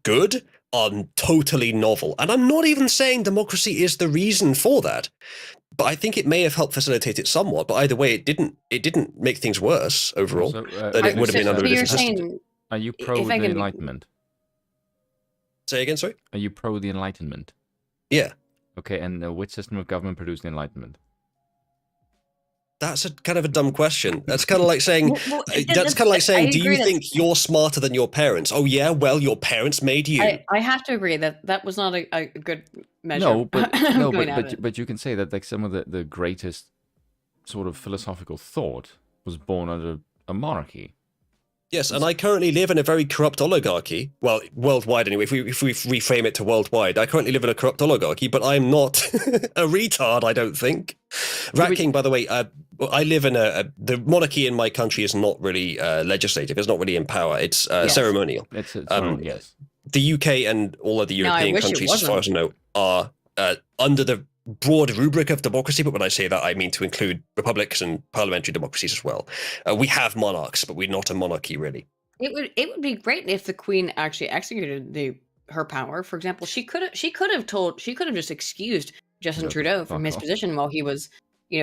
Speaker 1: good are totally novel. And I'm not even saying democracy is the reason for that. But I think it may have helped facilitate it somewhat. But either way, it didn't make things worse overall than it would have been under a different system.
Speaker 2: Are you pro the Enlightenment?
Speaker 1: Say again, sorry?
Speaker 2: Are you pro the Enlightenment?
Speaker 1: Yeah.
Speaker 2: Okay, and which system of government produced the Enlightenment?
Speaker 1: That's a kind of a dumb question. That's kind of like saying, do you think you're smarter than your parents? Oh yeah, well, your parents made you.
Speaker 3: I have to agree that was not a good measure.
Speaker 2: No, but you can say that like some of the greatest sort of philosophical thought was born under a monarchy.
Speaker 1: Yes, and I currently live in a very corrupt oligarchy. Well, worldwide anyway, if we reframe it to worldwide. I currently live in a corrupt oligarchy, but I'm not a retard, I don't think. Rat King, by the way, I live in the monarchy in my country is not really legislative. It's not really in power. It's ceremonial.
Speaker 2: It's yes.
Speaker 1: The UK and all other European countries, as far as I know, are under the broad rubric of democracy, but when I say that, I mean to include republics and parliamentary democracies as well. We have monarchs, but we're not a monarchy, really.
Speaker 3: It would be great if the Queen actually executed her power. For example, she could have just excused Justin Trudeau from his position while he was,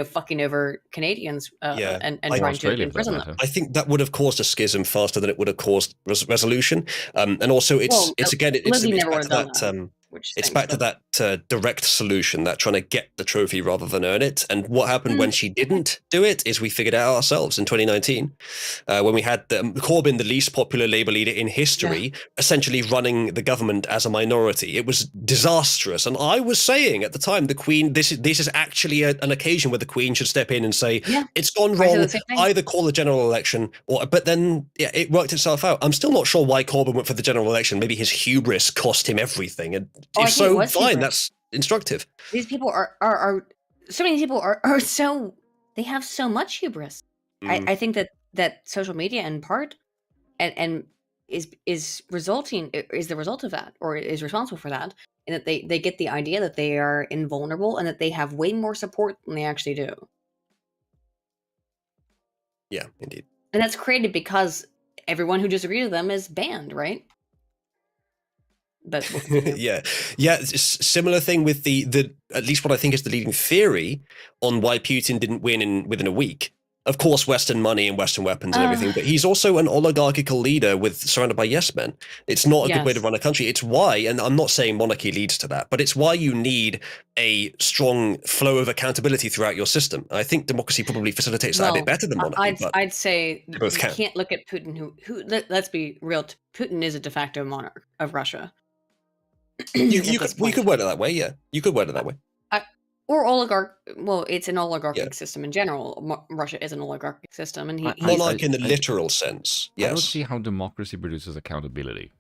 Speaker 3: fucking over Canadians and trying to imprison them.
Speaker 1: I think that would have caused a schism faster than it would have caused resolution. And also, it's back to that direct solution, that trying to get the trophy rather than earn it. And what happened when she didn't do it is we figured it out ourselves in 2019, when we had Corbyn, the least popular Labour leader in history, essentially running the government as a minority. It was disastrous. And I was saying at the time, the Queen, this is actually an occasion where the Queen should step in and say, it's gone wrong, either call a general election, but then it worked itself out. I'm still not sure why Corbyn went for the general election. Maybe his hubris cost him everything. And if so, fine, that's instructive.
Speaker 3: These people are so many people are so, they have so much hubris. I think that social media in part and is the result of that, or is responsible for that, and that they get the idea that they are invulnerable and that they have way more support than they actually do.
Speaker 1: Yeah, indeed.
Speaker 3: And that's created because everyone who disagrees with them is banned, right? But
Speaker 1: similar thing with the at least what I think is the leading theory on why Putin didn't win within a week. of course, Western money and Western weapons and everything, but he's also an oligarchical leader surrounded by yes men. It's not a good way to run a country. It's why, and I'm not saying monarchy leads to that, but it's why you need a strong flow of accountability throughout your system. I think democracy probably facilitates that a bit better than monarchy.
Speaker 3: I'd say you can't look at Putin, who let's be real, Putin is a de facto monarch of Russia.
Speaker 1: You could word it that way, yeah. You could word it that way.
Speaker 3: Or oligarch. Well, it's an oligarchic system in general. Russia is an oligarchic system, and
Speaker 1: monarch in the literal sense. Yes.
Speaker 2: I don't see how democracy produces accountability.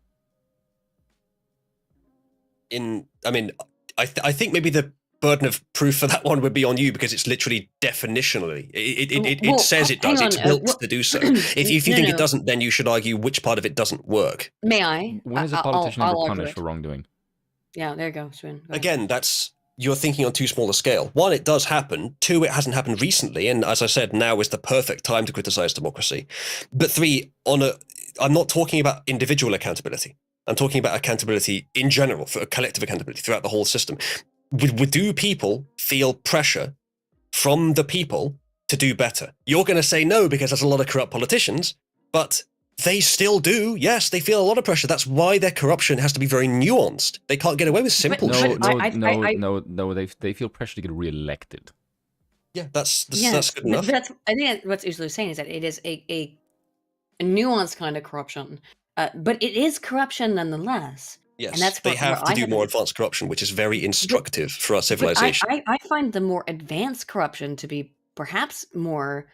Speaker 1: I think maybe the burden of proof for that one would be on you because it's literally definitionally. It says it does. It's built to do so. If you think it doesn't, then you should argue which part of it doesn't work.
Speaker 3: May I?
Speaker 2: When is a politician ever punished for wrongdoing?
Speaker 3: Yeah, there you go, Swin.
Speaker 1: Again, you're thinking on too small a scale. One, it does happen. Two, it hasn't happened recently. And as I said, now is the perfect time to criticize democracy. But three, I'm not talking about individual accountability. I'm talking about accountability in general, for a collective accountability throughout the whole system. Do people feel pressure from the people to do better? You're going to say no because there's a lot of corrupt politicians, but they still do. Yes, they feel a lot of pressure. That's why their corruption has to be very nuanced. They can't get away with simple shit.
Speaker 2: No. They feel pressure to get reelected.
Speaker 1: Yeah, that's good enough.
Speaker 3: I think what's Uzalu saying is that it is a nuanced kind of corruption, but it is corruption nonetheless.
Speaker 1: Yes, and they have to do more advanced corruption, which is very instructive for our civilization.
Speaker 3: I find the more advanced corruption to be perhaps more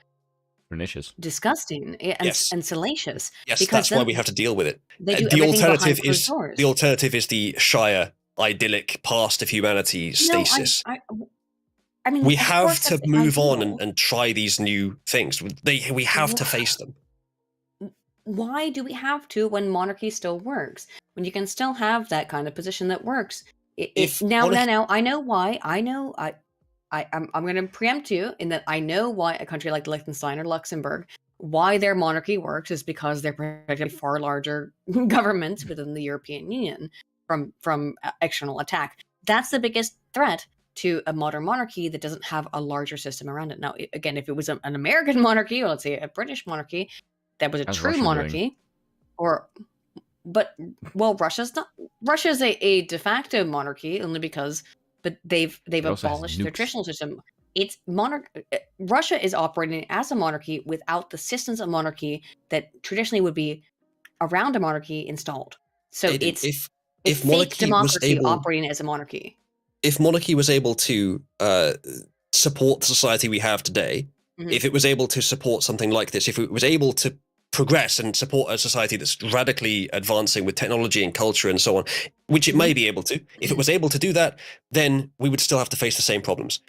Speaker 2: pernicious,
Speaker 3: disgusting, and salacious.
Speaker 1: Yes, because that's why we have to deal with it. The alternative is the Shire idyllic past of humanity stasis.
Speaker 3: I mean,
Speaker 1: we have to move on and try these new things. We have to face them.
Speaker 3: Why do we have to when monarchy still works? When you can still have that kind of position that works? Now, I know why. I'm going to preempt you in that I know why a country like Liechtenstein or Luxembourg, why their monarchy works is because they're protected by far larger governments within the European Union from external attack. That's the biggest threat to a modern monarchy that doesn't have a larger system around it. Now, again, if it was an American monarchy, or let's say a British monarchy, that was a true monarchy, Russia's a de facto monarchy only because, but they've abolished their traditional system. It's Russia is operating as a monarchy without the systems of monarchy that traditionally would be around a monarchy installed. So if fake democracy operating as a monarchy.
Speaker 1: If monarchy was able to support the society we have today, if it was able to support something like this, if it was able to progress and support a society that's radically advancing with technology and culture and so on, which it may be able to, if it was able to do that, then we would still have to face the same problems.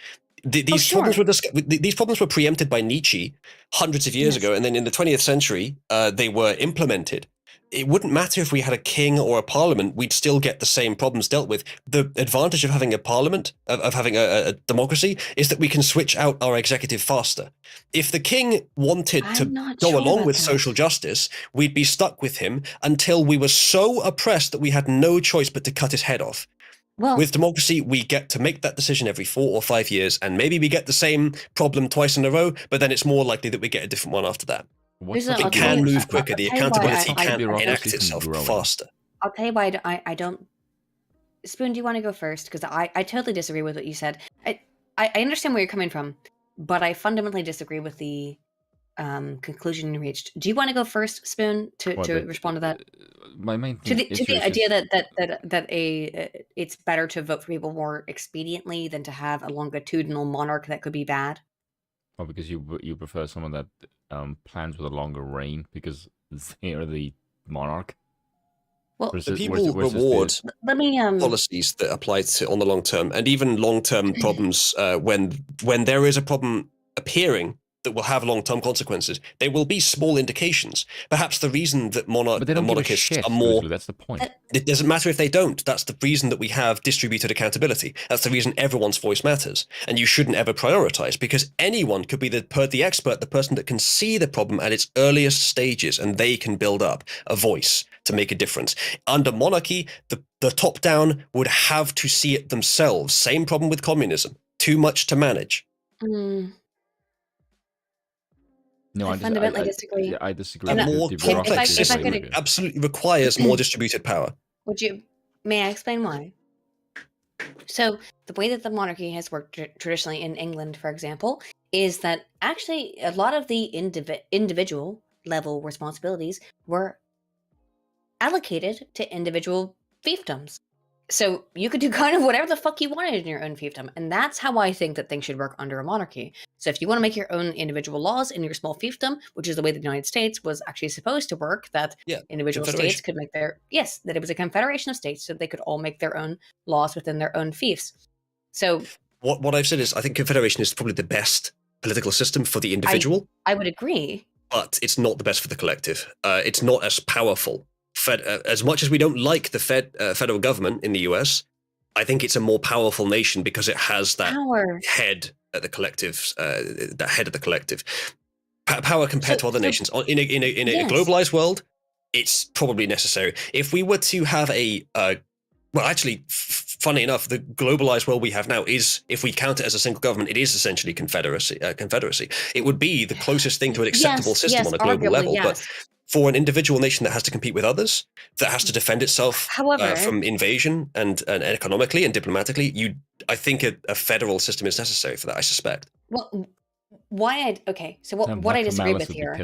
Speaker 1: These problems were preempted by Nietzsche hundreds of years ago, and then in the 20th century, they were implemented. It wouldn't matter if we had a king or a parliament, we'd still get the same problems dealt with. The advantage of having a parliament, of having a democracy, is that we can switch out our executive faster. If the king wanted to go along with social justice, we'd be stuck with him until we were so oppressed that we had no choice but to cut his head off. Well, with democracy, we get to make that decision every 4 or 5 years, and maybe we get the same problem twice in a row, but then it's more likely that we get a different one after that. It can move quicker. The accountability can enact itself faster.
Speaker 3: I'll tell you why I don't. Spoon, do you want to go first? Because I totally disagree with what you said. I understand where you're coming from, but I fundamentally disagree with the conclusion you reached. Do you want to go first, Spoon, to respond to that?
Speaker 2: My main
Speaker 3: to the idea that it's better to vote for people more expediently than to have a longitudinal monarch that could be bad.
Speaker 2: Oh, because you prefer someone that plans with a longer reign because they are the monarch.
Speaker 1: Well, the people reward policies that apply on the long term, and even long-term problems when there is a problem appearing that will have long-term consequences. There will be small indications. Perhaps the reason that monarchists are more...
Speaker 2: That's the point.
Speaker 1: It doesn't matter if they don't. That's the reason that we have distributed accountability. That's the reason everyone's voice matters. And you shouldn't ever prioritize, because anyone could be the expert, the person that can see the problem at its earliest stages, and they can build up a voice to make a difference. Under monarchy, the top-down would have to see it themselves. Same problem with communism. Too much to manage.
Speaker 2: No,
Speaker 3: I fundamentally disagree.
Speaker 2: I disagree.
Speaker 1: A more complex system absolutely requires more distributed power.
Speaker 3: May I explain why? So the way that the monarchy has worked traditionally in England, for example, is that actually a lot of the individual level responsibilities were allocated to individual fiefdoms. So you could do kind of whatever the fuck you wanted in your own fiefdom. And that's how I think that things should work under a monarchy. So if you want to make your own individual laws in your small fiefdom, which is the way the United States was actually supposed to work, that individual states could make that it was a confederation of states, so they could all make their own laws within their own fiefs. So
Speaker 1: what I've said is I think confederation is probably the best political system for the individual.
Speaker 3: I would agree.
Speaker 1: But it's not the best for the collective. It's not as powerful. As much as we don't like the federal government in the US, I think it's a more powerful nation because it has that head at the collective, power compared to other nations. In a globalized world, it's probably necessary. If we were to have funny enough, the globalized world we have now is, if we count it as a single government, it is essentially confederacy. It would be the closest thing to an acceptable system on a global level, but for an individual nation that has to compete with others, that has to defend itself from invasion and economically and diplomatically, I think a federal system is necessary for that, I suspect.
Speaker 3: Well, what I disagree with here,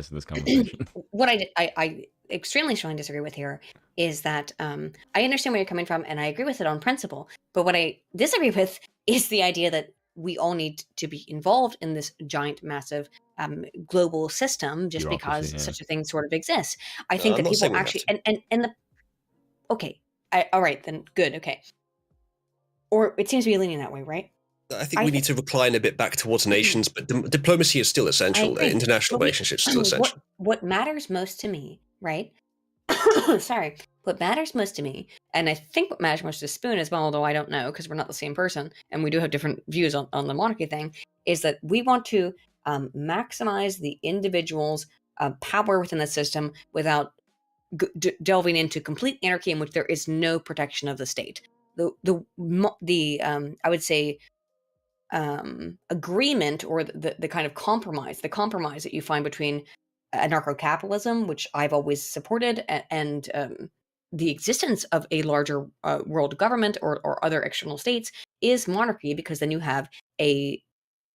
Speaker 3: what I extremely strongly disagree with here is that I understand where you're coming from and I agree with it on principle, but what I disagree with is the idea that we all need to be involved in this giant, massive global system just because such a thing sort of exists. I think that people actually all right, then good, okay. Or it seems to be leaning that way, right?
Speaker 1: I think we need to recline a bit back towards nations, but diplomacy is still essential. International relationships are still essential.
Speaker 3: What matters most to me, right? Sorry. What matters most to me, and I think what matters most to Spoon as well, although I don't know because we're not the same person and we do have different views on the monarchy thing, is that we want to maximize the individual's power within the system without delving into complete anarchy in which there is no protection of the state. The I would say agreement or the kind of compromise that you find between anarcho-capitalism, which I've always supported, and the existence of a larger world government or other external states is monarchy, because then you have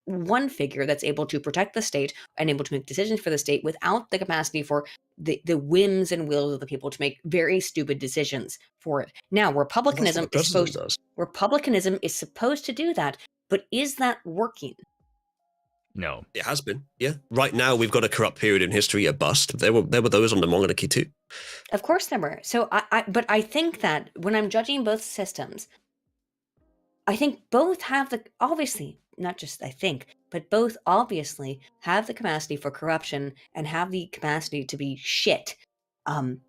Speaker 3: one figure that's able to protect the state and able to make decisions for the state without the capacity for the whims and wills of the people to make very stupid decisions for it. Now, republicanism is supposed to do that, but is that working?
Speaker 2: No.
Speaker 1: It has been, yeah. Right now, we've got a corrupt period in history, a bust. There were those under monarchy too.
Speaker 3: Of course there were. So, but I think that when I'm judging both systems, I think both have both obviously have the capacity for corruption and have the capacity to be shit.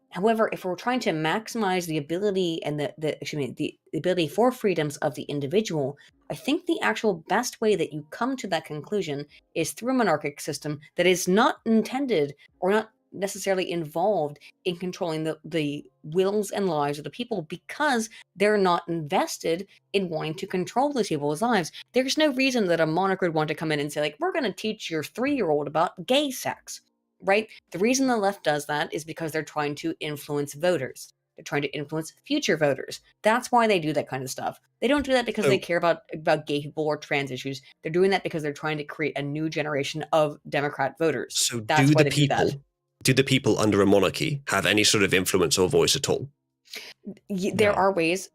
Speaker 3: However, if we're trying to maximize the ability and the ability for freedoms of the individual, I think the actual best way that you come to that conclusion is through a monarchic system that is not intended or not necessarily involved in controlling the wills and lives of the people, because they're not invested in wanting to control these people's lives. There's no reason that a monarch would want to come in and say, like, we're going to teach your 3-year-old about gay sex, right? The reason the left does that is because they're trying to influence voters. They're trying to influence future voters. That's why they do that kind of stuff. They don't do that because they care about gay people or trans issues. They're doing that because they're trying to create a new generation of Democrat voters.
Speaker 1: So do the people under a monarchy have any sort of influence or voice at all?
Speaker 3: There are ways.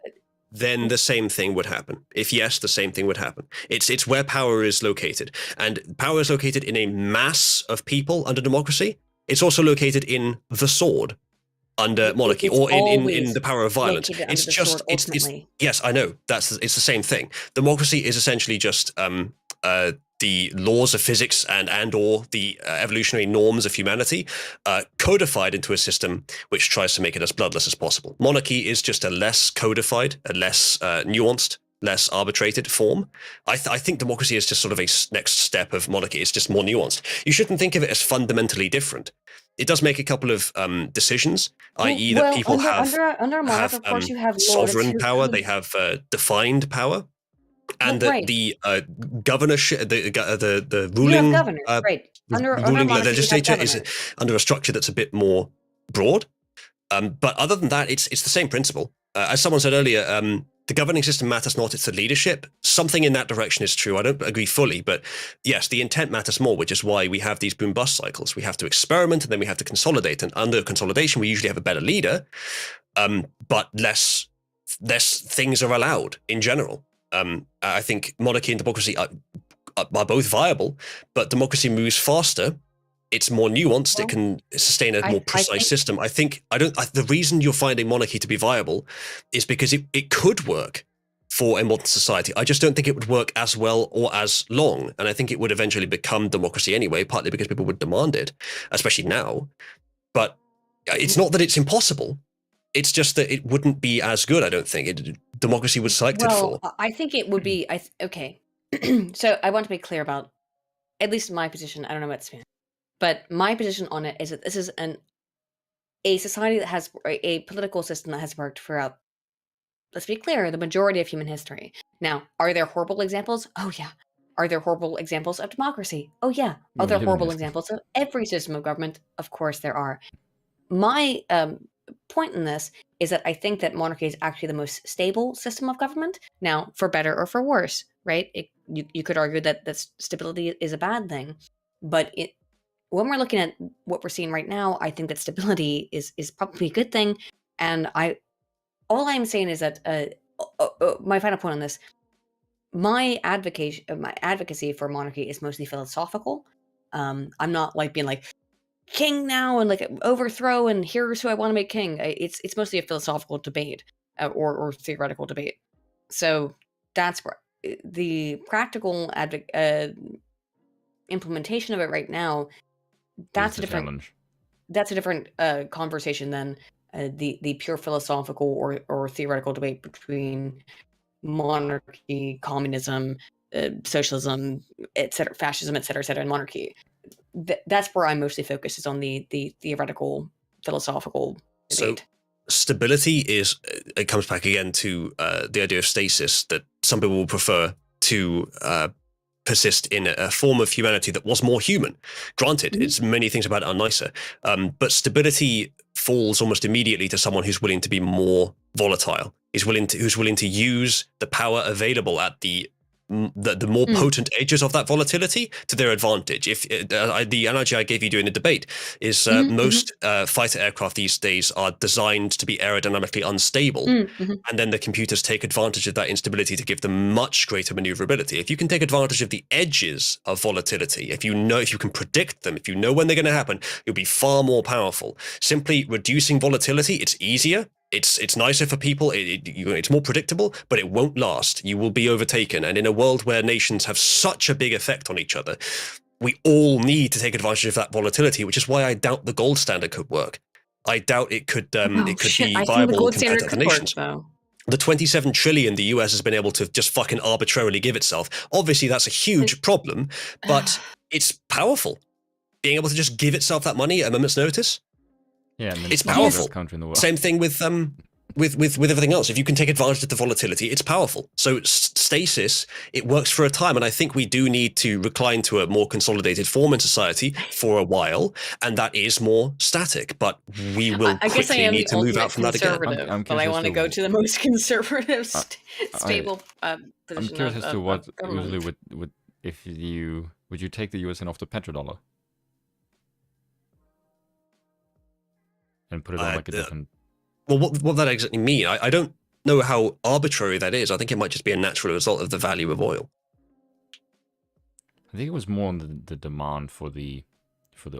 Speaker 1: Then the same thing would happen. If yes, the same thing would happen. It's where power is located. And power is located in a mass of people under democracy. It's also located in the sword under monarchy, or in the power of violence. It's just yes, I know it's the same thing. Democracy is essentially just the laws of physics and or the evolutionary norms of humanity codified into a system which tries to make it as bloodless as possible. Monarchy is just a less codified, a less nuanced, less arbitrated form. I think democracy is just sort of a next step of monarchy. It's just more nuanced. You shouldn't think of it as fundamentally different. It does make a couple of decisions, i.e. that people
Speaker 3: under a monarch, of course, you have
Speaker 1: sovereign power, they have defined power, and that the governorship, the ruling,
Speaker 3: right.
Speaker 1: ruling legislature is under a structure that's a bit more broad. But other than that, it's the same principle. As someone said earlier, the governing system matters not, it's the leadership. Something in that direction is true. I don't agree fully, but yes, the intent matters more, which is why we have these boom-bust cycles. We have to experiment, and then we have to consolidate. And under consolidation, we usually have a better leader, but less things are allowed in general. I think monarchy and democracy are both viable, but democracy moves faster. It's more nuanced. It can sustain a more precise system. The reason you're finding monarchy to be viable is because it could work for a modern society. I just don't think it would work as well or as long. And I think it would eventually become democracy anyway, partly because people would demand it, especially now. But it's not that it's impossible. It's just that it wouldn't be as good, I don't think. Democracy was selected for.
Speaker 3: I think it would be, okay. So I want to be clear about, at least my position, I don't know what's been. But my position on it is that this is a society that has a political system that has worked throughout, let's be clear, the majority of human history. Now, are there horrible examples? Oh, yeah. Are there horrible examples of democracy? Oh, yeah. Are there horrible examples of every system of government? Of course there are. My point in this is that I think that monarchy is actually the most stable system of government. Now, for better or for worse, right? You could argue that stability is a bad thing, but when we're looking at what we're seeing right now, I think that stability is probably a good thing. And all I'm saying is that my final point on this, my advocacy for monarchy is mostly philosophical. I'm not like being like king now and like overthrow and here's who I want to make king. It's mostly a philosophical debate or theoretical debate. So that's where the practical implementation of it right now. That's a different conversation than the pure philosophical or theoretical debate between monarchy, communism, socialism, etc., fascism, etc., and monarchy. That's where I'm mostly focused, is on the theoretical, philosophical debate.
Speaker 1: So stability it comes back again to the idea of stasis, that some people will prefer to persist in a form of humanity that was more human. Granted, it's many things about it are nicer, but stability falls almost immediately to someone who's willing to be more volatile, who's willing to use the power available at the more potent edges of that volatility to their advantage. If the analogy I gave you during the debate is most fighter aircraft these days are designed to be aerodynamically unstable, and then the computers take advantage of that instability to give them much greater maneuverability. If you can take advantage of the edges of volatility, if you can predict them, if you know when they're going to happen, you'll be far more powerful. Simply reducing volatility, it's easier. It's nicer for people, it's more predictable, but it won't last. You will be overtaken. And in a world where nations have such a big effect on each other, we all need to take advantage of that volatility, which is why I doubt the gold standard could work. I doubt it could be viable compared to other nations. The 27 trillion the US has been able to just fucking arbitrarily give itself. Obviously, that's a huge problem, but it's powerful. Being able to just give itself that money at a moment's notice.
Speaker 2: Yeah,
Speaker 1: it's powerful.
Speaker 2: Country in the world.
Speaker 1: Same thing with everything else. If you can take advantage of the volatility, it's powerful. So stasis, it works for a time, and I think we do need to recline to a more consolidated form in society for a while, and that is more static. But we will quickly need to move out from that again.
Speaker 3: But I want to go to the most conservative, stable position.
Speaker 2: I'm curious as to what usually would you take the USN off the petrodollar? And put it on like a different...
Speaker 1: Well, what that exactly mean? I don't know how arbitrary that is. I think it might just be a natural result of the value of oil.
Speaker 2: I think it was more on the demand for the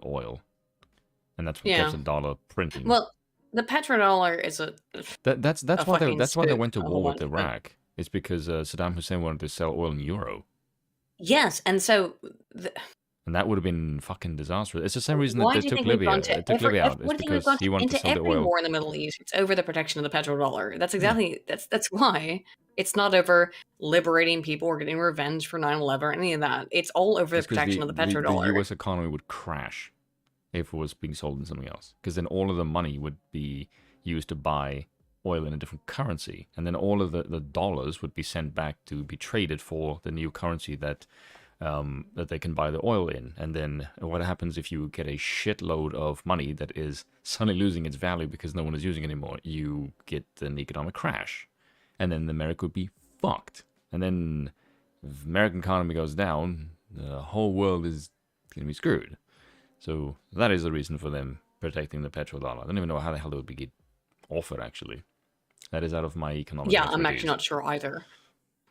Speaker 2: oil, and that's what kept the dollar printing.
Speaker 3: Well, the petrodollar is
Speaker 2: that's why they went to war with Iraq. It's because Saddam Hussein wanted to sell oil in euro.
Speaker 3: Yes, and so.
Speaker 2: And that would have been fucking disastrous. It's the same reason that they took Libya out. It's because he wanted to sell the oil.
Speaker 3: Every war in the Middle East, it's over the protection of the petrodollar. That's exactly that's why. It's not over liberating people or getting revenge for 9/11 or any of that. It's all over the protection of the petrodollar.
Speaker 2: The US economy would crash if it was being sold in something else, because then all of the money would be used to buy oil in a different currency, and then all of the dollars would be sent back to be traded for the new currency that they can buy the oil in. And then what happens if you get a shitload of money that is suddenly losing its value because no one is using it anymore? You get an economic crash, and then America would be fucked. And then if American economy goes down, the whole world is going to be screwed. So that is the reason for them protecting the petrodollar. I don't even know how the hell they would be offered, actually. That is out of my economic expertise.
Speaker 3: I'm actually not sure either.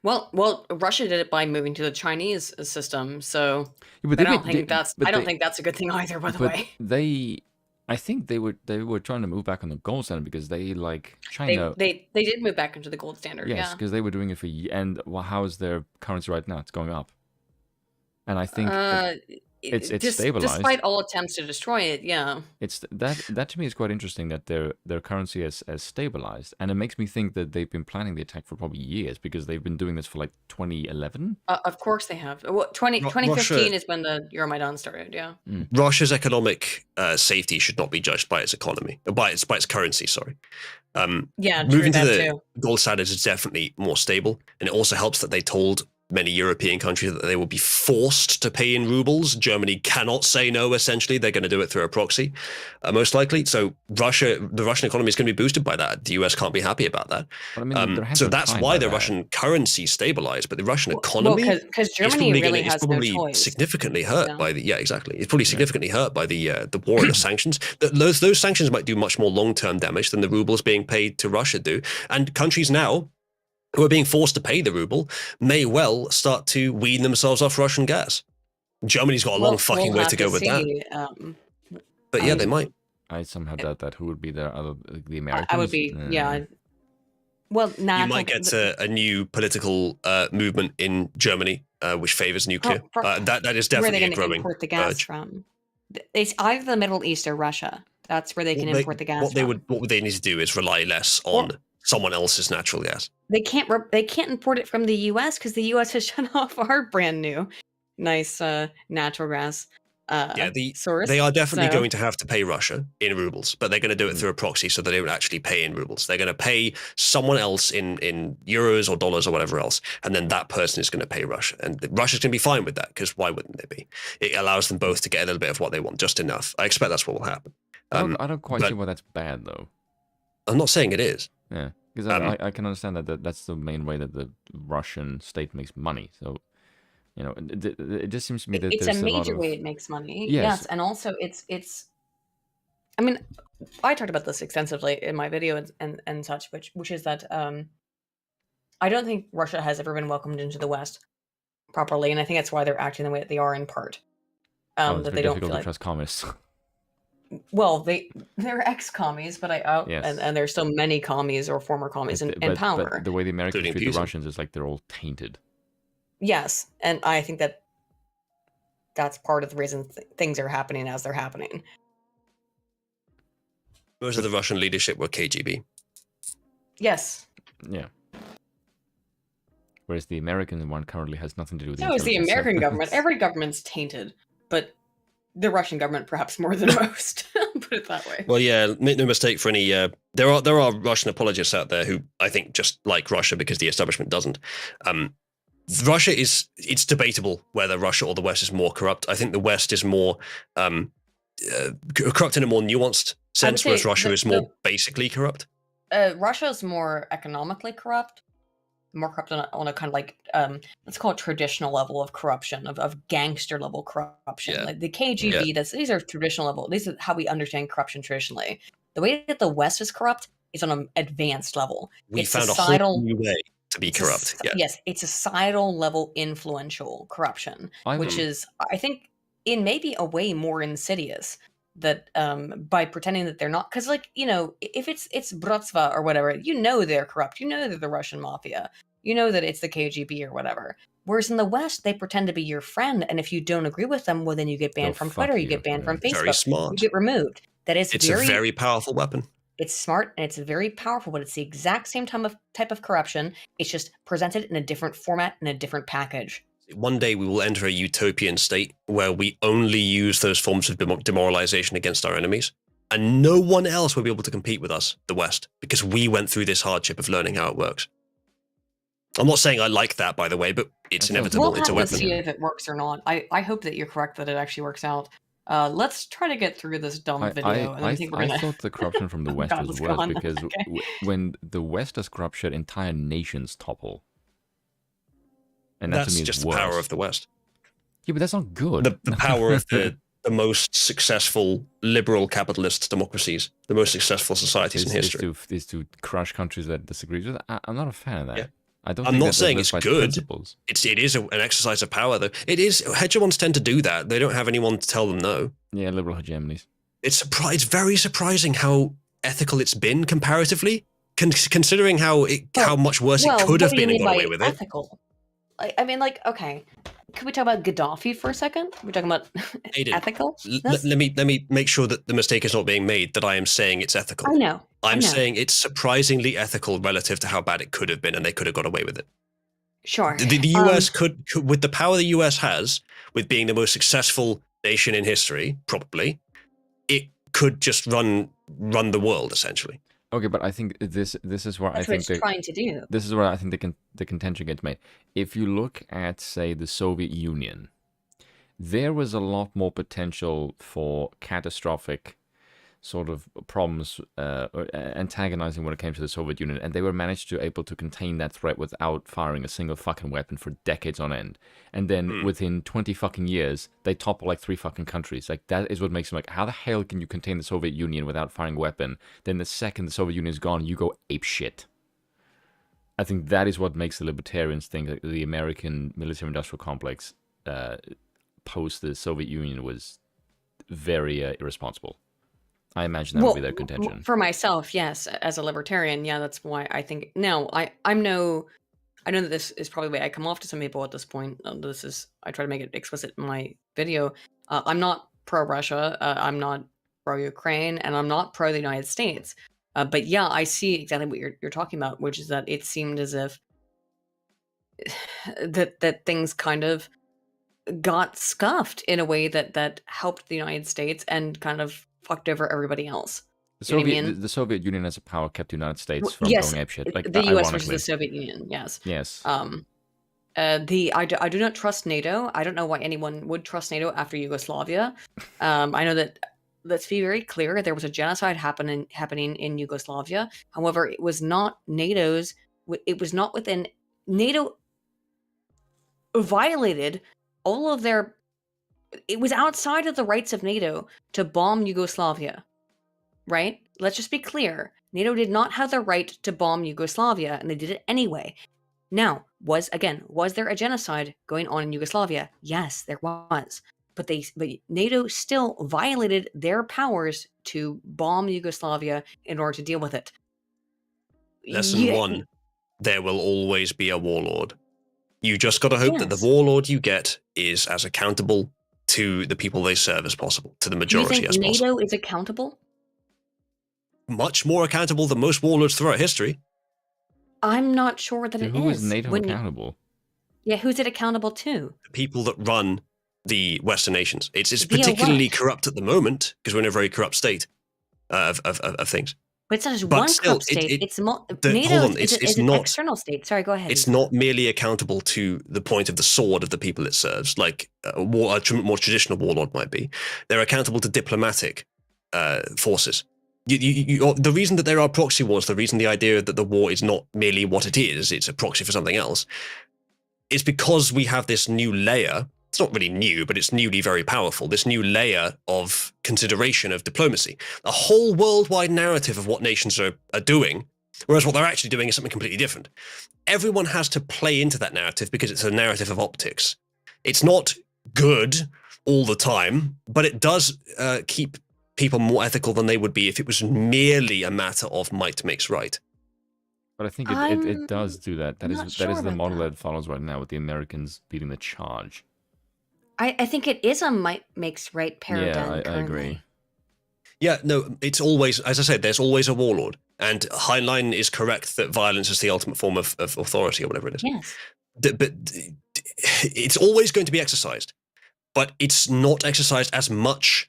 Speaker 3: Well, Russia did it by moving to the Chinese system, so I don't think that's a good thing either. By the way, I think they were trying to move back on the gold standard because they like China. They did move back into the gold standard.
Speaker 2: Yes, because they were doing it for and how is their currency right now? It's going up, and I think it's stabilized.
Speaker 3: Despite all attempts to destroy it, yeah.
Speaker 2: It's that to me is quite interesting that their currency has stabilized, and it makes me think that they've been planning the attack for probably years because they've been doing this for like 2011.
Speaker 3: Of course they have. 2015 is when the Euromaidan started. Yeah.
Speaker 1: Russia's economic safety should not be judged by its economy, by its currency. Sorry. Moving to the gold standards is definitely more stable, and it also helps that they told many European countries that they will be forced to pay in rubles. Germany cannot say no, essentially. They're going to do it through a proxy, most likely. So the Russian economy is going to be boosted by that. The US can't be happy about that. So that's why the Russian currency stabilized, but the Russian economy
Speaker 3: because Germany really has no choice.
Speaker 1: Significantly hurt by the exactly. It's probably significantly hurt by the war and the sanctions. Those sanctions might do much more long-term damage than the rubles being paid to Russia do. And countries now who are being forced to pay the ruble may well start to wean themselves off Russian gas. Germany's got a long fucking way to go with that. But yeah, they might.
Speaker 2: I somehow doubt that. Who would be there? The Americans?
Speaker 3: I would be, yeah. Well,
Speaker 1: you might get a new political movement in Germany which favors nuclear. That is definitely a growing
Speaker 3: import the gas urge. From? It's either the Middle East or Russia. That's where they can import the gas.
Speaker 1: What would they need to do is rely less on someone else's natural gas.
Speaker 3: They can't import it from the U.S. because the U.S. has shut off our brand new nice natural gas source.
Speaker 1: They are definitely going to have to pay Russia in rubles, but they're going to do it through a proxy, so they don't actually pay in rubles. They're going to pay someone else in euros or dollars or whatever else, and then that person is going to pay Russia, and Russia's going to be fine with that because why wouldn't they be? It allows them both to get a little bit of what they want, just enough. I expect that's what will happen.
Speaker 2: I don't quite see why that's bad though.
Speaker 1: I'm not saying it is.
Speaker 2: Yeah, because I can understand that's the main way that the Russian state makes money. So, you know, it just seems to me that
Speaker 3: it's a major way it makes money. Yes, and also it's. I mean, I talked about this extensively in my video and such, which is that I don't think Russia has ever been welcomed into the West properly, and I think that's why they're acting the way that they are in part.
Speaker 2: That they don't feel like trust communists.
Speaker 3: Well, they're ex-commies, but and there's so many commies or former commies in power.
Speaker 2: But the way the Americans treat the Russians is like they're all tainted.
Speaker 3: Yes, and I think that's part of the reason things are happening as they're happening.
Speaker 1: Most of the Russian leadership were KGB.
Speaker 3: Yes.
Speaker 2: Yeah. Whereas the American one currently has nothing to do with
Speaker 3: it. So is the American government. Every government's tainted, but the Russian government perhaps more than most. Put it that way.
Speaker 1: Well, yeah, make no mistake for any. There are Russian apologists out there who I think just like Russia because the establishment doesn't. Russia it's debatable whether Russia or the West is more corrupt. I think the West is more corrupt in a more nuanced sense, whereas Russia is more basically corrupt.
Speaker 3: Russia is more economically corrupt. More corrupt on a kind of like let's call it traditional level of corruption, of gangster level corruption. Yeah. Like the KGB, these are traditional level. These are how we understand corruption traditionally. The way that the West is corrupt is on an advanced level.
Speaker 1: We found a whole new way to be corrupt.
Speaker 3: Yes, it's societal level influential corruption, which is, I think, in maybe a way more insidious. That by pretending that they're not, because like, you know, if it's Bratstva or whatever, you know they're corrupt, you know they're the Russian mafia, you know that it's the KGB or whatever. Whereas in the West, they pretend to be your friend, and if you don't agree with them, well, then you get banned from Twitter, you get banned from Facebook,
Speaker 1: very smart.
Speaker 3: You get removed.
Speaker 1: It's a very powerful weapon.
Speaker 3: It's smart and it's very powerful, but it's the exact same type of corruption. It's just presented in a different format, in a different package.
Speaker 1: One day we will enter a utopian state where we only use those forms of demoralization against our enemies. And no one else will be able to compete with us, the West, because we went through this hardship of learning how it works. I'm not saying I like that, by the way, but it's inevitable. It's a weapon.
Speaker 3: We'll have to see if it works or not. I hope that you're correct that it actually works out. Let's try to get through this dumb video.
Speaker 2: I thought the corruption from the West was worse because when the West does corruption, entire nations topple.
Speaker 1: And that's just the power of the West.
Speaker 2: Yeah, but that's not good.
Speaker 1: The power of the most successful liberal capitalist democracies, the most successful societies in history.
Speaker 2: Is to crush countries that disagree with. I'm not a fan of that.
Speaker 1: Yeah.
Speaker 2: I'm
Speaker 1: not saying it's good. It is an exercise of power, though. It is. Hegemons tend to do that. They don't have anyone to tell them no.
Speaker 2: Yeah, liberal hegemonies.
Speaker 1: It's very surprising how ethical it's been comparatively, considering how much worse it could have been and got away with
Speaker 3: ethical? I mean, like, okay. Can we talk about Gaddafi for a second? We're talking about ethical.
Speaker 1: Let me make sure that the mistake is not being made. That I am saying it's ethical.
Speaker 3: I know.
Speaker 1: I'm saying it's surprisingly ethical relative to how bad it could have been, and they could have got away with it.
Speaker 3: Sure.
Speaker 1: The US could, with the power the US has, with being the most successful nation in history, probably, it could just run the world essentially.
Speaker 2: Okay, but I think this is where I think
Speaker 3: they're trying to do.
Speaker 2: This is where I think the contention gets made. If you look at, say, the Soviet Union, there was a lot more potential for catastrophic sort of problems antagonizing when it came to the Soviet Union, and they were able to contain that threat without firing a single fucking weapon for decades on end. And then within 20 fucking years, they topple like 3 fucking countries. Like, that is what makes them like, how the hell can you contain the Soviet Union without firing a weapon? Then the second the Soviet Union is gone, you go ape shit. I think that is what makes the libertarians think that the American military-industrial complex post the Soviet Union was very irresponsible. I imagine that would be their contention.
Speaker 3: For myself, yes, as a libertarian, yeah, that's why I think. No, I know that this is probably the way I come off to some people at this point. I try to make it explicit in my video. I'm not pro-Russia. I'm not pro-Ukraine, and I'm not pro the United States. But yeah, I see exactly what you're talking about, which is that it seemed as if that things kind of got scuffed in a way that helped the United States and kind of fucked over everybody else.
Speaker 2: The Soviet Union as a power kept the United States from going apeshit. Like,
Speaker 3: the US versus the Soviet Union, yes.
Speaker 2: Yes.
Speaker 3: I do not trust NATO. I don't know why anyone would trust NATO after Yugoslavia. I know that, let's be very clear, there was a genocide happening in Yugoslavia. However, it was not NATO's. It was not within NATO. Violated all of their. It was outside of the rights of NATO to bomb Yugoslavia, right? Let's just be clear. NATO did not have the right to bomb Yugoslavia, and they did it anyway. Now, was there a genocide going on in Yugoslavia? Yes, there was. But NATO still violated their powers to bomb Yugoslavia in order to deal with it.
Speaker 1: Lesson 1, there will always be a warlord. You just got to hope that the warlord you get is as accountable to the people they serve as possible, to the majority as possible.
Speaker 3: Do you think NATO is accountable?
Speaker 1: Much more accountable than most warlords throughout history.
Speaker 3: I'm not sure that it is.
Speaker 2: Who is NATO accountable?
Speaker 3: Yeah, who's it accountable to?
Speaker 1: The people that run the Western nations. It's particularly corrupt at the moment because we're in a very corrupt state of things.
Speaker 3: But it's not just one corrupt state. It's NATO is an external state. Sorry, go ahead.
Speaker 1: It's not merely accountable to the point of the sword of the people it serves, like a more traditional warlord might be. They're accountable to diplomatic forces. The reason that there are proxy wars, the reason the idea that the war is not merely what it is, it's a proxy for something else, is because we have this new layer. It's not really new, but it's newly very powerful. This new layer of consideration of diplomacy, a whole worldwide narrative of what nations are doing, whereas what they're actually doing is something completely different. Everyone has to play into that narrative because it's a narrative of optics. It's not good all the time, but it does keep people more ethical than they would be if it was merely a matter of might makes right.
Speaker 2: But I think it does do that. That is the model that follows right now with the Americans leading the charge.
Speaker 3: I think it is a might makes right paradigm.
Speaker 2: Yeah, I agree.
Speaker 1: Yeah, no, it's always, as I said, there's always a warlord. And Heinlein is correct that violence is the ultimate form of authority or whatever it is.
Speaker 3: Yes.
Speaker 1: But it's always going to be exercised. But it's not exercised as much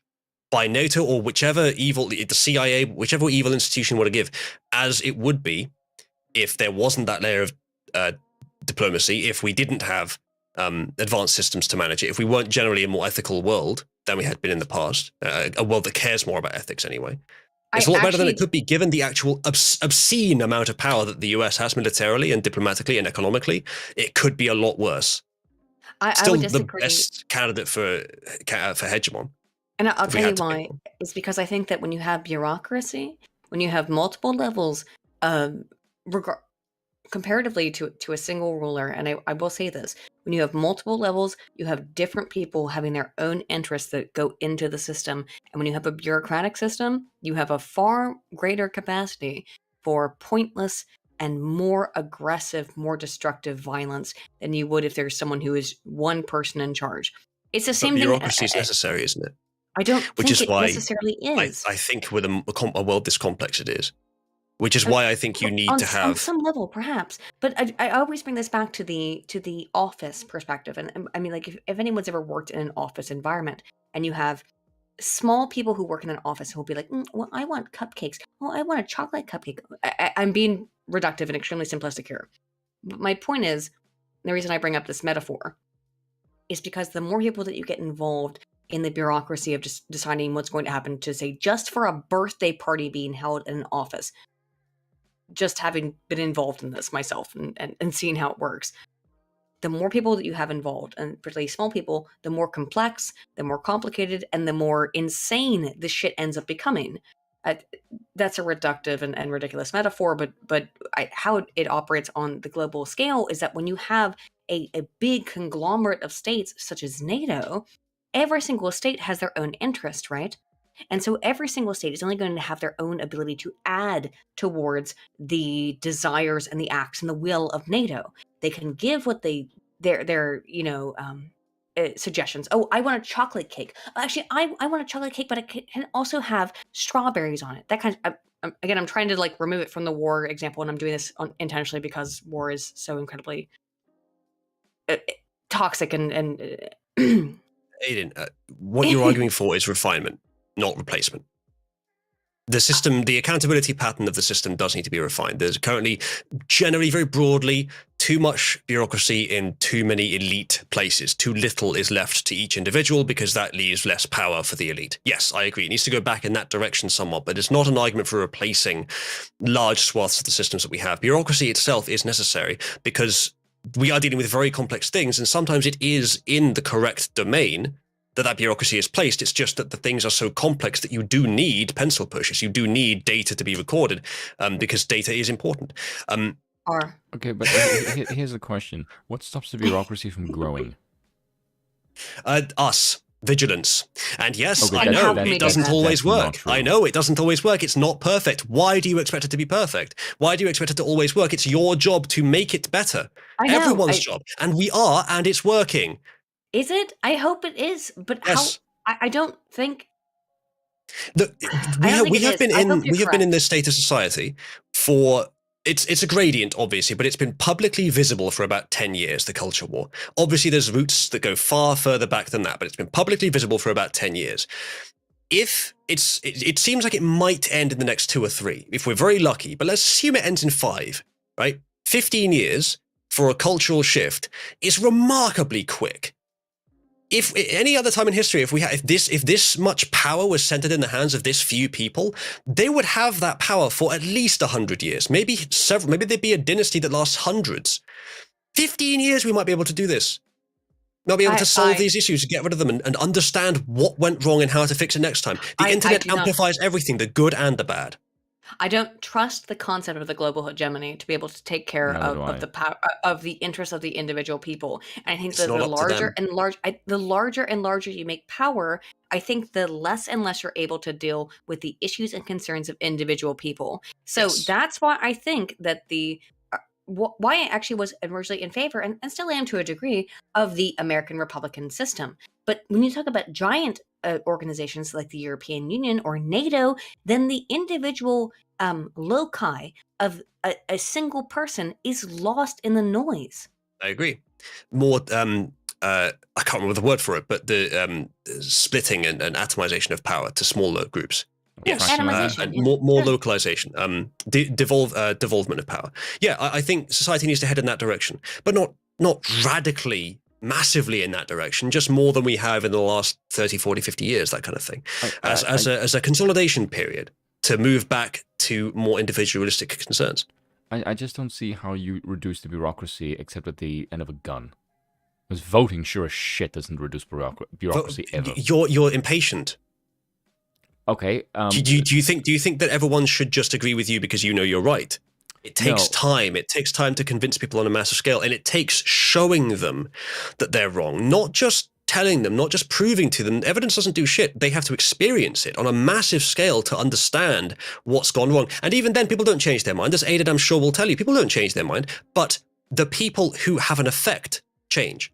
Speaker 1: by NATO or whichever evil, the CIA, whichever evil institution want to give, as it would be if there wasn't that layer of diplomacy, if we didn't have advanced systems to manage it, if we weren't generally a more ethical world than we had been in the past, a world that cares more about ethics anyway. It's a lot better than it could be, given the actual obscene amount of power that the US has militarily and diplomatically and economically. It could be a lot worse. Still the best candidate for hegemon.
Speaker 3: And I'll tell you why. It's because I think that when you have bureaucracy, when you have multiple levels, comparatively to a single ruler, and I will say this, when you have multiple levels, you have different people having their own interests that go into the system. And when you have a bureaucratic system, you have a far greater capacity for pointless and more aggressive, more destructive violence than you would if there's someone who is one person in charge. It's the same thing.
Speaker 1: Bureaucracy is necessary, isn't it?
Speaker 3: I don't think it necessarily is.
Speaker 1: I think with a world this complex it is. Which is why I think you need to have...
Speaker 3: On some level, perhaps. But I always bring this back to the office perspective. And I mean, like, if anyone's ever worked in an office environment, and you have small people who work in an office who will be like, well, I want cupcakes. Oh, I want a chocolate cupcake. I'm being reductive and extremely simplistic here. But my point is, the reason I bring up this metaphor is because the more people that you get involved in the bureaucracy of just deciding what's going to happen to, say, just for a birthday party being held in an office, just having been involved in this myself and seeing how it works, the more people that you have involved, and particularly small people, the more complex, the more complicated, and the more insane this shit ends up becoming. That's a reductive and ridiculous metaphor, but how it operates on the global scale is that when you have a big conglomerate of states such as NATO, every single state has their own interest, right? And so every single state is only going to have their own ability to add towards the desires and the acts and the will of NATO. They can give what their suggestions. Oh, I want a chocolate cake. Actually, I want a chocolate cake, but it can also have strawberries on it. That kind of, again, I'm trying to like remove it from the war example, and I'm doing this intentionally because war is so incredibly toxic and
Speaker 1: Aiden, what you're arguing for is refinement, not replacement. The system, the accountability pattern of the system does need to be refined. There's currently, generally, very broadly, too much bureaucracy in too many elite places. Too little is left to each individual because that leaves less power for the elite. Yes, I agree. It needs to go back in that direction somewhat, but it's not an argument for replacing large swaths of the systems that we have. Bureaucracy itself is necessary because we are dealing with very complex things, and sometimes it is in the correct domain that bureaucracy is placed. It's just that the things are so complex that you do need pencil pushes. You do need data to be recorded because data is important.
Speaker 2: Okay, but here's the question. What stops the bureaucracy from growing?
Speaker 1: Vigilance. And yes,
Speaker 2: okay,
Speaker 1: I know it doesn't always work. I know it doesn't always work. It's not perfect. Why do you expect it to be perfect? Why do you expect it to always work? It's your job to make it better. Everyone's job. And we are, and it's working.
Speaker 3: Is it? I hope it is. But yes. How? I don't think.
Speaker 1: We have been in this state of society for. It's a gradient, obviously, but it's been publicly visible for about 10 years, the culture war. Obviously, there's roots that go far further back than that, but it's been publicly visible for about 10 years. It seems like it might end in the next 2 or 3, if we're very lucky, but let's assume it ends in 5, right? 15 years for a cultural shift is remarkably quick. If any other time in history, if this much power was centered in the hands of this few people, they would have that power for at least 100 years, maybe several. Maybe there'd be a dynasty that lasts hundreds. 15 years, we might be able to do this. We'll be able to solve these issues, get rid of them, and understand what went wrong and how to fix it next time. The internet amplifies everything, the good and the bad.
Speaker 3: I don't trust the concept of the global hegemony to be able to take care of the power of the interests of the individual people. And I think that the larger and larger you make power, I think the less and less you're able to deal with the issues and concerns of individual people. So that's why I think that why I actually was originally in favor, and still am to a degree, of the American Republican system. But when you talk about giant organizations like the European Union or NATO, then the individual loci of a single person is lost in the noise.
Speaker 1: I agree. More I can't remember the word for it, but the splitting and atomization of power to smaller groups. Yes, and more localization, devolvement of power. Yeah, I think society needs to head in that direction, but not radically, massively in that direction, just more than we have in the last 30, 40, 50 years, that kind of thing. As a consolidation period to move back to more individualistic concerns.
Speaker 2: I just don't see how you reduce the bureaucracy except at the end of a gun. Because voting sure as shit doesn't reduce bureaucracy ever.
Speaker 1: You're impatient.
Speaker 2: Okay.
Speaker 1: Do you think that everyone should just agree with you because you know you're right? It takes time. It takes time to convince people on a massive scale, and it takes showing them that they're wrong, not just telling them, not just proving to them. Evidence doesn't do shit. They have to experience it on a massive scale to understand what's gone wrong. And even then, people don't change their mind. As Aidan, I'm sure, will tell you, people don't change their mind, but the people who have an effect change.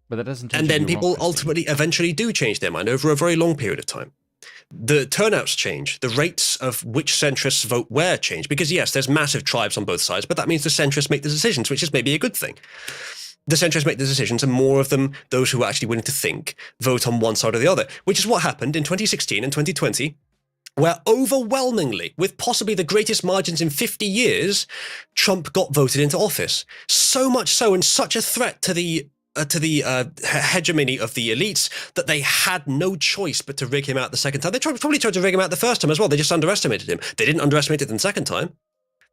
Speaker 2: But that doesn't change.
Speaker 1: And then people ultimately, eventually do change their mind over a very long period of time. The turnouts change, the rates of which centrists vote where change, because yes, there's massive tribes on both sides, but that means the centrists make the decisions, which is maybe a good thing. The centrists make the decisions, and more of them, those who are actually willing to think, vote on one side or the other, which is what happened in 2016 and 2020, where overwhelmingly, with possibly the greatest margins in 50 years, Trump got voted into office. So much so, and such a threat to the hegemony of the elites that they had no choice but to rig him out the second time. They probably tried to rig him out the first time as well. They just underestimated him. They didn't underestimate it the second time.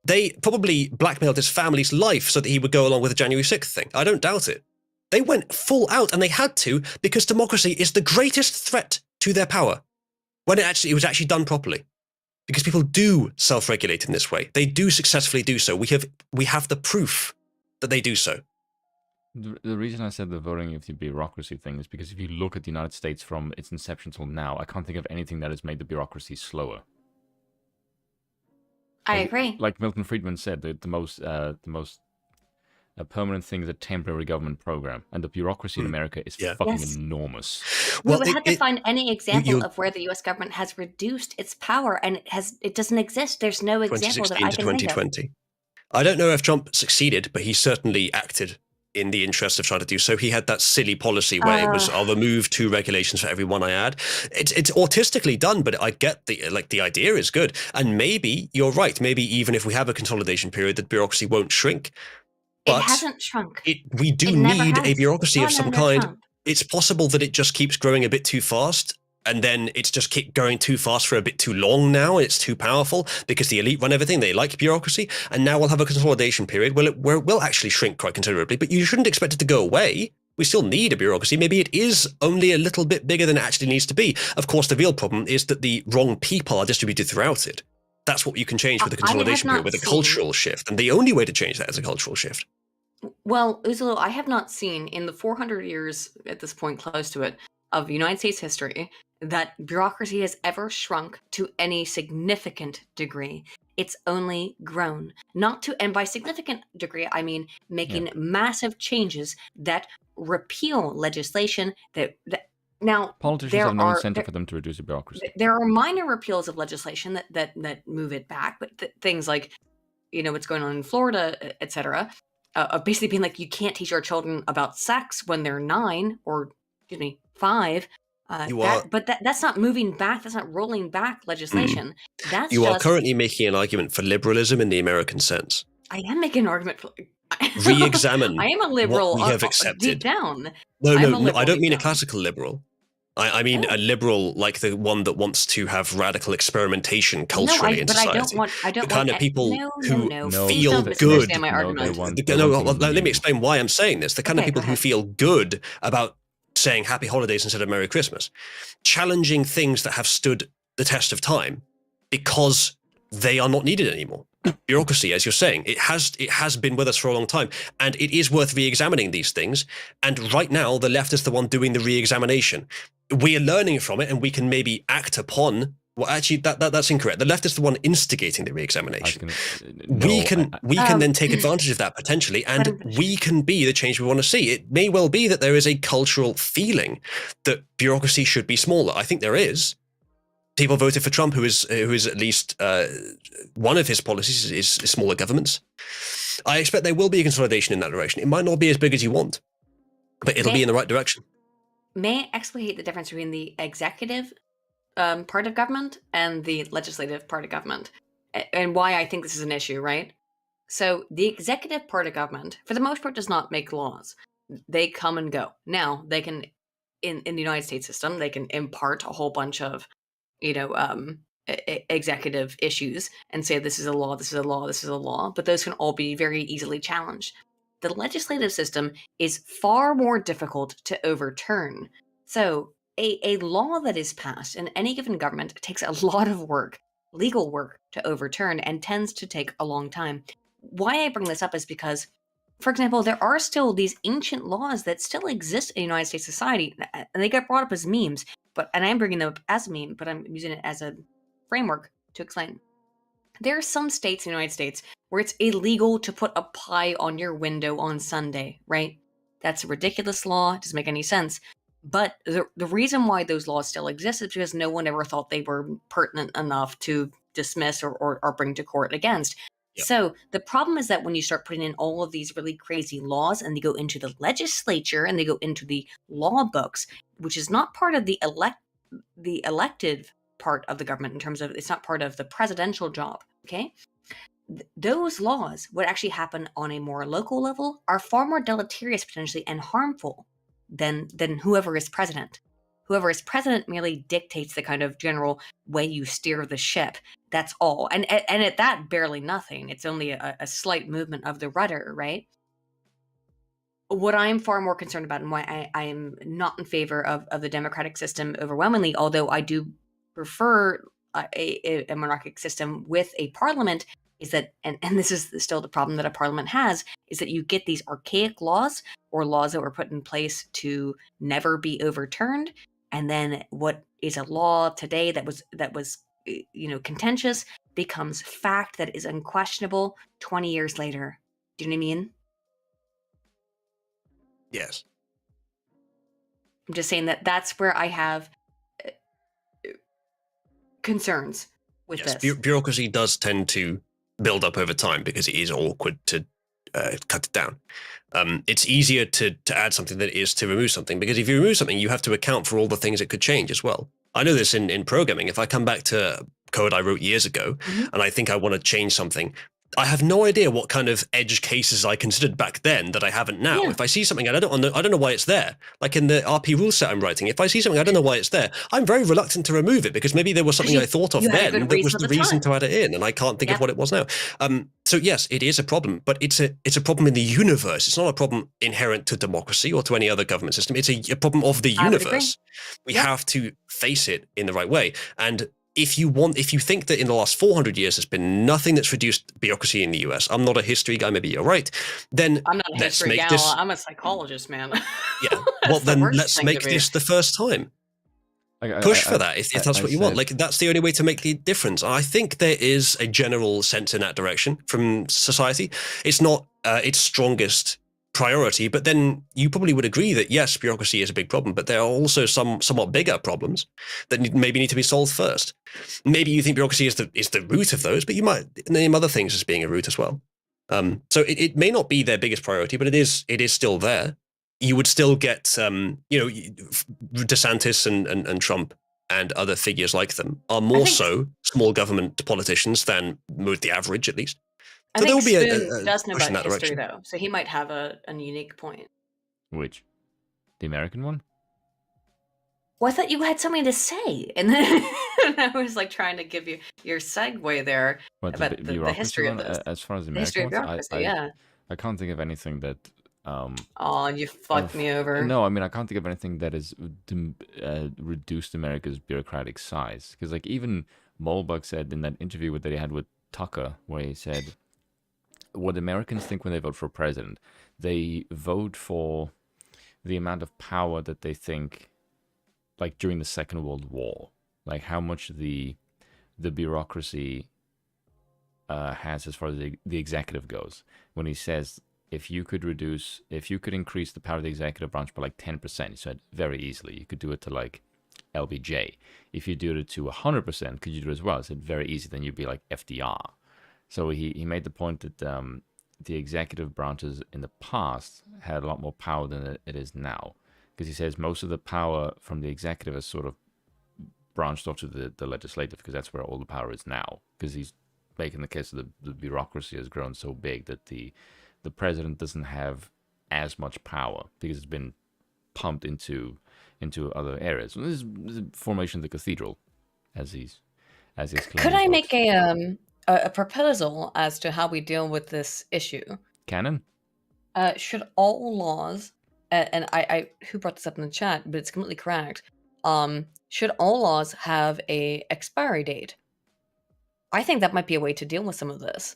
Speaker 1: They probably blackmailed his family's life so that he would go along with the January 6th thing. I don't doubt it. They went full out, and they had to, because democracy is the greatest threat to their power when it was actually done properly. Because people do self-regulate in this way. They do successfully do so. We have the proof that they do so.
Speaker 2: The reason I said the voting of the bureaucracy thing is because if you look at the United States from its inception till now, I can't think of anything that has made the bureaucracy slower.
Speaker 7: I agree.
Speaker 2: Like Milton Friedman said, the most permanent thing is a temporary government program, and the bureaucracy in America is fucking enormous.
Speaker 7: We would have to find any example of where the U.S. government has reduced its power, and it doesn't exist. There's no example that I can think of.
Speaker 1: 2020. I don't know if Trump succeeded, but he certainly acted in the interest of trying to do so. He had that silly policy where it was, I'll remove 2 regulations for every one I add. It's autistically done, but I get the idea is good. And maybe you're right. Maybe even if we have a consolidation period, the bureaucracy won't shrink. But
Speaker 7: it hasn't shrunk.
Speaker 1: We do need a bureaucracy of some kind. Shrunk. It's possible that it just keeps growing a bit too fast. And then it's just keep going too fast for a bit too long now. It's too powerful because the elite run everything. They like bureaucracy. And now we'll have a consolidation period where it will actually shrink quite considerably. But you shouldn't expect it to go away. We still need a bureaucracy. Maybe it is only a little bit bigger than it actually needs to be. Of course, the real problem is that the wrong people are distributed throughout it. That's what you can change with the consolidation period, with a cultural shift. And the only way to change that is a cultural shift.
Speaker 3: Well, Uzalu, I have not seen in the 400 years at this point, close to it, of United States history, that bureaucracy has ever shrunk to any significant degree. It's only grown. And by significant degree, I mean making massive changes that repeal legislation that now
Speaker 2: politicians have no incentive for them to reduce the bureaucracy.
Speaker 3: There are minor repeals of legislation that move it back, but things like, what's going on in Florida, etc., basically being like, you can't teach our children about sex when they're 9 or 5. But that's not moving back. That's not rolling back legislation.
Speaker 1: You are currently making an argument for liberalism in the American sense.
Speaker 3: I am making an argument for
Speaker 1: re-examine.
Speaker 3: I am a liberal.
Speaker 1: What we have accepted.
Speaker 3: Deep down.
Speaker 1: No, I don't mean a classical liberal. I mean a liberal like the one that wants to have radical experimentation culturally in society.
Speaker 3: I don't
Speaker 1: the kind of people who
Speaker 3: feel
Speaker 1: good.
Speaker 2: Let
Speaker 1: me explain why I'm saying this. The kind of people who feel good about saying happy holidays instead of Merry Christmas, challenging things that have stood the test of time because they are not needed anymore. Bureaucracy, as you're saying, it has been with us for a long time, and it is worth re-examining these things. And right now, the left is the one doing the re-examination. We are learning from it, and we can maybe act upon. Well, actually, that's incorrect. The left is the one instigating the re-examination. We can then take advantage of that potentially, and we can be the change we want to see. It may well be that there is a cultural feeling that bureaucracy should be smaller. I think there is. People voted for Trump, who is at least one of his policies is smaller governments. I expect there will be a consolidation in that direction. It might not be as big as you want, But it'll be in the right direction.
Speaker 3: May I explicate the difference between the executive part of government and the legislative part of government, and why I think this is an issue, right? So the executive part of government, for the most part, does not make laws. They come and go. Now, they can, in the United States system, they can impart a whole bunch of, executive issues and say this is a law, this is a law, this is a law, but those can all be very easily challenged. The legislative system is far more difficult to overturn. So a law that is passed in any given government takes a lot of work, legal work, to overturn, and tends to take a long time. Why I bring this up is because, for example, there are still these ancient laws that still exist in United States society, and they get brought up as memes, and I'm bringing them up as a meme, but I'm using it as a framework to explain. There are some states in the United States where it's illegal to put a pie on your window on Sunday, right? That's a ridiculous law. It doesn't make any sense. But the reason why those laws still exist is because no one ever thought they were pertinent enough to dismiss or bring to court against. Yep. So the problem is that when you start putting in all of these really crazy laws and they go into the legislature and they go into the law books, which is not part of the elected part of the government in terms of it's not part of the presidential job, okay? Those laws, what actually happen on a more local level, are far more deleterious potentially and harmful than whoever is president. Whoever is president merely dictates the kind of general way you steer the ship. That's all. And at that, barely nothing. It's only a slight movement of the rudder, right? What I'm far more concerned about and why I am not in favor of the democratic system overwhelmingly, although I do prefer a monarchic system with a parliament, is that, and this is still the problem that a parliament has, is that you get these archaic laws or laws that were put in place to never be overturned. And then what is a law today that was contentious becomes fact that is unquestionable 20 years later. Do you know what I mean?
Speaker 1: Yes.
Speaker 3: I'm just saying that's where I have concerns with this.
Speaker 1: Bureaucracy does tend to build up over time because it is awkward to cut it down. It's easier to add something than it is to remove something, because if you remove something, you have to account for all the things it could change as well. I know this in programming. If I come back to code I wrote years ago and I think I want to change something, I have no idea what kind of edge cases I considered back then that I haven't now. Yeah. If I see something, I don't know why it's there. Like in the RP rule set I'm writing, if I see something, I don't know why it's there, I'm very reluctant to remove it because maybe there was something I thought of then that was the reason to add it in, and I can't think of what it was now. So yes, it is a problem, but it's a problem in the universe. It's not a problem inherent to democracy or to any other government system. It's a problem of the universe. We have to face it in the right way. And if you think that in the last 400 years there's been nothing that's reduced bureaucracy in the US, I'm not a history guy, maybe you're right, then
Speaker 3: I'm not a history gal, I'm a psychologist, man.
Speaker 1: Yeah, well then let's make this the first time. Push for that if that's what you want. Like, that's the only way to make the difference. I think there is a general sense in that direction from society. It's not its strongest priority, but then you probably would agree that yes, bureaucracy is a big problem, but there are also some somewhat bigger problems that maybe need to be solved first. Maybe you think bureaucracy is the root of those, but you might name other things as being a root as well. So it may not be their biggest priority, but it is still there. You would still get Desantis and Trump and other figures like them are more so small government politicians than the average, at least.
Speaker 3: So I think Spoon does know about history, though, so he might have a unique point.
Speaker 2: Which? The American one?
Speaker 3: Well, I thought you had something to say, and then I was like trying to give you your segue there about the history of this.
Speaker 2: As far as the American ones, I can't think of anything that...
Speaker 3: oh, you fucked me over.
Speaker 2: No, I mean, I can't think of anything that has reduced America's bureaucratic size. Because like even Molbach said in that interview that he had with Tucker, where he said, what Americans think when they vote for president, they vote for the amount of power that they think, like during the Second World War, like how much the bureaucracy has as far as the executive goes. When he says, if you could increase the power of the executive branch by like 10%, he said very easily. You could do it to like LBJ. If you do it to 100%, could you do it as well? He said very easy. Then you'd be like FDR. So he made the point that the executive branches in the past had a lot more power than it is now. Because he says most of the power from the executive is sort of branched off to the legislative, because that's where all the power is now. Because he's making the case that the bureaucracy has grown so big that the president doesn't have as much power because it's been pumped into other areas. So this is the formation of the cathedral, as he's
Speaker 3: Could I make a proposal as to how we deal with this issue?
Speaker 2: Canon?
Speaker 3: Should all laws, and I who brought this up in the chat, but it's completely correct. Should all laws have a expiry date? I think that might be a way to deal with some of this.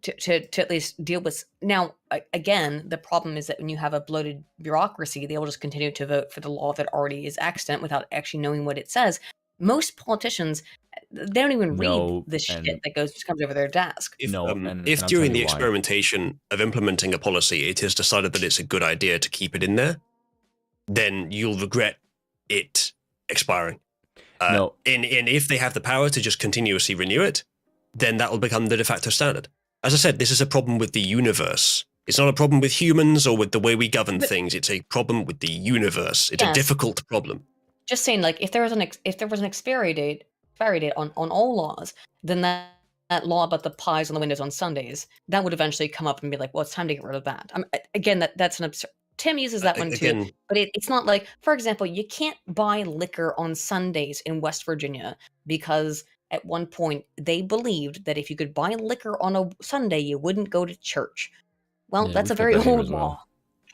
Speaker 3: To at least deal with. Now, again, the problem is that when you have a bloated bureaucracy, they will just continue to vote for the law that already is extant without actually knowing what it says. Most politicians, they don't even read the shit that comes over their desk.
Speaker 1: If during the experimentation of implementing a policy, it is decided that it's a good idea to keep it in there, then you'll regret it expiring. And if they have the power to just continuously renew it, then that will become the de facto standard. As I said, this is a problem with the universe. It's not a problem with humans or with the way we govern things. It's a problem with the universe. It's a difficult problem.
Speaker 3: Just saying, like, if there was an expiry date on all laws, then that law about the pies on the windows on Sundays, that would eventually come up and be like, well, it's time to get rid of that. Again, that's an absurd. Tim uses that one too, but it's not like, for example, you can't buy liquor on Sundays in West Virginia because at one point they believed that if you could buy liquor on a Sunday, you wouldn't go to church. Well, that's a very old law.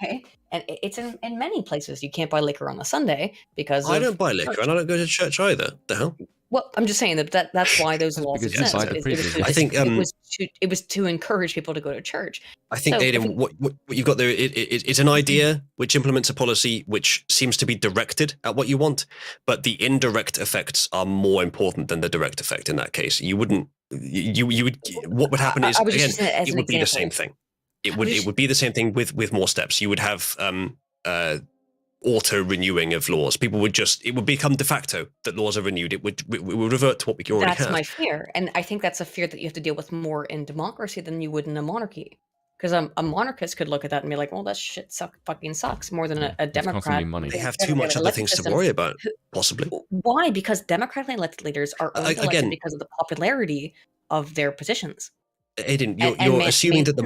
Speaker 3: Okay. And it's in many places you can't buy liquor on a Sunday because
Speaker 1: I don't buy liquor and I don't go to church either. The hell?
Speaker 3: Well, I'm just saying that's why those laws exist.
Speaker 1: I think
Speaker 3: it was to encourage people to go to church.
Speaker 1: I think, Aidan, what you've got there is an idea which implements a policy which seems to be directed at what you want, but the indirect effects are more important than the direct effect. In that case, you would. What would happen is again, it would be the same thing. It would be the same thing with more steps. You would have auto renewing of laws. It would become de facto that laws are renewed. It would revert to what we already have.
Speaker 3: That's my fear, and I think that's a fear that you have to deal with more in democracy than you would in a monarchy. Because a monarchist could look at that and be like, "Well, that shit fucking sucks." More than a Democrat.
Speaker 1: They have too much other things to worry about. Possibly.
Speaker 3: Why? Because democratically elected leaders are only elected because of the popularity of their positions.
Speaker 1: Aidan, you're assuming that the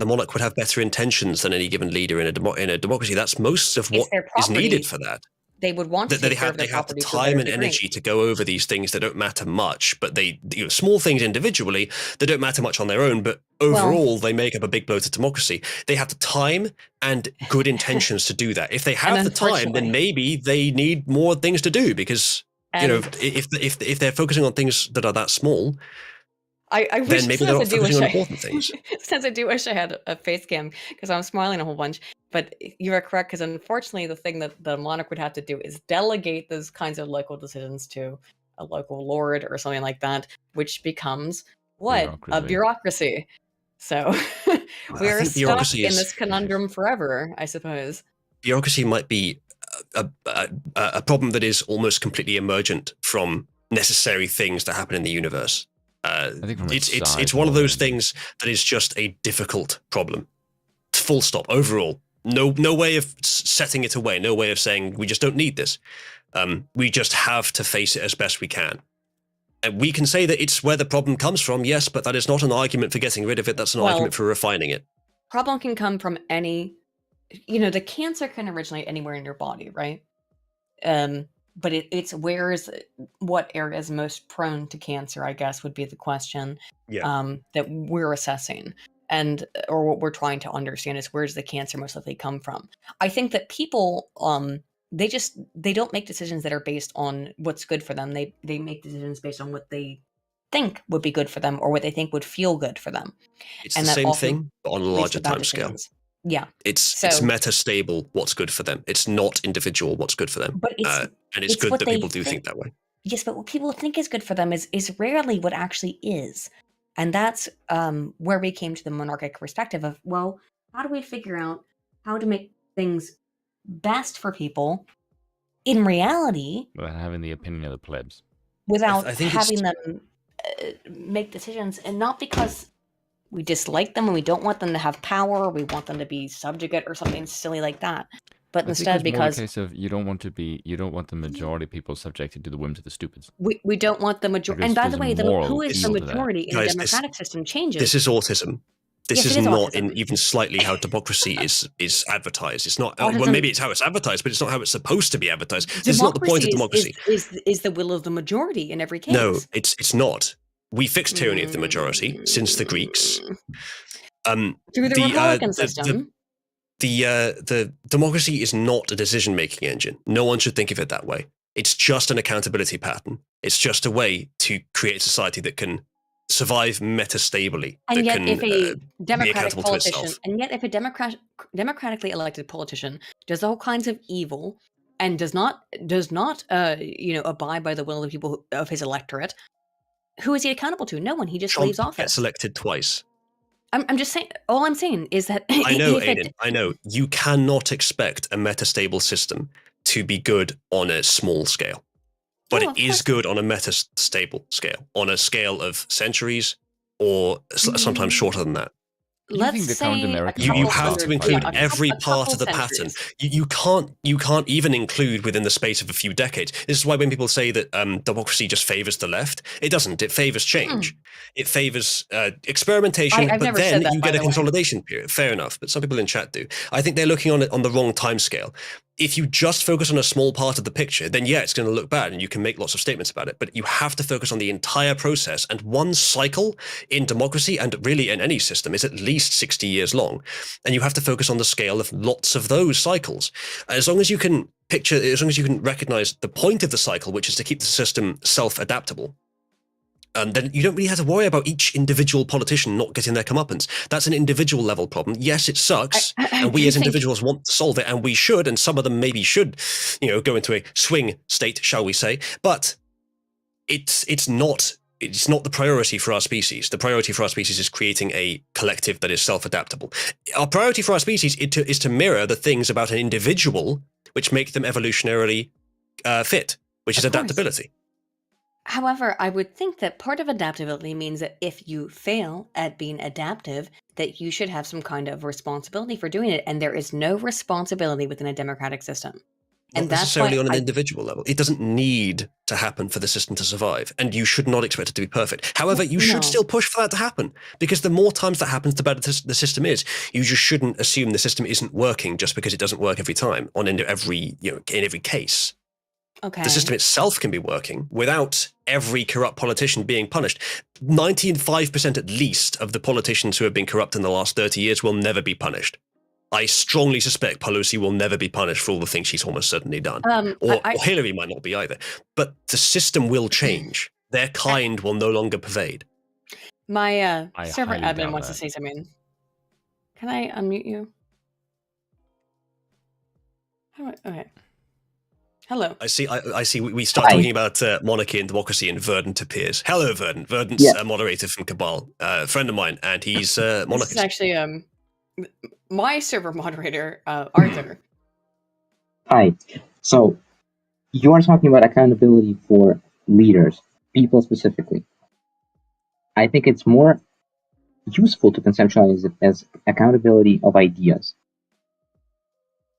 Speaker 1: monarch would have better intentions than any given leader in a democracy. That's most of what is needed for that.
Speaker 3: They would want to
Speaker 1: they have the time and energy to go over these things that don't matter much, but small things individually that don't matter much on their own, but overall they make up a big bloated democracy. They have the time and good intentions to do that. If they have the time, then maybe they need more things to do because if they're focusing on things that are that small.
Speaker 3: I wish
Speaker 1: then maybe they're not focusing on important things.
Speaker 3: Since I do wish I had a face cam because I'm smiling a whole bunch. But you are correct because unfortunately the thing that the monarch would have to do is delegate those kinds of local decisions to a local lord or something like that, which becomes a bureaucracy. So we are stuck in this conundrum forever, I suppose.
Speaker 1: Bureaucracy might be a problem that is almost completely emergent from necessary things that happen in the universe.
Speaker 2: I think
Speaker 1: it's one of those things that is just a difficult problem. Full stop. Overall, no way of setting it away. No way of saying we just don't need this. We just have to face it as best we can. And we can say that it's where the problem comes from, yes, but that is not an argument for getting rid of it. That's an argument for refining it.
Speaker 3: Problem can come from any. The cancer can originate anywhere in your body, right? But it's what area is most prone to cancer, I guess, would be the question that we're assessing or what we're trying to understand is where's the cancer most likely come from. I think that people, they don't make decisions that are based on what's good for them. They make decisions based on what they think would be good for them or what they think would feel good for them.
Speaker 1: It's the same thing, but on a larger time scale.
Speaker 3: Yeah,
Speaker 1: it's meta-stable what's good for them. It's not individual what's good for them.
Speaker 3: But
Speaker 1: and it's good that people do think that way.
Speaker 3: Yes, but what people think is good for them is rarely what actually is. And that's where we came to the monarchic perspective of, well, how do we figure out how to make things best for people in reality?
Speaker 2: Without having the opinion of the plebs.
Speaker 3: Without having them make decisions, and not because dislike them and we don't want them to have power, or we want them to be subjugate or something silly like that. But instead, because
Speaker 2: more the case of you don't want the majority of people subjected to the whims of the stupids.
Speaker 3: We don't want the majority. And by the way, who is the majority in the democratic system changes.
Speaker 1: This is autism. This is not even slightly how democracy is advertised. It's not. Well, maybe it's how it's advertised, but it's not how it's supposed to be advertised. This is not the point of democracy.
Speaker 3: Is the will of the majority in every case?
Speaker 1: No, it's not. We fixed tyranny of the majority since the Greeks.
Speaker 3: Through the Republican system.
Speaker 1: The democracy is not a decision-making engine. No one should think of it that way. It's just an accountability pattern. It's just a way to create a society that can survive metastably.
Speaker 3: And yet, if a democratic politician, democratically elected politician does all kinds of evil and does not abide by the will of the people of his electorate, who is he accountable to? No one. He just leaves office.
Speaker 1: Gets elected twice.
Speaker 3: I'm just saying. All I'm saying is that
Speaker 1: I know, Aiden. I know you cannot expect a metastable system to be good on a small scale, but it is good on a metastable scale, on a scale of centuries or sometimes shorter than that.
Speaker 3: Let's say
Speaker 1: you have to include every part of the pattern. You can't even include within the space of a few decades. This is why when people say that democracy just favors the left, it doesn't. It favors change. It favors experimentation, but then you get a consolidation period. Fair enough, but some people in chat do. I think they're looking on it on the wrong timescale. If you just focus on a small part of the picture, then yeah, it's going to look bad and you can make lots of statements about it. But you have to focus on the entire process. And one cycle in democracy, and really in any system, is at least 60 years long. And you have to focus on the scale of lots of those cycles. As long as you can recognize the point of the cycle, which is to keep the system self-adaptable, then you don't really have to worry about each individual politician not getting their comeuppance. That's an individual level problem. Yes, it sucks, and we as individuals want to solve it, and we should, and some of them maybe should, go into a swing state, shall we say? But it's not the priority for our species. The priority for our species is creating a collective that is self-adaptable. Our priority for our species is to mirror the things about an individual which make them evolutionarily fit, which is adaptability.
Speaker 3: However, I would think that part of adaptability means that if you fail at being adaptive, that you should have some kind of responsibility for doing it. And there is no responsibility within a democratic system.
Speaker 1: Not necessarily on an individual level. It doesn't need to happen for the system to survive. And you should not expect it to be perfect. However, you should still push for that to happen. Because the more times that happens, the better the system is. You just shouldn't assume the system isn't working just because it doesn't work every time in every case.
Speaker 3: Okay.
Speaker 1: The system itself can be working without every corrupt politician being punished. 95% at least of the politicians who have been corrupt in the last 30 years will never be punished. I strongly suspect Pelosi will never be punished for all the things she's almost certainly done. Or Hillary might not be either. But the system will change. Their kind will no longer pervade.
Speaker 3: My server admin wants to say something. Can I unmute you? Okay. Hello.
Speaker 1: I see. We start talking about monarchy and democracy, and Verdant appears. Hello, Verdant. Verdant's a moderator from Cabal, a friend of mine, and he's monarchist.
Speaker 3: This is actually my server moderator, Arthur.
Speaker 8: Hi. So you are talking about accountability for leaders, people specifically. I think it's more useful to conceptualize it as accountability of ideas,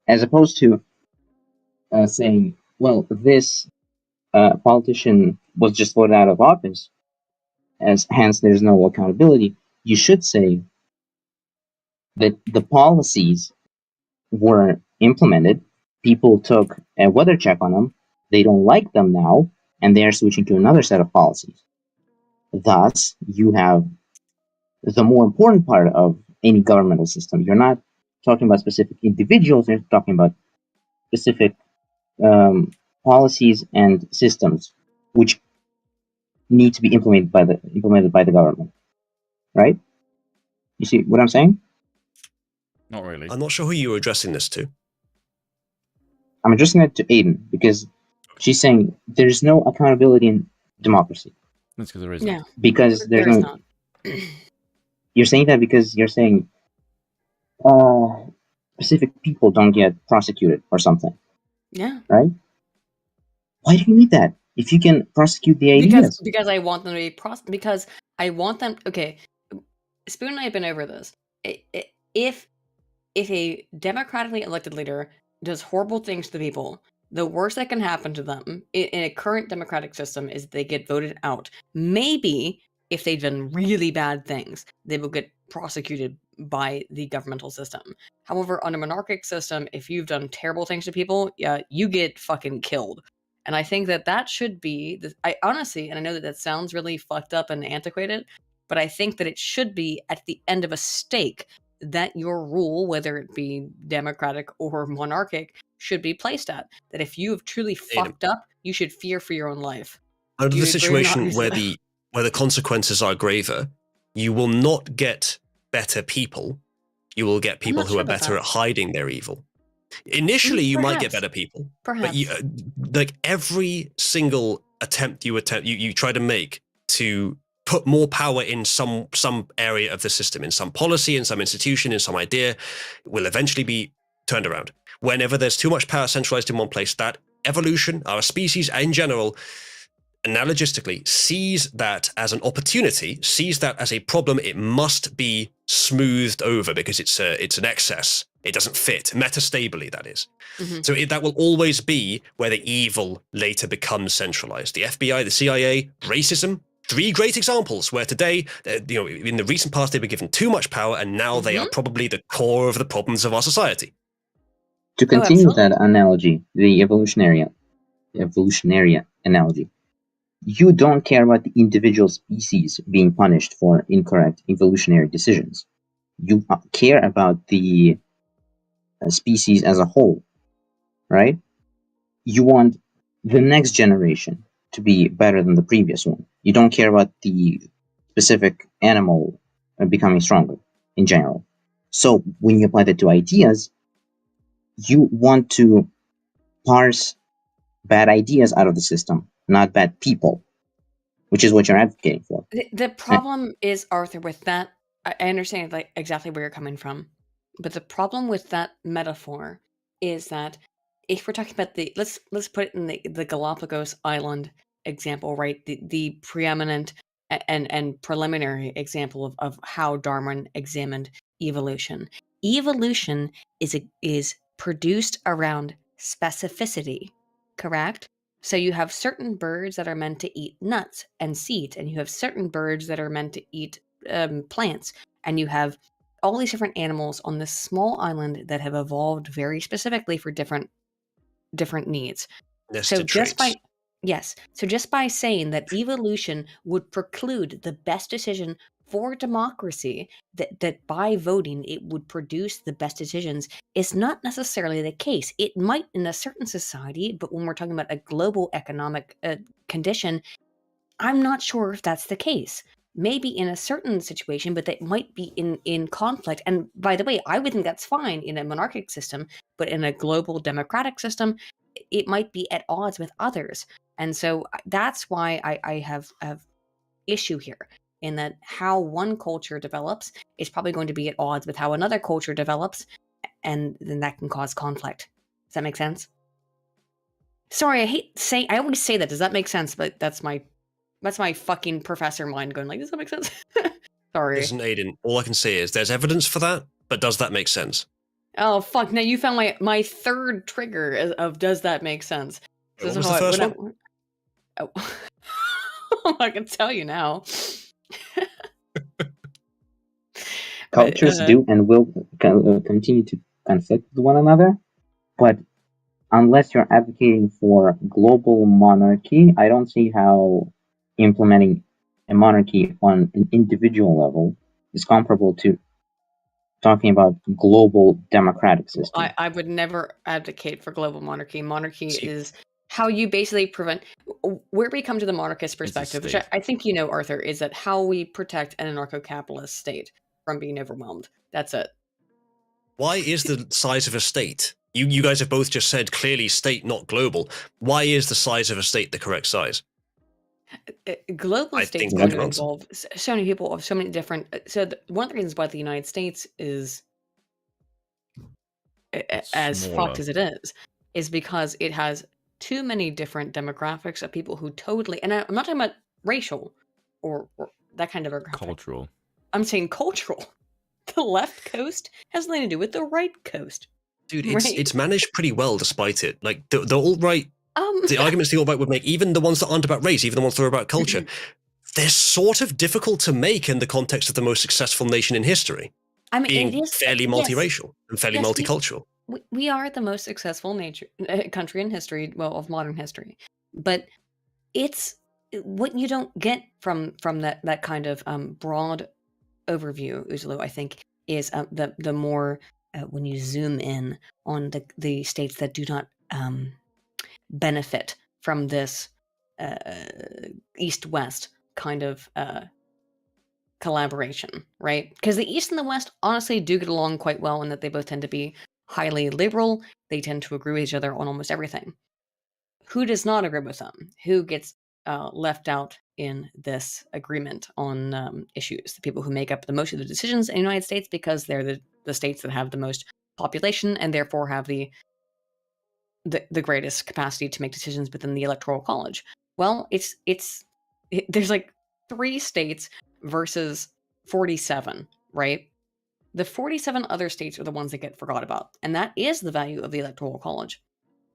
Speaker 8: as opposed to saying, well, this politician was just voted out of office, hence there's no accountability. You should say that the policies were implemented, people took a weather check on them, they don't like them now, and they're switching to another set of policies. Thus, you have the more important part of any governmental system. You're not talking about specific individuals, you're talking about specific policies and systems which need to be implemented by the government, right? You see what I'm saying?
Speaker 2: Not really.
Speaker 1: I'm not sure who you were addressing this to.
Speaker 8: I'm addressing it to Aiden because she's saying there's no accountability in democracy.
Speaker 2: That's because there isn't.
Speaker 3: No,
Speaker 8: because there's no. You're saying that because you're saying specific people don't get prosecuted or something.
Speaker 3: Yeah.
Speaker 8: Right? Why do you need that? If you can prosecute the ideas.
Speaker 3: Because I want them to be because I want them. Okay, Spoon and I have been over this. If a democratically elected leader does horrible things to people, the worst that can happen to them in a current democratic system is they get voted out. Maybe if they've done really bad things, they will get prosecuted by the governmental system. However, on a monarchic system, if you've done terrible things to people, yeah, you get fucking killed. And I think that should be, I honestly, and I know that sounds really fucked up and antiquated, but I think that it should be at the end of a stake that your rule, whether it be democratic or monarchic, should be placed at. That if you have truly fucked up, you should fear for your own life.
Speaker 1: Under the situation where the consequences are graver, you will not get better people. You will get people who are better at hiding their evil. Initially, you might get better people, but like every single attempt you try to make to put more power in some area of the system, in some policy, in some institution, in some idea, will eventually be turned around. Whenever there's too much power centralized in one place, that evolution, our species in general, analogistically, sees that as an opportunity, sees that as a problem. It must be smoothed over because it's an excess. It doesn't fit metastably, that is. Mm-hmm. So that will always be where the evil later becomes centralized. The FBI, the CIA, racism, 3 great examples where today, in the recent past, they were given too much power, and now they are probably the core of the problems of our society.
Speaker 8: To continue that analogy, the evolutionary analogy, you don't care about the individual species being punished for incorrect evolutionary decisions. You care about the species as a whole, right? You want the next generation to be better than the previous one. You don't care about the specific animal becoming stronger in general. So when you apply that to ideas, you want to parse bad ideas out of the system, not bad people, which is what you're advocating for.
Speaker 3: The problem is, Arthur, with that, I understand like exactly where you're coming from, but the problem with that metaphor is that if we're talking about let's put it in the Galapagos Island example, right? The preeminent and preliminary example of how Darwin examined evolution. Evolution is produced around specificity, correct? So you have certain birds that are meant to eat nuts and seeds, and you have certain birds that are meant to eat plants, and you have all these different animals on this small island that have evolved very specifically for different needs. So just by saying that evolution would preclude the best decision for democracy, that by voting it would produce the best decisions, is not necessarily the case. It might in a certain society, but when we're talking about a global economic condition, I'm not sure if that's the case. Maybe in a certain situation, but that might be in conflict. And by the way, I would think that's fine in a monarchic system, but in a global democratic system, it might be at odds with others. And so that's why I have issue here, in that how one culture develops is probably going to be at odds with how another culture develops, and then that can cause conflict. Does that make sense? Sorry, I always say that. Does that make sense? But that's my fucking professor mind going like, does that make sense? Sorry.
Speaker 1: Listen, Aiden, all I can say is there's evidence for that, but does that make sense?
Speaker 3: Oh, fuck. Now you found my third trigger of does that make sense?
Speaker 1: What was the first one?
Speaker 3: Oh. I can tell you now.
Speaker 8: Cultures do and will continue to conflict with one another, but unless you're advocating for global monarchy, I don't see how implementing a monarchy on an individual level is comparable to talking about global democratic system.
Speaker 3: I would never advocate for global monarchy. Monarchy is how you basically prevent, where we come to the monarchist perspective, which I think you know, Arthur, is that how we protect an anarcho-capitalist state from being overwhelmed. That's it.
Speaker 1: Why is the size of a state? You guys have both just said clearly state, not global. Why is the size of a state the correct size?
Speaker 3: Global states going to involve so many people of so many different. So one of the reasons why the United States is as fucked as it is because it has too many different demographics of people who totally. And I'm not talking about racial or that kind of
Speaker 2: cultural.
Speaker 3: I'm saying cultural. The left coast has nothing to do with the right coast.
Speaker 1: Dude, it's managed pretty well despite it. Like the alt-right, the arguments the alt-right would make, even the ones that aren't about race, even the ones that are about culture, they're sort of difficult to make in the context of the most successful nation in history. I mean, being fairly multiracial and fairly multicultural.
Speaker 3: We are the most successful country in history, of modern history. But it's what you don't get from that kind of broad overview, Uzalu, I think, is the more when you zoom in on the states that do not benefit from this East-West kind of collaboration, right? Because the East and the West honestly do get along quite well in that they both tend to be highly liberal. They tend to agree with each other on almost everything. Who does not agree with them? Who gets left out in this agreement on issues? The people who make up the most of the decisions in the United States, because they're the states that have the most population and therefore have the greatest capacity to make decisions within the Electoral College. Well, there's like 3 states versus 47, right? The 47 other states are the ones that get forgot about, and that is the value of the Electoral College.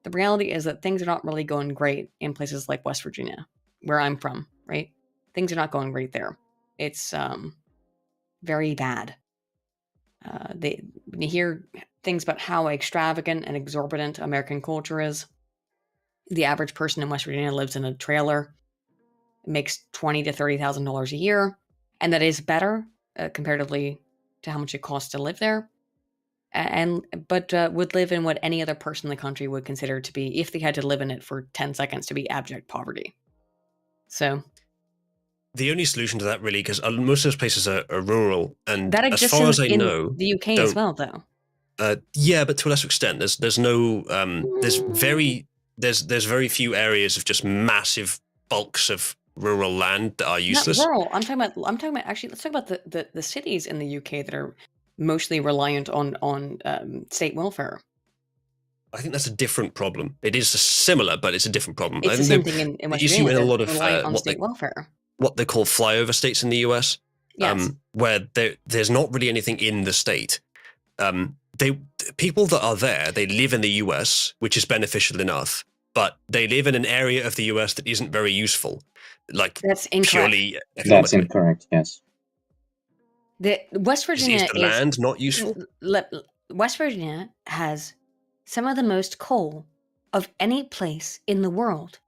Speaker 3: The reality is that things are not really going great in places like West Virginia, where I'm from, right? Things are not going great there. It's very bad. When you hear things about how extravagant and exorbitant American culture is, the average person in West Virginia lives in a trailer, makes $20,000 to $30,000 a year, and that is better comparatively to how much it costs to live there. But would live in what any other person in the country would consider to be, if they had to live in it for 10 seconds, to be abject poverty. So
Speaker 1: the only solution to that, really, because most of those places are rural, and
Speaker 3: that
Speaker 1: as far as I know,
Speaker 3: the UK as well, though.
Speaker 1: Yeah, but to a lesser extent, there's no there's very few areas of just massive bulks of rural land that are useless.
Speaker 3: Not rural. I'm talking about actually. Let's talk about the cities in the UK that are mostly reliant on state welfare.
Speaker 1: I think that's a different problem. It is similar, but it's a different problem.
Speaker 3: It's the same thing in West Virginia.
Speaker 1: In a lot of
Speaker 3: welfare.
Speaker 1: What they call flyover states in the US, where there's not really anything in the state. People that are there, they live in the US, which is beneficial enough, but they live in an area of the US that isn't very useful. Like,
Speaker 3: that's incorrect.
Speaker 1: Purely
Speaker 8: that's incorrect. Yes.
Speaker 3: The West Virginia
Speaker 1: is the land not useful?
Speaker 3: West Virginia has some of the most coal of any place in the world.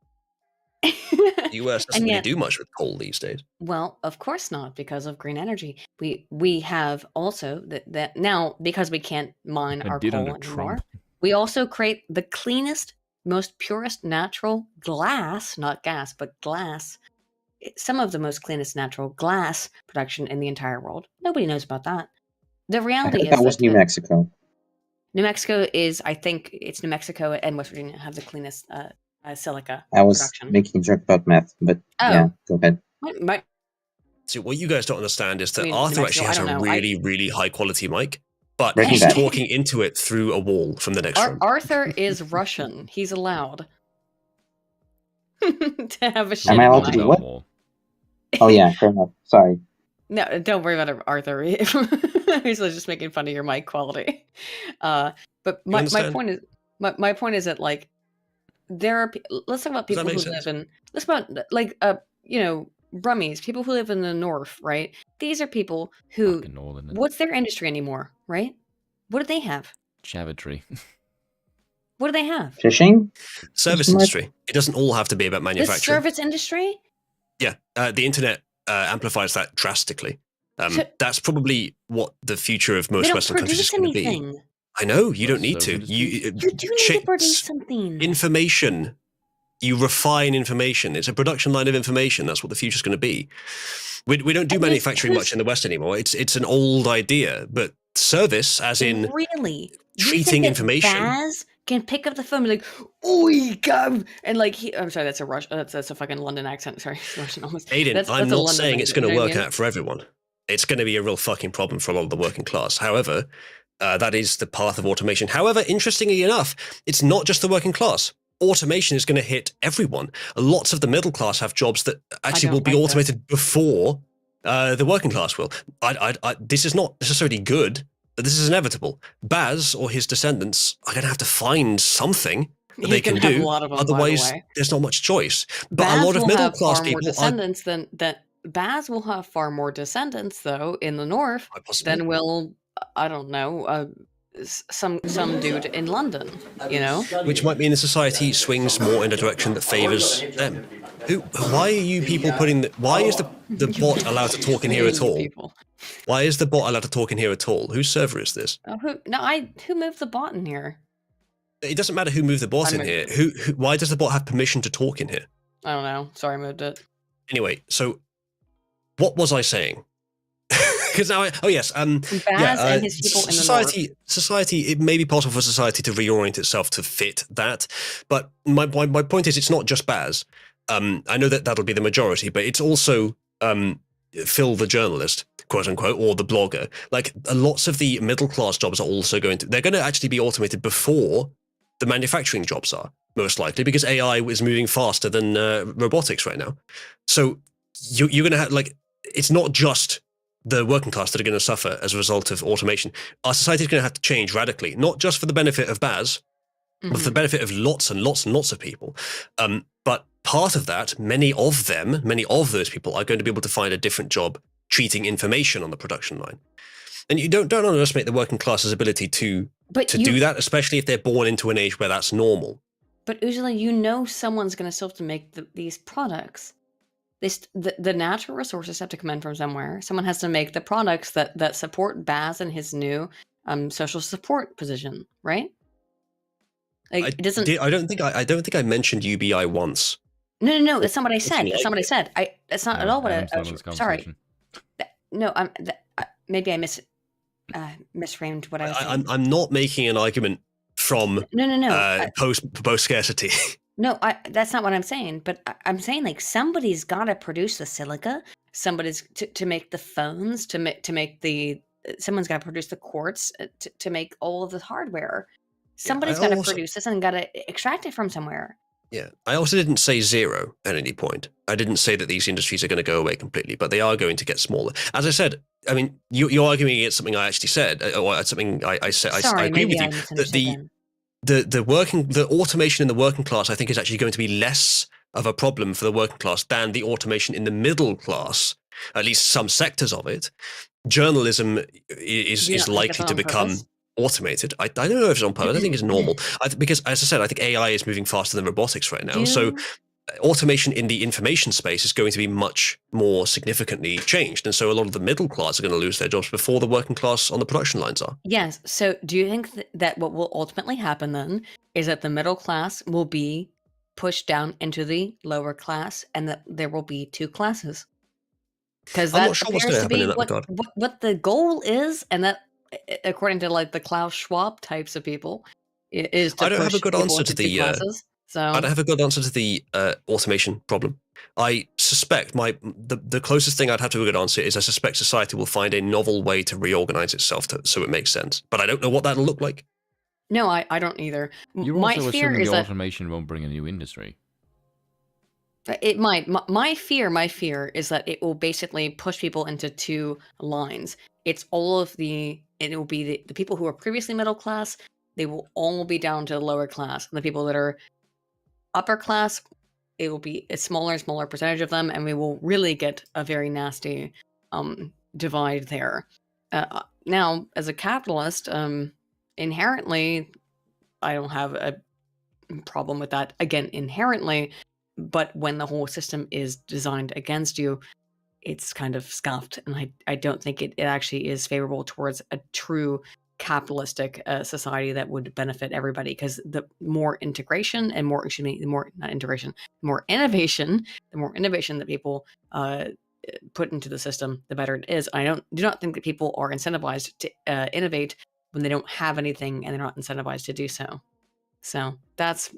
Speaker 1: The US doesn't really do much with coal these days.
Speaker 3: Well, of course not, because of green energy. We have also that now, because we can't mine our coal anymore. We also create the cleanest, most purest natural glass, not gas, but glass. Some of the most cleanest natural glass production in the entire world. Nobody knows about that. The reality is
Speaker 8: that was New Mexico.
Speaker 3: New Mexico is, I think, it's New Mexico and West Virginia have the cleanest silica
Speaker 8: I was
Speaker 3: production.
Speaker 8: making a joke about meth, but yeah, go ahead.
Speaker 1: See, what you guys don't understand is that Arthur actually has a really high quality mic, but he's talking into it through a wall from the next room.
Speaker 3: Arthur is Russian. He's allowed to have a shit.
Speaker 8: Am I allowed to do what? Oh yeah, fair enough. Sorry.
Speaker 3: No, don't worry about it, Arthur. He's just making fun of your mic quality. But my point is that, like, there are. Let's talk about people who live in. Let's talk about, like, Brummies, people who live in the north, right? These are people who. What's their industry anymore, right? What do they have?
Speaker 2: Savagery.
Speaker 3: What do they have?
Speaker 8: Fishing?
Speaker 1: Service industry. It doesn't all have to be about manufacturing.
Speaker 3: The service industry?
Speaker 1: Yeah, the internet amplifies that drastically. That's probably what the future of most Western countries is going to be. I know, you don't need to. You do
Speaker 3: need to produce something.
Speaker 1: Information. You refine information. It's a production line of information. That's what the future's going to be. We don't do manufacturing much in the West anymore. It's an old idea, but service, as in
Speaker 3: really
Speaker 1: treating information.
Speaker 3: Baz can pick up the phone and be like, "Oi, go!" And like, I'm sorry, that's a that's a fucking London accent. Sorry, Russian almost.
Speaker 1: Aiden, I'm not saying it's going to work out for everyone. It's going to be a real fucking problem for a lot of the working class. However, that is the path of automation. However, interestingly enough, it's not just the working class. Automation is going to hit everyone. Lots of the middle class have jobs that actually will be automated before The working class will. This is not necessarily good, but this is inevitable. Baz or his descendants are going to have to find something that they can do. Otherwise, there's not much choice. But
Speaker 3: Baz
Speaker 1: a lot of middle class people
Speaker 3: Baz will have far more descendants, though, in the north than will, I don't know, some dude in London, you know?
Speaker 1: Which might mean the society swings more in a direction that favors them. Why are you people why is the bot allowed to talk in here at all? Why is the bot allowed to talk in here at all? Whose server is this?
Speaker 3: Who moved the bot in here?
Speaker 1: It doesn't matter who moved the bot in here. Why does the bot have permission to talk in here?
Speaker 3: I don't know. Sorry, I moved it.
Speaker 1: Anyway, so what was I saying? Because now,
Speaker 3: and his people
Speaker 1: society,
Speaker 3: in the north.
Speaker 1: Society. It may be possible for society to reorient itself to fit that, but my point is, it's not just Baz. I know that that'll be the majority, but it's also Phil the journalist, quote unquote, or the blogger. Like lots of the middle class jobs are also they're going to actually be automated before the manufacturing jobs are, most likely, because AI is moving faster than robotics right now. So you're going to have it's not just the working class that are going to suffer as a result of automation. Our society is going to have to change radically, not just for the benefit of Baz, but for the benefit of lots and lots and lots of people. But part of that, many of those people are going to be able to find a different job treating information on the production line. And you don't underestimate the working class's ability to do that, especially if they're born into an age where that's normal.
Speaker 3: But Uzalu, someone's going to still have to make these products. The natural resources have to come in from somewhere. Someone has to make the products that support Baz and his new social support position, right? Like,
Speaker 1: I don't think I mentioned UBI once.
Speaker 3: No. That's not what I said. That's not what I said. That's not at all what I. Sorry. No, maybe I misframed what I was saying.
Speaker 1: I'm not making an argument from post scarcity.
Speaker 3: No, that's not what I'm saying. But I'm saying somebody's got to produce the silica. Somebody's to make the phones. Someone's got to produce the quartz to make all of the hardware. Somebody's got to produce this and got to extract it from somewhere.
Speaker 1: Yeah, I also didn't say zero at any point. I didn't say that these industries are going to go away completely, but they are going to get smaller. As I said, I mean, you're arguing against something I actually said, or something I said.
Speaker 3: Sorry,
Speaker 1: I agree with you. That the automation in the working class, I think, is actually going to be less of a problem for the working class than the automation in the middle class. At least some sectors of it. Journalism is likely to become automated. I don't know if it's on purpose. I think it's normal. Because, as I said, I think AI is moving faster than robotics right now. So automation in the information space is going to be much more significantly changed. And so a lot of the middle class are going to lose their jobs before the working class on the production lines are.
Speaker 3: Yes. So do you think that what will ultimately happen then is that the middle class will be pushed down into the lower class and that there will be two classes? Because that appears to be what the goal is, and that according to the Klaus Schwab types of people, is to
Speaker 1: I don't have a good answer to the
Speaker 3: I
Speaker 1: don't have a good answer to the automation problem. I suspect the closest thing I'd have to a good answer is I suspect society will find a novel way to reorganize itself so it makes sense. But I don't know what that'll look like.
Speaker 3: No, I don't either.
Speaker 2: You're also assuming the automation won't bring a new industry.
Speaker 3: It might. My fear is that it will basically push people into two lines. It will be the people who are previously middle class, they will all be down to the lower class. And the people that are upper class, it will be a smaller and smaller percentage of them, and we will really get a very nasty divide there. Now, as a capitalist, inherently, I don't have a problem with that. Again, inherently. But when the whole system is designed against you, it's kind of scuffed. And I don't think it actually is favorable towards a true capitalistic society that would benefit everybody. Because the more integration and more innovation that people put into the system, the better it is. I do not think that people are incentivized to innovate when they don't have anything and they're not incentivized to do so. So that's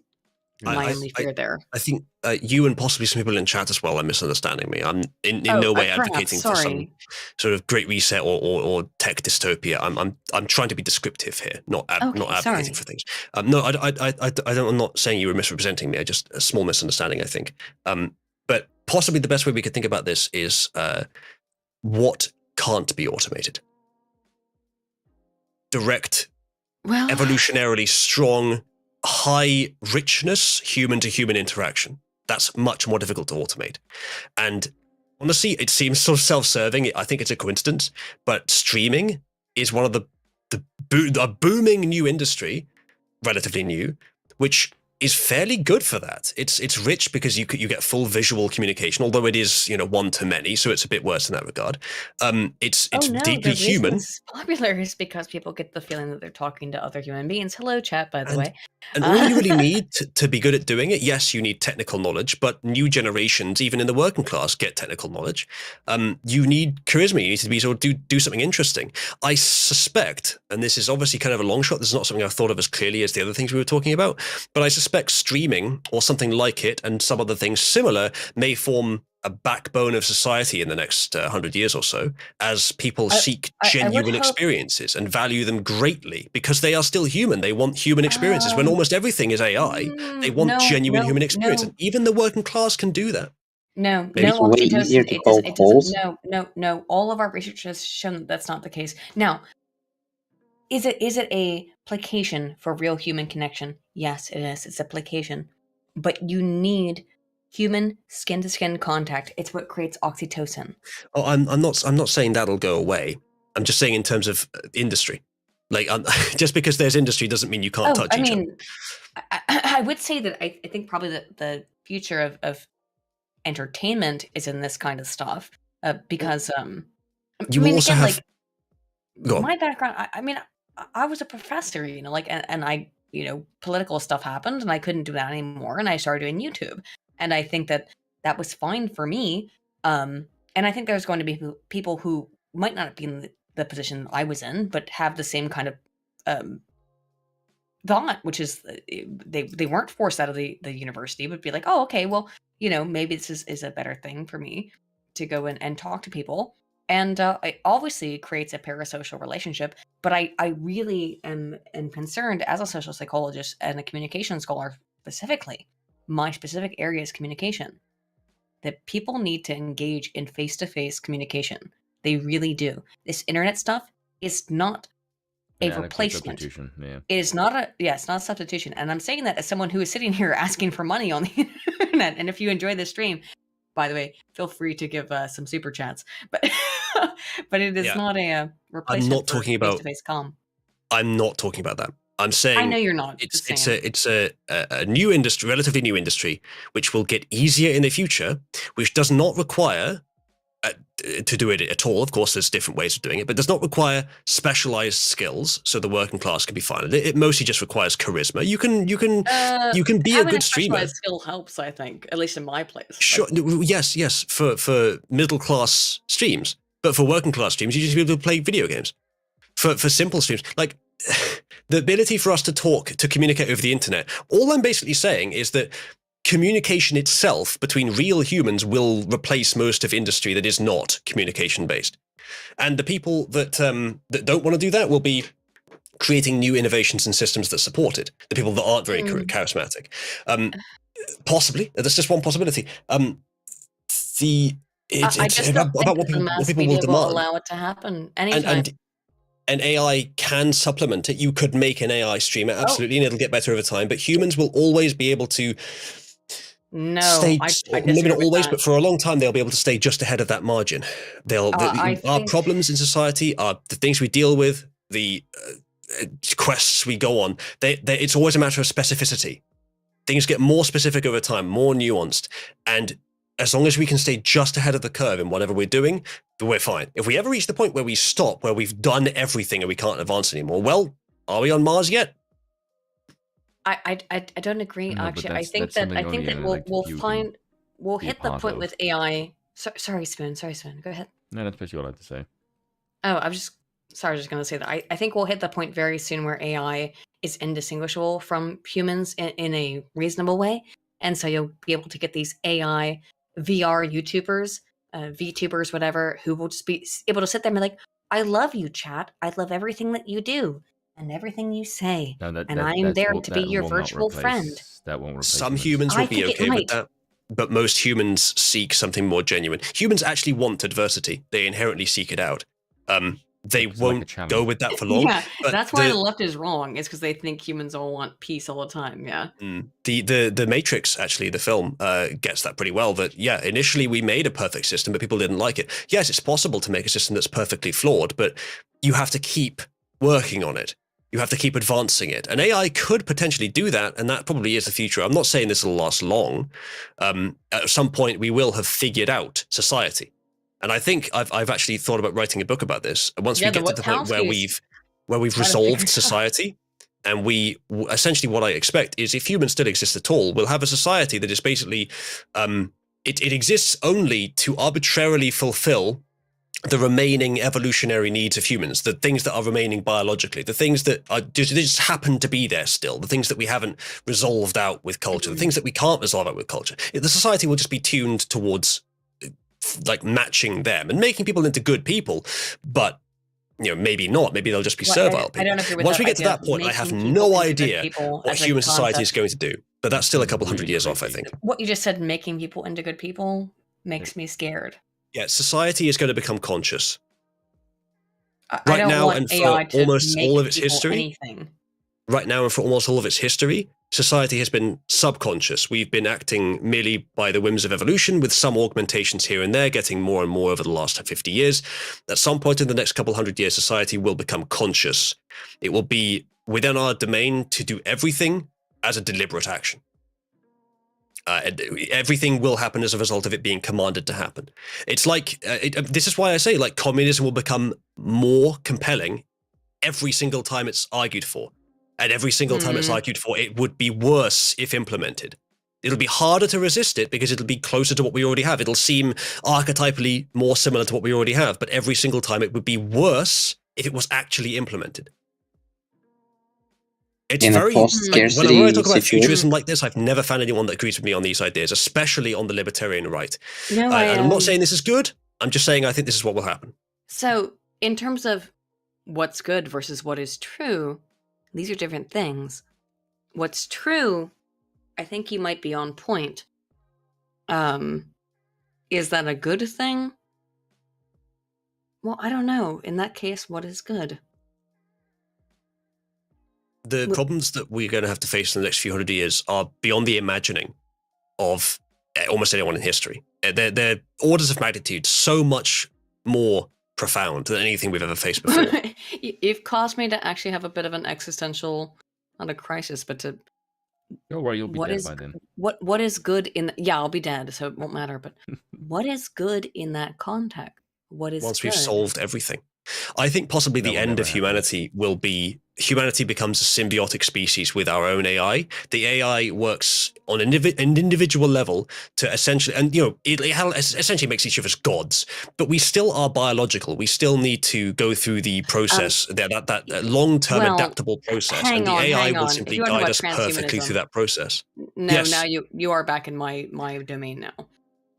Speaker 3: my only fear there.
Speaker 1: I think you and possibly some people in chat as well are misunderstanding me. I'm in no way advocating for some sort of great reset or tech dystopia. I'm trying to be descriptive here, not advocating for things. No, I'm not saying you were misrepresenting me. Just a small misunderstanding, I think. But possibly the best way we could think about this is what can't be automated. Direct, evolutionarily strong, high richness, human-to-human interaction. That's much more difficult to automate. And honestly, it seems sort of self-serving. I think it's a coincidence, but streaming is one of a booming new industry, relatively new, which is fairly good for that. It's rich because you get full visual communication, although it is one to many, so it's a bit worse in that regard. It's deeply human.
Speaker 3: It's popular is because people get the feeling that they're talking to other human beings. Hello, chat, by the way.
Speaker 1: And all you really need to be good at doing it, yes, you need technical knowledge, but new generations, even in the working class, get technical knowledge. You need charisma. You need to be sort of do something interesting. I suspect, and this is obviously kind of a long shot, this is not something I've thought of as clearly as the other things we were talking about, but I suspect streaming or something like it and some other things similar may form a backbone of society in the next 100 years or so, as people seek genuine experiences and value them greatly because they are still human. They want human experiences. When almost everything is AI, they want genuine human experience. And even the working class can do that.
Speaker 3: No. All of our research has shown that that's not the case. Now, is it a placation for real human connection? Yes, it is. It's a placation. But you need human skin-to-skin contact. It's what creates oxytocin.
Speaker 1: Oh, I'm not saying that'll go away. I'm just saying in terms of industry. Like, just because there's industry doesn't mean you can't touch each other.
Speaker 3: I would say that I think probably the future of entertainment is in this kind of stuff because my background. I was a professor, and I, political stuff happened, and I couldn't do that anymore, and I started doing YouTube. And I think that was fine for me. And I think there's going to be people who might not be in the position I was in, but have the same kind of thought, which is they weren't forced out of the university, but be like, oh, okay, well, maybe this is a better thing for me to go in and talk to people. And it obviously creates a parasocial relationship. But I really am concerned as a social psychologist and a communication scholar specifically. My specific area is communication. That people need to engage in face-to-face communication. They really do. This internet stuff is not a replacement.
Speaker 2: Yeah.
Speaker 3: It is not it's not a substitution. And I'm saying that as someone who is sitting here asking for money on the internet. And if you enjoy this stream, by the way, feel free to give some super chats. But it is not a replacement.
Speaker 1: I'm not talking about
Speaker 3: face-to-face comm.
Speaker 1: I'm not talking about that. I'm saying
Speaker 3: I know you're not.
Speaker 1: It's a new industry, relatively new industry, which will get easier in the future, which does not require to do it at all. Of course, there's different ways of doing it, but does not require specialized skills, so the working class can be fine. It mostly just requires charisma. You can be a good streamer.
Speaker 3: Specialized skill helps, I think, at least in my place.
Speaker 1: Sure, yes, for middle class streams, but for working class streams, you just be able to play video games. For simple streams, like the ability for us to communicate over the internet. All I'm basically saying is that communication itself between real humans will replace most of industry that is not communication based. And the people that don't want to do that will be creating new innovations and systems that support it. The people that aren't very charismatic. Possibly. That's just one possibility. It's about what people will demand.
Speaker 3: Allow it to happen anytime.
Speaker 1: And AI can supplement it. You could make an AI streamer, absolutely, and it'll get better over time. But humans will always be able to stay, maybe not always, but for a long time, they'll be able to stay just ahead of that margin. Our problems in society are the things we deal with, the quests we go on. It's always a matter of specificity. Things get more specific over time, more nuanced. And as long as we can stay just ahead of the curve in whatever we're doing, we're fine. If we ever reach the point where we stop, where we've done everything and we can't advance anymore, well, are we on Mars yet?
Speaker 3: I don't agree. No, actually, I think that we'll hit the point with AI. Sorry, Spoon. Go ahead.
Speaker 2: No, that's what you all had to say.
Speaker 3: Oh, I was just going to say that I think we'll hit the point very soon where AI is indistinguishable from humans in a reasonable way, and so you'll be able to get these AI VR YouTubers, VTubers, whatever, who will just be able to sit there and be like, I love you, chat. I love everything that you do and everything you say. And I'm there to be your virtual friend.
Speaker 2: That won't replace
Speaker 1: some humans will be okay with that. but most humans seek something more genuine. Humans actually want adversity. They inherently seek it out. They won't go with that for long.
Speaker 3: Yeah, that's why the left is wrong. Is because they think humans all want peace all the time. Yeah.
Speaker 1: The Matrix, actually, the film gets that pretty well. That initially we made a perfect system, but people didn't like it. Yes, it's possible to make a system that's perfectly flawed, but you have to keep working on it. You have to keep advancing it. And AI could potentially do that, and that probably is the future. I'm not saying this will last long. At some point, we will have figured out society. And I think I've actually thought about writing a book about this. And once we get to the point where we've resolved society, and we essentially what I expect is if humans still exist at all, we'll have a society that is basically it exists only to arbitrarily fulfill the remaining evolutionary needs of humans, the things that are remaining biologically, the things that are just happen to be there still, the things that we haven't resolved out with culture, the things that we can't resolve out with culture. The society will just be tuned towards like matching them and making people into good people, but maybe not. Maybe they'll just be servile people.
Speaker 3: I don't agree with
Speaker 1: Once
Speaker 3: that
Speaker 1: we get to that point, I have no idea what human society is going to do. But that's still a couple hundred years off, I think.
Speaker 3: What you just said, making people into good people, makes me scared.
Speaker 1: Yeah, society is going to become conscious.
Speaker 3: Right now, and for
Speaker 1: almost all of its history. Right now, and for almost all of its history, society has been subconscious. We've been acting merely by the whims of evolution, with some augmentations here and there, getting more and more over the last 50 years. At some point in the next couple hundred years, society will become conscious. It will be within our domain to do everything as a deliberate action. Everything will happen as a result of it being commanded to happen. It's like, this is why I say, like, communism will become more compelling every single time it's argued for. And every single time it's argued for, it would be worse if implemented. It'll be harder to resist it because it'll be closer to what we already have. It'll seem archetypally more similar to what we already have, but every single time it would be worse if it was actually implemented. It's very, whenever I talk about futurism like this, I've never found anyone that agrees with me on these ideas, especially on the libertarian right.
Speaker 3: No,
Speaker 1: I'm not saying this is good. I'm just saying I think this is what will happen.
Speaker 3: So in terms of what's good versus what is true, these are different things. What's true, I think you might be on point. Is that a good thing? Well, I don't know. In that case, what is good?
Speaker 1: The problems that we're going to have to face in the next few hundred years are beyond the imagining of almost anyone in history. They're orders of magnitude so much more profound than anything we've ever faced before.
Speaker 3: You've caused me to actually have a bit of an existential, not a crisis, but to...
Speaker 2: Oh, well, you'll be dead by then.
Speaker 3: What is good in... Yeah, I'll be dead, so it won't matter, but what is good in that context? What is
Speaker 1: Once
Speaker 3: good?
Speaker 1: We've solved everything. I think possibly the end of humanity will be humanity becomes a symbiotic species with our own AI. The AI works on an individual level to essentially, and it essentially makes each of us gods. But we still are biological. We still need to go through the process, that long-term adaptable process, and the AI will simply guide us perfectly through that process.
Speaker 3: No, yes. Now you are back in my domain now.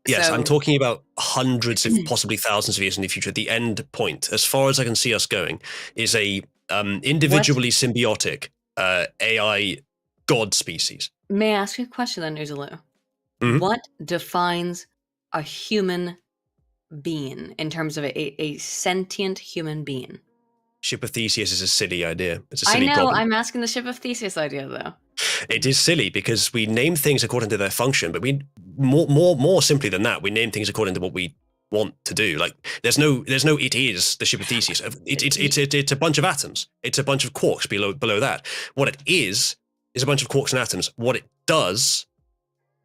Speaker 1: Yes, I'm talking about hundreds, if possibly thousands of years in the future. The end point, as far as I can see us going, is a individually symbiotic AI god species.
Speaker 3: May I ask you a question then, Uzalu? Mm-hmm. What defines a human being in terms of a sentient human being?
Speaker 1: Ship of Theseus is a silly idea. It's a silly problem.
Speaker 3: I'm asking the Ship of Theseus idea, though.
Speaker 1: It is silly because we name things according to their function, but we more simply than that, we name things according to what we want to do. Like there's no it is the Ship of Theseus. It's a bunch of atoms. It's a bunch of quarks below that. What it is a bunch of quarks and atoms. What it does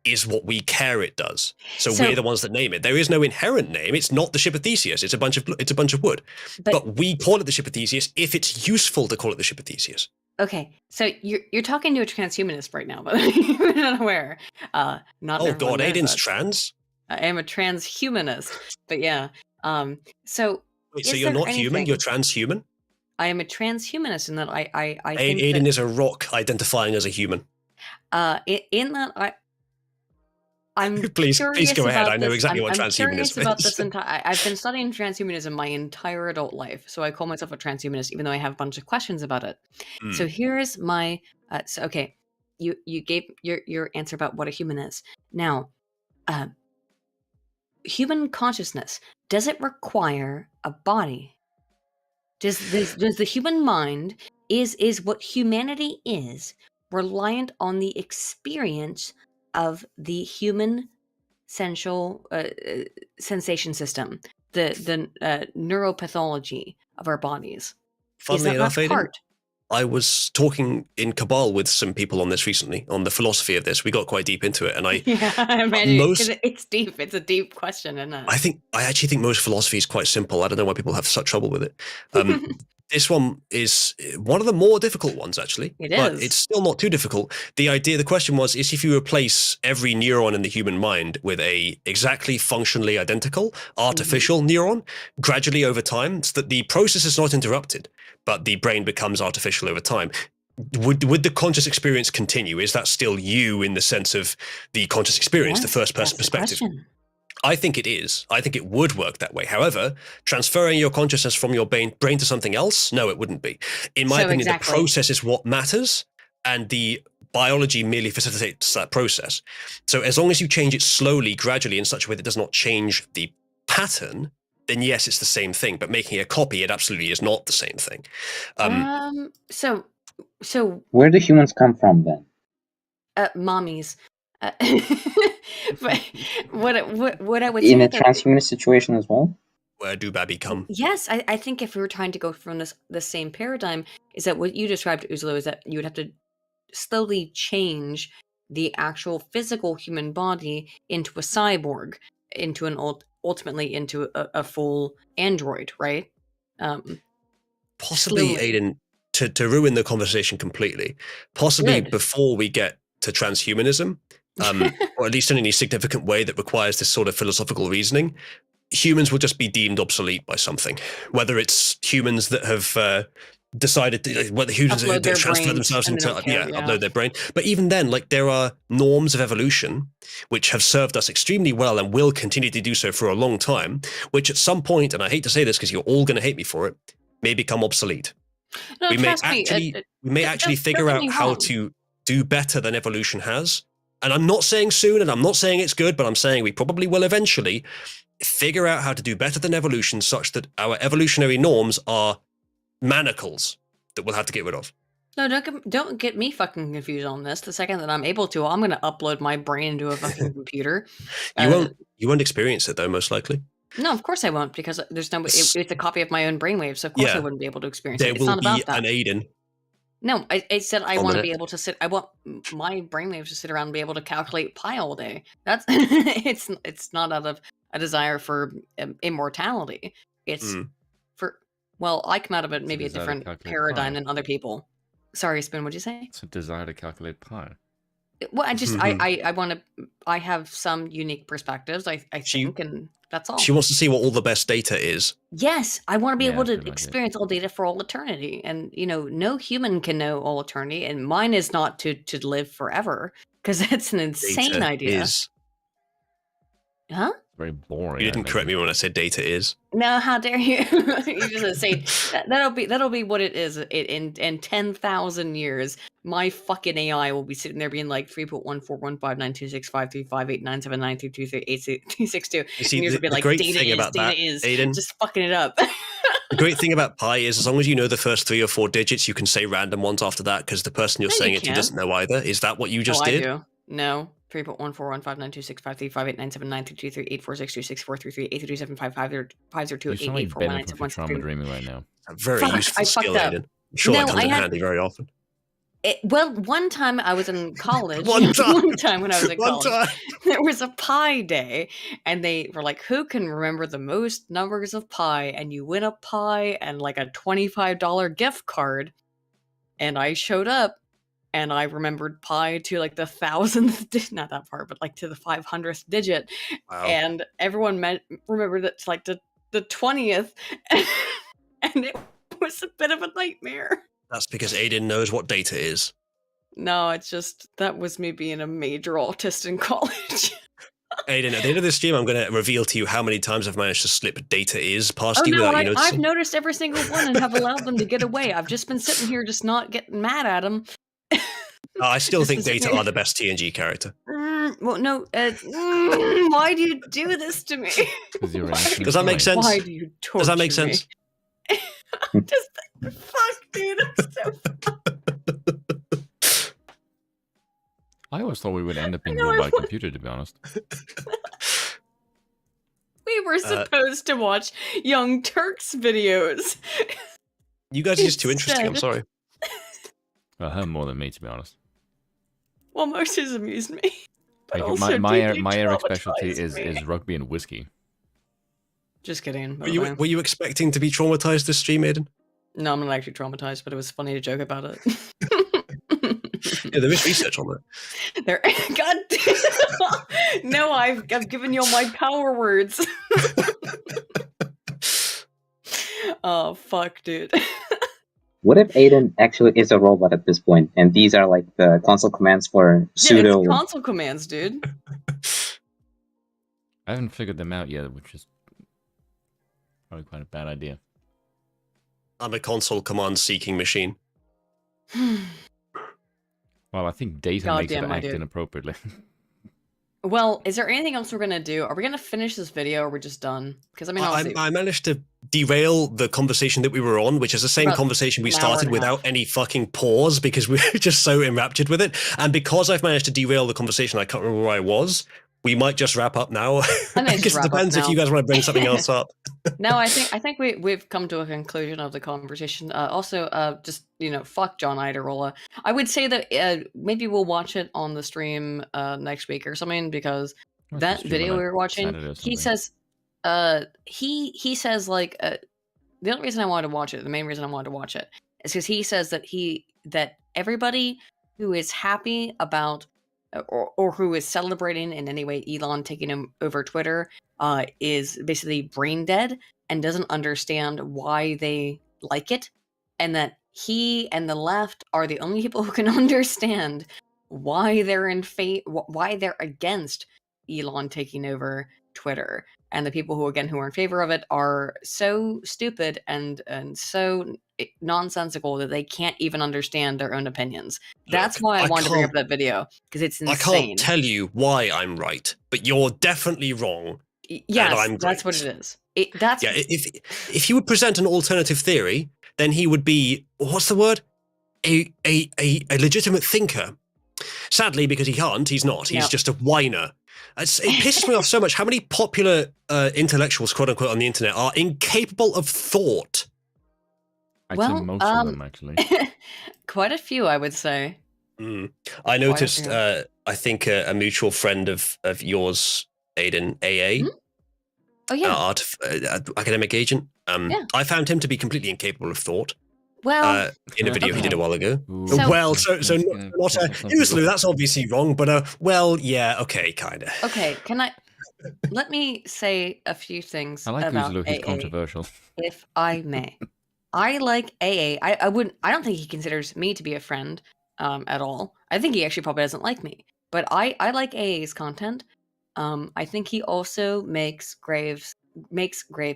Speaker 1: is what we care it does. So we're the ones that name it. There is no inherent name. It's not the Ship of Theseus. It's a bunch of wood. But we call it the Ship of Theseus if it's useful to call it the Ship of Theseus.
Speaker 3: Okay, so you're talking to a transhumanist right now, but you're not aware.
Speaker 1: Not oh God, Aiden's trans.
Speaker 3: I am a transhumanist, but yeah. So
Speaker 1: wait, so you're not human? You're transhuman?
Speaker 3: I am a transhumanist in that I
Speaker 1: think Aiden is a rock identifying as a human.
Speaker 3: In that I'm
Speaker 1: please go ahead. I know exactly what transhumanism is.
Speaker 3: About this I've been studying transhumanism my entire adult life, so I call myself a transhumanist, even though I have a bunch of questions about it. So here's my okay. You gave your answer about what a human is. Now,
Speaker 7: human consciousness, does it require a body? Does the human mind, is what humanity is reliant on the experience of the human sensation system, the neuropathology of our bodies?
Speaker 1: Funnily enough, Aiden, I was talking in Cabal with some people on this recently, on the philosophy of this. We got quite deep into it, and I
Speaker 3: imagine it's deep. It's a deep question, isn't it?
Speaker 1: I actually think most philosophy is quite simple. I don't know why people have such trouble with it. This one is one of the more difficult ones, actually. But it's still not too difficult. The question was, is if you replace every neuron in the human mind with a exactly functionally identical artificial neuron, gradually over time, so that the process is not interrupted, but the brain becomes artificial over time, would the conscious experience continue? Is that still you in the sense of the conscious experience, the first person perspective? I think it is. I think it would work that way. However, transferring your consciousness from your brain to something else, no, it wouldn't be. In my opinion, the process is what matters, and the biology merely facilitates that process. So as long as you change it slowly, gradually, in such a way that does not change the pattern, then yes, it's the same thing. But making a copy, it absolutely is not the same thing.
Speaker 7: So
Speaker 8: where do humans come from then?
Speaker 7: Mommies. But what I would say
Speaker 8: in a transhumanist situation as well.
Speaker 1: Where do Babby come?
Speaker 7: Yes, I think if we were trying to go from the same paradigm, is that what you described, Uzalu, is that you would have to slowly change the actual physical human body into a cyborg, into ultimately into a full android, right?
Speaker 1: Possibly, slowly. Aiden, to ruin the conversation completely, possibly before we get to transhumanism, or at least in any significant way that requires this sort of philosophical reasoning, humans will just be deemed obsolete by something. Whether it's humans that have decided to, whether humans that transfer themselves into upload their brain. But even then, like, there are norms of evolution which have served us extremely well and will continue to do so for a long time, which at some point, and I hate to say this because you're all going to hate me for it, may become obsolete.
Speaker 3: No,
Speaker 1: we may actually figure out how to do better than evolution has. And I'm not saying soon, and I'm not saying it's good, but I'm saying we probably will eventually figure out how to do better than evolution, such that our evolutionary norms are manacles that we'll have to get rid of.
Speaker 3: No, don't get me fucking confused on this. The second that I'm able to, I'm going to upload my brain into a fucking computer.
Speaker 1: You won't experience it though, most likely.
Speaker 3: No, of course I won't, because there's no. It's a copy of my own brainwave, so of course I wouldn't be able to experience it. It's not about that.
Speaker 1: There will be an Aiden.
Speaker 3: No, I said I want to be able to sit. I want my brainwaves to sit around and be able to calculate pi all day. That's it's not out of a desire for immortality. It's for, well, I come out of it maybe a different paradigm than other people. Sorry, Spoon, what'd you say?
Speaker 2: It's a desire to calculate pi.
Speaker 3: Well, I want to. I have some unique perspectives. I think, and that's all.
Speaker 1: She wants to see what all the best data is.
Speaker 3: Yes, I want to be able to experience all data for all eternity, and no human can know all eternity, and mine is not to live forever, because that's an insane
Speaker 1: data
Speaker 3: idea. Huh?
Speaker 2: Very boring.
Speaker 1: You didn't correct me when I said data is.
Speaker 3: No, how dare you? You just say that'll be what it is. In 10,000 years, my fucking AI will be sitting there being like 3.141592653589793238262. And yours will be like, data is, Aiden, just fucking it up.
Speaker 1: The great thing about pi is, as long as you know the first 3 or 4 digits, you can say random ones after that, because the person you're saying it to doesn't know either. Is that what you just did?
Speaker 3: I do. No. 3.1415926535897932382643383755502884197
Speaker 2: You sound like Bennett from Trauma Dreaming right now.
Speaker 1: A very useful skill, Aiden. I'm sure that comes in handy very often.
Speaker 3: Well, one time I was in college. One time when I was in college, there was a pi day, and they were like, "Who can remember the most numbers of pi?" And you win a pi and like a $25 gift card. And I showed up. And I remembered pi to like the 1,000th, not that far, but like to the 500th digit. Wow. And everyone remembered it to like the 20th. And it was a bit of a nightmare.
Speaker 1: That's because Aiden knows what data is.
Speaker 3: No, it's just, that was me being a major autist in college.
Speaker 1: Aiden, at the end of this stream, I'm going to reveal to you how many times I've managed to slip data is past you without you noticing.
Speaker 3: I've noticed every single one and have allowed them to get away. I've just been sitting here just not getting mad at them.
Speaker 1: I still think Data are the best TNG character.
Speaker 3: Well, no. Why do you do this to me?
Speaker 1: Does that make sense?
Speaker 3: Why do you torture
Speaker 1: Does that make sense?
Speaker 3: Just fuck, dude. I'm so.
Speaker 2: I always thought we would end up being ruled by a computer, to be honest.
Speaker 3: We were supposed to watch Young Turks videos.
Speaker 1: You guys are just too interesting. I'm sorry.
Speaker 2: Well, her more than me, to be honest.
Speaker 3: Well, most has amused me.
Speaker 2: My Eric specialty is rugby and whiskey.
Speaker 3: Just kidding.
Speaker 1: Were you expecting to be traumatized this stream, Aiden?
Speaker 3: No, I'm not actually traumatized, but it was funny to joke about it.
Speaker 1: Yeah, there is research on that.
Speaker 3: God damn. No, I've given you all my power words. Oh, fuck, dude.
Speaker 8: What if Aiden actually is a robot at this point, and these are like the console commands for pseudo...
Speaker 3: Yeah, it's console commands, dude.
Speaker 2: I haven't figured them out yet, which is probably quite a bad idea.
Speaker 1: I'm a console command seeking machine.
Speaker 2: Well, I think Data makes it act inappropriately.
Speaker 3: Well, is there anything else we're gonna do? Are we gonna finish this video, or are we just done? Because I mean,
Speaker 1: I managed to derail the conversation that we were on, which is the same conversation we started without any fucking pause because we were just so enraptured with it. And because I've managed to derail the conversation, I can't remember where I was. We might just wrap up now. I guess it depends if you guys want to bring something else up.
Speaker 3: No, I think we've come to a conclusion of the conversation. Also, just fuck John Iderola. I would say that maybe we'll watch it on the stream next week or something, because that video we were watching, he says, he says like the only reason I wanted to watch it, the main reason I wanted to watch it, is because he says that everybody who is happy about or who is celebrating in any way Elon taking him over Twitter is basically brain dead and doesn't understand why they like it, and that he and the left are the only people who can understand why they're why they're against Elon taking over Twitter, and the people who are in favor of it are so stupid and so nonsensical that they can't even understand their own opinions. That's why I wanted to bring up that video, because it's insane.
Speaker 1: I can't tell you why I'm right, but you're definitely wrong.
Speaker 3: Yes, that's what it is.
Speaker 1: If he would present an alternative theory, then he would be, what's the word? A legitimate thinker. Sadly, because he can't, he's not. He's just a whiner. It pisses me off so much how many popular intellectuals, quote unquote, on the internet are incapable of thought.
Speaker 2: I'd say most of them, actually.
Speaker 3: Quite a few, I would say.
Speaker 1: I noticed, I think a mutual friend of yours, Aiden, AA,
Speaker 3: oh yeah,
Speaker 1: academic agent. I found him to be completely incapable of thought.
Speaker 3: Well,
Speaker 1: in a video he did a while ago.
Speaker 3: So
Speaker 1: not Uzalu, that's obviously wrong, but well, yeah, okay, kind of.
Speaker 3: Okay, let me say a few things.
Speaker 2: I like
Speaker 3: about
Speaker 2: Uzalu, he's
Speaker 3: AA,
Speaker 2: controversial.
Speaker 3: if I may. I like AA. I don't think he considers me to be a friend at all. I think he actually probably doesn't like me. But I like AA's content. I think he also makes grave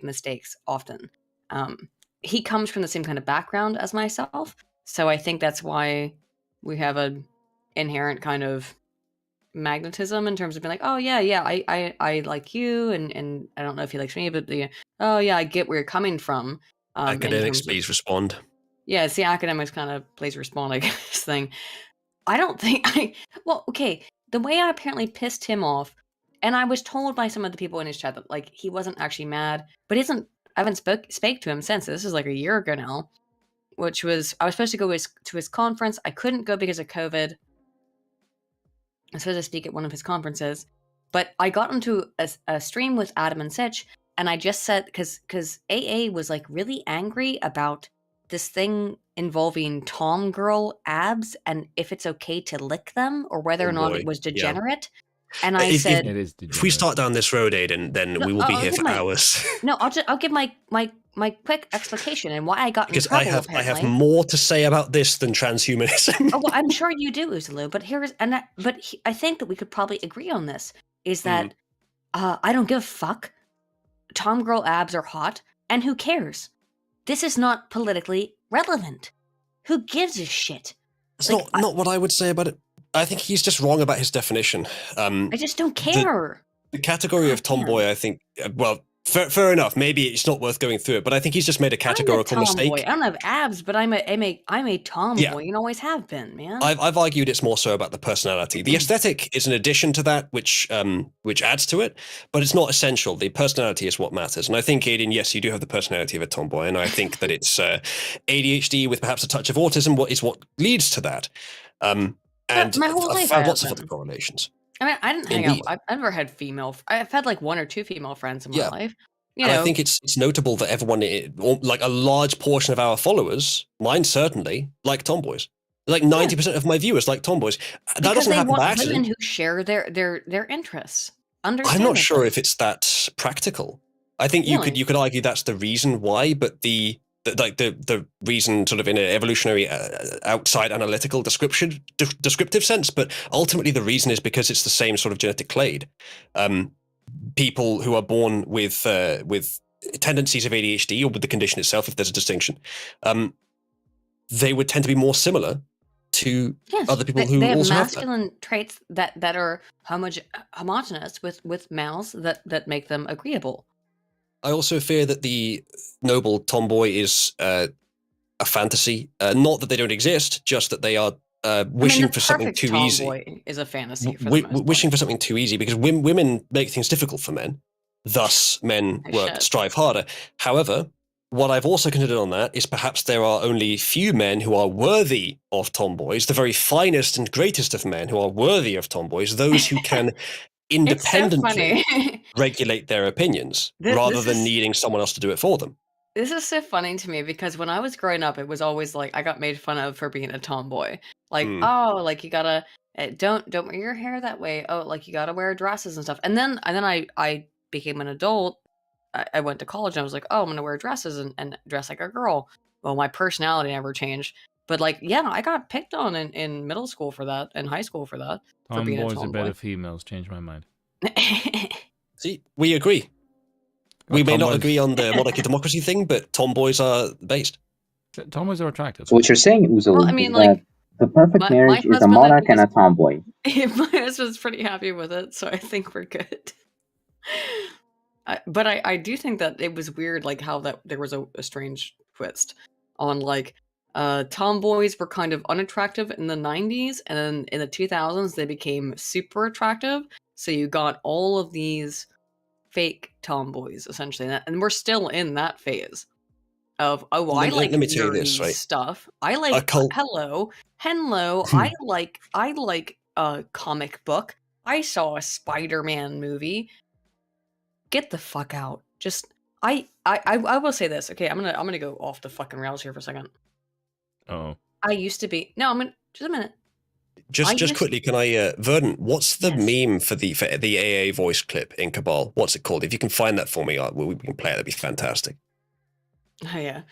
Speaker 3: mistakes often. He comes from the same kind of background as myself, so I think that's why we have an inherent kind of magnetism in terms of being like, oh yeah, I like you, and I don't know if he likes me, but oh yeah, I get where you're coming from.
Speaker 1: Academics, please respond.
Speaker 3: Yeah, it's the academics kind of please respond, I guess, thing. I don't think the way I apparently pissed him off, and I was told by some of the people in his chat that like he wasn't actually mad, but I haven't spoke to him since. This is like a year ago now, which was, I was supposed to go to his conference. I couldn't go because of COVID. I was supposed to speak at one of his conferences, but I got into a stream with Adam and Sitch, and I just said, because AA was like really angry about this thing involving Tom girl abs and if it's okay to lick them or whether or not it was degenerate. Yeah. And I said,
Speaker 1: if we start down this road, Aiden, then we will be here for hours.
Speaker 3: No, I'll give my quick explication and why I got in trouble.
Speaker 1: Because I have more to say about this than transhumanism.
Speaker 3: Oh, well, I'm sure you do, Uzalu. But I think that we could probably agree on this. Is that I don't give a fuck. Tom girl abs are hot, and who cares? This is not politically relevant. Who gives a shit?
Speaker 1: It's not what I would say about it. I think he's just wrong about his definition.
Speaker 7: I just don't care.
Speaker 1: The category of tomboy, I think, well, fair enough. Maybe it's not worth going through it, but I think he's just made a categorical mistake.
Speaker 7: I don't have abs, but I'm a tomboy and always have been, man.
Speaker 1: I've argued it's more so about the personality. The aesthetic is an addition to that, which adds to it, but it's not essential. The personality is what matters. And I think, Aiden, yes, you do have the personality of a tomboy, and I think that it's ADHD with perhaps a touch of autism. What leads to that? And
Speaker 7: my whole life
Speaker 1: I've found lots of other correlations.
Speaker 7: I mean, I didn't hang out. I've never had I've had like 1 or 2 female friends in my life.
Speaker 1: I think it's notable that everyone, like a large portion of our followers, mine certainly, like tomboys. Like 90% of my viewers like tomboys. That doesn't happen by accident.
Speaker 7: Women who share their interests.
Speaker 1: I'm not sure if it's that practical. I think you could argue that's the reason why, but the reason sort of in an evolutionary outside analytical descriptive sense, but ultimately the reason is because it's the same sort of genetic clade. People who are born with tendencies of ADHD or with the condition itself, if there's a distinction, they would tend to be more similar to other people who also have
Speaker 7: masculine traits that are homogenous with males that make them agreeable.
Speaker 1: I also fear that the noble tomboy is a fantasy. Not that they don't exist, just that they are wishing for something too easy.
Speaker 7: Is a fantasy for
Speaker 1: wishing for something too easy because women make things difficult for men. Thus, men strive harder. However, what I've also considered on that is perhaps there are only few men who are worthy of tomboys, the very finest and greatest of men who are worthy of tomboys, those who can independently regulate their opinions rather than needing someone else to do it for them.
Speaker 7: This is so funny to me because when I was growing up, it was always like I got made fun of for being a tomboy. Like, oh, like you gotta don't wear your hair that way. Oh, like you gotta wear dresses and stuff. And then I became an adult. I went to college and I was like, oh, I'm gonna wear dresses and dress like a girl. Well, my personality never changed. But like, I got picked on in middle school for that and high school for that.
Speaker 2: Tomboys are better females. Change my mind.
Speaker 1: See, we agree. We may not agree on the monarchy democracy thing, but tomboys are based.
Speaker 2: Tomboys are attractive.
Speaker 8: So what you're saying, Uzalu, is that the perfect marriage is a monarch and a tomboy.
Speaker 7: My husband's pretty happy with it, so I think we're good. But I do think that it was weird, like how that there was a strange twist on like tomboys were kind of unattractive in the 90s, and then in the 2000s they became super attractive. So you got all of these fake tomboys essentially, and we're still in that phase of I like let me tell you this, right? Stuff. I like hello. I like a comic book. I saw a Spider-Man movie. Get the fuck out. Just I will say this. Okay, I'm gonna go off the fucking rails here for a second.
Speaker 2: Oh.
Speaker 7: I used to be just a minute.
Speaker 1: Just quickly, can I, Verdant? What's the meme for the AA voice clip in Cabal? What's it called? If you can find that for me, we can play it. That'd be fantastic.
Speaker 7: Oh yeah.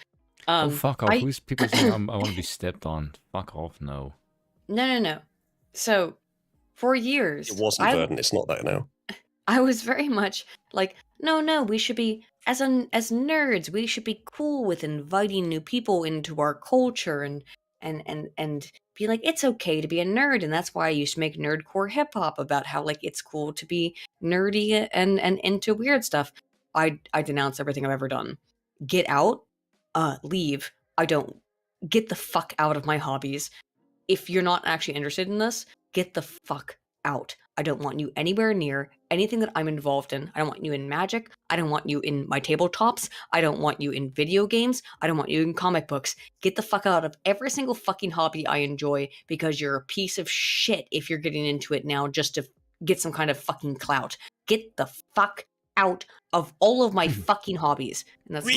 Speaker 2: Fuck off! Who's people saying I want to be stepped on? Fuck off! No.
Speaker 7: No. So, for years,
Speaker 1: it wasn't Verdant. It's not that now.
Speaker 7: I was very much like, no. We should be as nerds. We should be cool with inviting new people into our culture and be like, it's okay to be a nerd. And that's why I used to make nerdcore hip hop about how like it's cool to be nerdy and into weird stuff. I denounce everything I've ever done. Get out, leave. Get the fuck out of my hobbies. If you're not actually interested in this, get the fuck out. I don't want you anywhere near anything that I'm involved in. I don't want you in magic. I don't want you in my tabletops. I don't want you in video games. I don't want you in comic books. Get the fuck out of every single fucking hobby I enjoy because you're a piece of shit if you're getting into it now just to get some kind of fucking clout. Get the fuck out of all of my fucking hobbies. And that's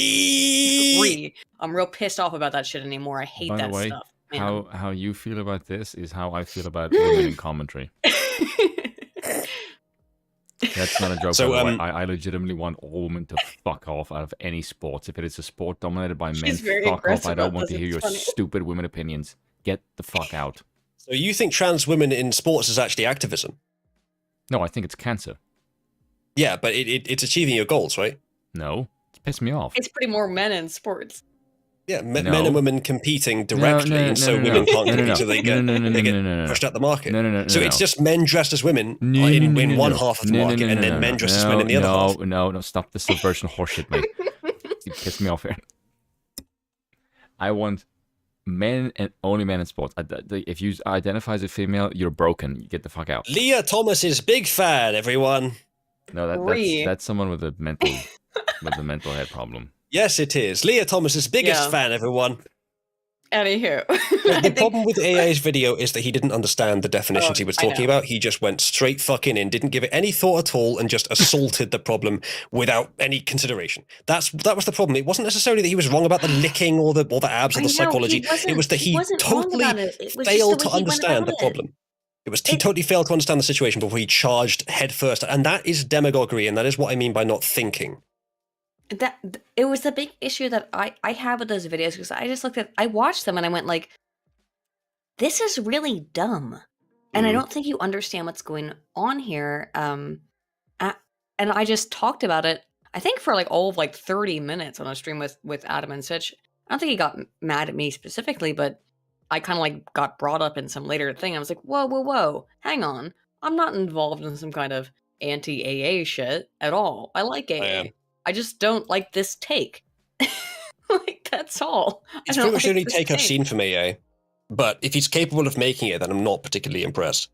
Speaker 7: I'm real pissed off about that shit anymore. I hate that stuff. Man.
Speaker 2: How you feel about this is how I feel about women in commentary. That's not a joke. So, I legitimately want all women to fuck off out of any sports. If it is a sport dominated by men, fuck off. I don't want to hear your stupid women opinions. Get the fuck out.
Speaker 1: So you think trans women in sports is actually activism?
Speaker 2: No, I think it's cancer.
Speaker 1: Yeah, but it's achieving your goals, right?
Speaker 2: No, it's pissed me off.
Speaker 7: It's pretty more men in sports.
Speaker 1: Yeah, men and women competing directly, and so women can't compete, so they get pushed out the market. So it's just men dressed as women in one half of the market, and then men dressed as men in the other half.
Speaker 2: No, stop the subversion horseshit, mate. You piss me off here. I want men and only men in sports. If you identify as a female, you're broken. You get the fuck out.
Speaker 1: Leah Thomas is big fan, everyone.
Speaker 2: No, that's someone with a mental head problem.
Speaker 1: Yes, it is. Leah Thomas's biggest fan, everyone.
Speaker 3: Anywho.
Speaker 1: The problem with AA's video is that he didn't understand the definitions he was talking about. He just went straight fucking in, didn't give it any thought at all, and just assaulted the problem without any consideration. That was the problem. It wasn't necessarily that he was wrong about the licking or the abs or the psychology. It was that he totally failed to understand the problem. He totally failed to understand the situation before he charged headfirst. And that is demagoguery, and that is what I mean by not thinking.
Speaker 7: It was the big issue that I had with those videos, because I watched them and I went like, this is really dumb. And I don't think you understand what's going on here. And I just talked about it, I think for like all of like 30 minutes on a stream with Adam and Sitch. I don't think he got mad at me specifically, but I kind of like got brought up in some later thing. I was like, whoa, hang on. I'm not involved in some kind of anti-AA shit at all. I like AA. I just don't like this take. Like, that's all.
Speaker 1: It's pretty much the only take I've seen from AA. But if he's capable of making it, then I'm not particularly impressed.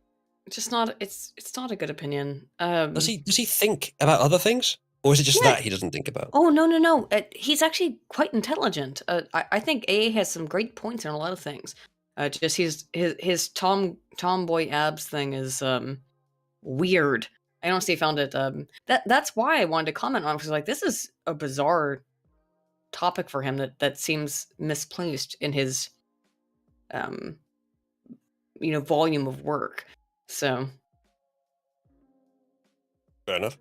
Speaker 3: It's just not. It's not a good opinion.
Speaker 1: Does he think about other things, or is it just that he doesn't think about?
Speaker 7: Oh no. He's actually quite intelligent. I think AA has some great points in a lot of things. Just his tomboy abs thing is weird. I honestly found it. That's why I wanted to comment on it, because like, this is a bizarre topic for him that seems misplaced in his volume of work. So
Speaker 1: fair enough.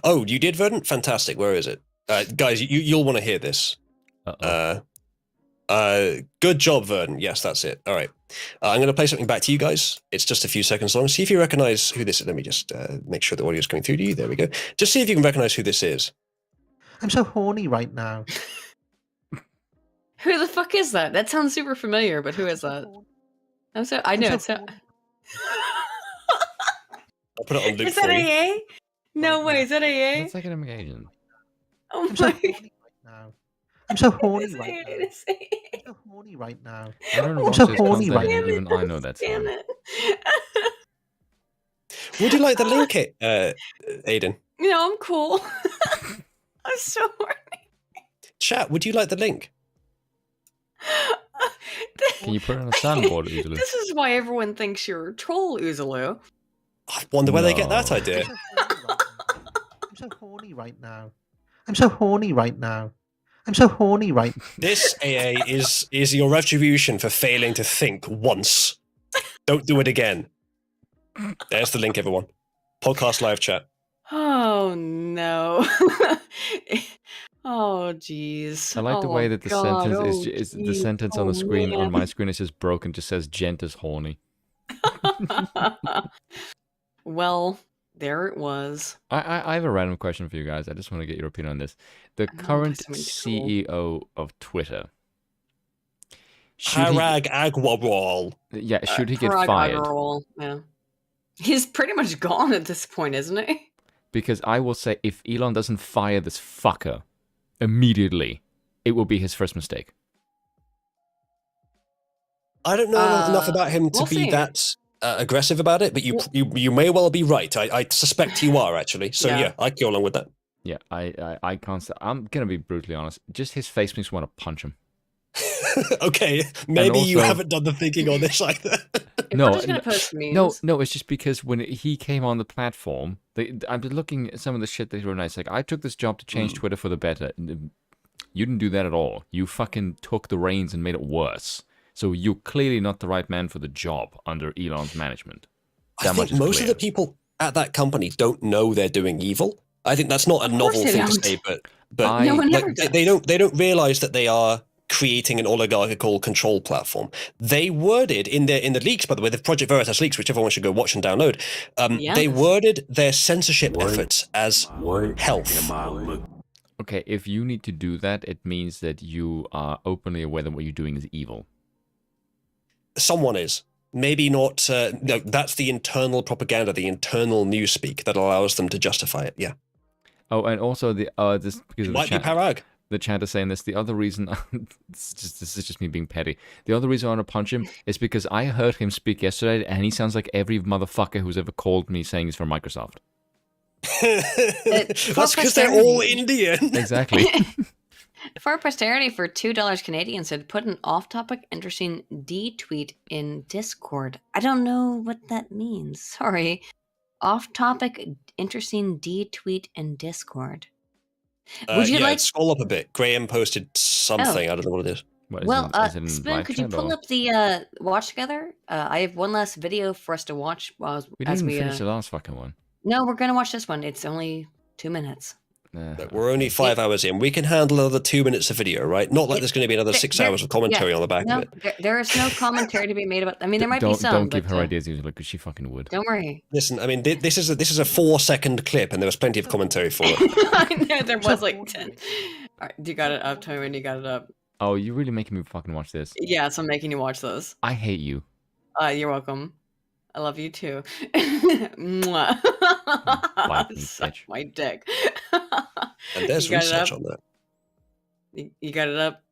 Speaker 1: Oh, you did, Verdant? Fantastic. Where is it? Guys, you'll want to hear this. Good job, Verdant. Yes, that's it. All right. I'm going to play something back to you guys. It's just a few seconds long. See if you recognize who this is. Let me just make sure the audio is coming through to you. There we go. Just see if you can recognize who this is.
Speaker 9: I'm so horny right now.
Speaker 3: Who the fuck is that? That sounds super familiar, but who is that? I know.
Speaker 1: I'll put it on loop
Speaker 3: is that
Speaker 1: for you.
Speaker 3: AA? No way. Is that AA?
Speaker 2: It's like an Asian.
Speaker 3: Oh my.
Speaker 9: I'm so horny right now. I'm so horny right now.
Speaker 2: I don't know. I'm so horny right now. Even I know that.
Speaker 3: Damn it.
Speaker 1: Would you like the link, Aiden?
Speaker 3: No, I'm cool. I'm so horny.
Speaker 1: Chat, would you like the link?
Speaker 2: Can you put it on a soundboard, Uzalu?
Speaker 3: This is why everyone thinks you're a troll, Uzalu.
Speaker 1: I wonder where they get that idea.
Speaker 9: I'm so horny right now. I'm so horny right now. I'm so horny right now.
Speaker 1: This AA is your retribution for failing to think once. Don't do it again. There's the link, everyone. Podcast live chat.
Speaker 3: Oh no. Oh jeez.
Speaker 2: I like the way that the sentence is the sentence on the screen, on my screen, it says broken, just says gent is horny.
Speaker 3: Well, there it was.
Speaker 2: I have a random question for you guys. I just want to get your opinion on this. The current CEO of Twitter.
Speaker 1: Parag Agrawal.
Speaker 2: Yeah, should he get fired?
Speaker 3: Agrawal, yeah. He's pretty much gone at this point, isn't he?
Speaker 2: Because I will say, if Elon doesn't fire this fucker immediately, it will be his first mistake.
Speaker 1: I don't know enough about him to be that aggressive about it, but you may well be right. I suspect you are, actually. So yeah, I go along with that.
Speaker 2: Yeah, I can't. I'm gonna be brutally honest. Just his face makes me want to punch him.
Speaker 1: Okay, maybe also, you haven't done the thinking on this either.
Speaker 2: No, it's just because when he came on the platform, I'm looking at some of the shit that he wrote. It's like, I took this job to change Twitter for the better. You didn't do that at all. You fucking took the reins and made it worse. So you're clearly not the right man for the job under Elon's management.
Speaker 1: I think most of the people at that company don't know they're doing evil. I think that's not a novel thing to say, but
Speaker 3: no one ever does.
Speaker 1: They don't realize that they are creating an oligarchical control platform. They worded in the leaks, by the way, the Project Veritas leaks, which everyone should go watch and download. They worded their censorship efforts as health.
Speaker 2: Okay, if you need to do that, it means that you are openly aware that what you're doing is evil.
Speaker 1: Someone is. Maybe not. No, that's the internal propaganda, the internal newspeak that allows them to justify it. Yeah.
Speaker 2: Oh, and also the this because
Speaker 1: it might be Parag.
Speaker 2: The chat is saying this. The other reason, this is just me being petty. The other reason I want to punch him is because I heard him speak yesterday, and he sounds like every motherfucker who's ever called me saying he's from Microsoft.
Speaker 1: That's because they're all Indian.
Speaker 2: Exactly.
Speaker 7: For posterity, for $2 Canadian, said put an off-topic, interesting D tweet in Discord. I don't know what that means. Sorry. Off-topic, interesting D tweet in Discord.
Speaker 1: Would you like scroll up a bit? Graham posted something. I don't know what it is.
Speaker 7: Spoon, could you pull up the watch together? I have one last video for us to watch.
Speaker 2: We didn't finish the last fucking one.
Speaker 7: No, we're gonna watch this one. It's only 2 minutes.
Speaker 1: We're only 5 hours in. We can handle another 2 minutes of video, right? Not like there's going to be another 6 hours of commentary on the back of it.
Speaker 7: There is no commentary to be made about. I mean, there might be some.
Speaker 2: Don't give her ideas, because she fucking would.
Speaker 7: Don't worry.
Speaker 1: Listen, I mean, this is a 4-second clip, and there was plenty of commentary for it.
Speaker 7: I know there was like 10. All right, you got it up. Tell me when you got it up.
Speaker 2: Oh, you're really making me fucking watch this.
Speaker 7: Yes, I'm making you watch this.
Speaker 2: I hate you.
Speaker 7: You're welcome. I love you too. Mwah. Suck my dick.
Speaker 1: And there's research on that.
Speaker 7: You got it up?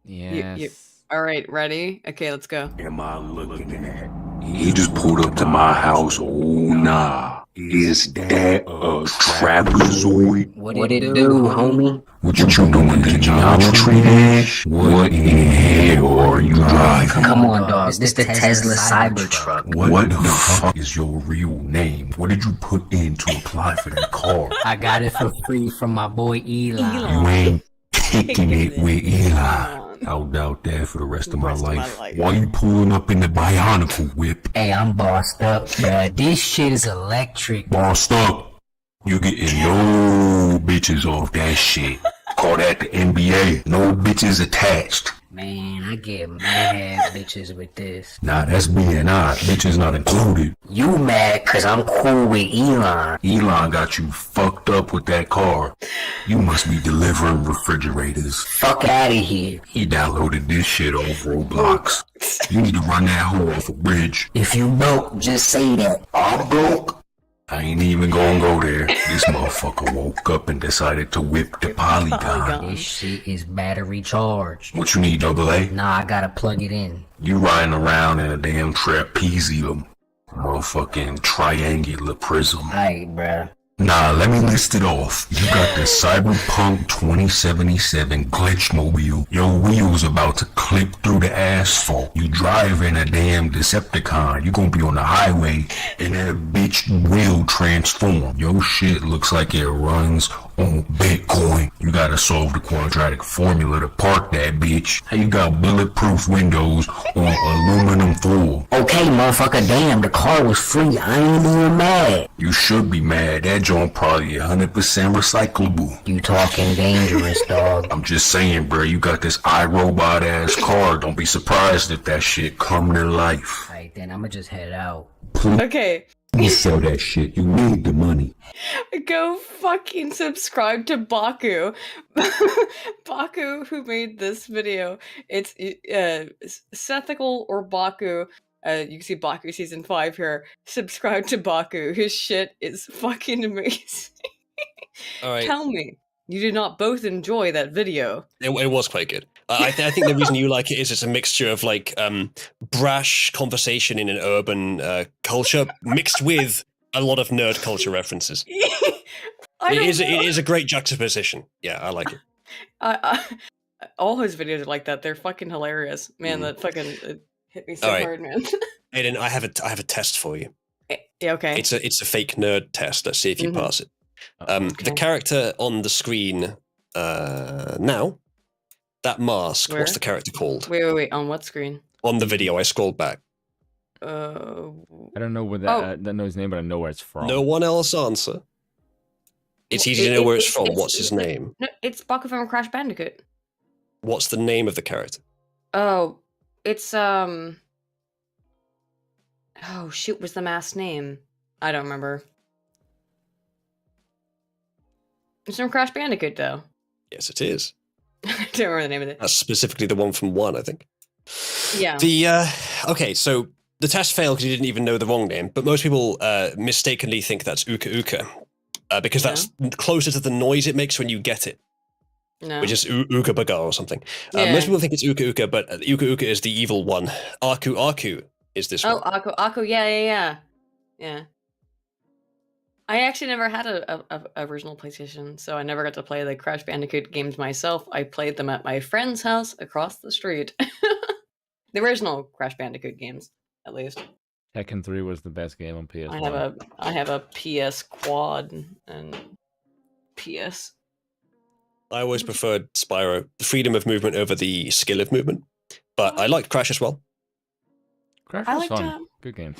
Speaker 2: Yes.
Speaker 7: All right, ready? Okay, let's go.
Speaker 10: Am I looking at? He just pulled up to my house. Oh, nah. Is that a trapezoid?
Speaker 11: What it do, homie?
Speaker 10: What you doing, the geometry dash? What in the hell are you driving?
Speaker 11: Come on, dog. Is this the Tesla Cybertruck?
Speaker 10: What the fuck is your real name? What did you put in to apply for that car?
Speaker 11: I got it for free from my boy Elon.
Speaker 10: You ain't kicking it with Elon. I'll doubt that for the rest of my life. Why you pulling up in the Bionicle whip?
Speaker 11: Hey, I'm bossed up, bruh. This shit is electric.
Speaker 10: Bossed up? You getting no bitches off that shit. Call that the NBA. No bitches attached.
Speaker 11: Man, I get mad bitches with this.
Speaker 10: Nah, that's BNI. Bitches not included.
Speaker 11: You mad cause I'm cool with Elon.
Speaker 10: Elon got you fucked up with that car. You must be delivering refrigerators.
Speaker 11: Fuck out of here.
Speaker 10: He downloaded this shit off Roblox. You need to run that hoe off a bridge.
Speaker 11: If you broke, just say that.
Speaker 10: I'm broke? I ain't even gonna go there. This motherfucker woke up and decided to whip the polygon.
Speaker 11: This shit is battery charged.
Speaker 10: What you need, AA?
Speaker 11: Nah, I gotta plug it in.
Speaker 10: You riding around in a damn trapezium. Motherfucking triangular prism.
Speaker 11: Aight, bruh.
Speaker 10: Nah, let me list it off. You got the Cyberpunk 2077 Glitchmobile. Your wheels about to clip through the asphalt. You driving a damn Decepticon. You gonna be on the highway and that bitch will transform. Your shit looks like it runs on Bitcoin. You gotta solve the quadratic formula to park that bitch. How you got bulletproof windows on aluminum floor?
Speaker 11: Okay, motherfucker, damn, the car was free. I ain't even mad.
Speaker 10: You should be mad. That joint probably 100% recyclable.
Speaker 11: You talking dangerous, dog.
Speaker 10: I'm just saying, bro, you got this iRobot ass car. Don't be surprised if that shit come to life.
Speaker 11: Alright, then I'ma just head out.
Speaker 7: Okay.
Speaker 10: You sell that shit. You need the money.
Speaker 7: Go fucking subscribe to Baku. Baku, who made this video. It's Sethical or Baku. You can see Baku season 5 here. Subscribe to Baku. His shit is fucking amazing.
Speaker 1: All right.
Speaker 7: Tell me, you did not both enjoy that video.
Speaker 1: It was quite good. I think the reason you like it is it's a mixture of like brash conversation in an urban culture mixed with a lot of nerd culture references. It is a great juxtaposition. Yeah, I like it.
Speaker 7: All his videos are like that. They're fucking hilarious, man. That fucking hit me so hard, man.
Speaker 1: Aiden, I have a test for you.
Speaker 7: Yeah, okay.
Speaker 1: It's a fake nerd test. Let's see if you pass it.
Speaker 7: Okay.
Speaker 1: The character on the screen now, that mask.
Speaker 7: Where?
Speaker 1: What's the character called?
Speaker 7: Wait. On what screen?
Speaker 1: On the video, I scrolled back.
Speaker 2: I don't know where that know his name, but I know where it's from.
Speaker 1: No one else answer. It's easy to know where it's from. What's his name?
Speaker 7: No, it's Baku from Crash Bandicoot.
Speaker 1: What's the name of the character?
Speaker 7: Oh, it's oh shoot, what's the mask's name? I don't remember. It's from Crash Bandicoot though.
Speaker 1: Yes, it is.
Speaker 3: I don't remember the name of it.
Speaker 1: That's specifically the one from 1, I think.
Speaker 3: Yeah.
Speaker 1: Okay, so the test failed because you didn't even know the wrong name, but most people mistakenly think that's Uka Uka because that's closer to the noise it makes when you get it.
Speaker 3: No.
Speaker 1: Which is Uka Baga or something. Most people think it's Uka Uka, but Uka Uka is the evil one. Aku Aku is this one.
Speaker 3: Oh, Aku, yeah. I actually never had a original PlayStation, so I never got to play the Crash Bandicoot games myself. I played them at my friend's house across the street. The original Crash Bandicoot games, at least.
Speaker 2: Tekken 3 was the best game on PS1.
Speaker 3: I have a PS Quad and PS.
Speaker 1: I always preferred Spyro, the freedom of movement over the skill of movement. But I liked Crash as well.
Speaker 2: Crash was fun. Good game.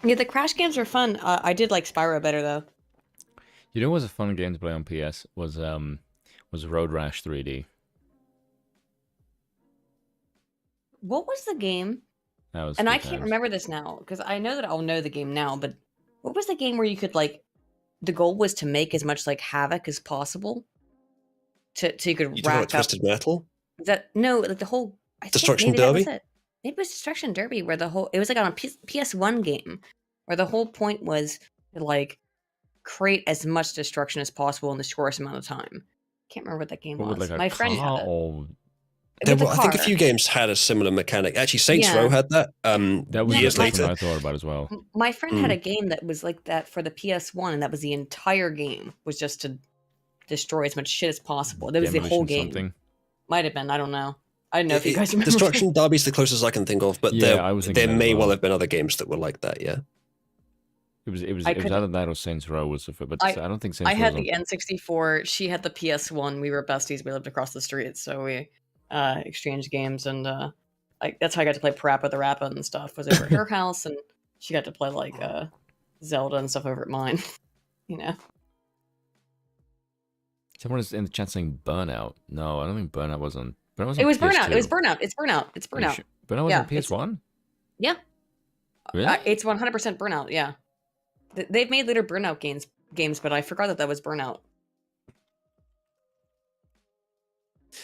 Speaker 3: Yeah, the Crash games were fun. I did like Spyro better though.
Speaker 2: You know what was a fun game to play on PS was Road Rash 3D.
Speaker 3: What was the game? And I can't remember this now because I know that I'll know the game now. But what was the game where you could the goal was to make as much havoc as possible, so you could rack up
Speaker 1: Twisted Metal.
Speaker 3: The whole
Speaker 1: Destruction Derby.
Speaker 3: Maybe it was Destruction Derby where it was on a PS1 game where the whole point was to create as much destruction as possible in the shortest amount of time. Can't remember what that game was. My friend had it.
Speaker 1: I think a few games had a similar mechanic. Actually, Saints Row had that.
Speaker 2: That was
Speaker 1: years later.
Speaker 2: I thought about as well.
Speaker 3: My friend had a game that was like that for the PS1, and that was the entire game was just to destroy as much shit as possible. That was the whole game. Something. Might have been. I don't know. I don't know if you guys remember.
Speaker 1: Destruction Derby is the closest I can think of, but there may well have been other games that were like that. Yeah.
Speaker 2: It was either that or Saints Row was but I don't think Saints Row.
Speaker 3: I had the N64. She had the PS1. We were besties. We lived across the street, so we exchanged games, and that's how I got to play Parappa the Rappa and stuff. Was over at her house, and she got to play Zelda and stuff over at mine.
Speaker 2: Someone is in the chat saying Burnout. No, I don't think Burnout was on.
Speaker 3: It was Burnout. It was Burnout. It's Burnout. It's Burnout.
Speaker 2: Burnout was on PS1.
Speaker 3: Yeah.
Speaker 2: Really?
Speaker 3: It's 100% Burnout. Yeah. They've made later Burnout games, but I forgot that was Burnout.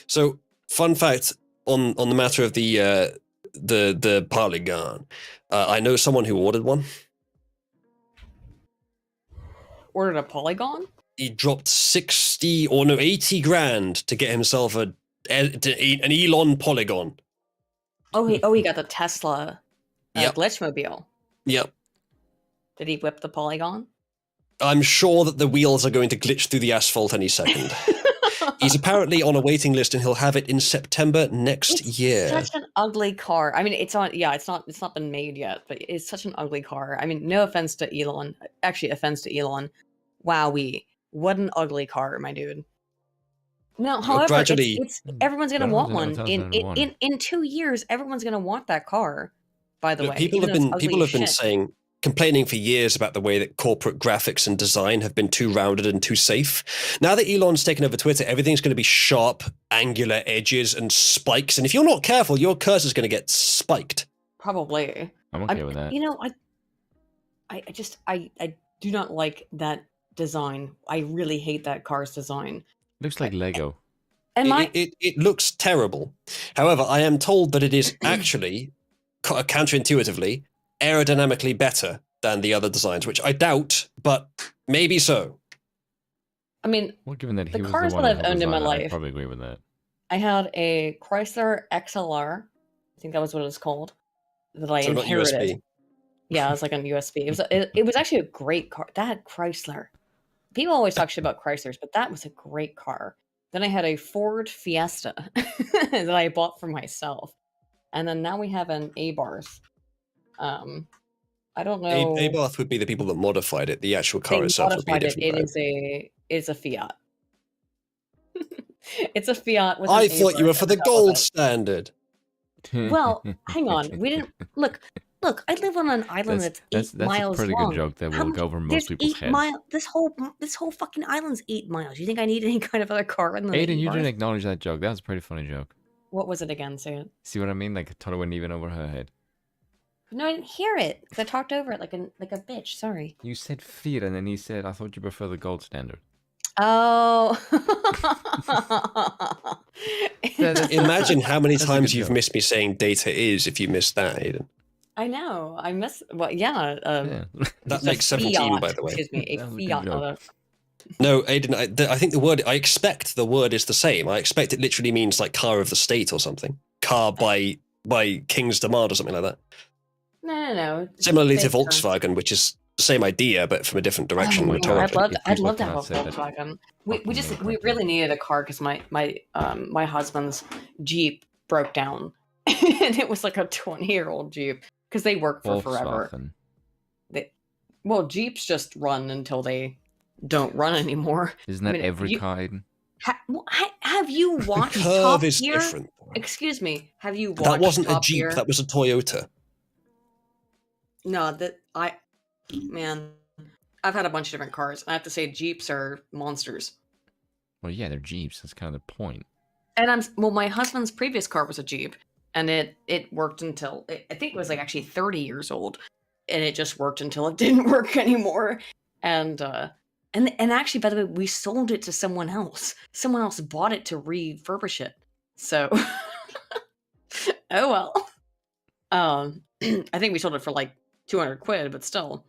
Speaker 1: So, fun fact on the matter of the polygon, I know someone who ordered one.
Speaker 3: Ordered a polygon?
Speaker 1: He dropped 80 grand to get himself an Elon polygon.
Speaker 3: He got the Tesla glitchmobile.
Speaker 1: Yep.
Speaker 3: Did he whip the polygon?
Speaker 1: I'm sure that the wheels are going to glitch through the asphalt any second. He's apparently on a waiting list, and he'll have it in September next year.
Speaker 3: Such an ugly car. I mean, it's on. Yeah, it's not been made yet, but it's such an ugly car. I mean, no offense to Elon. Actually, offense to Elon. Wowee, what an ugly car, my dude. No, however, it's everyone's gonna want one in 2 years. Everyone's gonna want that car. By the way,
Speaker 1: people have been complaining for years about the way that corporate graphics and design have been too rounded and too safe. Now that Elon's taken over Twitter, everything's going to be sharp, angular edges and spikes. And if you're not careful, your cursor is going to get spiked.
Speaker 3: Probably.
Speaker 2: I'm okay with that.
Speaker 3: I do not like that design. I really hate that car's design.
Speaker 2: Looks like Lego.
Speaker 1: It looks terrible. However, I am told that it is actually counterintuitively aerodynamically better than the other designs, which I doubt, but maybe so.
Speaker 3: I mean,
Speaker 2: given that
Speaker 3: the cars that I've owned in my life,
Speaker 2: I probably agree with that.
Speaker 3: I had a Chrysler XLR. I think that was what it was called. That I inherited.
Speaker 1: Not USB.
Speaker 3: Yeah, it was like on USB. It was actually a great car. That Chrysler. People always talk shit about Chryslers, but that was a great car. Then I had a Ford Fiesta that I bought for myself, and then now we have an Abarth. I don't know.
Speaker 1: Abarth would be the people that modified it. The actual car itself would be different.
Speaker 3: It's a Fiat. It's a Fiat. With
Speaker 1: I thought you were for the gold standard.
Speaker 3: Well, hang on. We didn't look. I live on an island that's 8 miles long.
Speaker 2: That's a pretty good joke that will go over most people's heads.
Speaker 3: This whole fucking island's 8 miles. You think I need any kind of other car in the
Speaker 2: Aiden, you didn't acknowledge that joke. That was a pretty funny joke.
Speaker 3: What was it again? Say it.
Speaker 2: See what I mean? Like, Totally went even over her head.
Speaker 3: No, I didn't hear it because I talked over it like a bitch. Sorry.
Speaker 2: You said Fiat, and then he said, "I thought you prefer the gold standard."
Speaker 3: Oh.
Speaker 1: Imagine how many times you've missed me saying data is if you missed that, Aiden.
Speaker 3: I know. I miss. Well, yeah.
Speaker 1: That makes 17, by the way.
Speaker 3: Excuse me. A fiat.
Speaker 1: No, Aiden. I think the word. I expect the word is the same. I expect it literally means like car of the state or something. Car by King's demand or something like that.
Speaker 3: No.
Speaker 1: Similarly to Volkswagen, which is the same idea but from a different direction.
Speaker 3: I'd love to have a Volkswagen. We really needed a car because my husband's Jeep broke down, and it was like a 20-year-old Jeep because they work for forever. Jeeps just run until they don't run anymore.
Speaker 2: Isn't that every car?
Speaker 3: Have you watched
Speaker 1: Top
Speaker 3: Gear?
Speaker 1: Is different.
Speaker 3: Excuse me. Have you watched
Speaker 1: That wasn't
Speaker 3: Top
Speaker 1: a Jeep.
Speaker 3: Gear?
Speaker 1: That was a Toyota.
Speaker 3: No, man, I've had a bunch of different cars. I have to say, Jeeps are monsters.
Speaker 2: Well, yeah, they're Jeeps. That's kind of the point.
Speaker 3: And my husband's previous car was a Jeep, and it worked until I think it was like actually 30 years old, and it just worked until it didn't work anymore. And actually, by the way, we sold it to someone else. Someone else bought it to refurbish it. So, oh well. I think we sold it for like 200 quid, but still.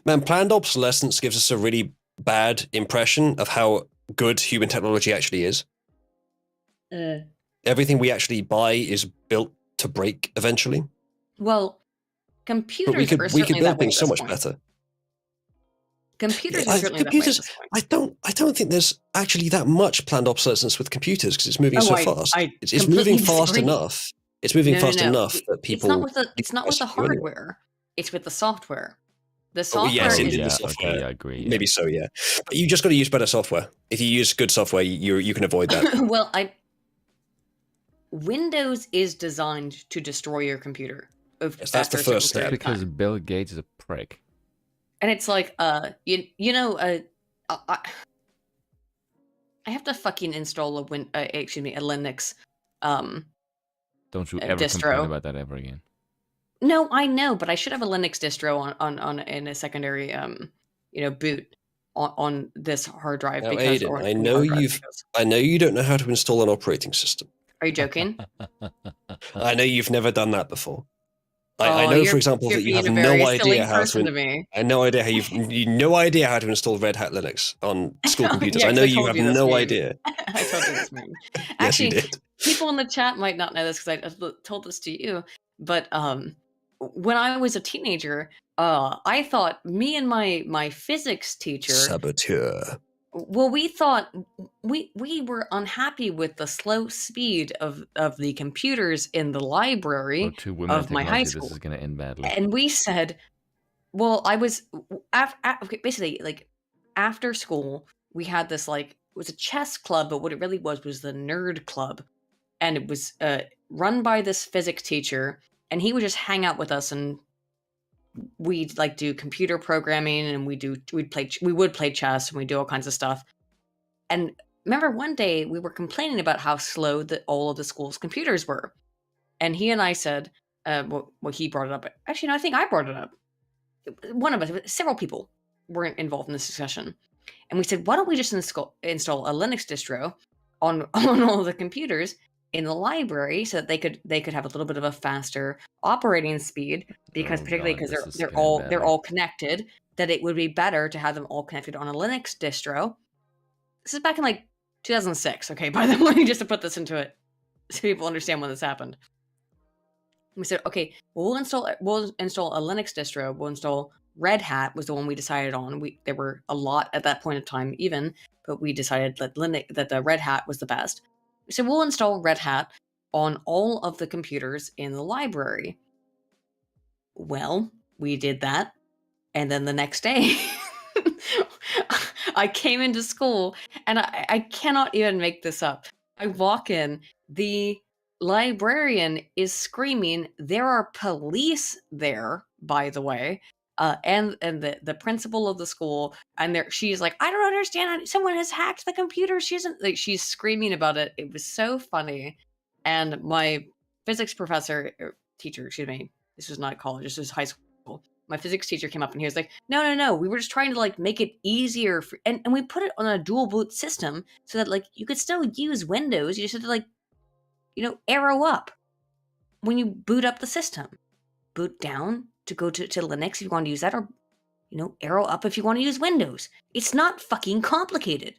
Speaker 1: Man, planned obsolescence gives us a really bad impression of how good human technology actually is. Everything we actually buy is built to break eventually.
Speaker 3: Well, computers
Speaker 1: we could build things so much better.
Speaker 3: Computers are certainly
Speaker 1: computers. I don't think there's actually that much planned obsolescence with computers because it's moving so fast. It's moving fast enough. It's moving fast enough that people.
Speaker 3: It's not with the hardware. It's with the software. The software.
Speaker 1: Yes, in the software.
Speaker 2: Okay, I agree. Yeah.
Speaker 1: Maybe so. Yeah, but you just got to use better software. If you use good software, you can avoid that.
Speaker 3: Well, Windows is designed to destroy your computer.
Speaker 1: Yes, that's the first step.
Speaker 2: Because Bill Gates is a prick.
Speaker 3: And it's like, I have to fucking install a Linux.
Speaker 2: Don't you ever
Speaker 3: distro.
Speaker 2: complain about that ever again?
Speaker 3: No, I know, but I should have a Linux distro on in a secondary boot on this hard drive.
Speaker 1: Now, Aiden, I know you don't know how to install an operating system.
Speaker 3: Are you joking?
Speaker 1: I know you've never done that before. I know, for example, that you have no idea how to. I no idea how no idea how to install Red Hat Linux on school computers. I know you have no idea.
Speaker 3: I told you this meme.
Speaker 1: Yes,
Speaker 3: Actually,
Speaker 1: you did.
Speaker 3: People in the chat might not know this because I told this to you. But when I was a teenager, I thought me and my physics teacher
Speaker 1: saboteur.
Speaker 3: Well, we thought we were unhappy with the slow speed of the computers in the library of my high school.
Speaker 2: This is going to end badly.
Speaker 3: And we said, well, I was basically like after school, we had this like it was a chess club, but what it really was the nerd club, and it was run by this physics teacher, and he would just hang out with us and. We'd like do computer programming and we would play chess and we do all kinds of stuff. And remember one day we were complaining about how slow all of the school's computers were. And he and I said, he brought it up. Actually, no, I think I brought it up. One of us, several people were involved in this discussion. And we said, why don't we just install a Linux distro on all of the computers in the library so that they could have a little bit of a faster operating speed because particularly because they're all connected, that it would be better to have them all connected on a Linux distro. This is back in like 2006, okay, by the way, just to put this into it so people understand when this happened. We said, okay, we'll install a Linux distro, we'll install Red Hat was the one we decided on. There were a lot at that point in time even, but we decided that the Red Hat was the best. So we'll install Red Hat on all of the computers in the library. Well, we did that. And then the next day, I came into school and I cannot even make this up. I walk in, the librarian is screaming, there are police there, by the way. And the principal of the school, and she's like, I don't understand. Someone has hacked the computer. She's screaming about it. It was so funny. And my physics teacher, excuse me, this was not college, this was high school.
Speaker 7: my physics teacher came up and he was like, no, we were just trying to like make it easier and we put it on a dual boot system so that like you could still use Windows. You just had to like, arrow up when you boot up the system. Boot down to go to Linux if you want to use that, or arrow up if you want to use Windows. It's not fucking complicated.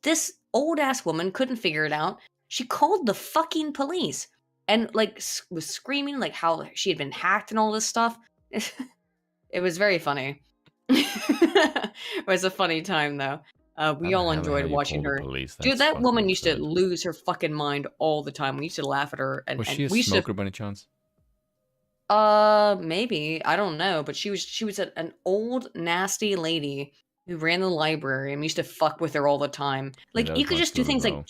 Speaker 7: This old ass woman couldn't figure it out. She called the fucking police and like was screaming like how she had been hacked and all this stuff. It was very funny. It was a funny time though. We all enjoyed watching her. Dude, that woman used to lose her fucking mind all the time. We used to laugh at her.
Speaker 2: Was she a smoker by any chance?
Speaker 7: Maybe. I don't know. But she was an old, nasty lady who ran the library and we used to fuck with her all the time. Like, you could just do things like,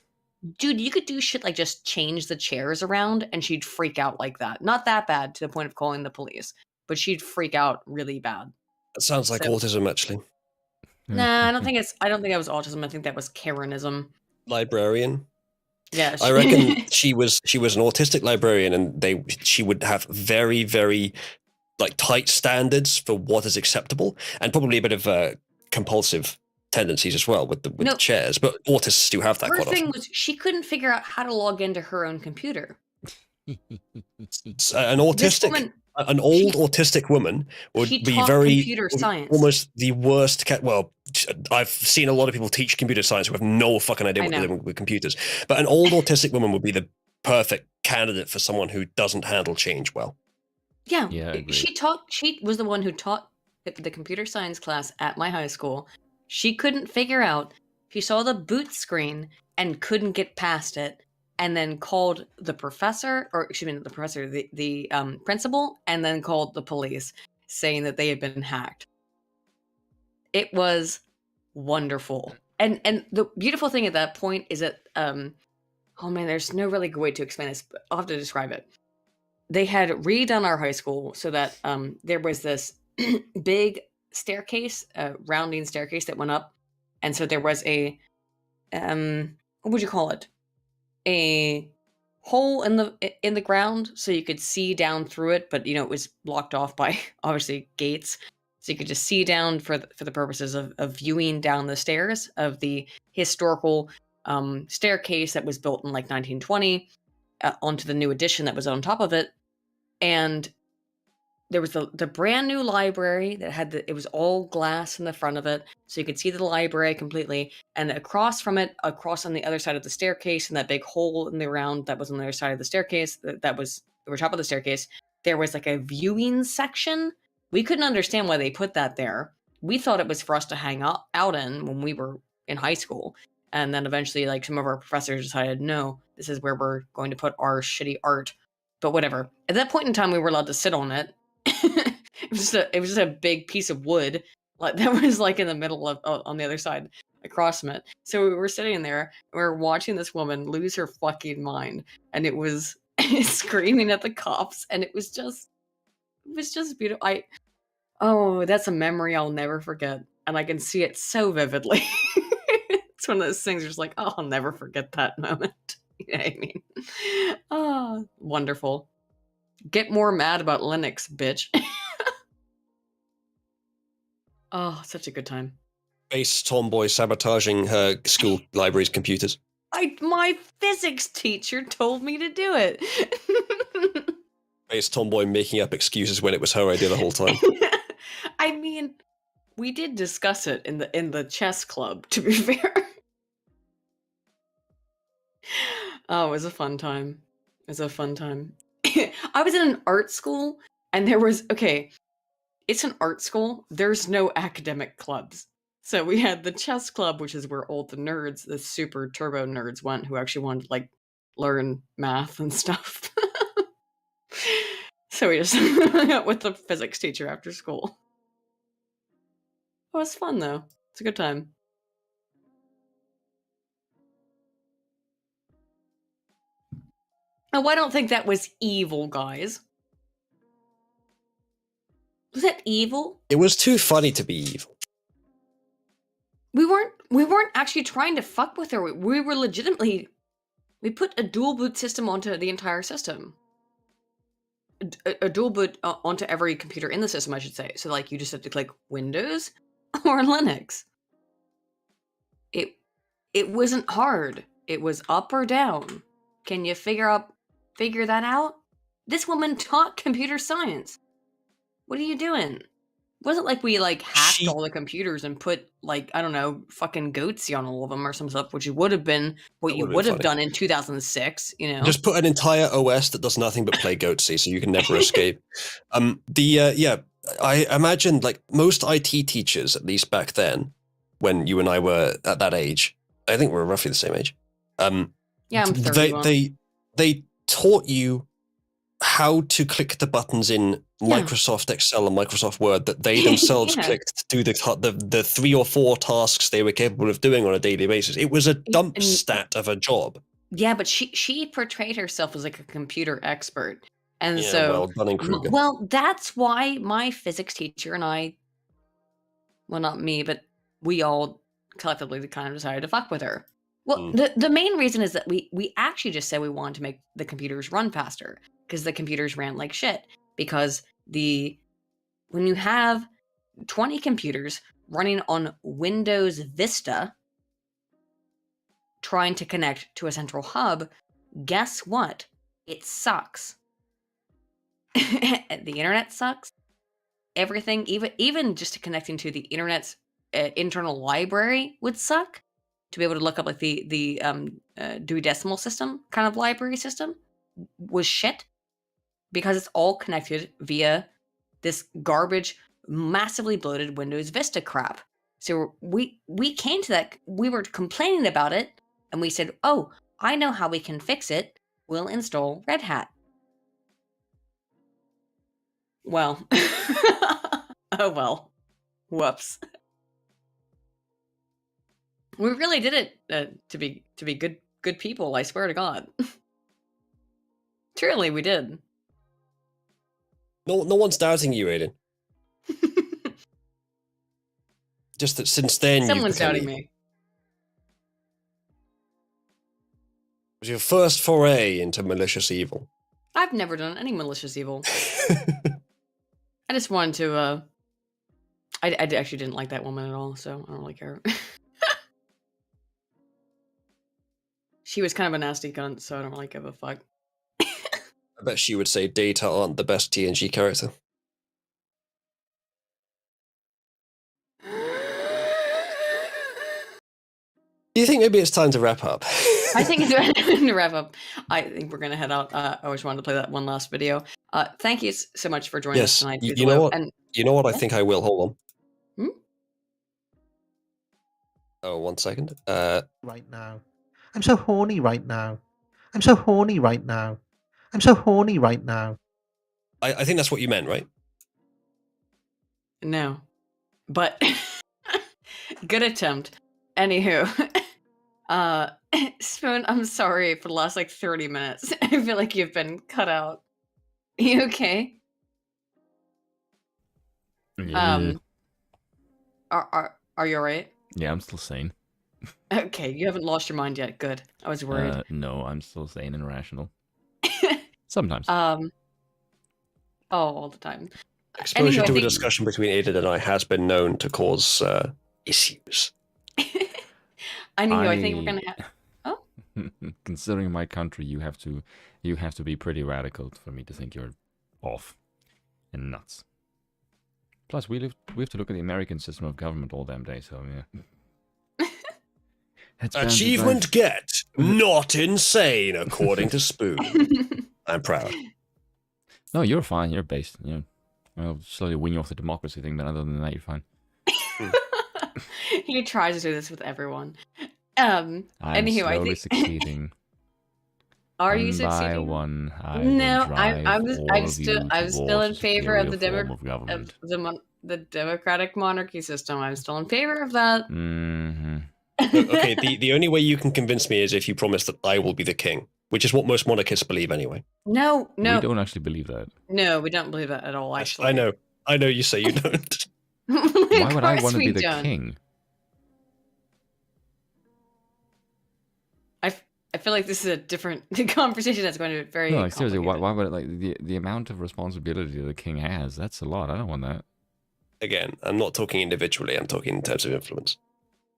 Speaker 7: dude, you could do shit like just change the chairs around and she'd freak out like that. Not that bad to the point of calling the police, but she'd freak out really bad.
Speaker 1: That sounds like autism, actually.
Speaker 7: Nah, I don't think it was autism. I think that was Karenism.
Speaker 1: Librarian.
Speaker 7: Yeah,
Speaker 1: I reckon she was an autistic librarian, and she would have very, very like tight standards for what is acceptable, and probably a bit of compulsive tendencies as well with the chairs. But autists do have that.
Speaker 7: Her thing was she couldn't figure out how to log into her own computer.
Speaker 1: An old autistic woman would be
Speaker 7: computer science.
Speaker 1: Almost the worst. Well, I've seen a lot of people teach computer science who have no fucking idea what they're doing with computers. But an old autistic woman would be the perfect candidate for someone who doesn't handle change well.
Speaker 7: Yeah, she was the one who taught the computer science class at my high school. She couldn't figure out. She saw the boot screen and couldn't get past it. And then called the professor, or excuse me, the professor, the principal, and then called the police, saying that they had been hacked. It was wonderful, and the beautiful thing at that point is that, oh man, there's no really good way to explain this, but I'll have to describe it. They had redone our high school so that there was this big staircase, rounding staircase that went up, and so there was a what would you call it? A hole in the ground so you could see down through it, but it was blocked off by obviously gates, so you could just see down for the purposes of viewing down the stairs of the historical staircase that was built in like 1920 onto the new addition that was on top of it. And there was the brand new library that had it was all glass in the front of it, so you could see the library completely. And across from it, across on the other side of the staircase, and that big hole in the ground that was on the other side of the staircase, that was over top of the staircase, there was like a viewing section. We couldn't understand why they put that there. We thought it was for us to hang out in when we were in high school. And then eventually, like, some of our professors decided, no, this is where we're going to put our shitty art. But whatever. At that point in time, we were allowed to sit on it. It was just a big piece of wood that was like in the middle of on the other side across from it. So we were sitting there and we were watching this woman lose her fucking mind, and it was screaming at the cops, and it was just beautiful. That's a memory I'll never forget, and I can see it so vividly. It's one of those things just like, I'll never forget that moment. You know what I mean? Oh, wonderful. Get more mad about Linux, bitch. Oh, such a good time.
Speaker 1: Base tomboy sabotaging her school library's computers.
Speaker 7: My physics teacher told me to do it.
Speaker 1: Base tomboy making up excuses when it was her idea the whole time.
Speaker 7: I mean, we did discuss it in the chess club, to be fair. Oh, it was a fun time. I was in an art school, and there was, it's an art school. There's no academic clubs. So we had the chess club, which is where all the nerds, the super turbo nerds went, who actually wanted to, like, learn math and stuff. So we just hung out with the physics teacher after school. It was fun, though. It's a good time. Oh, I don't think that was evil, guys. Was that evil?
Speaker 1: It was too funny to be evil.
Speaker 7: We weren't actually trying to fuck with her. We were legitimately... We put a dual boot system onto the entire system.
Speaker 3: a dual boot onto every computer in the system, I should say. So like you just have to click Windows or Linux. It wasn't hard. It was up or down. Can you figure that out? This woman taught computer science. What are you doing? It wasn't like we hacked all the computers and put I don't know, fucking goatsy on all of them or some stuff, which would have been what you would have done in 2006, you know.
Speaker 1: Just put an entire OS that does nothing but play goatsy so you can never escape. I imagine most IT teachers, at least back then, when you and I were at that age, I think we're roughly the same age.
Speaker 3: I'm 31.
Speaker 1: They taught you how to click the buttons in Microsoft Excel and Microsoft Word that they themselves clicked to do the 3 or 4 tasks they were capable of doing on a daily basis. It was a dump stat of a job.
Speaker 3: Yeah, but she portrayed herself as a computer expert. And
Speaker 1: well,
Speaker 3: that's why my physics teacher and I, well, not me, but we all collectively kind of decided to fuck with her. Well, the main reason is that we actually just said we wanted to make the computers run faster because the computers ran like shit. Because when you have 20 computers running on Windows Vista trying to connect to a central hub, guess what? It sucks. The internet sucks. Everything, even just connecting to the internet's internal library would suck. To be able to look up the Dewey Decimal System kind of library system was shit because it's all connected via this garbage, massively bloated Windows Vista crap. So we came to that. We were complaining about it, and we said, "Oh, I know how we can fix it. We'll install Red Hat." Well, oh well, whoops. We really did it to be good people. I swear to God. Truly, we did.
Speaker 1: No one's doubting you, Aiden. Just that since then,
Speaker 3: someone's doubting me.
Speaker 1: It was your first foray into malicious evil.
Speaker 3: I've never done any malicious evil. I just wanted to. I actually didn't like that woman at all, so I don't really care. She was kind of a nasty cunt, so I don't really give a fuck.
Speaker 1: I bet she would say Data aren't the best TNG character. Do you think maybe it's time to wrap up?
Speaker 3: I think it's time to wrap up. I think we're going to head out. I always wanted to play that one last video. Thank you so much for joining us tonight.
Speaker 1: You know what? You know what? I think I will. Hold on. Oh, 1 second.
Speaker 9: Right now. I'm so horny right now. I'm so horny right now. I'm so horny right now.
Speaker 1: I think that's what you meant, right?
Speaker 3: No. But good attempt. Anywho. Spoon, I'm sorry for the last 30 minutes. I feel like you've been cut out. You okay?
Speaker 2: Yeah.
Speaker 3: Are you alright?
Speaker 2: Yeah, I'm still sane.
Speaker 3: Okay, you haven't lost your mind yet. Good. I was worried.
Speaker 2: No, I'm still sane and rational. Sometimes.
Speaker 3: All the time.
Speaker 1: Exposure to a discussion between Aiden and I has been known to cause issues.
Speaker 3: I think we're gonna have. Oh.
Speaker 2: Considering my country, you have to be pretty radical for me to think you're off and nuts. Plus, we have to look at the American system of government all damn day. So yeah.
Speaker 1: Achievement get not insane, according to Spoon. I'm proud.
Speaker 2: No, you're fine. You're based. I'll slowly win you off the democracy thing, but other than that, you're fine.
Speaker 3: He tries to do this with everyone.
Speaker 2: I'm slowly succeeding.
Speaker 3: Are you succeeding?
Speaker 2: By one,
Speaker 3: I'm still in favor of the democratic monarchy system. I'm still in favor of that.
Speaker 2: Mm-hmm.
Speaker 1: Okay, the only way you can convince me is if you promise that I will be the king, which is what most monarchists believe anyway.
Speaker 3: No.
Speaker 2: We don't actually believe that.
Speaker 3: No, we don't believe that at all, actually.
Speaker 1: I know you say you don't.
Speaker 2: Why would I want to be the king?
Speaker 3: I feel like this is a different conversation that's going to be very.
Speaker 2: No, like, seriously, why would it, like the amount of responsibility the king has? That's a lot. I don't want that.
Speaker 1: Again, I'm not talking individually. I'm talking in terms of influence.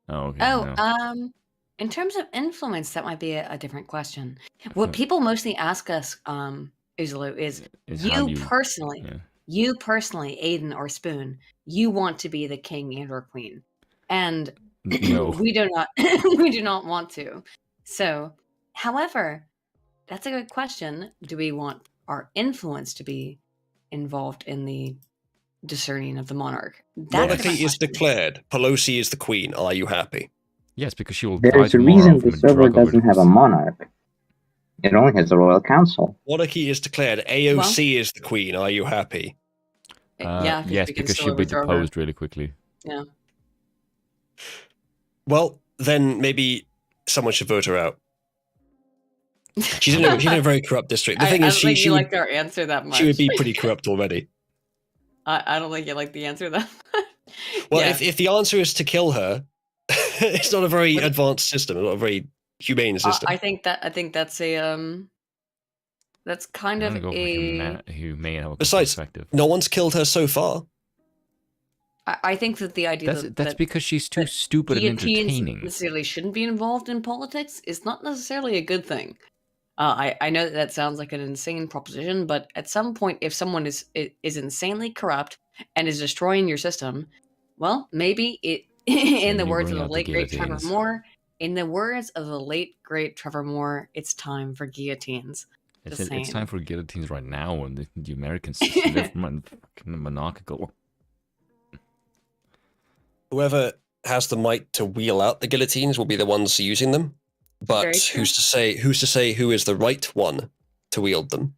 Speaker 2: Oh, okay.
Speaker 7: No. In terms of influence, that might be a different question. What people mostly ask us, Uzalu, is you personally, Aiden or Spoon, you want to be the king and or queen, and
Speaker 2: no,
Speaker 7: we do not. We do not want to. So, however, that's a good question. Do we want our influence to be involved in the discerning of the monarch?
Speaker 1: Monarchy is declared. Pelosi is the queen. Are you happy?
Speaker 2: Yes, because she will die
Speaker 8: There's a reason the server doesn't have a monarch. It only has a royal council.
Speaker 1: Monarchy is declared. AOC is the queen. Are you happy?
Speaker 7: Yeah.
Speaker 2: Yes, because she'll be deposed really quickly.
Speaker 7: Yeah.
Speaker 1: Well, then maybe someone should vote her out. She's in a very corrupt district. The thing is, she would,
Speaker 3: liked our answer that much.
Speaker 1: She would be pretty corrupt already.
Speaker 3: I don't think you like the answer that much.
Speaker 1: Well, if the answer is to kill her, it's not a very advanced system, not a very humane system.
Speaker 3: I think that's a that's kind of a
Speaker 2: humane.
Speaker 1: Besides, no one's killed her so far.
Speaker 3: I think that the idea
Speaker 2: that's because she's too stupid and entertaining.
Speaker 3: Necessarily shouldn't be involved in politics is not necessarily a good thing. I know that sounds like an insane proposition, but at some point, if someone is insanely corrupt and is destroying your system, well, maybe it. In the words of the late great Trevor Moore, it's time for guillotines.
Speaker 2: It's time for guillotines right now, and the American system is monarchical.
Speaker 1: Whoever has the might to wheel out the guillotines will be the ones using them. But who's to say who is the right one to wield them?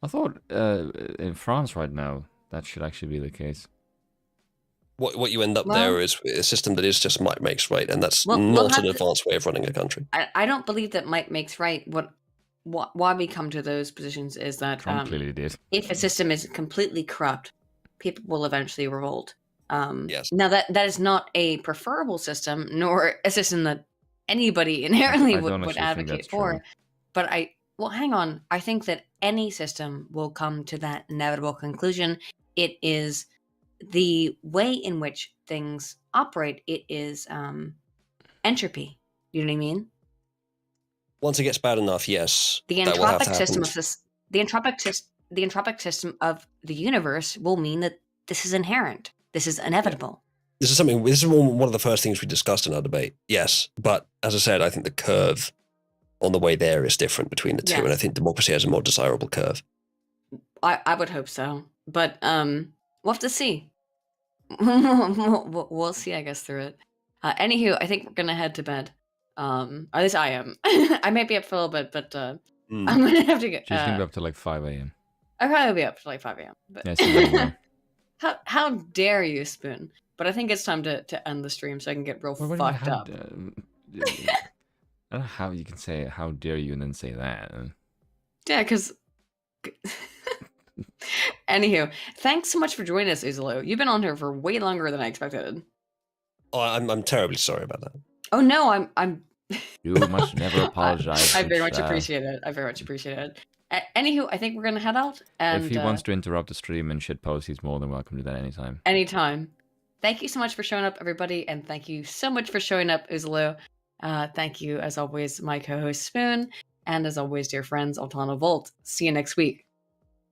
Speaker 2: I thought in France right now that should actually be the case.
Speaker 1: What you end up there is a system that is just might makes right, and that's not an advanced way of running a country.
Speaker 3: I don't believe that might makes right. Why we come to those positions is that
Speaker 2: Trump clearly did.
Speaker 3: If a system is completely corrupt, people will eventually revolt.
Speaker 1: Yes.
Speaker 3: Now that is not a preferable system, nor a system that anybody inherently would advocate for.
Speaker 2: True.
Speaker 3: But hang on. I think that any system will come to that inevitable conclusion. It is the way in which things operate. It is entropy. You know what I mean?
Speaker 1: Once it gets bad enough, yes.
Speaker 3: The entropic system of this, the entropic system of the universe will mean that this is inherent. This is inevitable.
Speaker 1: This is one of the first things we discussed in our debate. Yes, but as I said, I think the curve on the way there is different between the two, and I think democracy has a more desirable curve.
Speaker 3: I would hope so, but we'll have to see. We'll see, I guess, through it. Anywho, I think we're gonna head to bed. At least I am. I might be up for a little bit, but I'm gonna have to get.
Speaker 2: She's gonna be up to like 5 a.m.
Speaker 3: I'll probably be up to like 5 a.m. But how dare you, Spoon? But I think it's time to end the stream so I can get real fucked up.
Speaker 2: I don't know how you can say "how dare you" and then say that.
Speaker 3: Yeah, because. Anywho, thanks so much for joining us, Uzalu. You've been on here for way longer than I expected.
Speaker 1: Oh, I'm terribly sorry about that.
Speaker 3: Oh no, I'm.
Speaker 2: You must never apologize.
Speaker 3: I very much appreciate it. Anywho, I think we're gonna head out. And
Speaker 2: if he wants to interrupt the stream and shitpost, he's more than welcome to that anytime.
Speaker 3: Anytime. Thank you so much for showing up, everybody, and thank you so much for showing up, Uzalu. Thank you, as always, my co-host Spoon, and as always, dear friends, Altana Volt. See you next week.